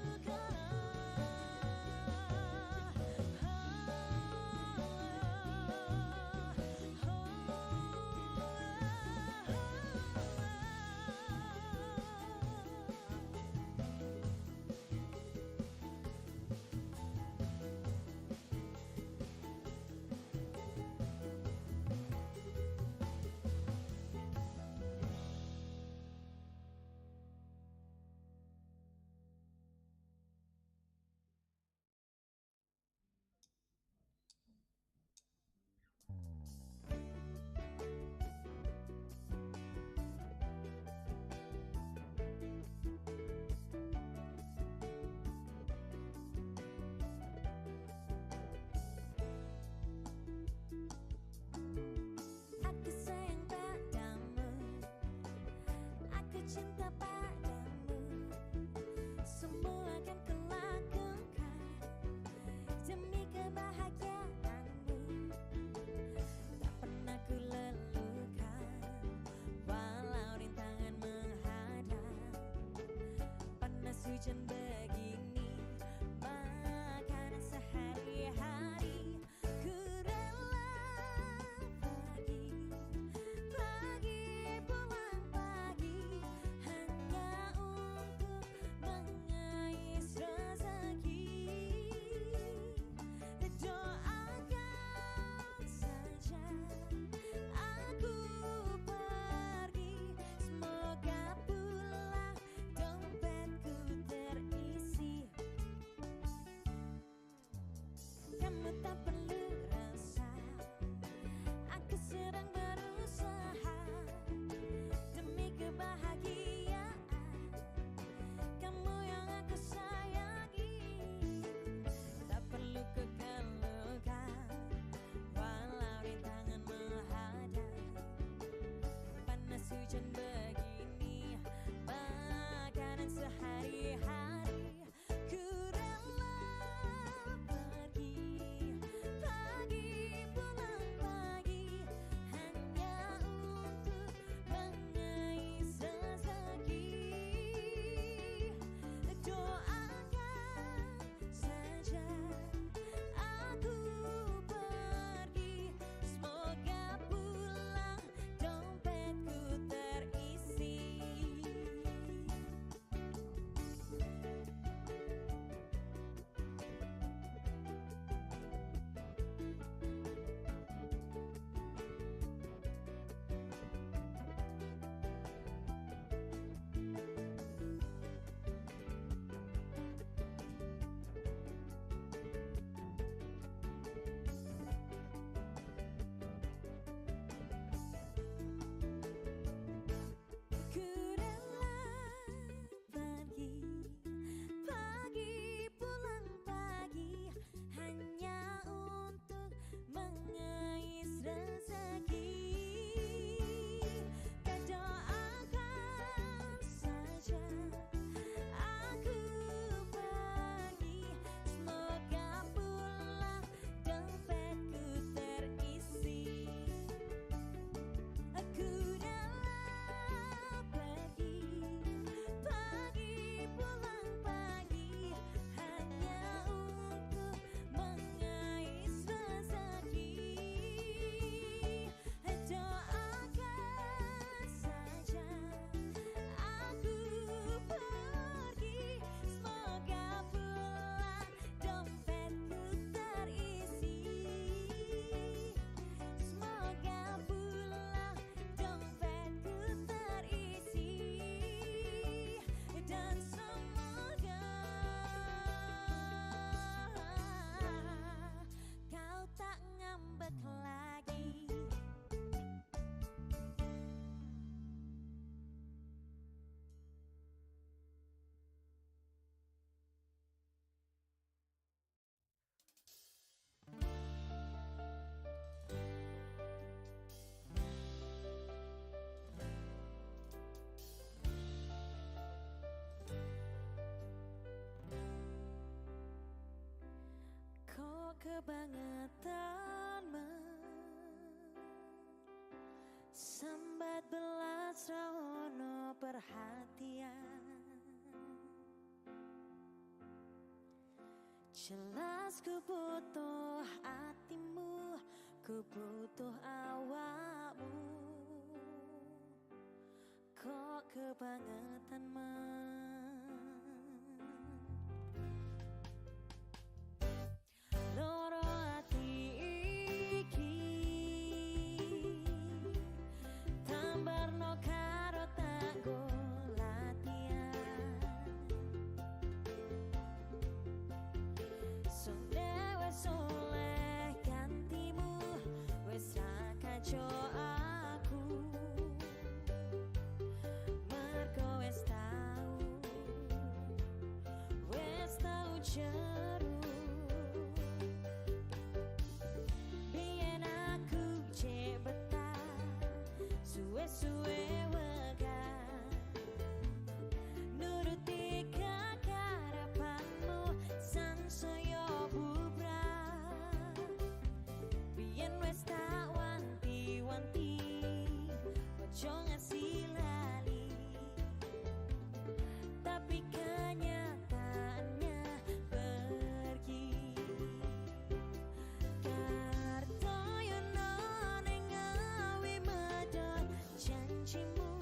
aku sayang padamu, aku cinta padamu, semua akan kulakukan demi kebahagiaanmu. Tak pernah ku lelukan, walau rintangan menghadap, panas hujan begini, makanan sehari-hari, ku rela pagi pulang pagi, hanya untuk mengais rezeki. Doakan saja aku pergi, semoga pulang dompetku terisi. kebangetan sambat belas rawono perhatian. Jelas ku butuh hatimu, ku butuh awakmu. Kok kebangetan loro ati iki tambarno karo tanggo latihan. Sonde wes oleh gantimu, wes ra kajo aku. Mergo wes tau jeru. Biyen aku cek betah, suwe-suwe wegah nuruti kekarepanmu sansaya bubrah. Biyen wes tak wanti-wanti ojo ngasih lali, tapi kenyataannya pergi. Kartoyono ning ngawi medhot janjimu,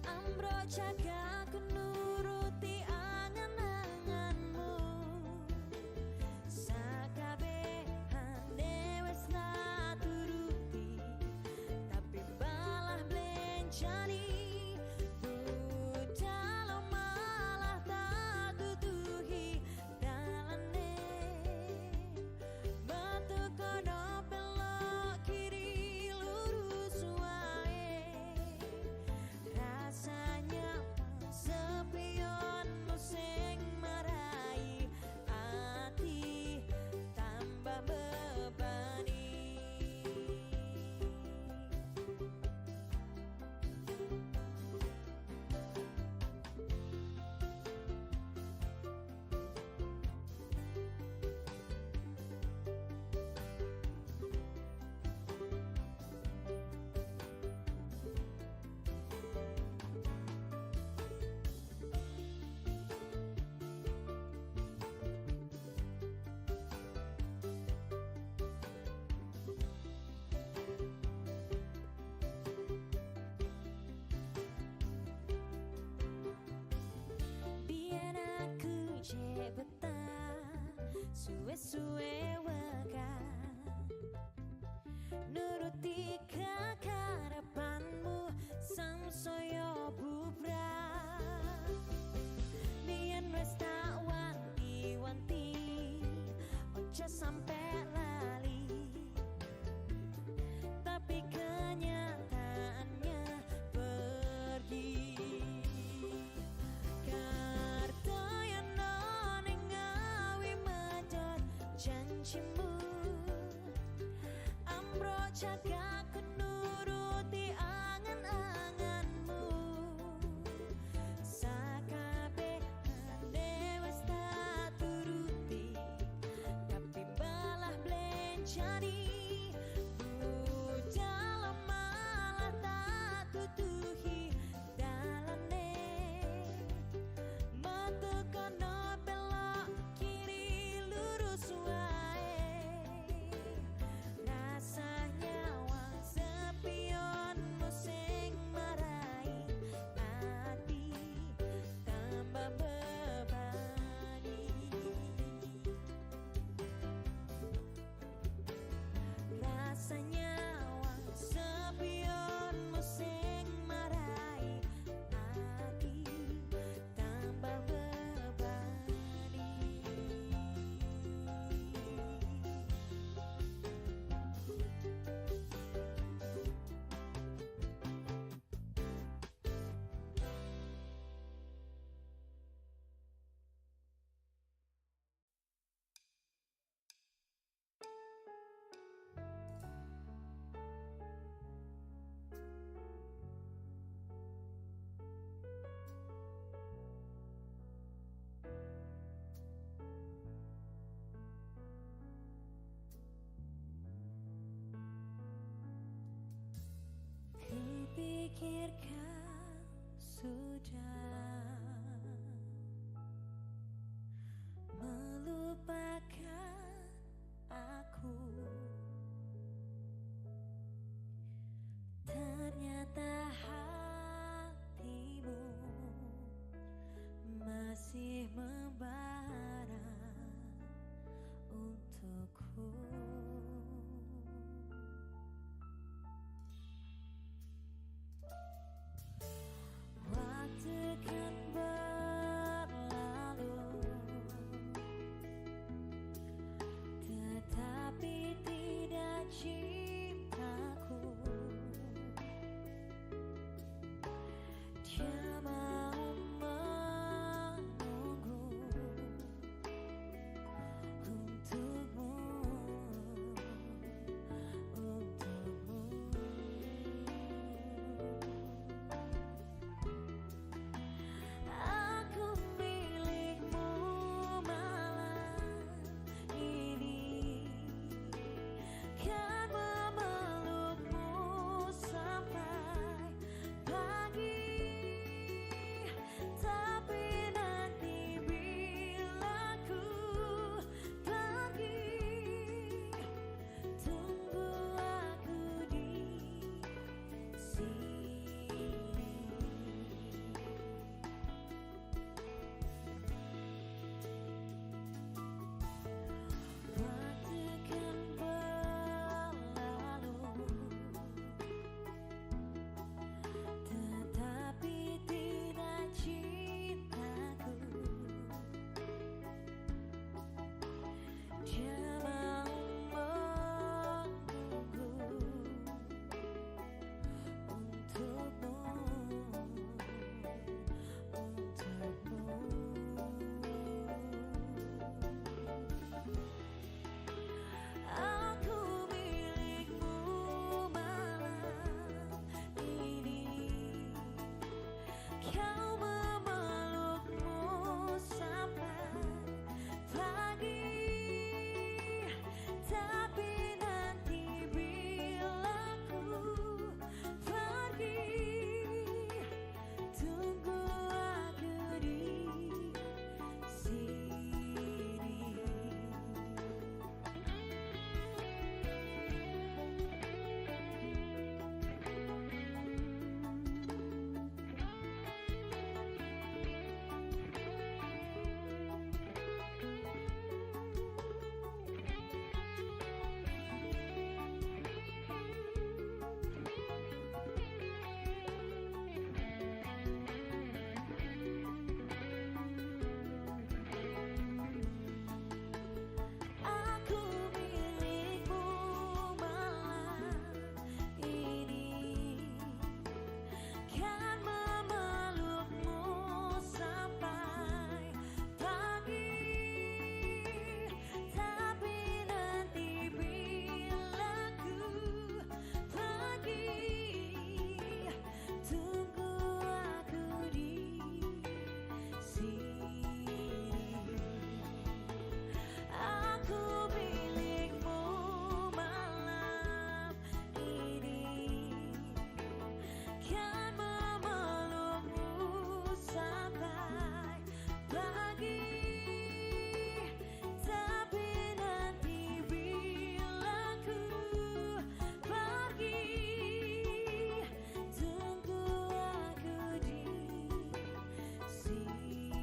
ambro jaga ku nuruti angan-anganmu. Sakabehane wes tak turuti, tapi balah blencani. Budal malah tak tutuhi dalane. Batu kono belok kiri lurus wae. Rasanya sepionmu sing marai ati tambah bebani. Biyen aku cek betah, suwe-suwe wegah nuruti kekarepanmu samsaya bubrah. Biyen wes tak wanti-wanti ojo sampe lali, tapi kenyataannya pergi. Kartoyono ning ngawi medhot janjimu, ambro jaga ku nuruti angan-anganmu. Sakabehane wes tak turuti, tapi balah blencani. Budal malah tak tutuhi dalane. Metu kono belok kiri lurus wae. Rasanya wong sepionmu sing marai ati tambah bebani. pikirkan sudah melupakan aku. Ternyata hatimu masih membara untukku. Waktu kan berlalu, tetapi tidak cintaku. Dia mau menunggu untukmu, untukmu. Aku milikmu malam ini, kan memelukmu sampai pagi. Tapi nanti bila ku pergi, tunggu aku di sini. Waktu kan berlalu, tetapi tidak cintaku. Dia mau menunggu untukmu, untukmu. Aku milikmu malam ini, kau memelukmu sampai pagi. Tapi nanti bila ku pergi, tunggu aku di sini. Aku milikmu malam ini, kan memelukmu sampai pagi. Tapi nanti bila ku pergi, tunggu aku di sini. Aku milikmu malam ini, kan memelukmu sampai pagi. Tapi nanti bila ku pergi, tunggu aku di sini.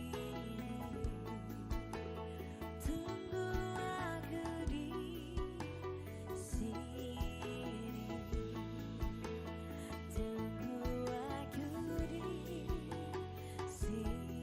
Tunggu aku di sini. Tunggu aku di sini.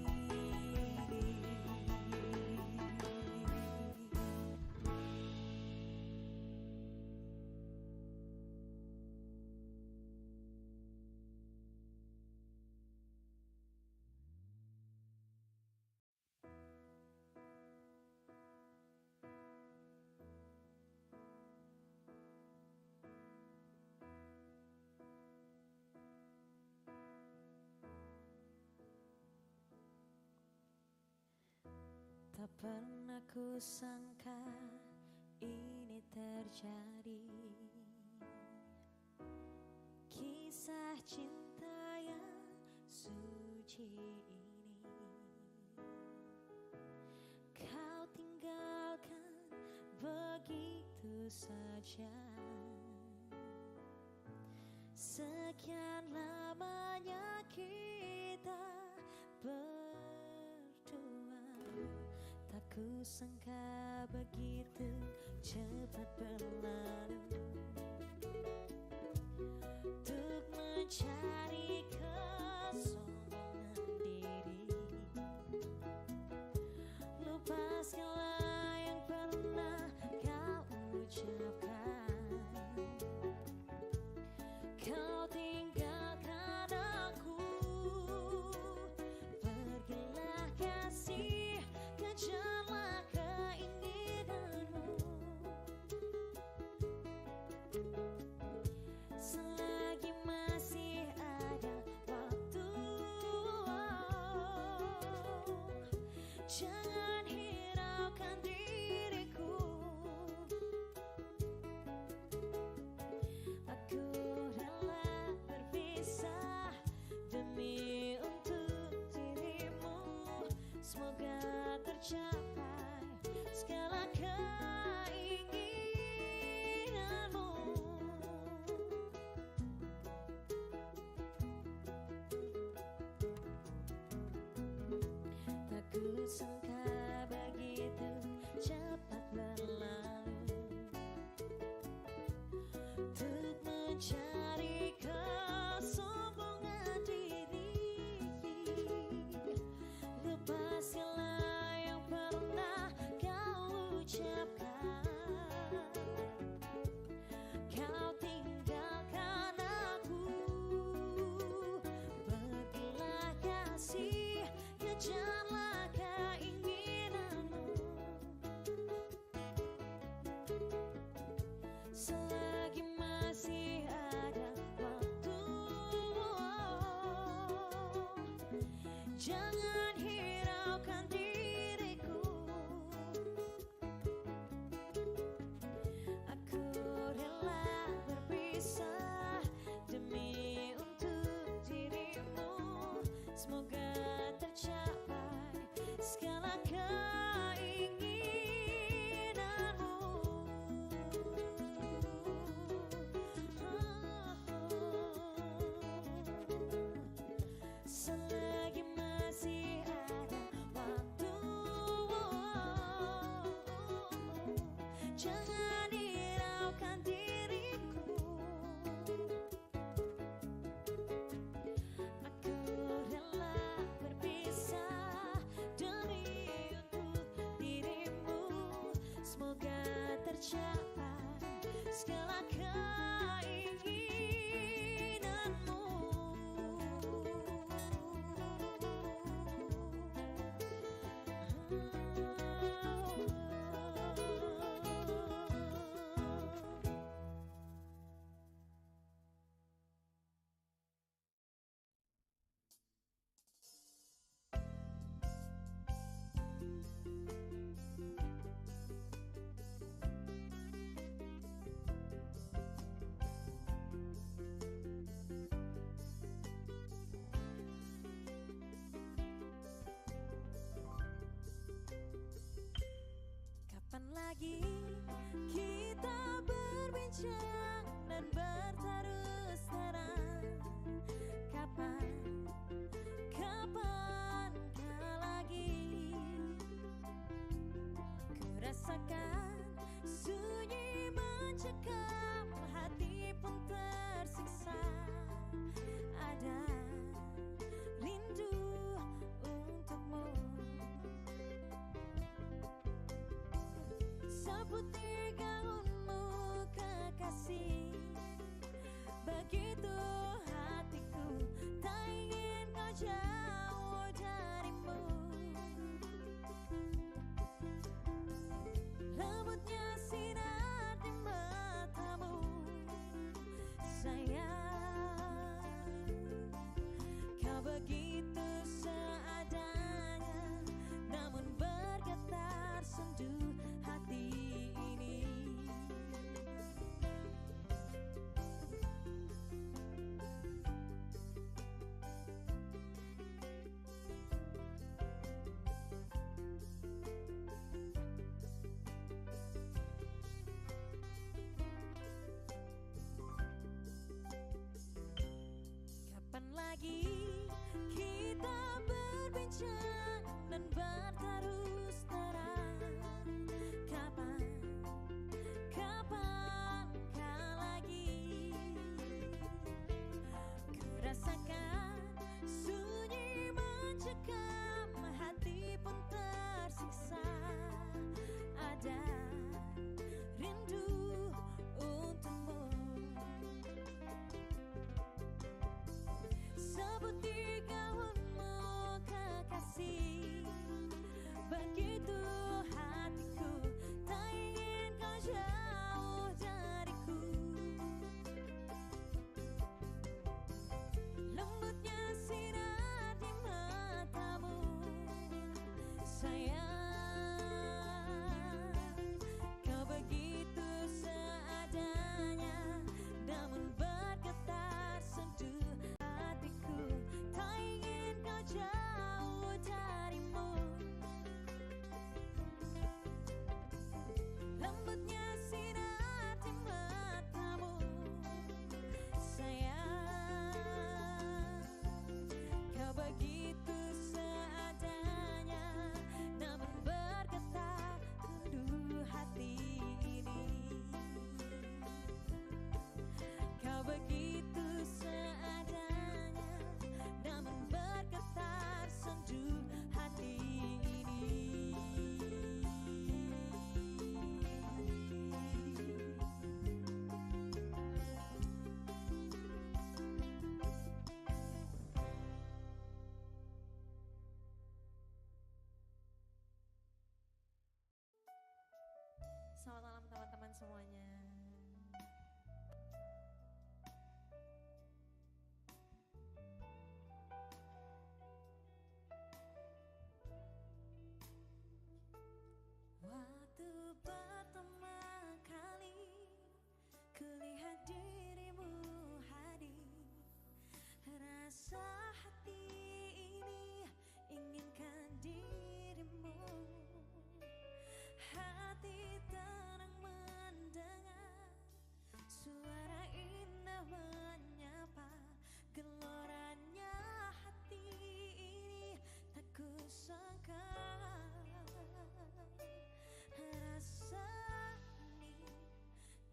Tak pernah ku sangka ini terjadi. kisah cinta yang suci ini kau tinggalkan begitu saja. Sekian lamanya kita berdua, tak kusangka begitu cepat berlalu. Untuk mencari kesombongan diri, lupa segala yang pernah kau ucapkan. Kau tinggalkan aku, pergilah kasih, kejarlah keinginanmu. Selagi masih ada waktu, jangan hiraukan diriku. Aku rela berpisah demi untuk dirimu. Semoga tercapai segala keinginanmu. Tak kusangka begitu cepat berlalu. Untuk mencari kesombongan diri, lupa segala yang pernah kau ucapkan. Kau tinggalkan aku, pergilah kasih, kejarlah keinginanmu. Selagi masih ada waktu, jangan hiraukan diriku. Aku rela berpisah demi untuk dirimu. Semoga tercapai segala keinginanmu. Selagi masih ada waktu, jangan hiraukan diriku. Aku rela berpisah demi untuk dirimu. Semoga tercapai segala keinginanmu. Kapan lagi kita berbincang dan berterus terang? Kapankah lagi ku rasakan sunyi mencekam, hati pun tersiksa. Ada rindu untukmu, seputih gaunmu kekasih. Begitu hatiku tak ingin kau jauh darimu. Lembutnya sinar di matamu, sayang. Kau begitu seadanya, namun bergetar sendu hati ini. semuanya. Waktu pertama kali kulihat dirimu hadir, rasa hati ini inginkan dirimu. Hati tenang mendengar suara indah menyapa, geloranya hati ini tak kusangka. Rasa ini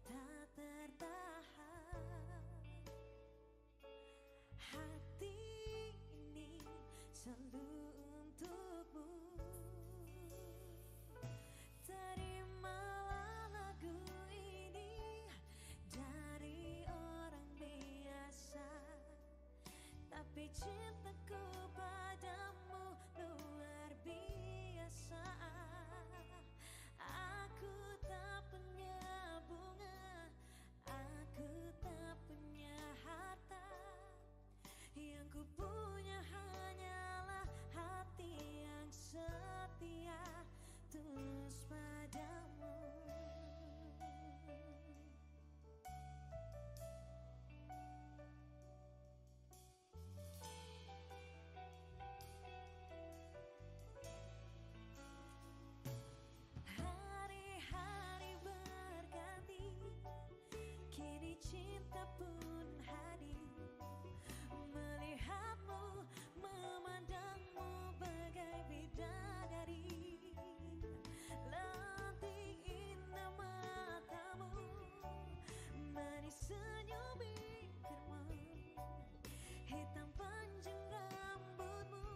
tak tertahan, hati ini selalu untukmu. Terimalah lagu ini dari orang biasa, tapi cintaku padamu luar biasa. Aku tak punya bunga, aku tak punya harta, yang ku punya hanyalah hati yang setia, tulus padamu. Hari-hari berganti, kini cinta pun hadir. Melihatmu, memandangmu bagai bidadari. Lentik indah matamu, manis senyum bibirmu, hitam panjang rambutmu,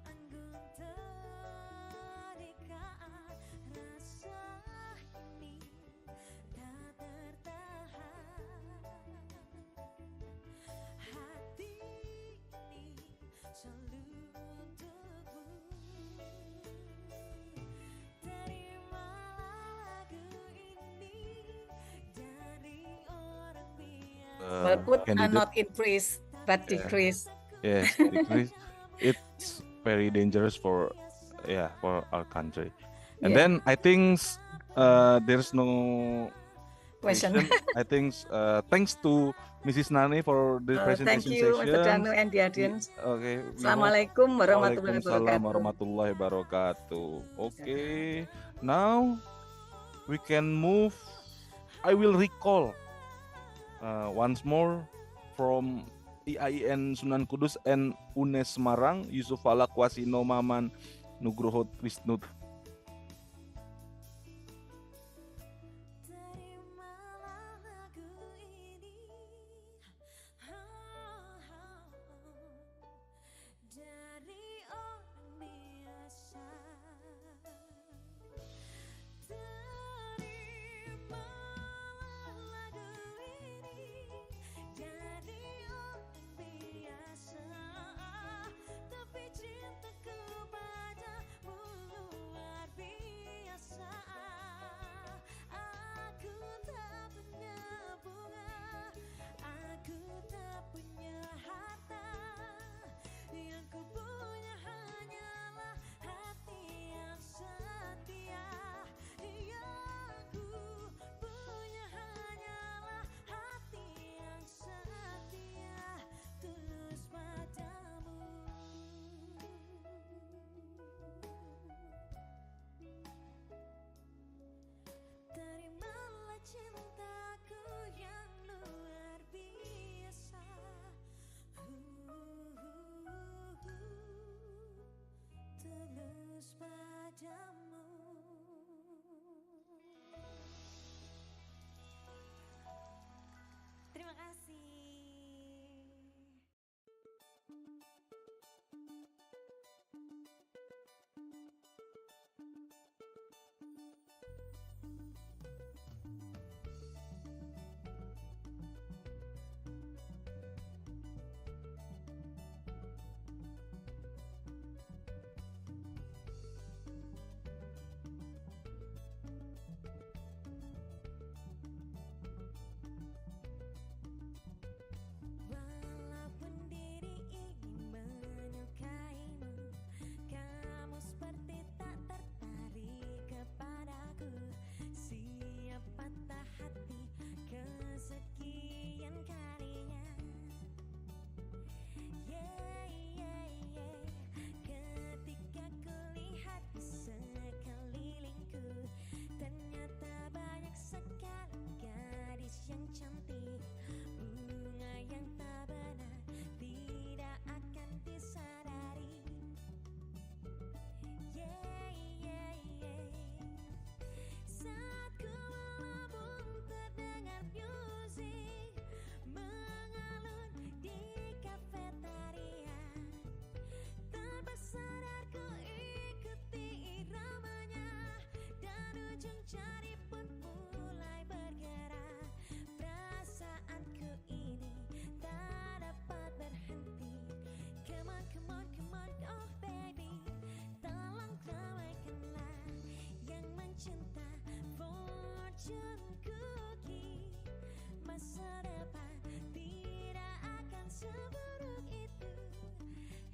anggun terikat. Rasa ini tak tertahan, hati ini selalu untukmu. Terimalah lagu ini dari orang biasa. Well put, Candidate. not increase, but decrease. Yes, decrease. It's very dangerous for our country. And Yeah. then I think there's no Question. I think thanks to Mrs. Nani for the presentation Thank you, session. Mr. Danu and the audience. Okay. Assalamualaikum warahmatullahi Waalaikumsalam wabarakatuh. warahmatullahi wabarakatuh. Okay. Now we can move. I will recall once more from IAIN Sunan Kudus and UNES Semarang, Yusuf Falak Wasino Maman Nugroho Wisnu. Terimalah lagu ini dari orang biasa. Terimalah lagu ini dari orang biasa, tapi cintaku padamu luar biasa. Aku tak punya bunga, aku tak punya harta, yang ku punya hanyalah hati yang setia. Yang ku punya hanyalah hati yang setia, tulus padamu. Terimalah cintaku yang luar biasa. Tulus padamu. Terima kasih. seburuk itu.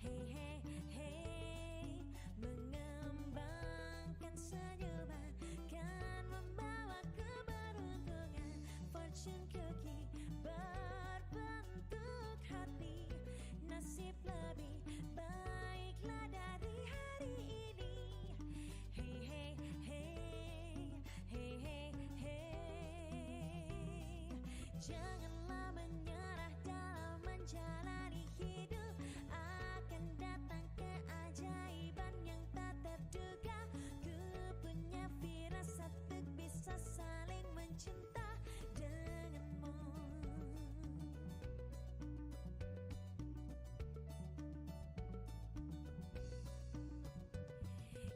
Hey hey hey, mengembangkan senyuman kan membawa keberuntungan. Fortune cookie berbentuk hati, nasib lebih baiklah dari hari ini. Hey hey hey, hey hey hey, janganlah menyerah dalam menjalani hidup. Akan datang keajaiban yang tak terduga. Ku punya firasat untuk bisa saling mencinta denganmu.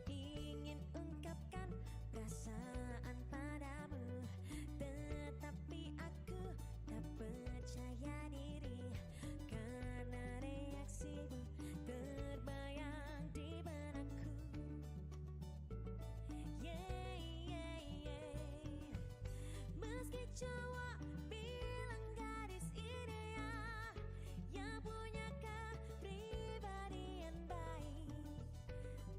Ingin ungkapkan perasaan padamu, tetapi aku tak percaya diri karena reaksimu terbayang di benakku. Yeah, yeah, yeah. Meski cowok bilang gadis ideal yang punya kepribadian baik,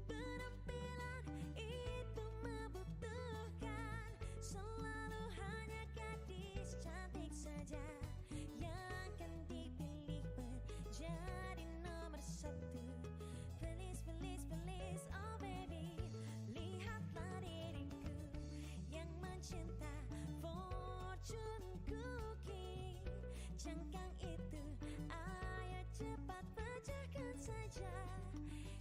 penampilan itu membutuhkan selalu hanya gadis cantik saja yang akan dipilih menjadi nomor satu. Please, please, please, oh baby, lihatlah diriku yang mencinta fortune cookie. Cangkang itu ayo cepat pecahkan saja.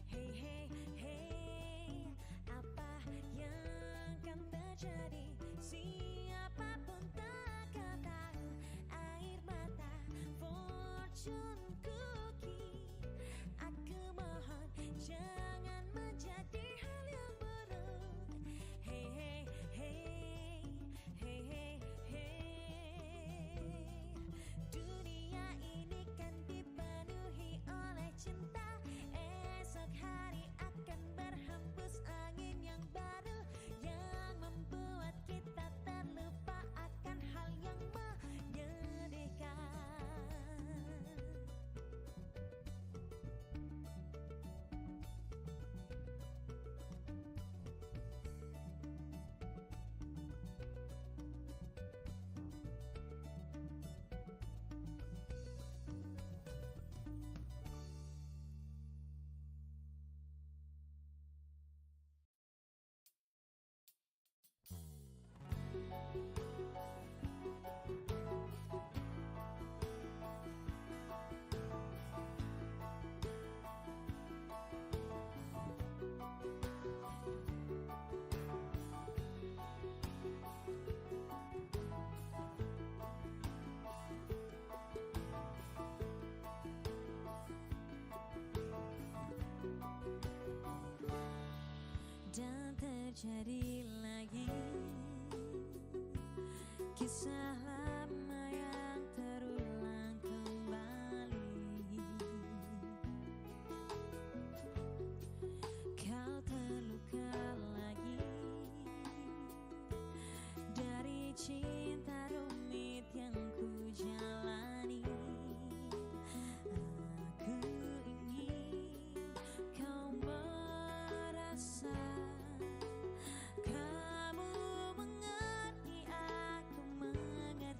Hey hey hey, apa yang akan terjadi? Siapapun tak akan tahu air mata fortune cookie. Aku mohon jangan menjadi hal yang buruk. Hey hey hey, hey hey hey, dunia ini kan dipenuhi oleh cinta. Esok hari akan berhembus angin yang baru yang membuat kita terlupa akan hal yang menyedihkan. Dan terjadi lagi kisah lama yang terulang kembali. Kau terluka lagi dari cinta rumit yang ku jalani. Aku ingin kau merasa kamu mengerti, aku mengerti.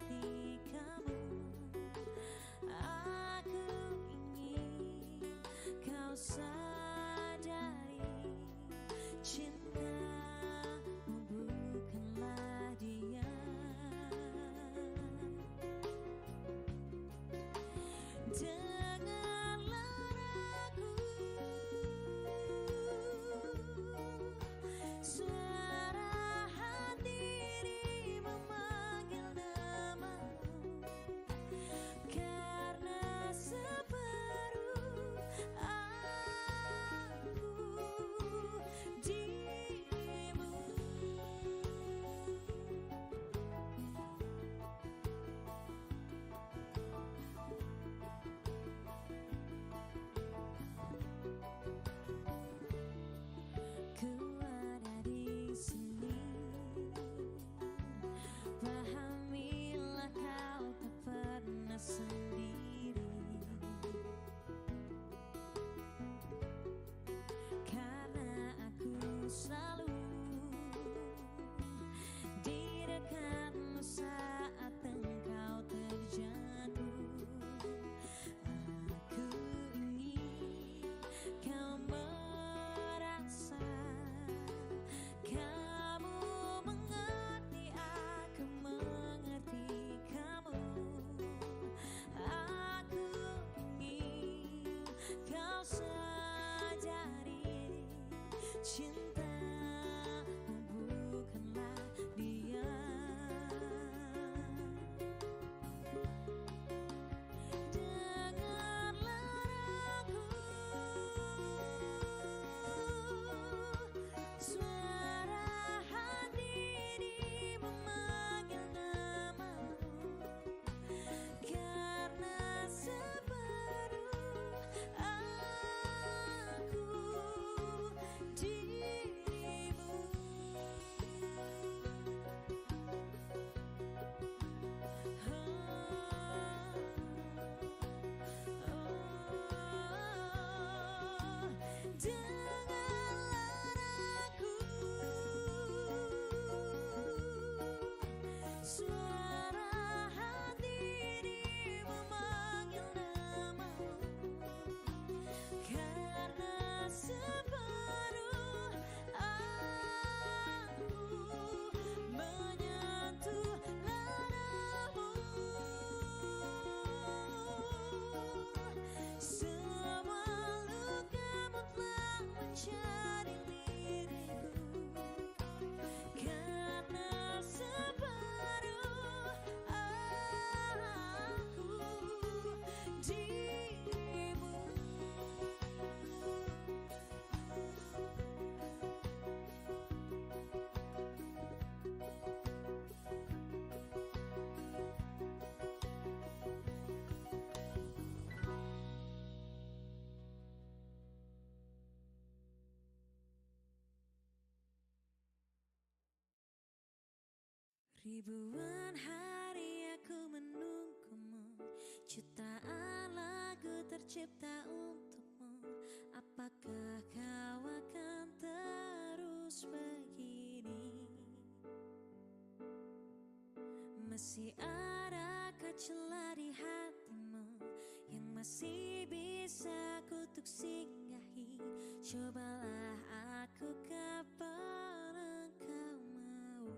Cintamu bukanlah dia. Dengarlah aku, suara hati ini memanggil namamu, karena separuh aku dirimu. Dengarlah aku, suara hati ini memanggil namamu, karena separuh aku menyentuh ladamu. Semua lukamu telah mencari diriku, karena separuh aku dirimu. Ribuan hari aku menunggumu, jutaan lagu tercipta untukmu. Apakah kau akan terus begini? Masih adakah celah di hatimu yang masih bisa kutuk singgahi? Cobalah aku kapan engkau mau.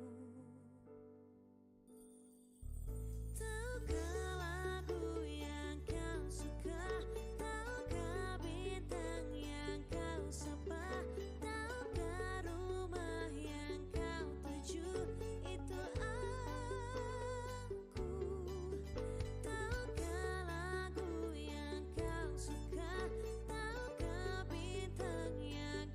Tahukah lagu yang kau suka? Tahukah bintang yang kau sapa? Tahukah rumah yang kau tuju? Itu aku. Tahukah lagu yang kau suka? Tahukah bintang yang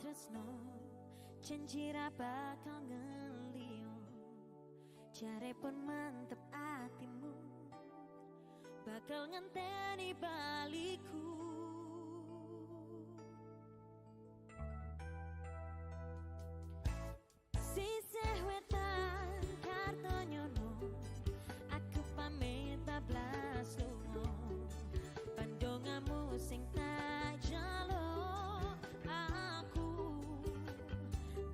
tresno janji ra bakal ngeliyo jare pun mantep atimu bakal ngenteni baliku sisih wetan Kartonyono aku pamit bablas lunga pandongamu sing tak jalo aku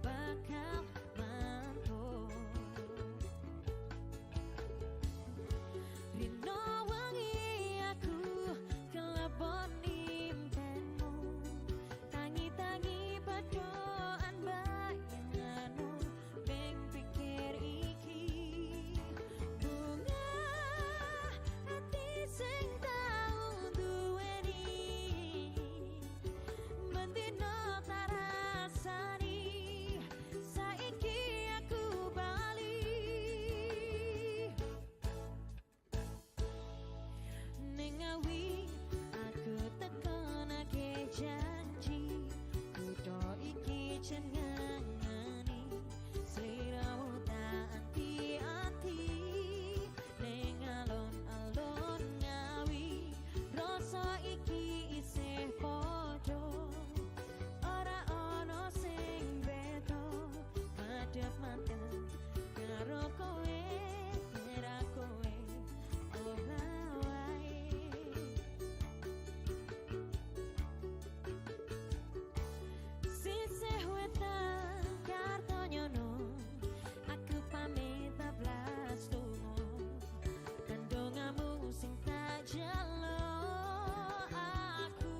bakal mantu rino wangi aku kelebon impenmu tangi-tangi padoan bayanganmu beng pikir iki bunga hati sing tau duweni bendino tak rasani saiki aku bali ning awi aku tekonake janji kudu iki jenengani sliramu tak anti-anti ning alon-alon ngawi rasa iki isih podo ora ono sing beda madhep manten karo kowe ora kowe ora wae sisih wetan Kartonyono aku pamit bablas lunga kandongamu sing tak jalo aku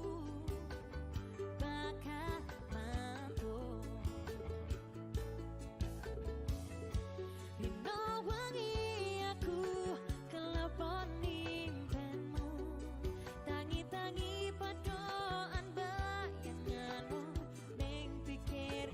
bakal mantu rino wangi aku kelebon impenmu tangi-tangi padoan bayanganmu ning pikir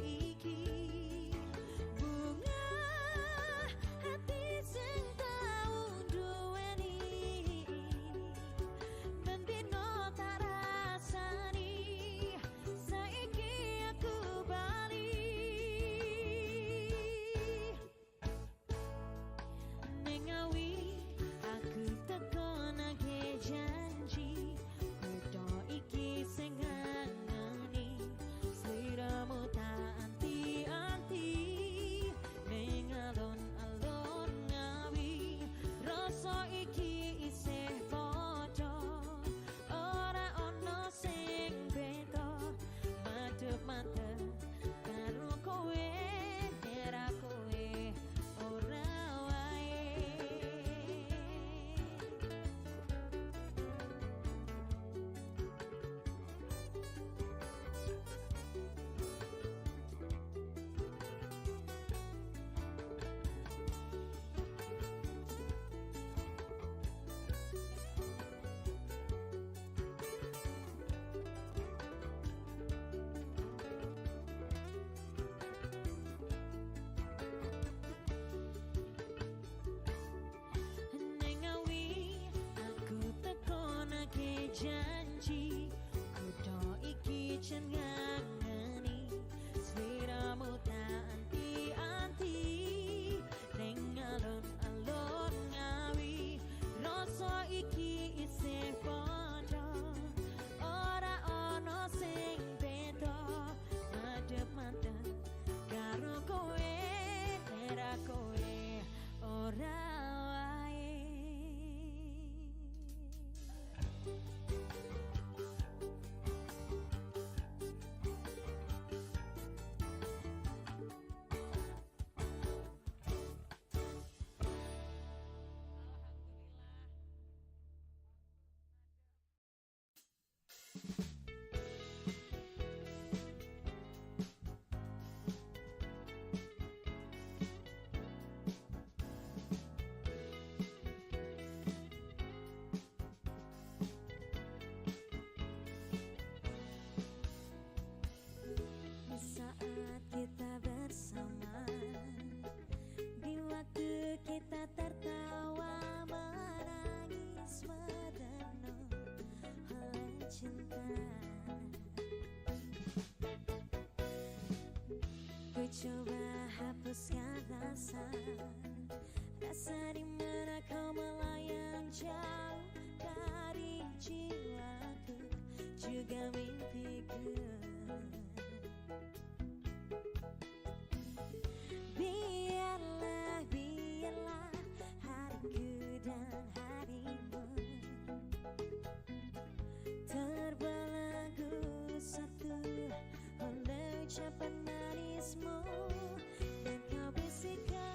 coba hapuskan rasa di mana kau melayang jauh dari jiwaku juga mimpiku. Biarlah hariku dan harimu terbelenggu satu oleh ucapan manismu, dan kau bisikkan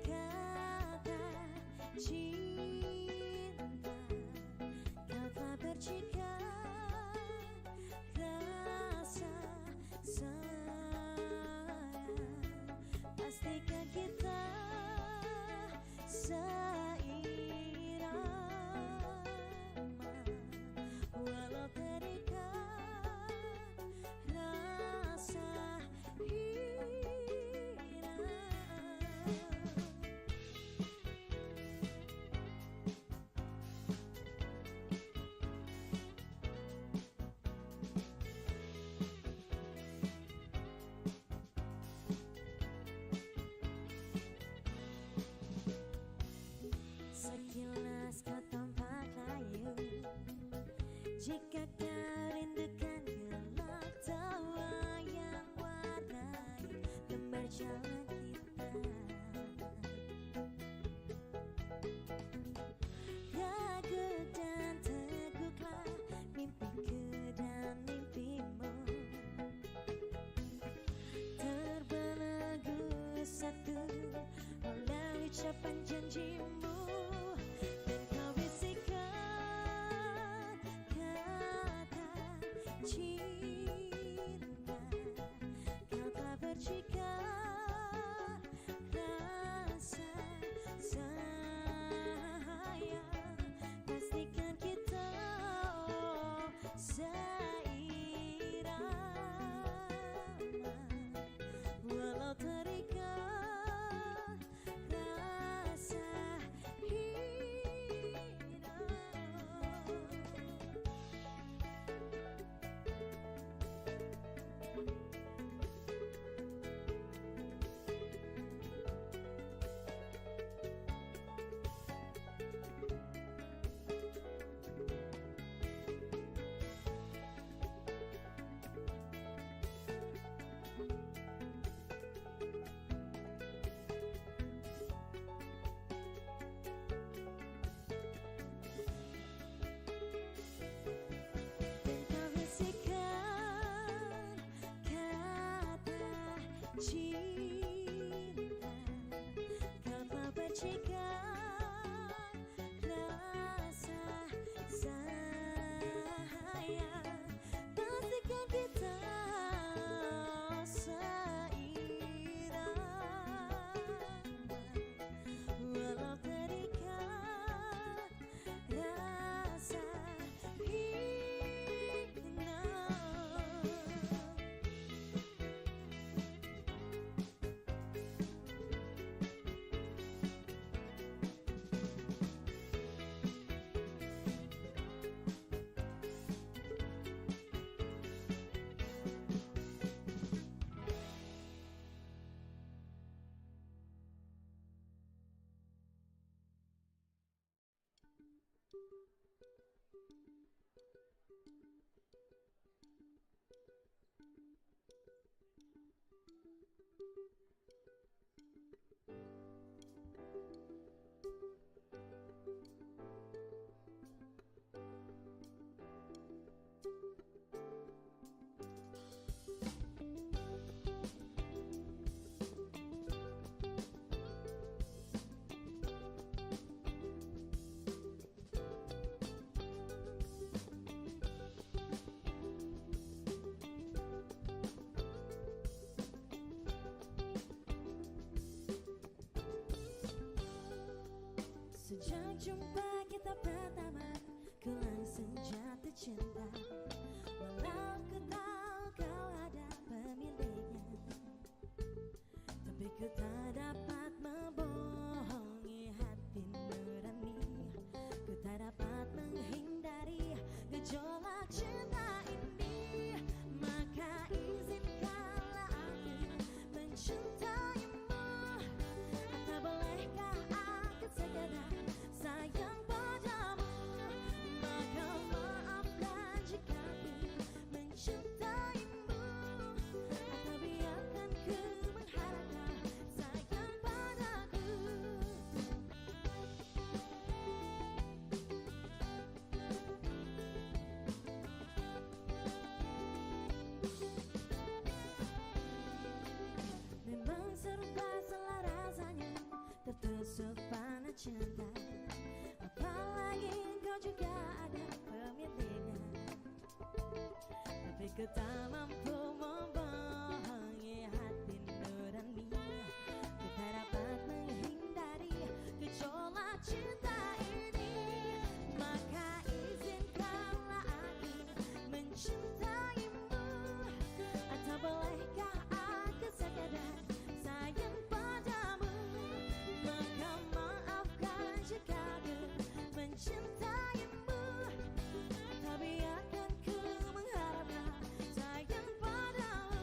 kata cinta. Kau telah percikan rasa sayang. Pastikan kita seirama, walau terikat rasa sekilas kau tampak layu. Jika kau rindukan gelap tawa yang warnai lembar jalan kita, ragu dan teguklah mimpiku dan mimpimu terbelenggu satu oleh ucapan janjimu. Sejak jumpa kita pertama, ku langsung jatuh cinta. Walau ku tahu kau ada pemiliknya, tapi ku tak dapat membohongi hati nurani. Ku tak dapat menghindari gejolak cinta ini. Maka izinkanlah aku Ku tak mampu membohongi hati nurani, ku tak dapat menghindari gejolak cinta ini. Maka izinkanlah aku mencintaimu, atau bolehkah aku sekadar sayang padamu. Maka maafkan jika aku mencintaimu, tapi akan ku mengharapkan sayang padamu.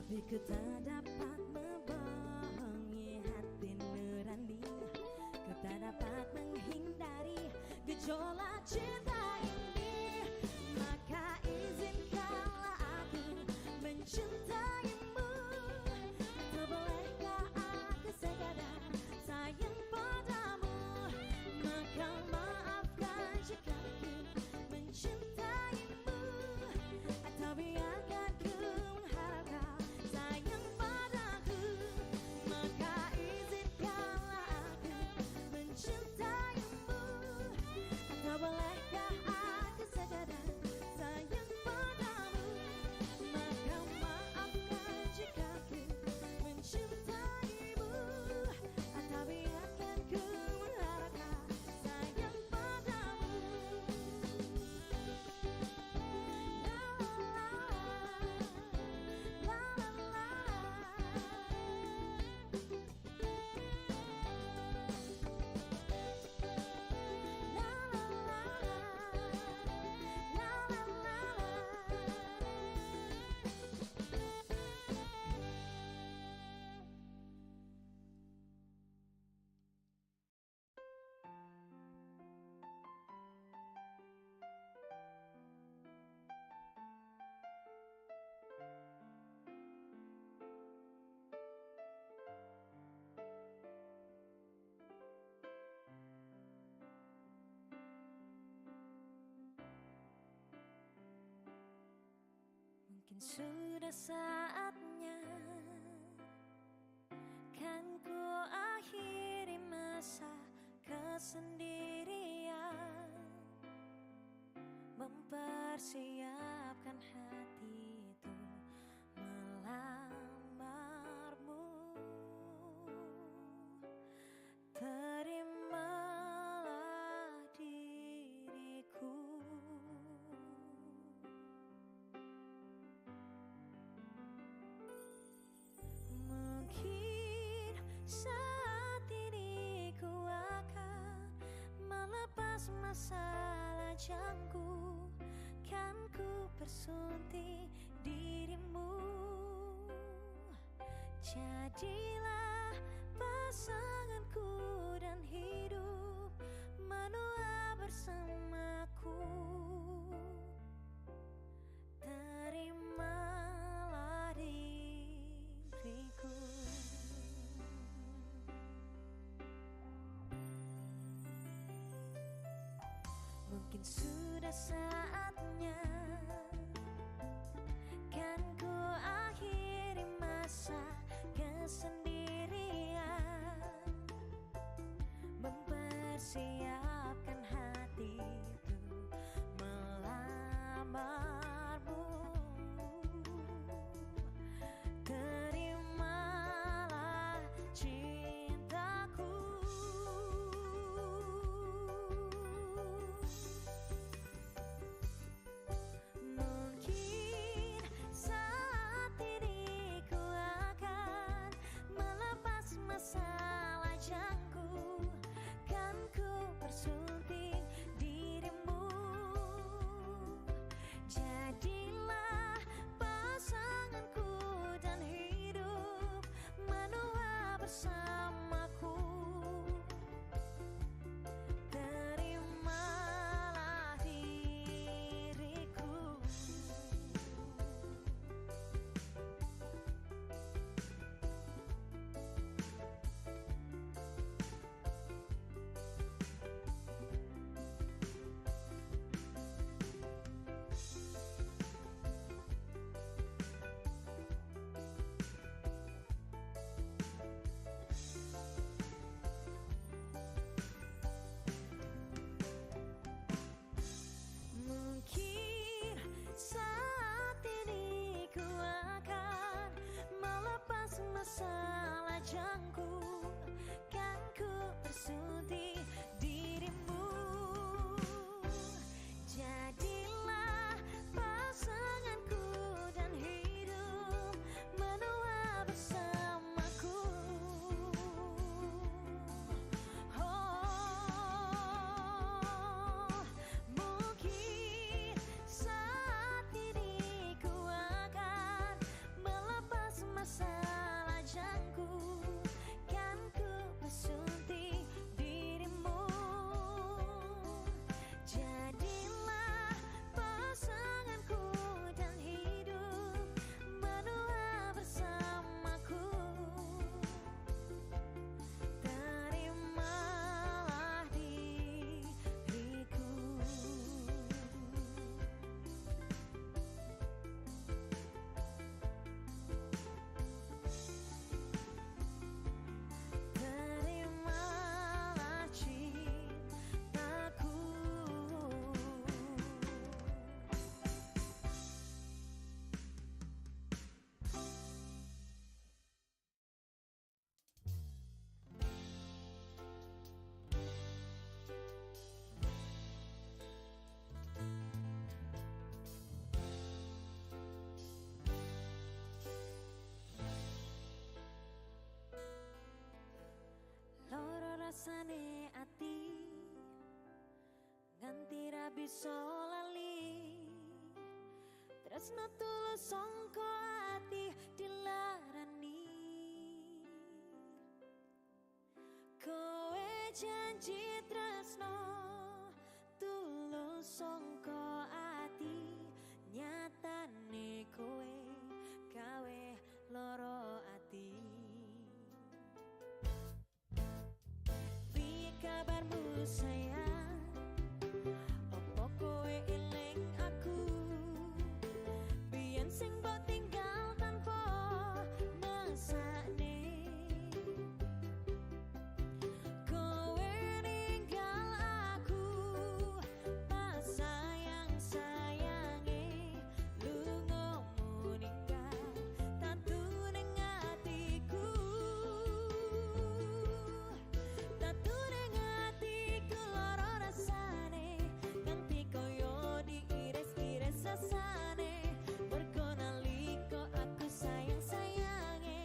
Tapi ku tak dapat membohongi hati nurani, ku tak dapat menghindari gejolak cinta ini. Maka izinkanlah aku mencintaimu, atau bolehkah aku sekadar sayang padamu. Maka maafkan jika aku mencintaimu, atau biarkan ku mengharapkan sayang padaku. Maka izinkanlah aku mencintaimu, atau bolehkah aku sekadar sayang padamu. Maka maafkan jika aku mencintaimu, atau biarkan ku mengharapkan sayang padamu. Mungkin sudah saatnya kan ku akhiri masa kesendirian, mempersiapkan hati itu melamarmu. Terimalah diriku, mungkin saat ini ku akan melepas masalah jangku, kan ku bersunting dirimu. Jadilah pasanganku dan hidup menua bersamaku. Terimalah diriku. Mungkin sudah saatnya kan ku akhiri masa kesendirian, mempersiapkan hati itu melamarmu. Terimalah cintaku. Mungkin saat ini ku akan melepas masalah jangku, kan ku rasane ati nganti ra bisa lali tresno tulus sangka ati dilarani kowe janji tresno tulus sangka ati nyatane kowe gawe loro ati piye kabarmu sayang opo kowe eling aku biyen sing mbok tinggal tanpa mesakne kowe ninggal aku pas sayang-sayange lungamu ninggal tatu ning atiku lara rasane nganti koyo diiris-iris sasane mergo nalika aku sayang-sayange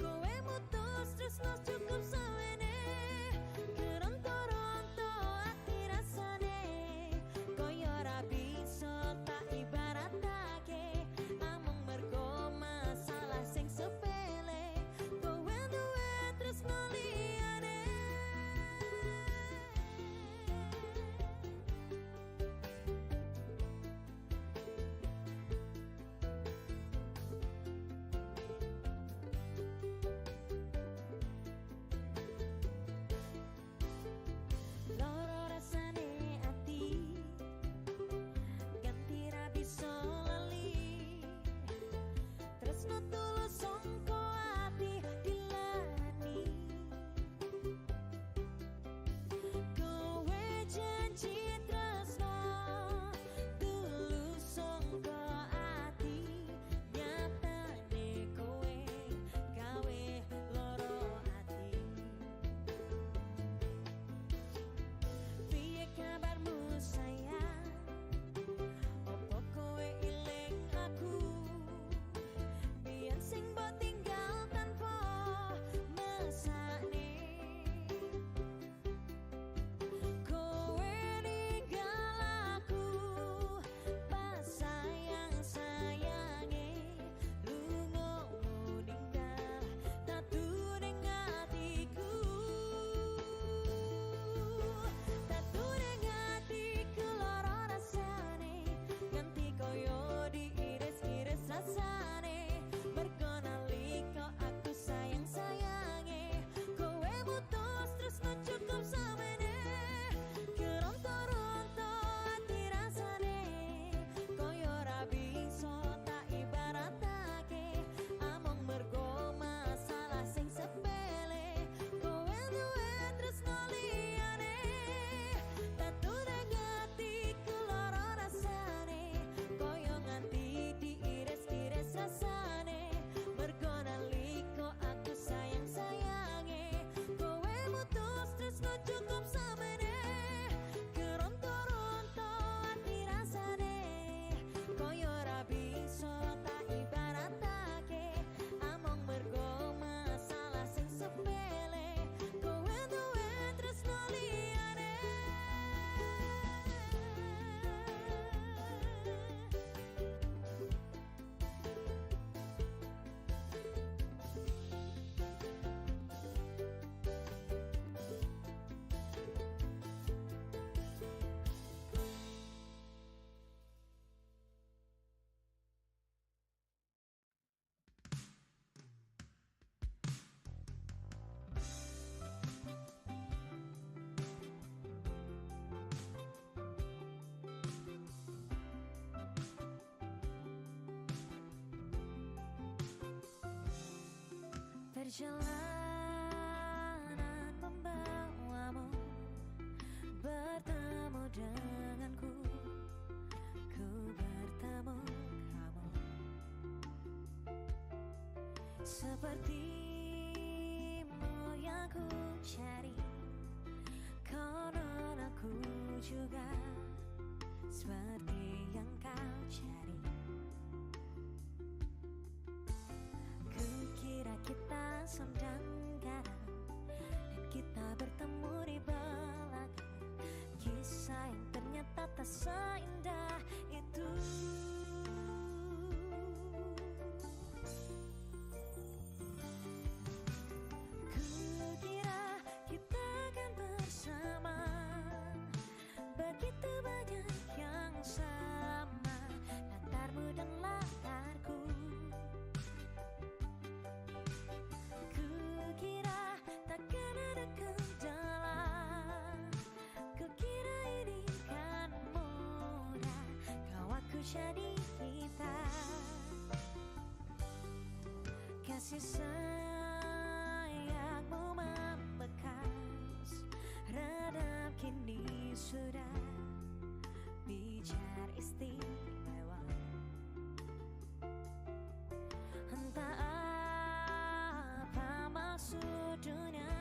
kowe mutus tresno cukup samene keronto-ronto ati rasane koyo ra bisa tak ibaratake amung mergo masalah sing sepele kowe duwe tresno liyane loro rasane ati ganti ra bisa lali tresno tulus sangka ati dilarani kowe janji tresno tulus sangka ati nyatane kowe gawe loro ati piye kabarmu sayang opo kowe eling aku biyen sing mbok tinggal tanpa mesakne kowe ninggal aku pas sayang-sayange lungamu ninggal tatu ning atiku lara rasane nganti koyo diiris-iris rasane mergo nalika aku sayang-sayange kowe mutus tresno cukup samene keronto-ronto ati rasane koyo ra bisa tak ibaratake amung mergo masalah sing sepele kowe duwe tresno liyane tatu ning atiku lara rasane koyo nganti diiris-iris rasane mergo nalika aku sayang-sayange kowe mutus tresno cukup samene keronto-ronto ati rasane koyo ra bisa tak ibaratake amung mergo masalah sing sepele kowe duwe tresno liyane perjalanan membawamu bertemu denganku ku bertemu kamu sepertimu yang ku cari konon aku juga seperti yang kau cari. Kukira kita sedang garam dan kita bertemu sayangmu membekas, redam kini sudah bicara istimewa. Entah apa maksudnya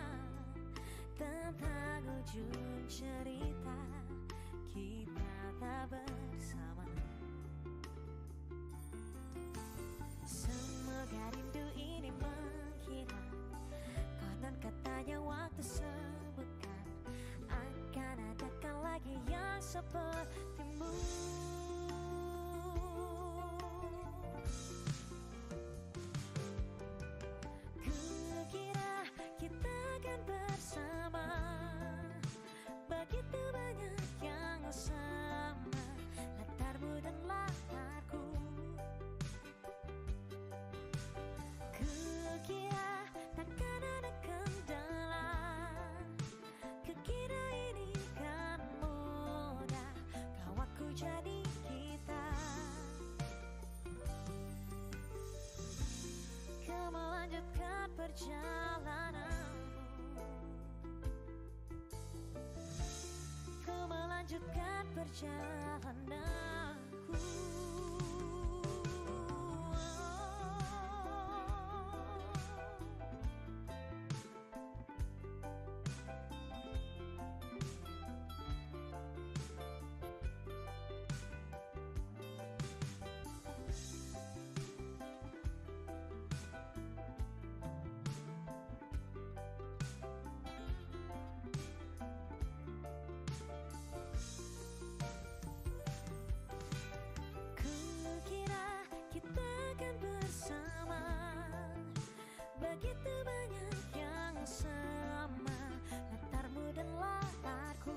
tentang ujung cerita kita tak bersama. Semoga rindu ini menghilang. Konon katanya waktu sembuhkan, akan adakan lagi yang sepertimu. Kukira kita akan bersama, begitu banyak yang sama, latarmu dan latarku. Kukira takkan ada kendala, kukira ini kan mudah, kau aku jadi kita. Kau melanjutkan perjalananmu, kau melanjutkan perjalananku. Kukira kita akan bersama, begitu banyak yang sama, latarmu dan latarku.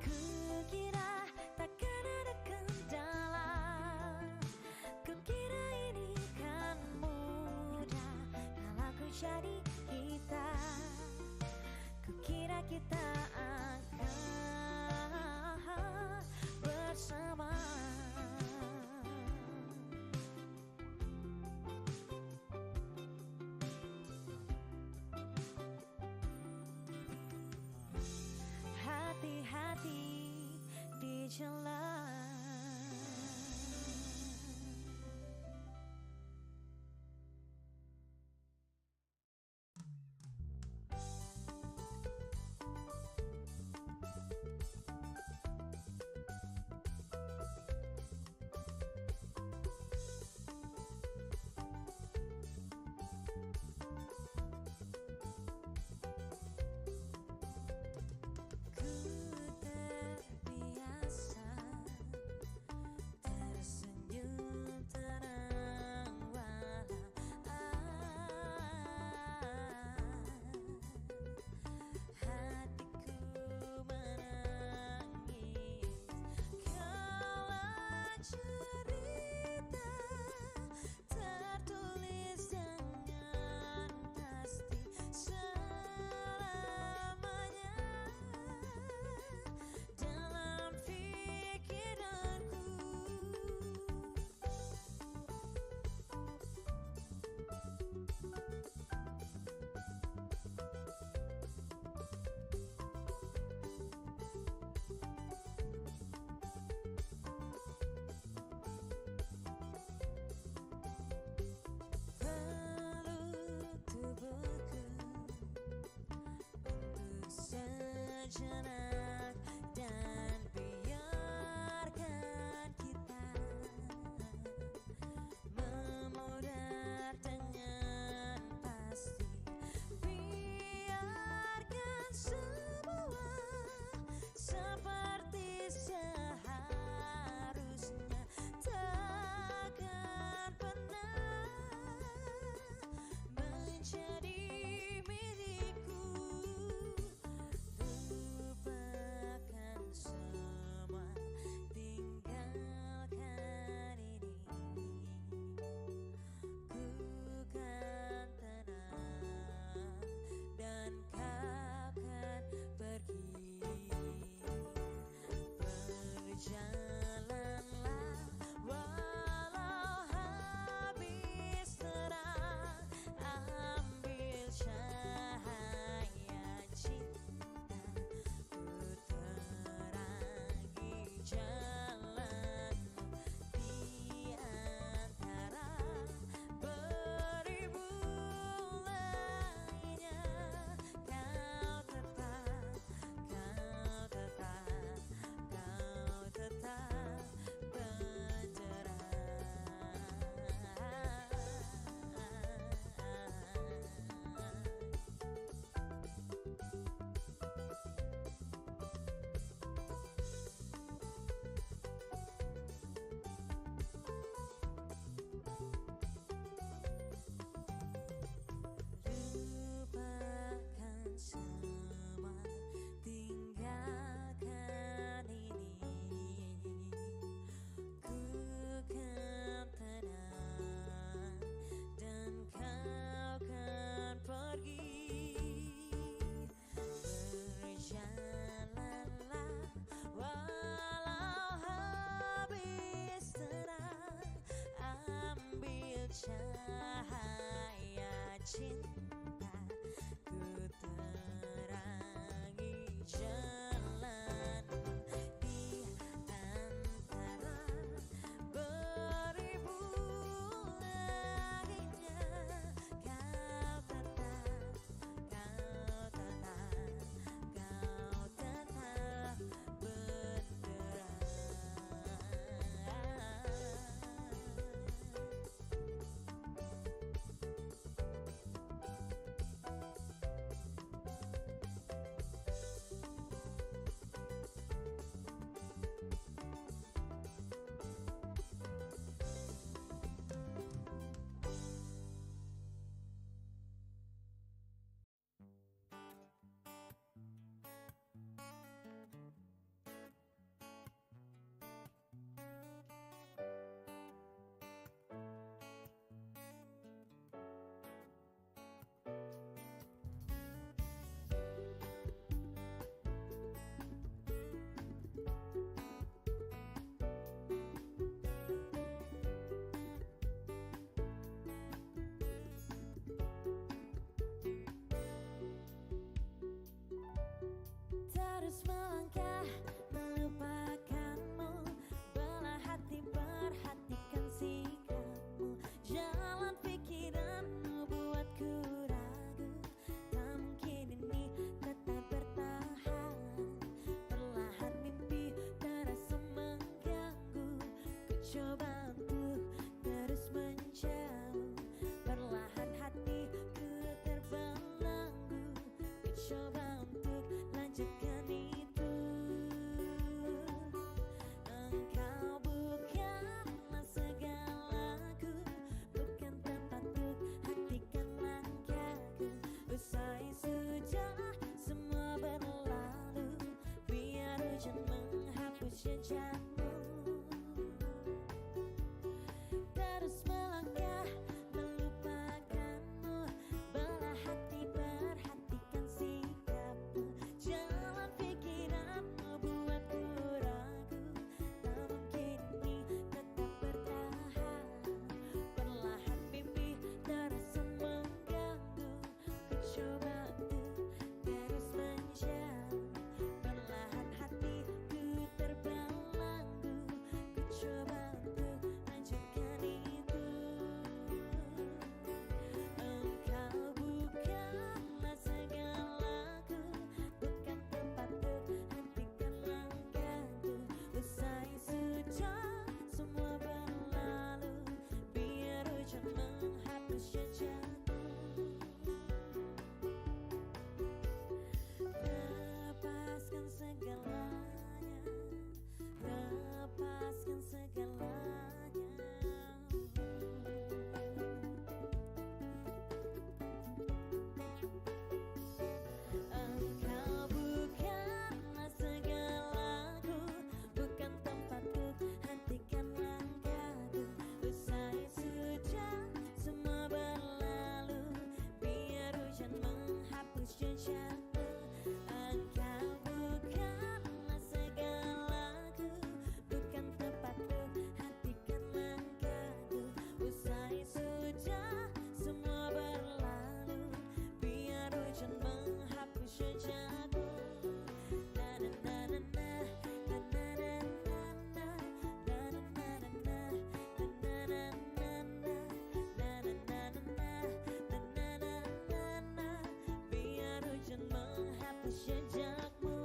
Kukira takkan ada kendala, kukira ini kan mudah, kalau ku jadi kita. Kukira kita akan bersama. Hati-hati di jalan. Ku terbiasa tersenyum tenang walau hatiku menangis. Kalau cerita tertulis dengan pasti selamanya dalam pikiranku. Peluk tubuhku untuk sejenak dan biarkan kita memudar dengan pasti. Biarkan semua seperti seharusnya, takkan pernah menjadi milikku. Lupa coba untuk terus menjauh. Perlahan hatiku terbelenggu, ku coba untuk lanjutkan itu. Engkau bukanlah segalaku, bukan tempat untuk hentikan langkahku. Usai sudah semua berlalu, biar hujan menghapus jejakmu. Terus melangkah melupakanmu, belah hati perhatikan sikapmu. Jalan pikiranmu buatku ragu, tak mungkin ini tetap bertahan. Perlahan mimpi terasa mengganggu, ku coba untuk terus menjauh. Perlahan hatiku terbelenggu, ku coba untuk lanjutkan itu. Engkau bukanlah segalaku, bukan tempat untuk hentikan langkahku. Usai sudah semua berlalu, biar hujan menghapus jejakmu. Lepaskan segalanya, lepaskan segalanya. Engkau bukanlah segalaku, bukan tempat untuk hentikan langkahku. Usai sudah semua berlalu, biar hujan menghapus jejakmu. Engkau bukanlah segalaku, bukan tempat untuk hentikan langkahku. Usai sudah semua berlalu, biar hujan menghapus jejakmu. Na na na na na, na na na na na, na na na na na, na na na na na, na na na na na, na na na na, biar hujan menghapus jejakmu.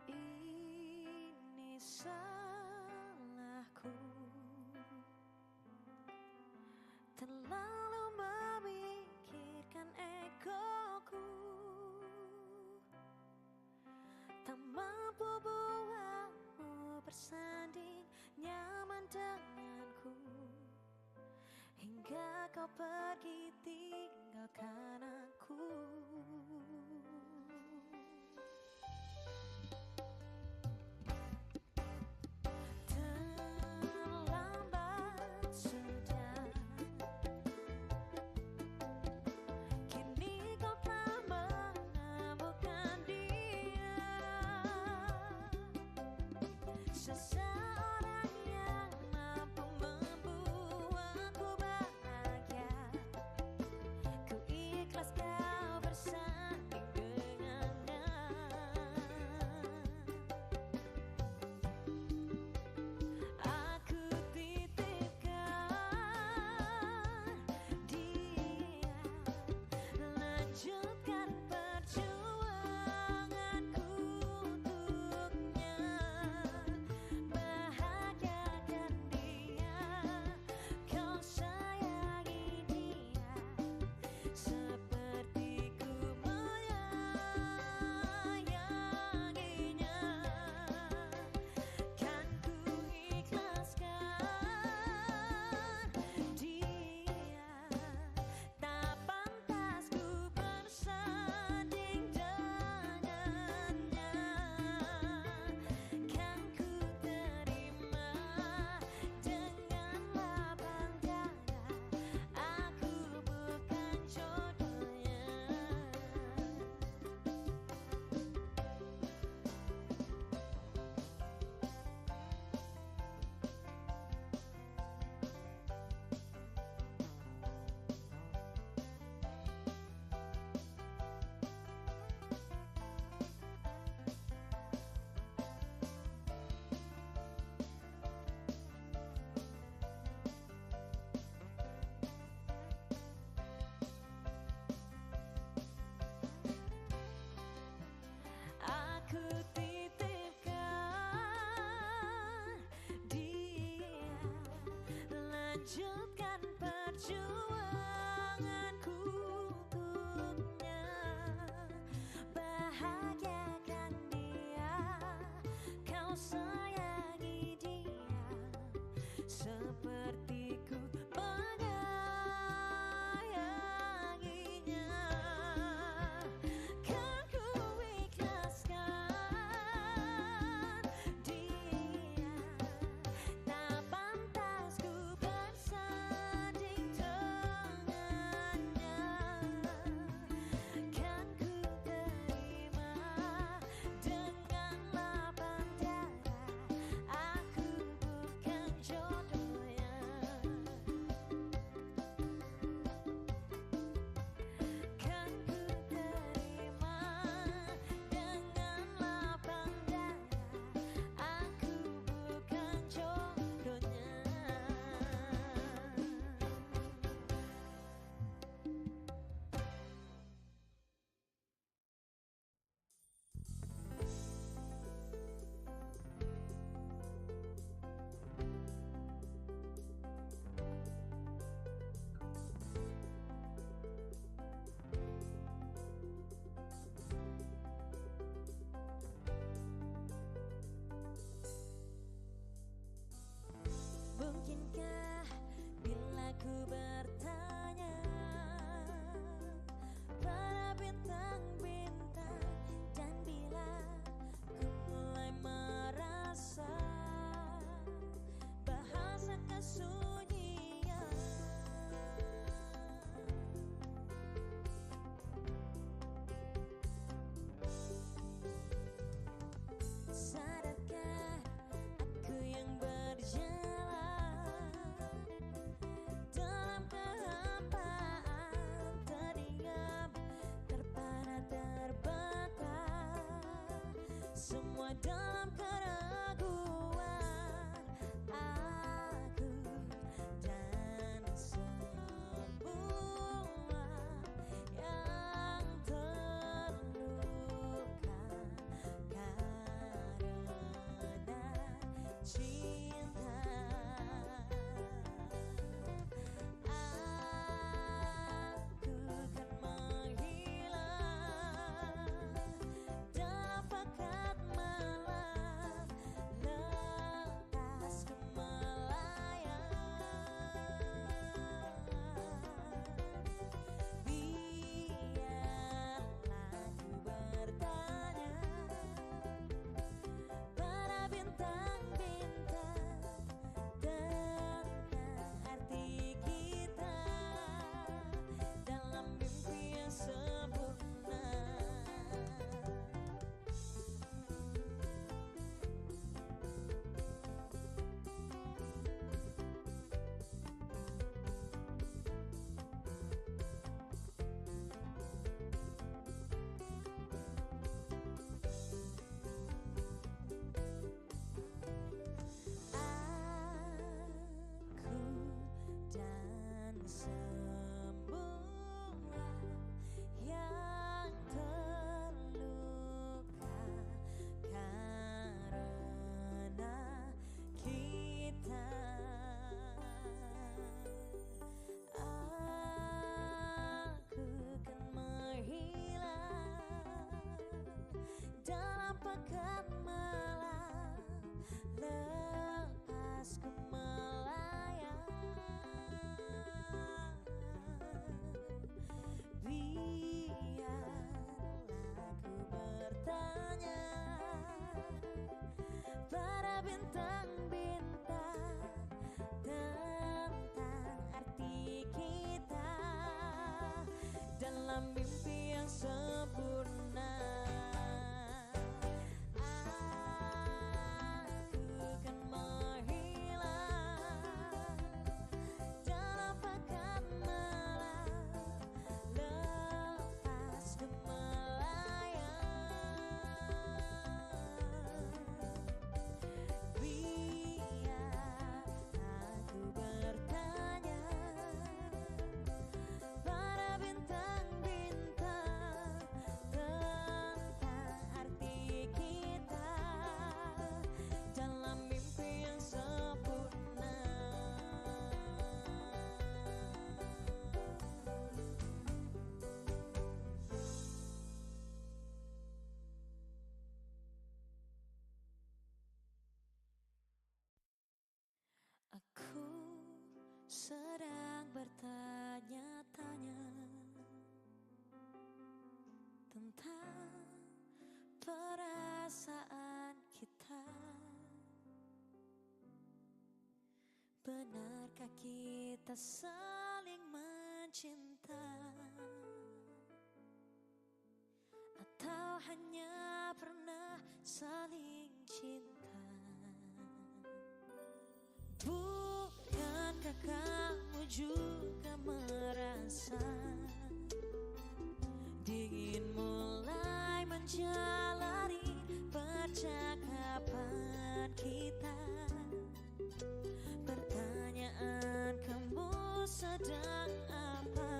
Ini salahku, terlalu memikirkan egoku, tak mampu buatmu bersanding nyaman denganku, hingga kau pergi tinggalkan aku. Terlambat sudah, kini kau telah menemukan dia, seseorang yang mampu membuatku bahagia. lanjutkan perjuanganku untuknya, bahagiakan dia, kau sayangi dia seperti ku menyayanginya. Kan ku ikhlaskan dia, tak pantas ku bersanding dengannya. Kan ku terima dengan lapang dada, aku bukan jodohnya. Kan ku terima dengan lapang dada, aku bukan jodohnya. Mungkinkah bila ku bertanya pada bintang-bintang, dan bila ku mulai merasa bahasa kesunyian, sadarkah aku yang berjalan dalam kehampaan, terdiam, terpana, terbata, semua dalam keraguan. Aku dan semua yang terluka karena cinta. Aku kan menghilang dalam pekat malam, lepas ku melayang. Biarlah ku bertanya pada bintang-bintang tentang arti kita dalam mimpi yang sempurna. Aku dan semua yang terluka karena kita. Aku kan menghilang dalam pekat malam, lepas ku melayang. sedang bertanya-tanya tentang perasaan kita. Benarkah kita saling mencinta, atau hanya pernah saling cinta? Bukankah kamu juga merasa dingin mulai menjalari percakapan kita? Pertanyaan kamu sedang apa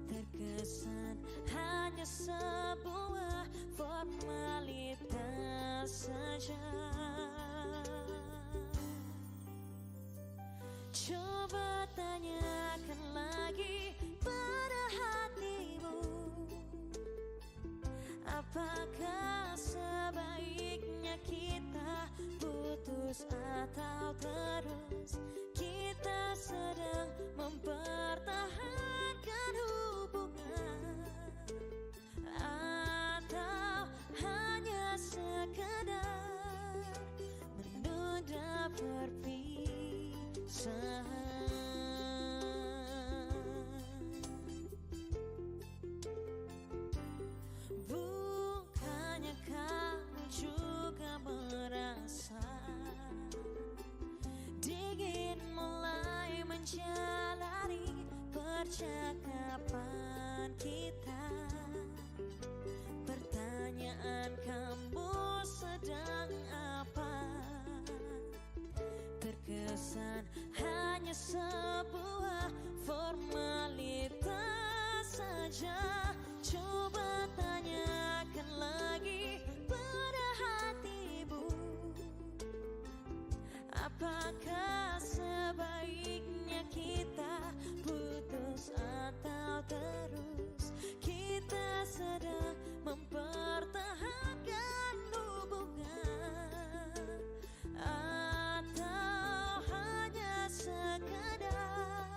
terkesan hanya sebuah formalitas saja. Coba tanyakan lagi pada hatimu, apakah sebaiknya kita putus atau terus kita sedang mempertahankan hubungan, atau hanya sekedar menunda perpisahan. Bukannya kamu juga merasa dingin mulai menjalari percakapan kita? Pertanyaan kamu sedang apa terkesan hanya sebuah formalitas saja. Coba tanyakan lagi pada hatimu, apakah sebaiknya kita putus atau terus kita sedang mempertahankan hubungan, atau hanya sekadar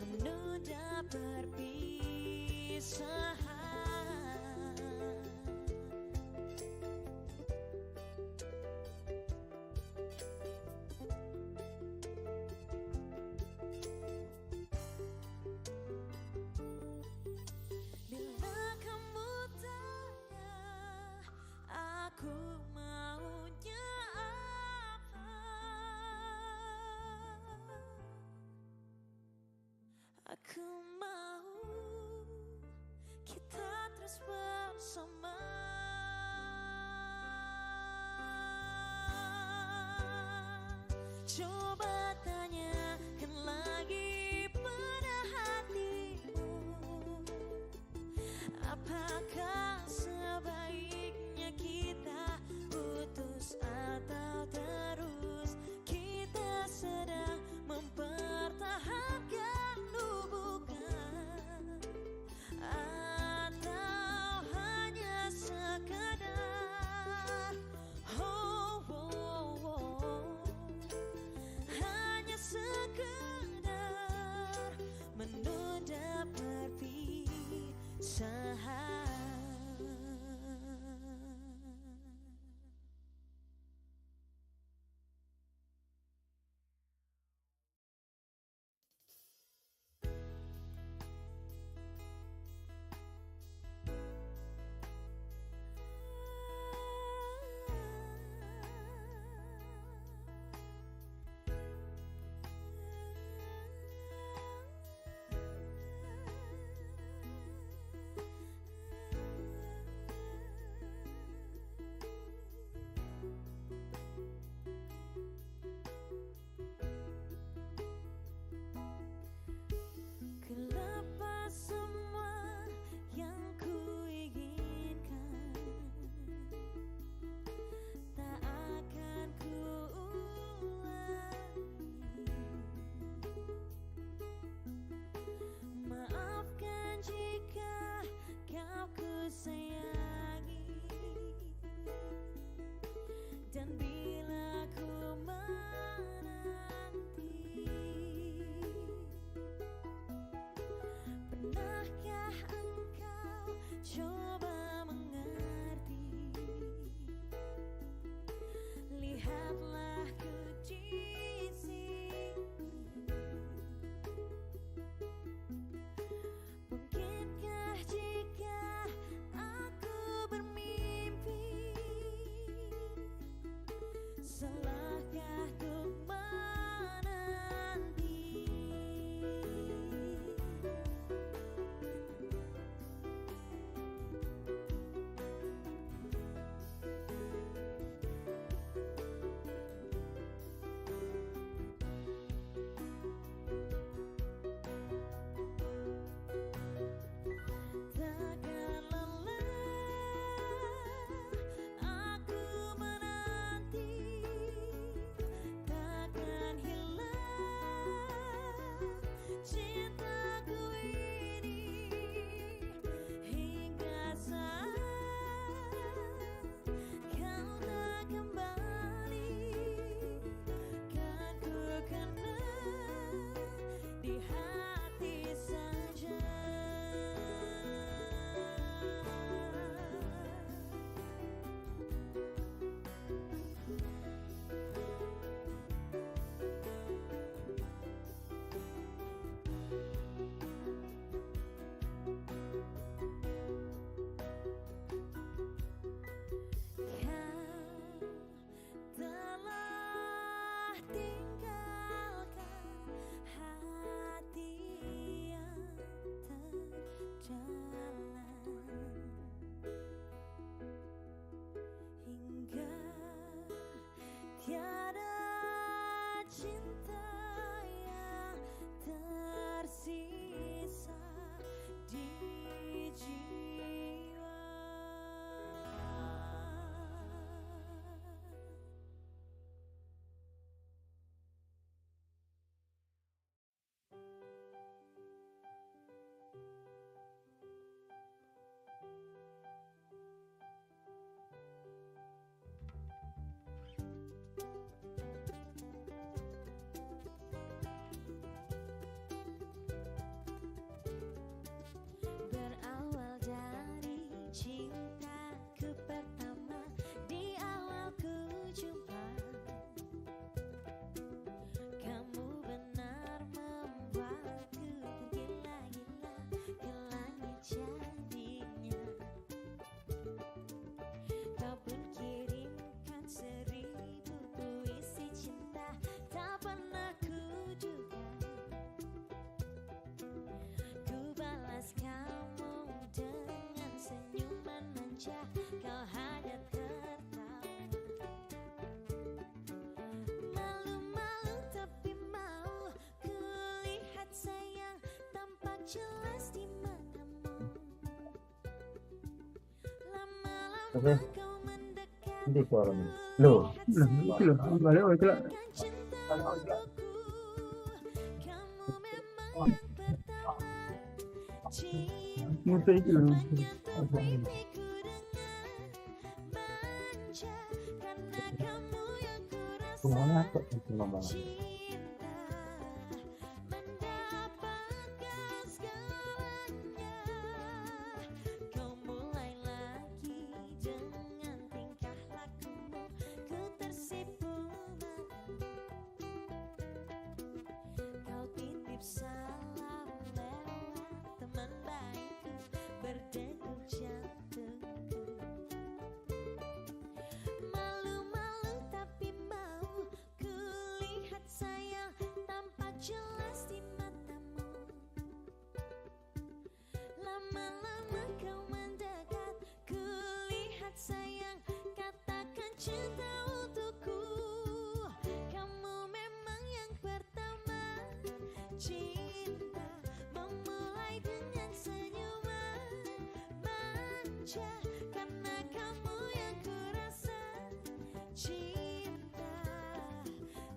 menunda perpisahan. Bila kamu tanya aku maunya apa, aku mau kita terus bersama. Coba tanyakan lagi pada hatimu, apakah sebaiknya kita putus atau terus kita sedang mempertahankan hubungan, atau hanya sekadar hanya sekadar menunda perpisahan. Kelepas semua yang ku inginkan, tak akan ku ulangi. Maafkan jika kau ku sayangi, dan bila ku menanti manja, kau hanya tertawa. Malu-malu tapi mau kulihat sayang tampak jelas di matamu. Lama-lama kau mendekat, Nanti suaranya. Loh, itu loh, balik oh itu lah. Mutu itu loh. Semuanya kok itu ngomong. Kau mulai lagi dengan tingkah lakumu, ku tersipu matamu. Kau titip salam lewat teman baikku, berdegup jantungku. Malu-malu tapi mau kulihat sayang tampak jelas di matamu. Lama-lama kau mendekat, kulihat sayang katakan cinta untukku. Kamu memang yang pertama, cinta memulai dengan senyuman manja, karena kamu yang kurasa. Cinta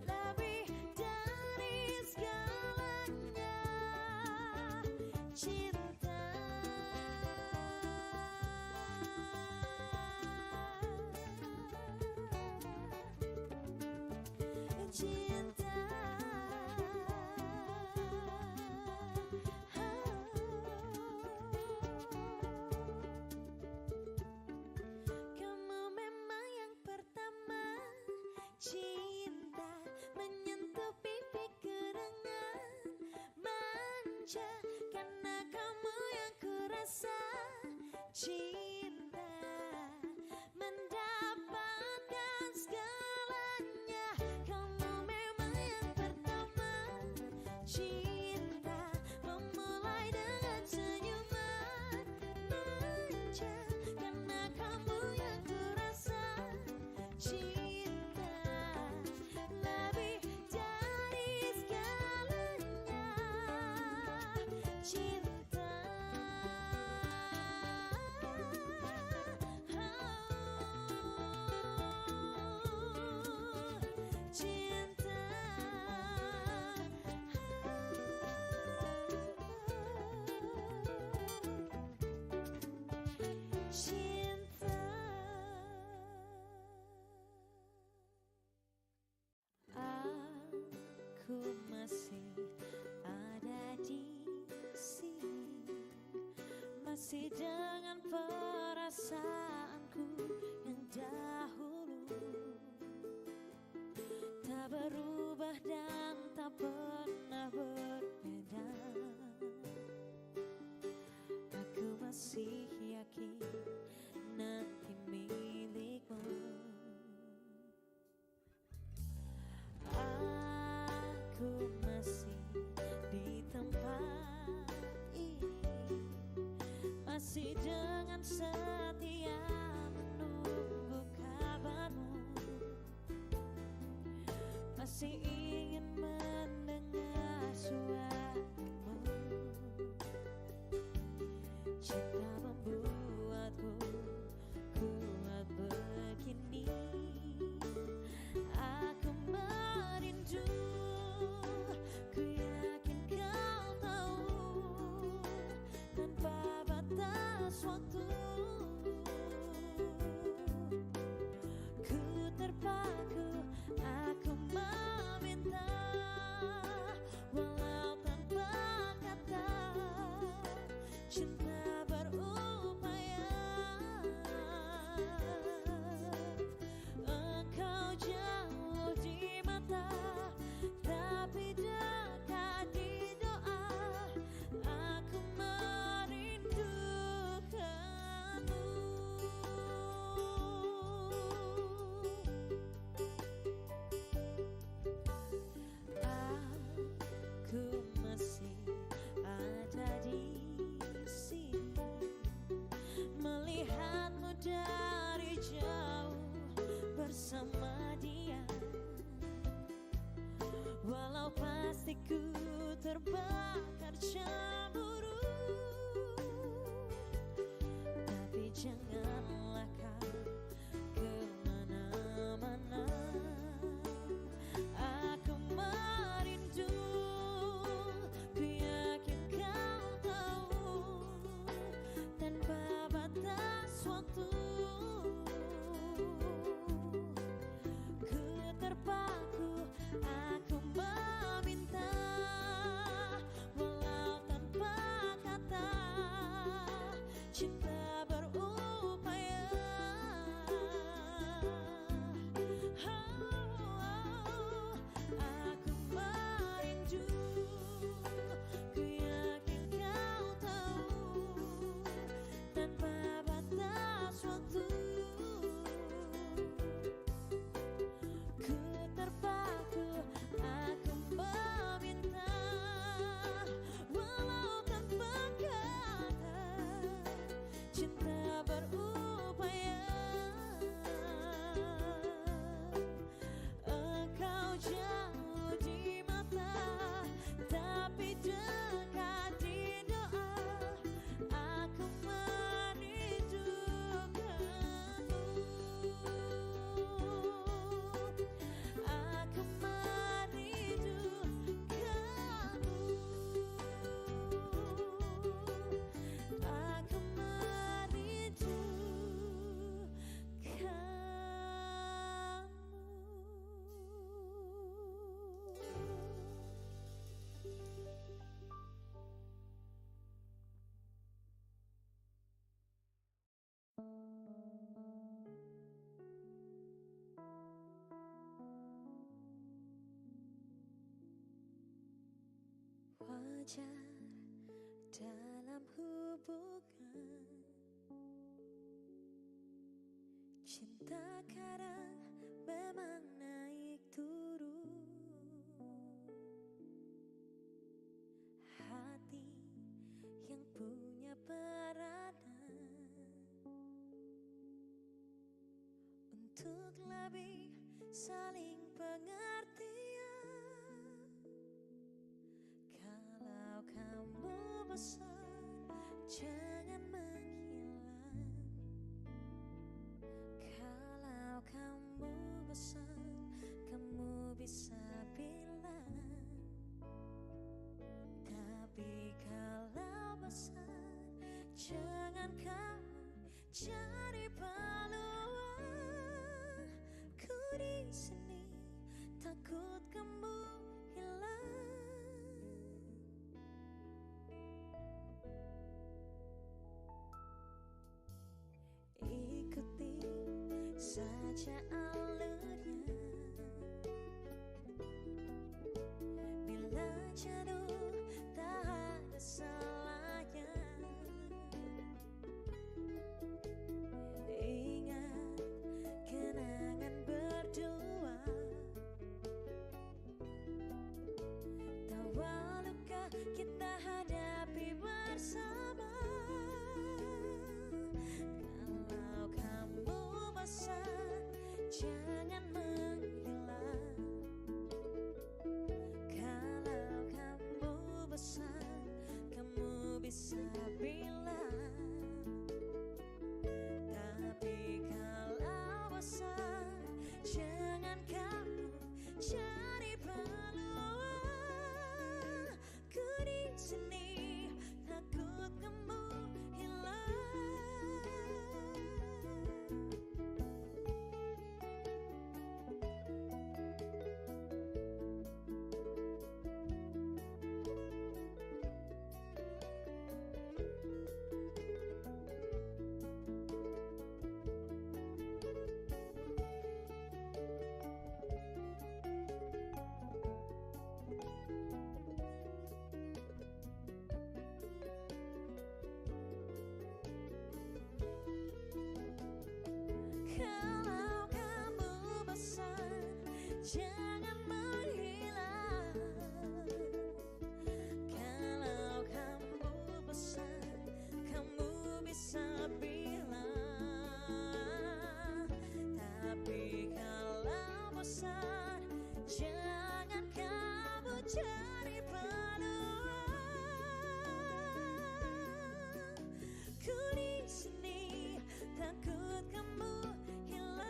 lebih dari segalanya. Cinta cinta kamu memang yang pertama. Cinta menyentuh pipiku dengan manja, karena kamu yang kurasa. Cinta mendapatkan segalanya. Kamu memang yang pertama. Cinta memulai dengan senyuman manja, karena kamu yang kurasa. Cinta lebih dari segalanya. Cinta cinta cinta. Aku masih ada di sini, masih dengan perasaanku yang dahulu, tak berubah dan tak pernah berbeda. Aku masih yakin nanti milikmu. Aku masih di tempat ini, masih dengan setia menunggu kabarmu, masih ingin mendengar suaramu. Cinta membuatku kuat begini. Aku merindu, ku yakin kau tahu, tanpa batas waktu. Ku terpaku, aku meminta, walau tanpa kata. Cinta berupaya, engkau jauh di mata, tapi dekat di doa. Aku merindukanmu. Aku masih ada di sini, cinta berupaya. Aku merindu, ku yakin kau tahu, tanpa batas waktu. Ku terpaku, aku meminta, walau tanpa kata, cinta berupaya. Engkau jauh di mata, tapi dekat di doa. Aku merindukanmu, aku merindukanmu, aku wajar dalam hubungan, cinta kadang memang naik turun. Hati yang punya peranan untuk lebih saling pengertian. Kalau kamu bosan, jangan menghilang. Kalau kamu bosan, kamu bisa bilang. Tapi kalau bosan, jangan kamu cari peluang. Ku di sini takut kamu hilang. Ikuti saja alurnya. Bila jatuh tak ada salahnya. Ingat kenangan berdua, tawa luka kita hadapi bersama. Kalau kamu bosan, jangan menghilang. Kalau kamu bosan, kamu bisa bilang. Tapi kalau bosan, jangan kamu cari peluang. Ku di sini takut kamu hilang. Kalau kamu bosan, jangan menghilang. Kalau kamu bosan, kamu bisa bilang. Tapi kalau bosan, jangan kamu cari peluang. Ku di sini takut kamu hilang.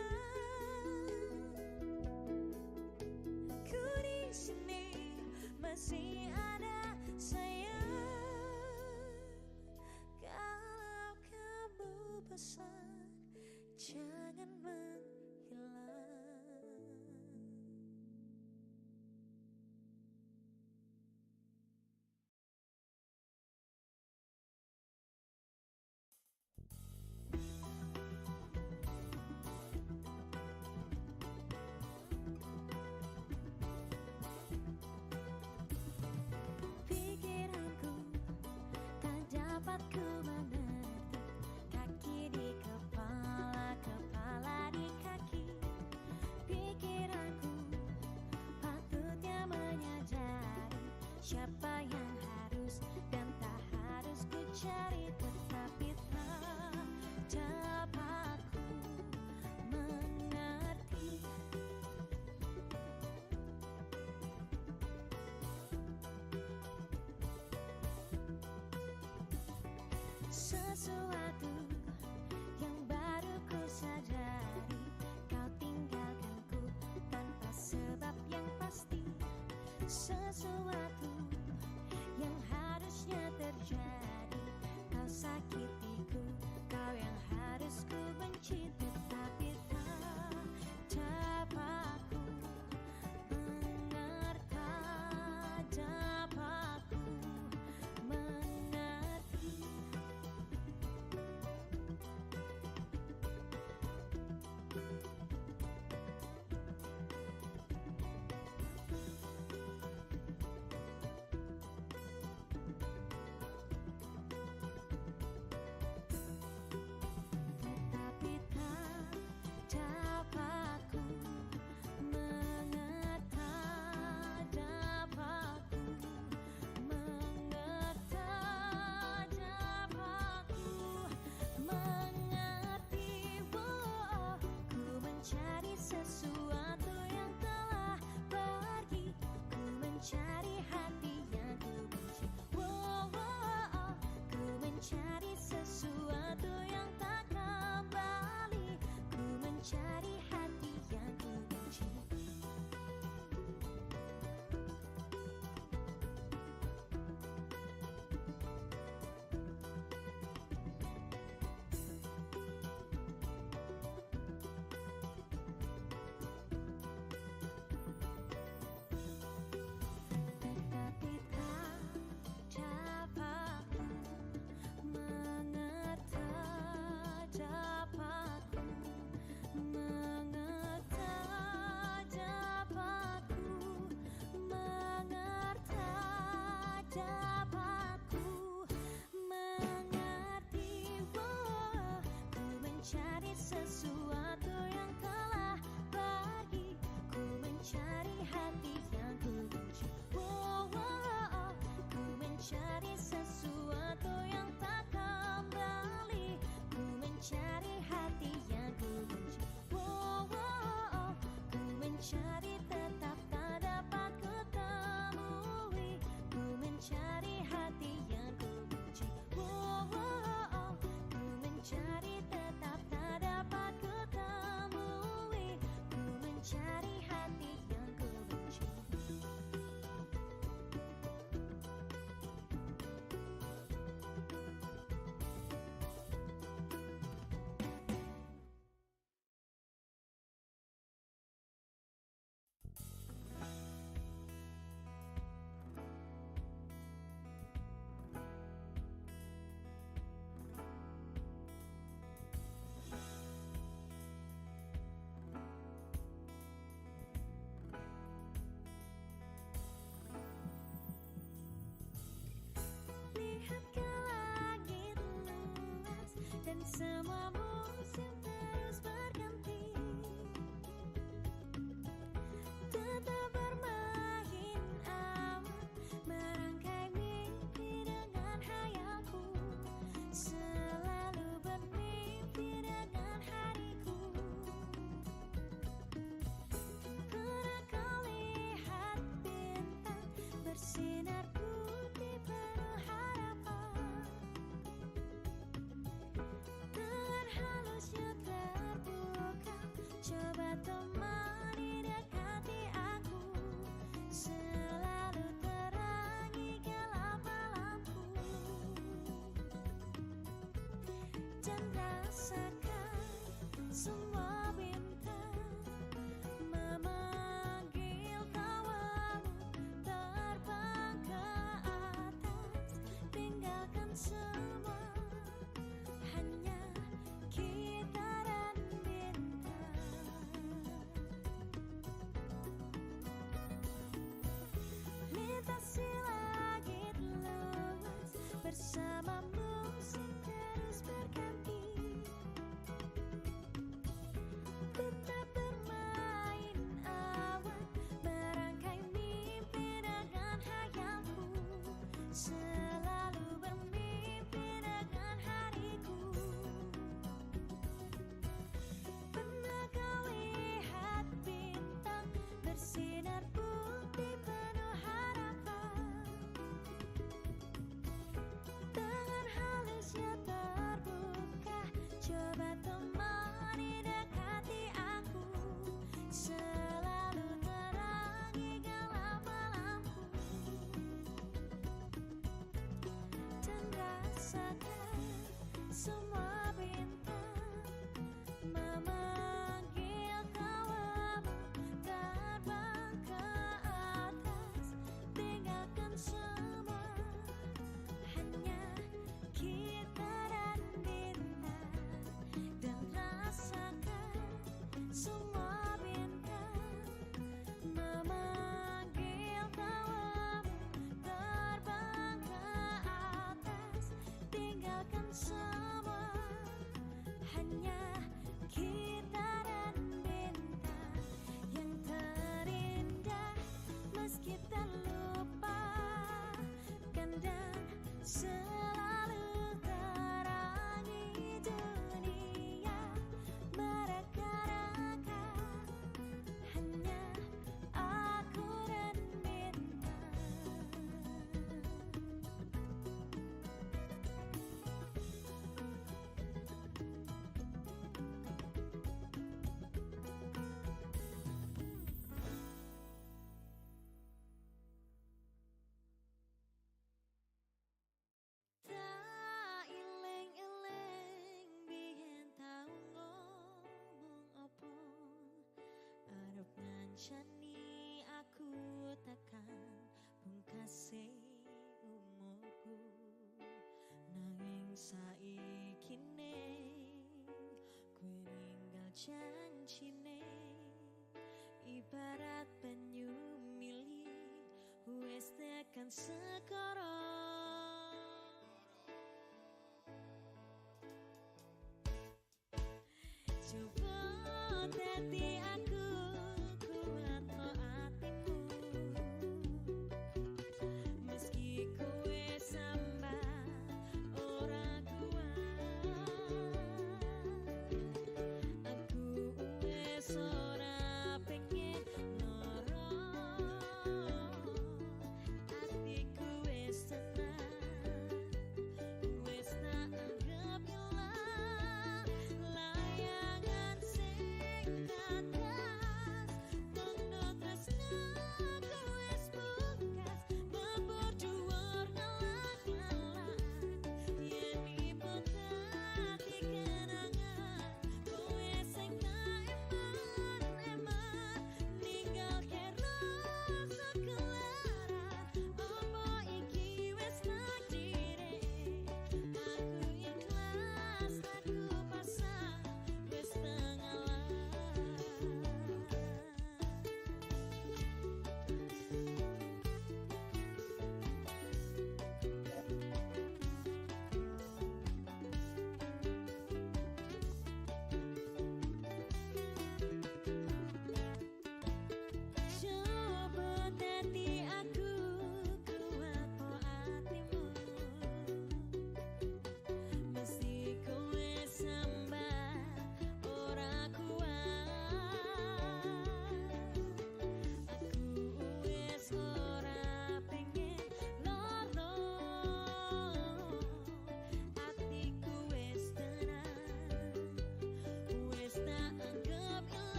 siapa yang harus dan tak harus ku cari, tetapi tak dapat ku mengerti. Sesuatu yang baru ku sadari, kau tinggalkanku tanpa sebab yang pasti. Sesuatu yang harusnya terjadi, kau sakitiku, kau yang harus ku benci, tetapi tak dapat ku mengerti, dapat ku mengerti. Tetapi tak dapat ku mengerti, dapat ku mengerti, dapat ku mengerti. Oh, ku mencari sesuatu yang telah pergi, ku mencari hati yang ku benci. Oh, ku mencari sesuatu yang tak kembali, ku mencari hati yang ku benci. Tetapi tak dapat ku mengerti, dapat ku mengerti, dapat ku mengerti, dapat ku mengerti. Oh, ku mencari sesuatu yang telah pergi, ku mencari hati yang ku benci. Oh, ku mencari sesuatu yang tak kembali, ku mencari hati yang ku benci. Oh, ku mencari tetap tak dapat ku temui, ku mencari hati yang ku benci. Oh, ku mencari tetap tak dapat ku temui, ku mencari hati yang ku benci. Lihat ke langit luas dan semua musim terus berganti, tetap bermain aman, merangkai mimpi dengan hayalku, selalu bermimpi dengan hariku. Pernah kau lihat bintang bersinar putih penuh harapan, dengan halusnya terbuka, coba temani dekati aku, selalu terangi gelap malamku, dan rasakan semua bintang memanggil tawamu, terbang ke atas, tinggalkan semua, hanya kita dan bintang. Lintasi langit luas bersama musim terus berganti, tetap bermain awan, merangkai mimpi dengan hayalku, rasakan semua bintang memanggil kawamu terbang ke atas, tinggalkan semua hanya kita dan bintang, dan rasakan semua bintang memanggil kawamu terbang ke atas, tinggalkan semua hanya kita dan bintang yang terindah, meski terlupakan dan selalu terangi dunia mereka-reka, hanya aku dan bintang. Tak iling-iling biyen tau ngomong opo, arep ngancani aku tekan pungkase umurku, nanging saikine kowe ninggal janjine, ibarat banyu mili wis tekan sekara. Coba dadi aku kuat no atimu, meski kowe sambat ora kuat, aku wis ora pengen loro, atiku wis tenang, wis tak anggap ilang layangan sing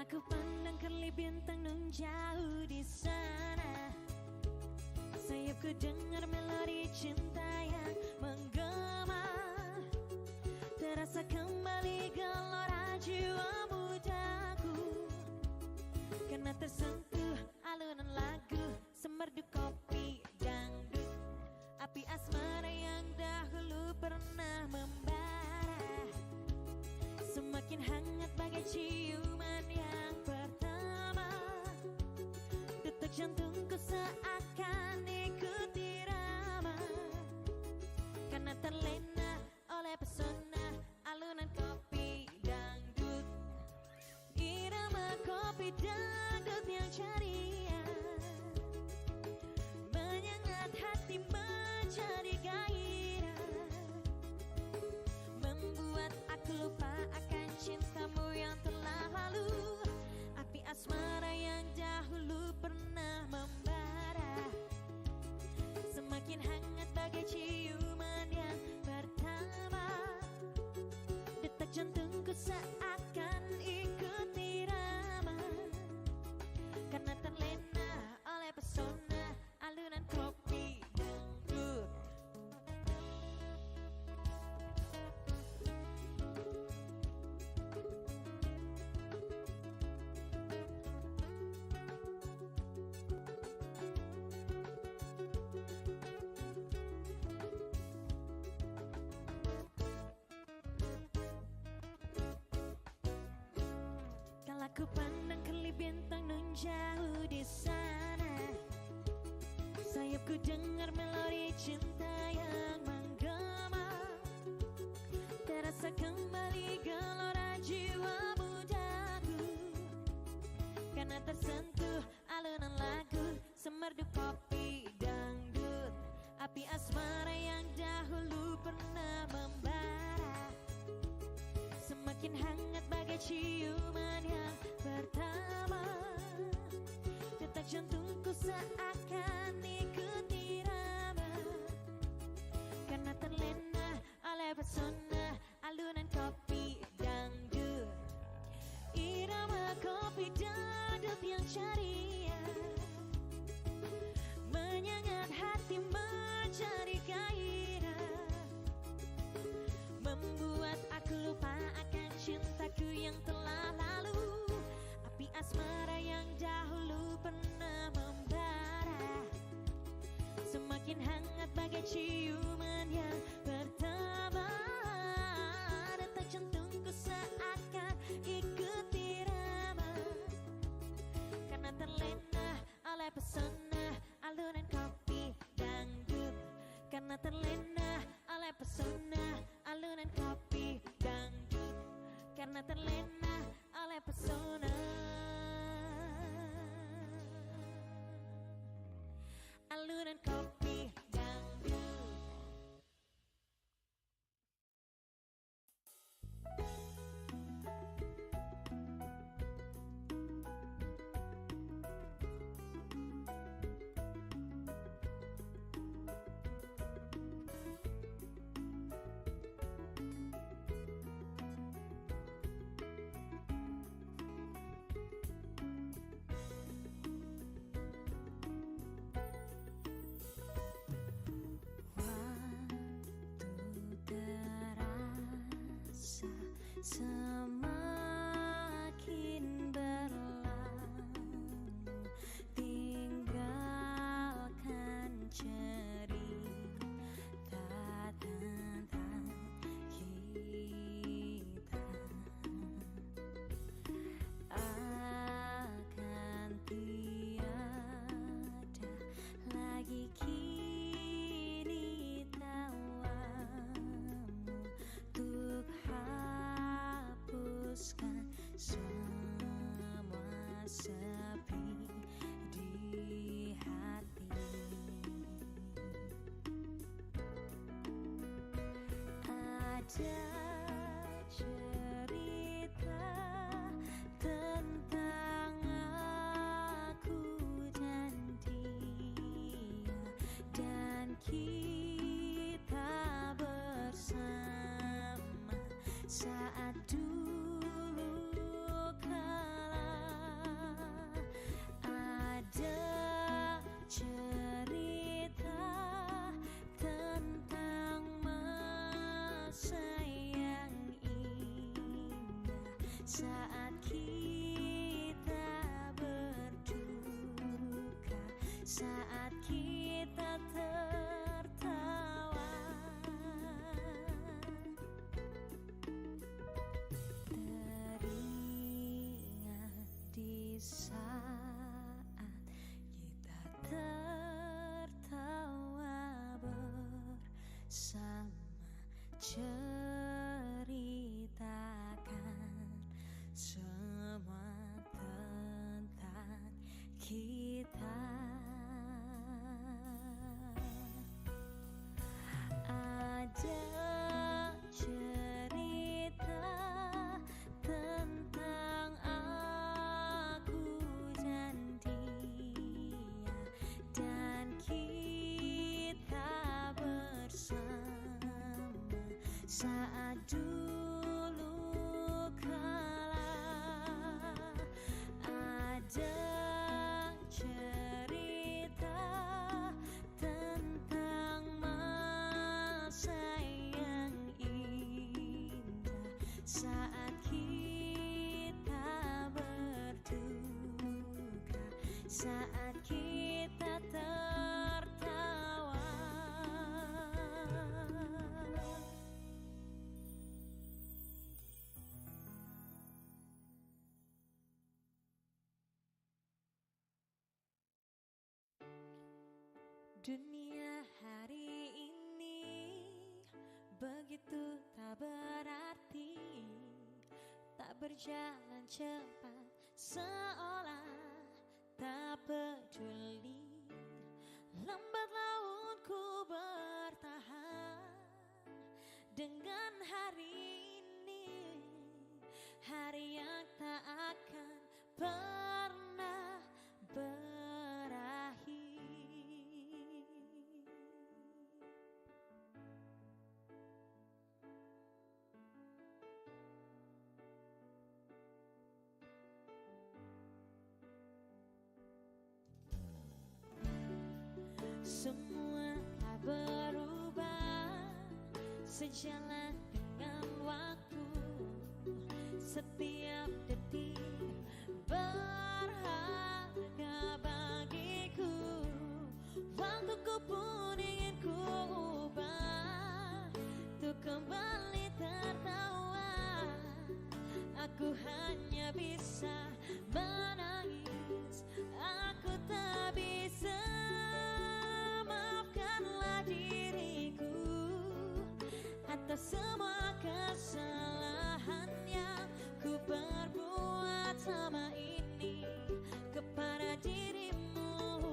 Ku pandang kelip bintang nun jauh di sana. Sayapku dengar melodi cinta yang menggema. Terasa kembali gelora jiwa mudaku, karena tersentuh alunan lagu semerdu kopi dangdut. Api asmara yang dahulu pernah membara, semakin hangat bagai ciuman yang pertama. Detak jantungku seakan ikuti irama, karena terlena oleh pesona alunan kopi dangdut. Irama kopi dangdut yang ceria menyengat hati menjadi gairah, membuat aku lupa akan cintamu yang telah lalu. Api asmara yang dahulu pernah membara, semakin hangat bagai ciuman yang pertama. Detak jantungku seakan ikut irama, karena terlena oleh pesona alunan kopi dangdut. Kala ku pandang kelip bintang nun jauh di sana, sayapku dengar melodi cinta yang menggema. Terasa kembali gelora jiwa mudaku, karena tersentuh alunan lagu semerdu kopi dangdut. Api asmara yang dahulu pernah membara, semakin hangat bagai ciuman yang pertama. Detak jantungku seakan ikut irama, karena terlena oleh pesona alunan kopi dangdut. Irama kopi dangdut yang ceria menyengat hati menjadi gairah, membuat aku lupa akan cintaku yang telah lalu. Api asmara yang dahulu pernah membara, semakin hangat bagai ciuman yang pertama. Detak jantungku seakan ikut irama, karena terlena oleh pesona alunan kopi dangdut. Karena terlena oleh pesona alunan kopi dangdut. Karena terlena oleh pesona alunan kopi dangdut. Semakin berlalu, tinggalkan cerita tentang kita. Akan tiada lagi kini tawamu untuk hapuskan semua sepi di hati. Ada cerita tentang aku dan dia, dan kita bersama saat dulu kala saat dulu kala ada cerita tentang masa yang indah saat kita berduka, saat kita tertawa. Dunia hari ini begitu tak berarti, tak berjalan cepat seolah tak peduli. Lambat laun ku bertahan dengan hari ini, hari yang tak akan pernah berakhir. Semua tak berubah sejalan dengan waktu. Setiap detik berharga bagiku. Waktuku pun ingin ku ubah untuk kembali tertawa. Aku hanya bisa menangis, aku tak bisa. Maafkanlah diriku atas semua kesalahan yang ku perbuat selama ini kepada dirimu,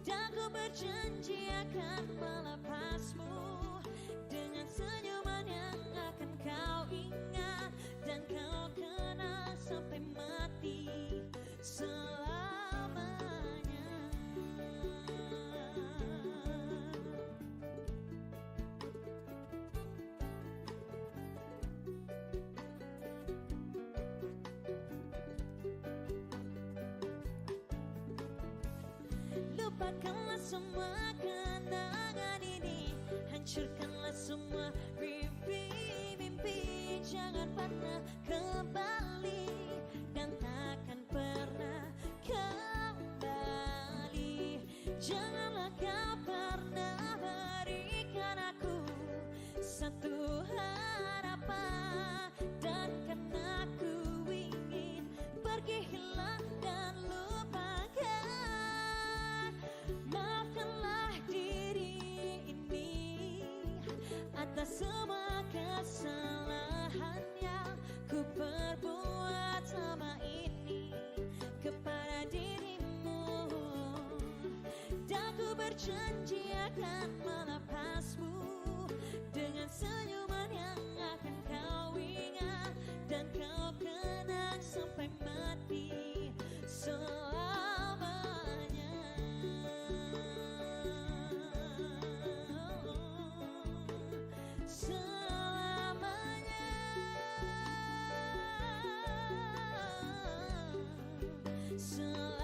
dan ku berjanji akan melepasmu dengan senyuman yang akan kau ingat dan kau kenang sampai mati selamanya. Lupakanlah semua kenangan ini, hancurkanlah semua mimpi-mimpi. Jangan pernah kembali dan takkan pernah kembali. Janganlah kau pernah berikan aku satu harapan, dan karena aku ingin pergi hilang dan lupakan. Maafkanlah diri ini atas semua kesalahan yang ku perbuat selama ini kepada dirimu, dan ku berjanji akan melepasmu dengan senyuman yang akan kau ingat dan kau kenang sampai mati selamanya. Selamanya, selamanya.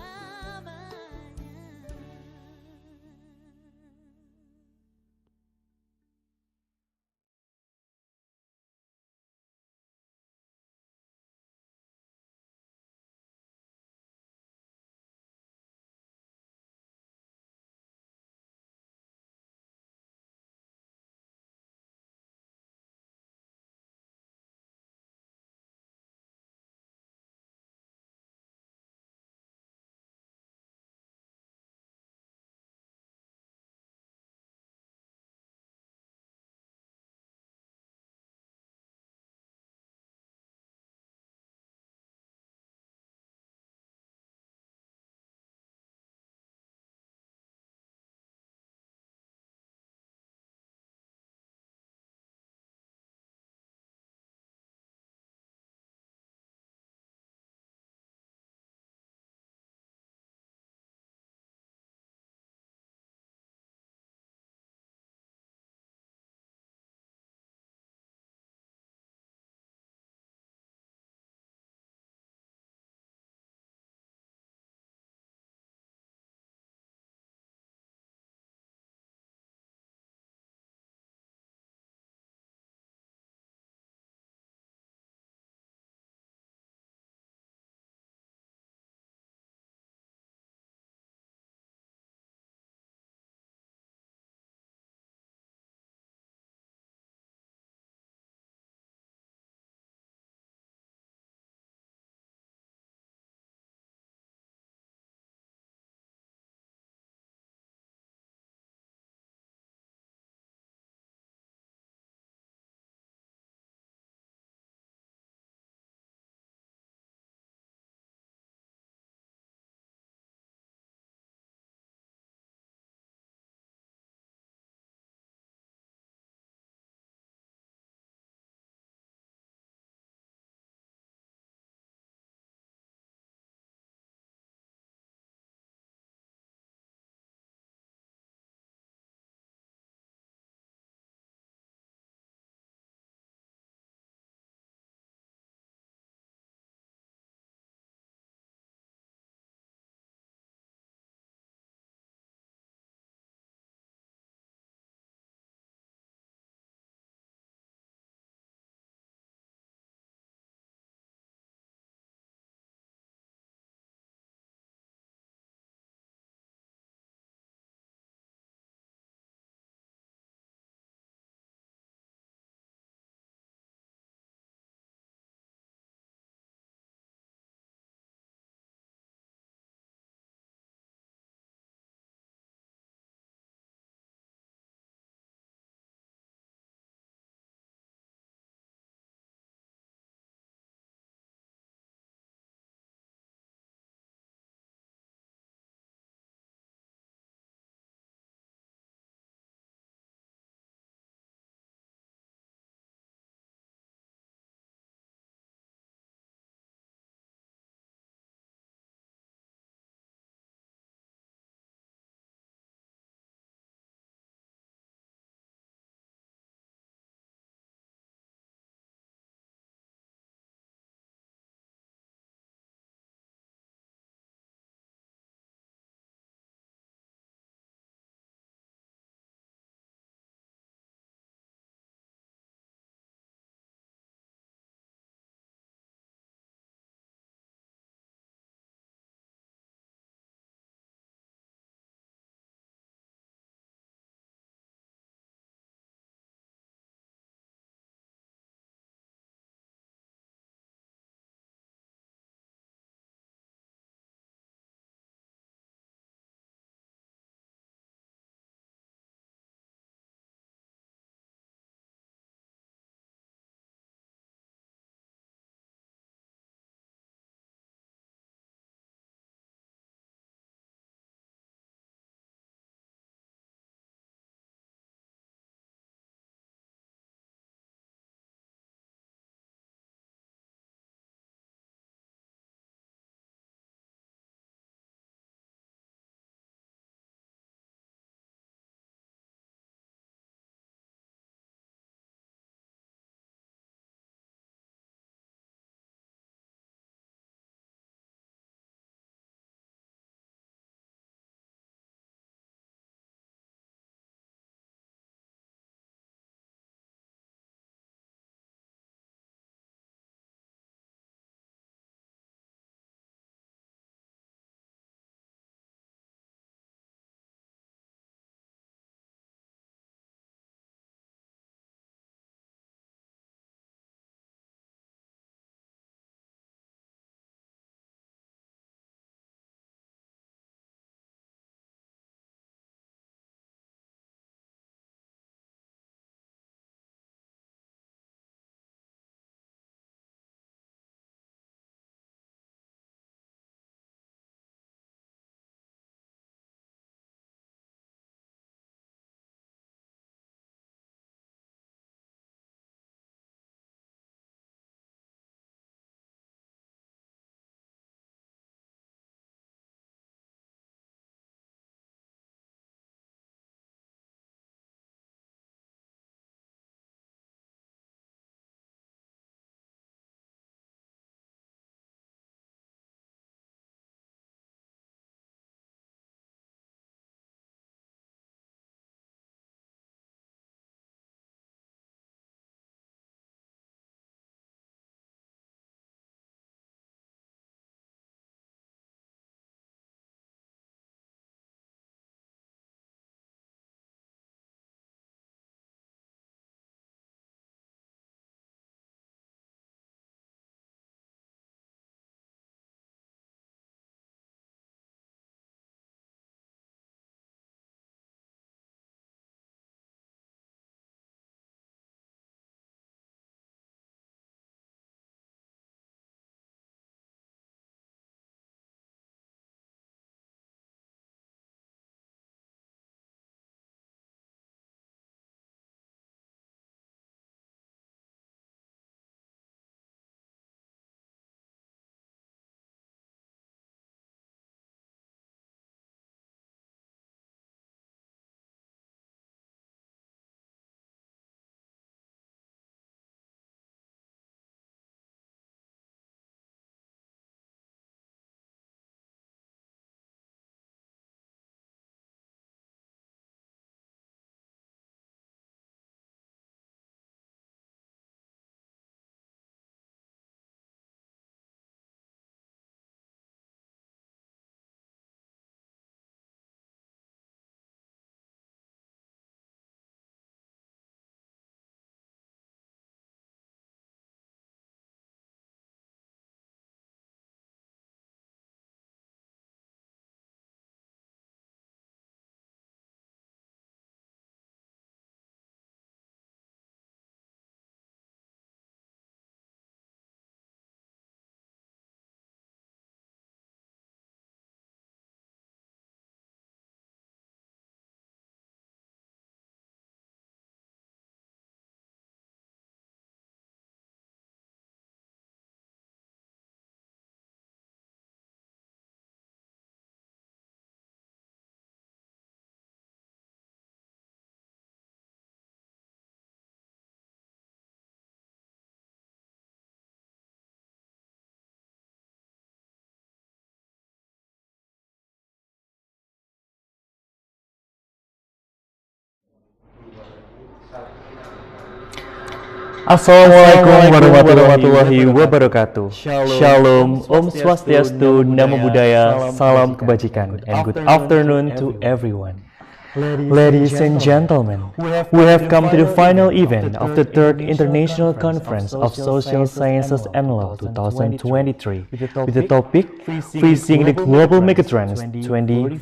Assalamualaikum warahmatullahi wabarakatuh. Shalom, Om Swastiastu, Namo Buddhaya, Salam Kebajikan, and good afternoon to everyone. Ladies and gentlemen, we have come to the final event of the third International Conference of Social Sciences and Law 2023 with the topic Facing the Global Megatrends 2045,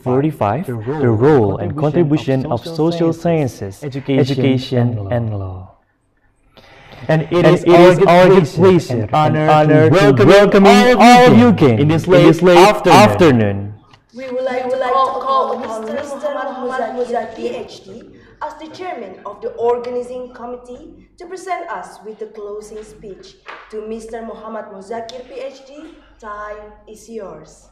the Role and Contribution of Social Sciences, Education and Law. And it is our good pleasure and honor to welcoming all of you again in this late afternoon. We would like to call upon Mr. Muhammad Muzaki, PhD, as the chairman of the organizing committee to present us with the closing speech. To Mr. Muhammad Muzakir, PhD, time is yours.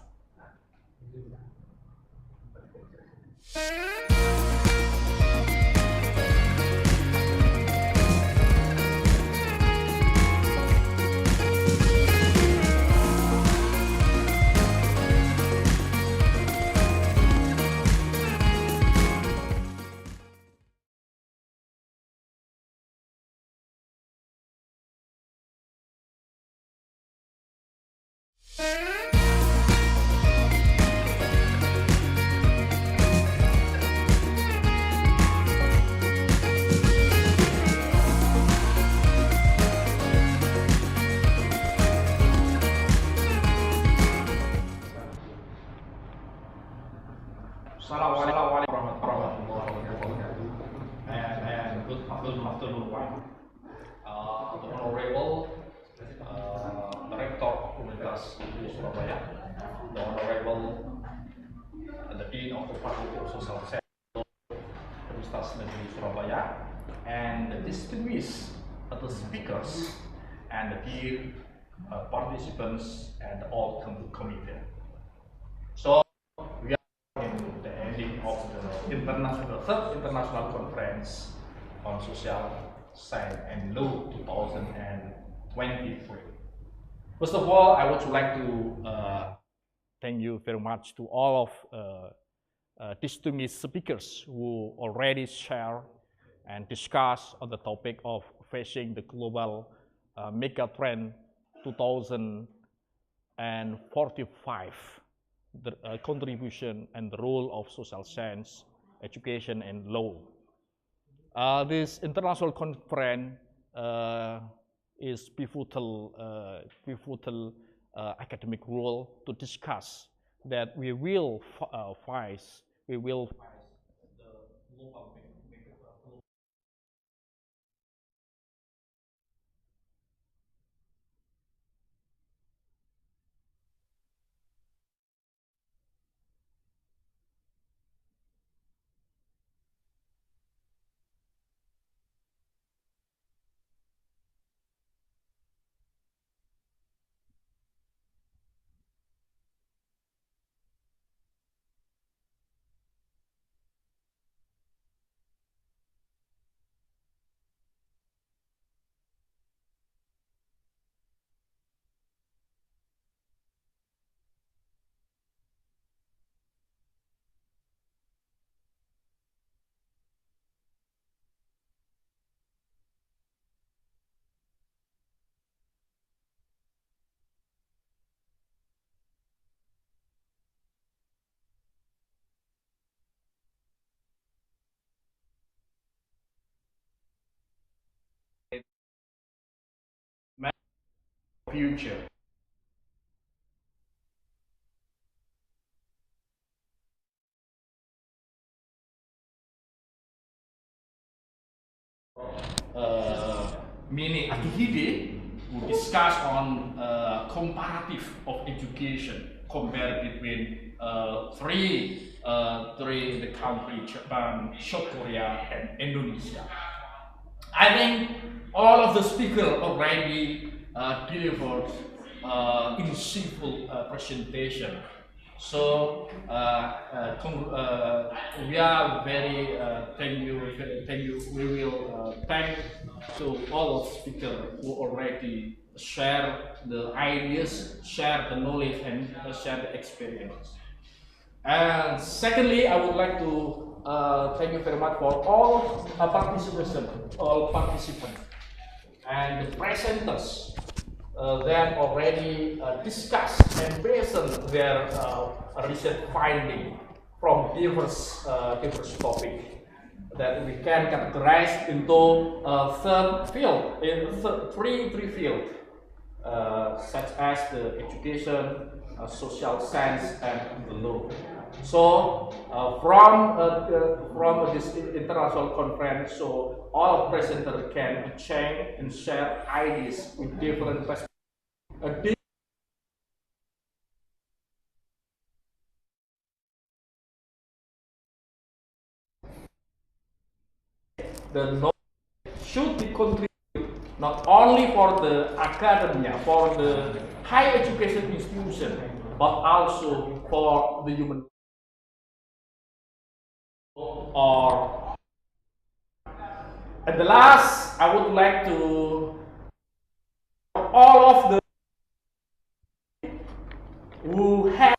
Assalamualaikum warahmatullahi wabarakatuh. And good afternoon, the Honorable Director of Universitas Negeri Surabaya, the Honorable the Dean of the Faculty of Social Sciences, Universitas Negeri Surabaya, and the distinguished other speakers and the dear participants and all committee. So we are in the ending of the third international conference on social science and law 2023. First of all, I would like to thank you very much to all of distinguished speakers who already share and discuss on the topic of facing the global megatrend 2045. The contribution and the role of social science, education, and law. This international conference is pivotal academic role to discuss that we will face the global future. Meaning Akihide will discuss on comparative of education compared between three the country Japan, South Korea, and Indonesia. I think all of the speakers already delivered insightful presentation. So we are very thank you. We will thank to all of speakers who already share the ideas, share the knowledge, and share the experience. And secondly, I would like to thank you very much for all participants. and the presenters that already discussed and present their research finding from diverse topics that we can categorize into three fields, such as the education, social science, and the law. So from this international conference, so all presenters can exchange and share ideas with different perspectives. The knowledge should be contributed not only for the academia, for the higher education institution, but also for the human. Or at the last, I would like to all of the who have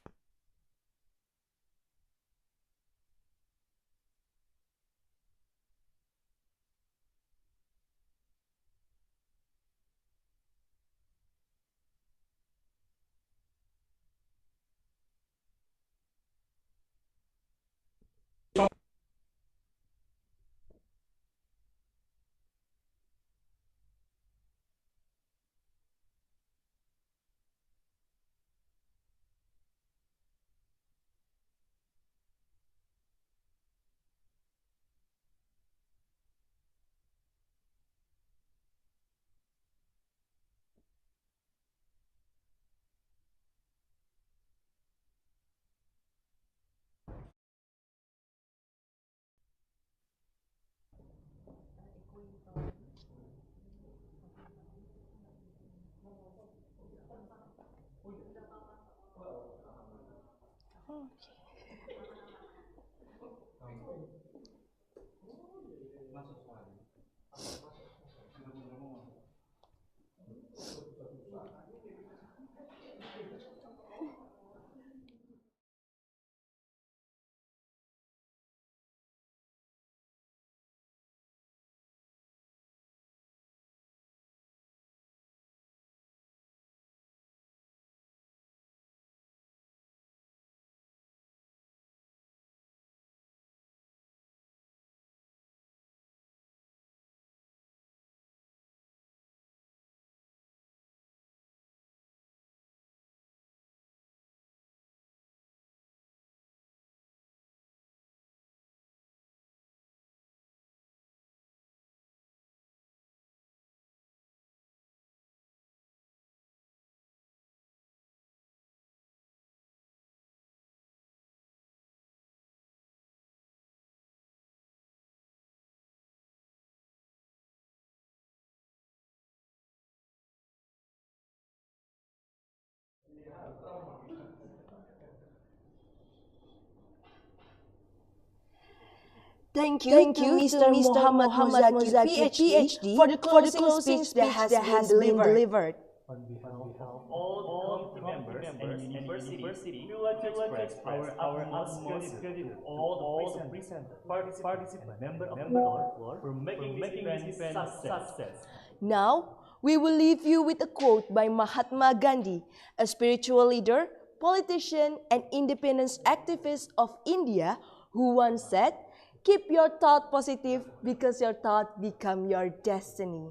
Thank you to Mr. Muhammad Muzakir, PhD, for the closing speech that has been delivered. On behalf of all members and university, we would like to express our utmost gratitude to all the presenters, participants, and members of the floor for making this event success. Now, we will leave you with a quote by Mahatma Gandhi, a spiritual leader, politician, and independence activist of India, who once said, "Keep your thought positive because your thought become your destiny."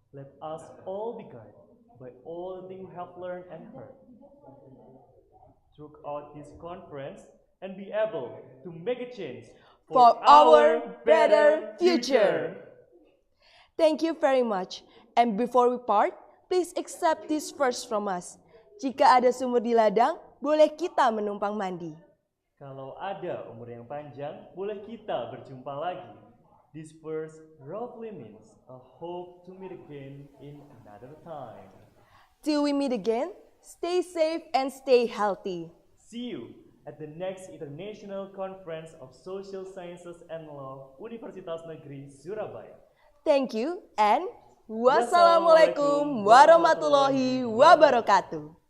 Let us all be guided by all the things we have learned and heard throughout this conference and be able to make a change for our better future. Thank you very much. And before we part, please accept this verse from us. Jika ada sumur di ladang, boleh kita menumpang mandi. Kalau ada umur yang panjang, boleh kita berjumpa lagi. This verse roughly means a hope to meet again in another time. Till we meet again, stay safe and stay healthy. See you at the next International Conference of Social Sciences and Law, Universitas Negeri Surabaya. Thank you and wassalamualaikum warahmatullahi wabarakatuh.